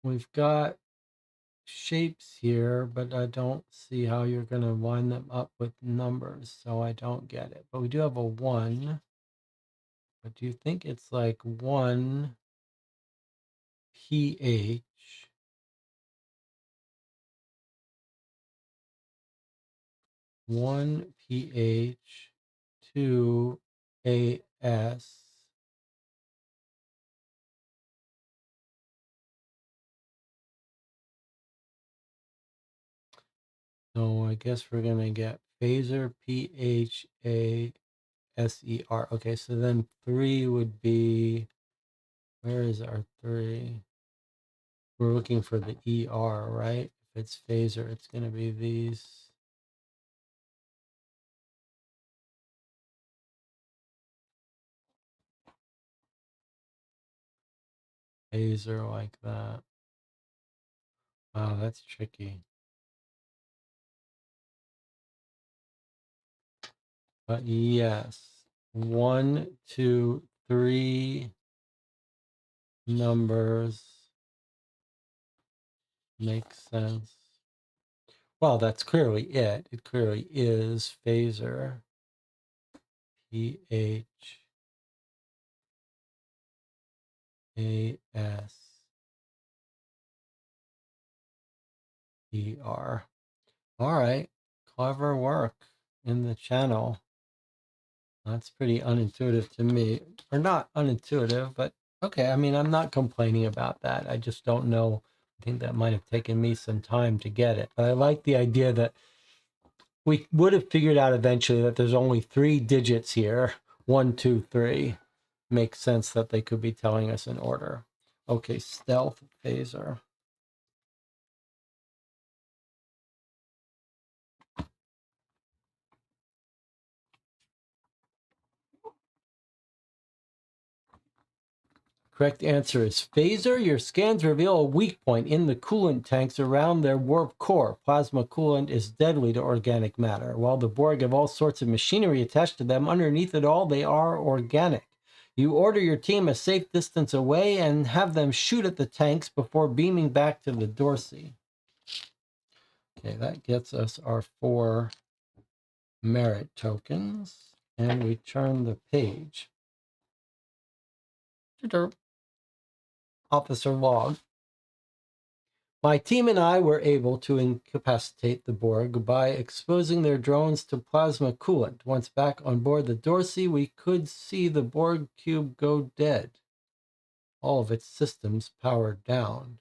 We've got shapes here, but I don't see how you're going to line them up with numbers, so I don't get it. But we do have a 1. But do you think it's like 1 pH? 1 pH, 2 AS. So I guess we're going to get phaser PHASER. Okay, so then 3 would be, where is our 3? We're looking for the ER, right? If it's phaser, it's going to be these. Phaser like that. Wow, that's tricky. But yes, 1, 2, 3 numbers makes sense. Well, that's clearly it. It clearly is phaser. PHASER. All right. Clever work in the channel. That's pretty unintuitive to me. Or not unintuitive, but okay. I mean, I'm not complaining about that. I just don't know. I think that might have taken me some time to get it. But I like the idea that we would have figured out eventually that there's only 3 digits here. 1, 2, 3. Makes sense that they could be telling us in order. Okay, stealth phaser. Correct answer is phaser. Your scans reveal a weak point in the coolant tanks around their warp core. Plasma coolant is deadly to organic matter. While the Borg have all sorts of machinery attached to them, underneath it all, they are organic. You order your team a safe distance away and have them shoot at the tanks before beaming back to the Dorsey. Okay, that gets us our 4 merit tokens. And we turn the page. Officer log. My team and I were able to incapacitate the Borg by exposing their drones to plasma coolant. Once back on board the Dorsey, we could see the Borg cube go dead. All of its systems powered down.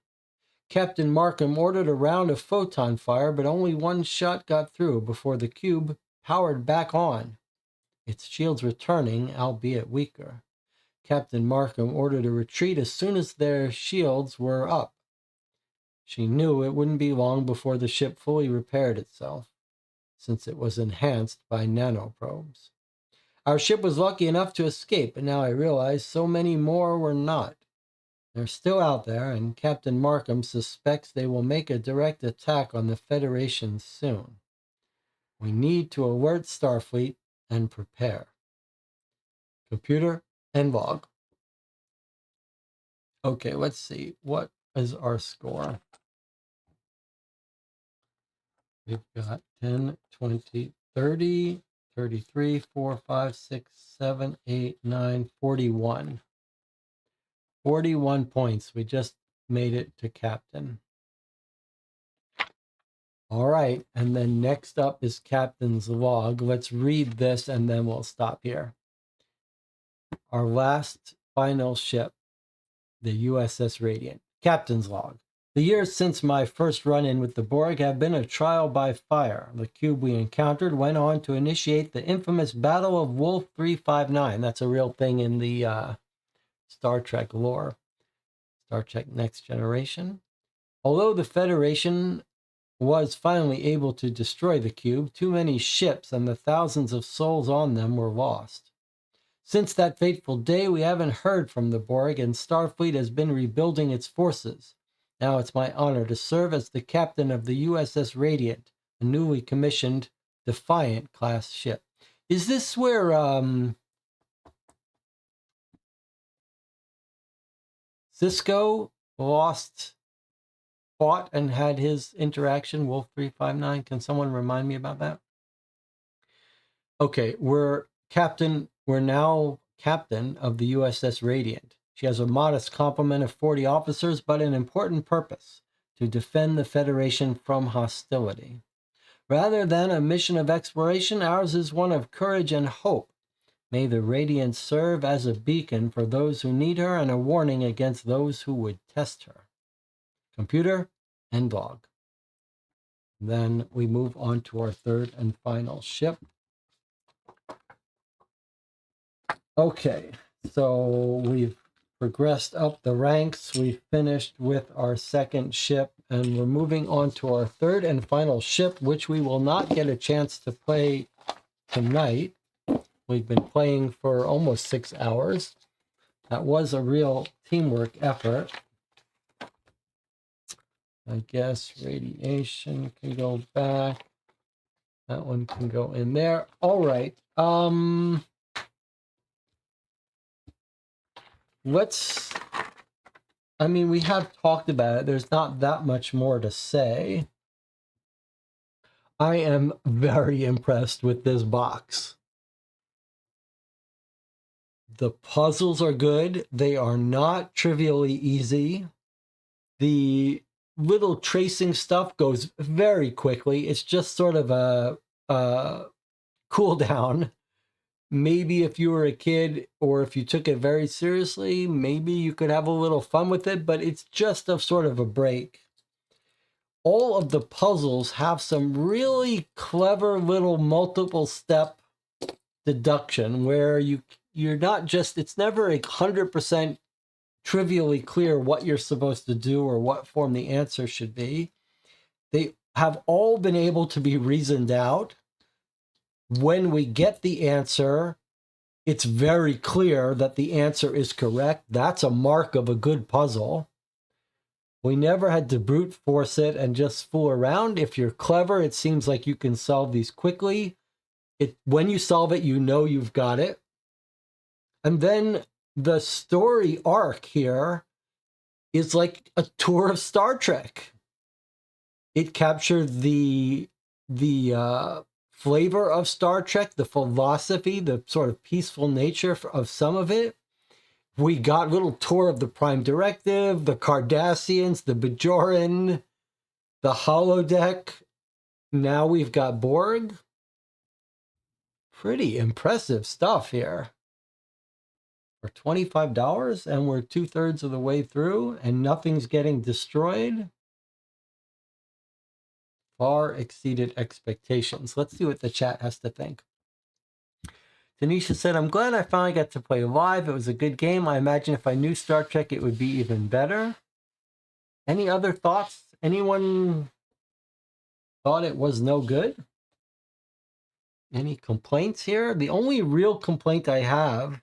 Captain Markham ordered a round of photon fire, but only one shot got through before the cube powered back on. Its shields returning, albeit weaker. Captain Markham ordered a retreat as soon as their shields were up. She knew it wouldn't be long before the ship fully repaired itself, since it was enhanced by nanoprobes. Our ship was lucky enough to escape, but now I realize so many more were not. They're still out there, and Captain Markham suspects they will make a direct attack on the Federation soon. We need to alert Starfleet and prepare. Computer and log. Okay, let's see. What is our score? We've got 10, 20, 30, 33, 4, 5, 6, 7, 8, 9, 41. 41 points. We just made it to captain. All right, and then next up is captain's log. Let's read this and then we'll stop here. Our last final ship, the USS Radiant. Captain's log. The years since my first run-in with the Borg have been a trial by fire. The cube we encountered went on to initiate the infamous Battle of Wolf 359. That's a real thing in the Star Trek lore. Star Trek Next Generation. Although the Federation was finally able to destroy the cube, too many ships and the thousands of souls on them were lost. Since that fateful day, we haven't heard from the Borg, and Starfleet has been rebuilding its forces. Now it's my honor to serve as the captain of the USS Radiant, a newly commissioned Defiant-class ship. Is this where Cisco fought and had his interaction, Wolf 359? Can someone remind me about that? Okay, we're now captain of the USS Radiant. She has a modest complement of 40 officers, but an important purpose: to defend the Federation from hostility. Rather than a mission of exploration, ours is one of courage and hope. May the Radiant serve as a beacon for those who need her and a warning against those who would test her. Computer and log. Then we move on to our third and final ship. Okay, so we've progressed up the ranks. We've finished with our second ship, and we're moving on to our third and final ship, which we will not get a chance to play tonight. We've been playing for almost 6 hours. That was a real teamwork effort. I guess radiation can go back. That one can go in there. All right. We have talked about it. There's not that much more to say. I am very impressed with this box. The puzzles are good. They are not trivially easy. The little tracing stuff goes very quickly. It's just sort of a cool down. Maybe if you were a kid or if you took it very seriously, maybe you could have a little fun with it, but it's just a sort of a break. All of the puzzles have some really clever little multiple step deduction where you're not just, it's never 100% trivially clear what you're supposed to do or what form the answer should be. They have all been able to be reasoned out. When we get the answer, it's very clear that the answer is correct. That's a mark of a good puzzle. We never had to brute force it and just fool around. If you're clever, it seems like you can solve these quickly. When you solve it, you know you've got it. And then the story arc here is like a tour of Star Trek. It captured the flavor of Star Trek, the philosophy, the sort of peaceful nature of some of it. We got a little tour of the Prime Directive, the Cardassians, the Bajoran, the holodeck. Now we've got Borg. Pretty impressive stuff here. For $25, and we're 2/3 of the way through, and nothing's getting destroyed. Far exceeded expectations. Let's see what the chat has to think. Tanisha said, I'm glad I finally got to play live. It was a good game. I imagine if I knew Star Trek, it would be even better. Any other thoughts? Anyone thought it was no good? Any complaints here? The only real complaint I have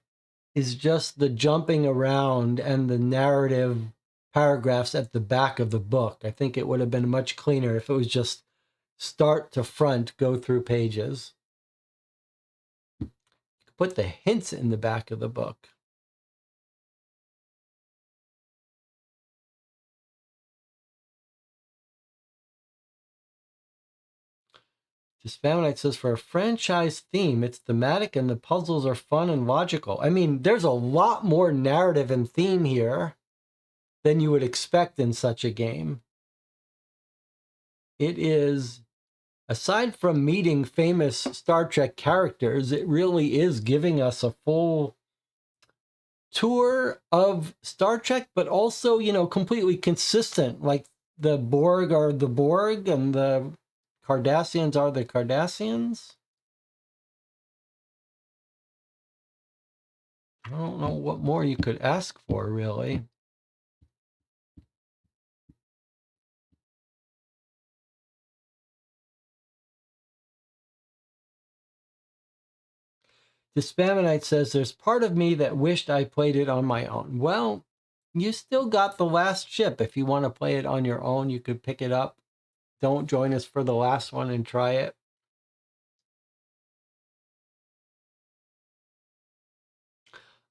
is just the jumping around and the narrative paragraphs at the back of the book. I think it would have been much cleaner if it was just start to front, go through pages. Put the hints in the back of the book. Spamonite says, for a franchise theme, it's thematic and the puzzles are fun and logical. I mean, there's a lot more narrative and theme here than you would expect in such a game. It is, aside from meeting famous Star Trek characters, it really is giving us a full tour of Star Trek, but also, you know, completely consistent. Like the Borg are the Borg and the Cardassians are the Cardassians. I don't know what more you could ask for, really. The Spamonite says, there's part of me that wished I played it on my own. Well, you still got the last ship. If you want to play it on your own, you could pick it up. Don't join us for the last one and try it.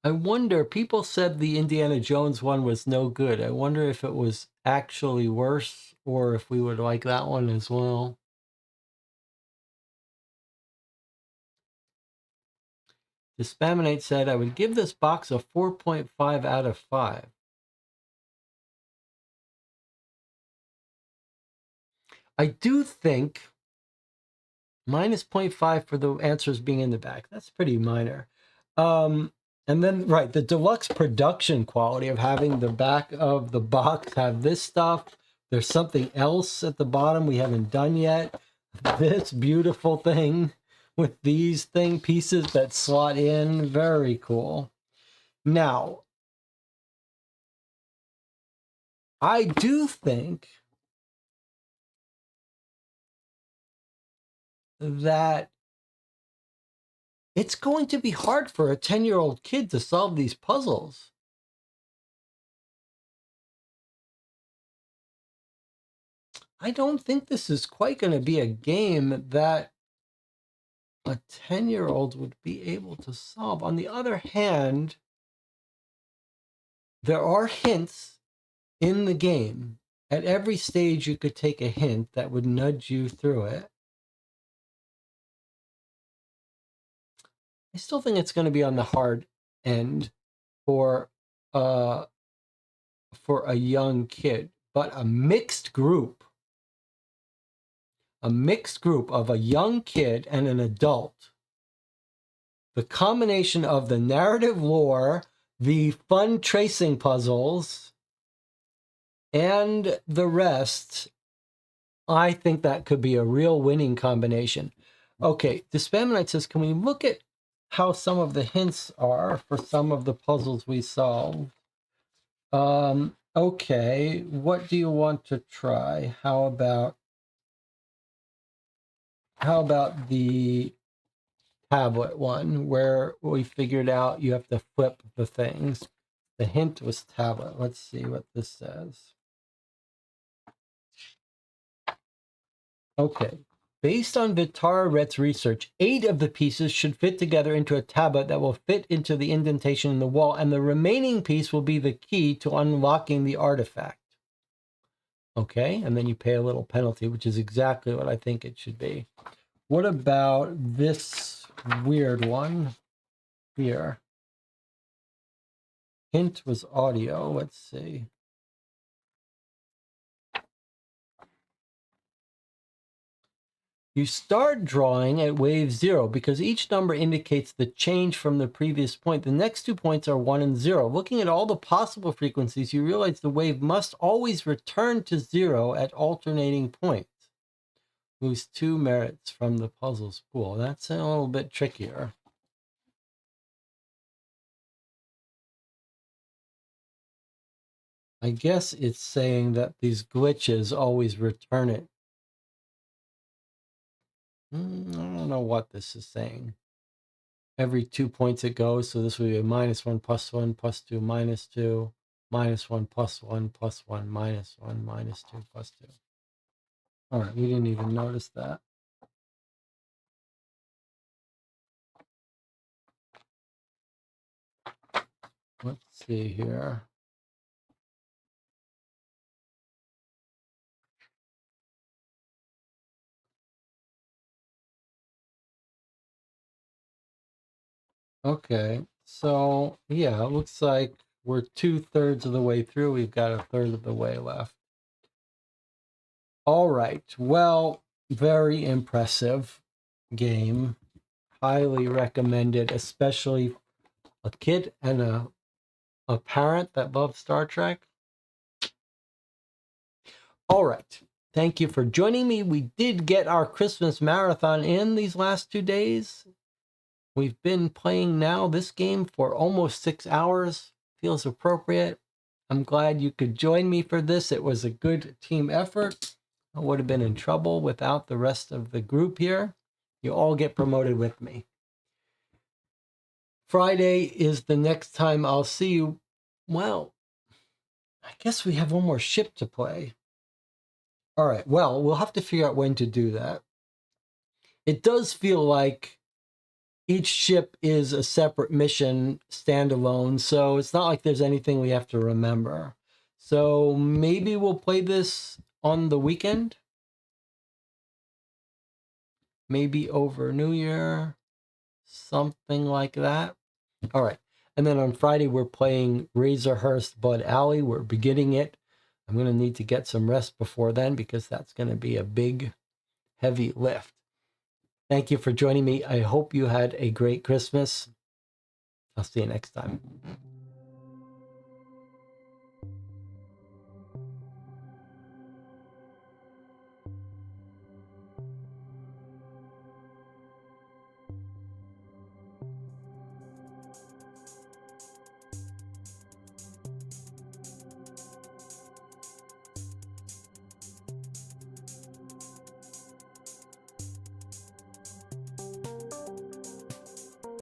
I wonder, people said the Indiana Jones one was no good. I wonder if it was actually worse or if we would like that one as well. The Spamonite said, I would give this box a 4.5 out of 5. I do think minus 0.5 for the answers being in the back. That's pretty minor. And then, right, the deluxe production quality of having the back of the box have this stuff. There's something else at the bottom we haven't done yet. This beautiful thing with these pieces that slot in. Very cool. Now, I do think that it's going to be hard for a 10-year-old kid to solve these puzzles. I don't think this is quite going to be a game that a 10-year-old would be able to solve. On the other hand, there are hints in the game. At every stage, you could take a hint that would nudge you through it. I still think it's going to be on the hard end for a young kid, but a mixed group of a young kid and an adult. The combination of the narrative lore, the fun tracing puzzles, and the rest, I think that could be a real winning combination. Okay, the Spamonite says, can we look at how some of the hints are for some of the puzzles we solved? Okay, what do you want to try? How about the tablet one where we figured out you have to flip the things? The hint was tablet. Let's see what this says. Okay. Based on Vitara Rhett's research, 8 of the pieces should fit together into a tablet that will fit into the indentation in the wall, and the remaining piece will be the key to unlocking the artifact. Okay, and then you pay a little penalty, which is exactly what I think it should be. What about this weird one here? Hint was audio. Let's see. You start drawing at wave 0 because each number indicates the change from the previous point. The next 2 points are 1 and 0. Looking at all the possible frequencies, you realize the wave must always return to 0 at alternating points. Lose 2 merits from the puzzle spool. That's a little bit trickier. I guess it's saying that these glitches always return it. I don't know what this is saying. Every 2 points it goes, so this would be a -1, +1, +2, -2, -1, +1, +1, -1, -2, +2. All right, we didn't even notice that. Let's see here. Okay, so yeah, it looks like we're 2/3 of the way through. We've got a third of the way left. All right, well, very impressive game. Highly recommended, especially a kid and a parent that loves Star Trek. All right. Thank you for joining me. We did get our Christmas marathon in these last 2 days. We've been playing now this game for almost 6 hours. Feels appropriate. I'm glad you could join me for this. It was a good team effort. I would have been in trouble without the rest of the group here. You all get promoted with me. Friday is the next time I'll see you. Well, I guess we have one more ship to play. All right, well, we'll have to figure out when to do that. It does feel like each ship is a separate mission, standalone, so it's not like there's anything we have to remember. So maybe we'll play this on the weekend. Maybe over New Year, something like that. All right. And then on Friday, we're playing Razorhurst Bud Alley. We're beginning it. I'm going to need to get some rest before then because that's going to be a big, heavy lift. Thank you for joining me. I hope you had a great Christmas. I'll see you next time.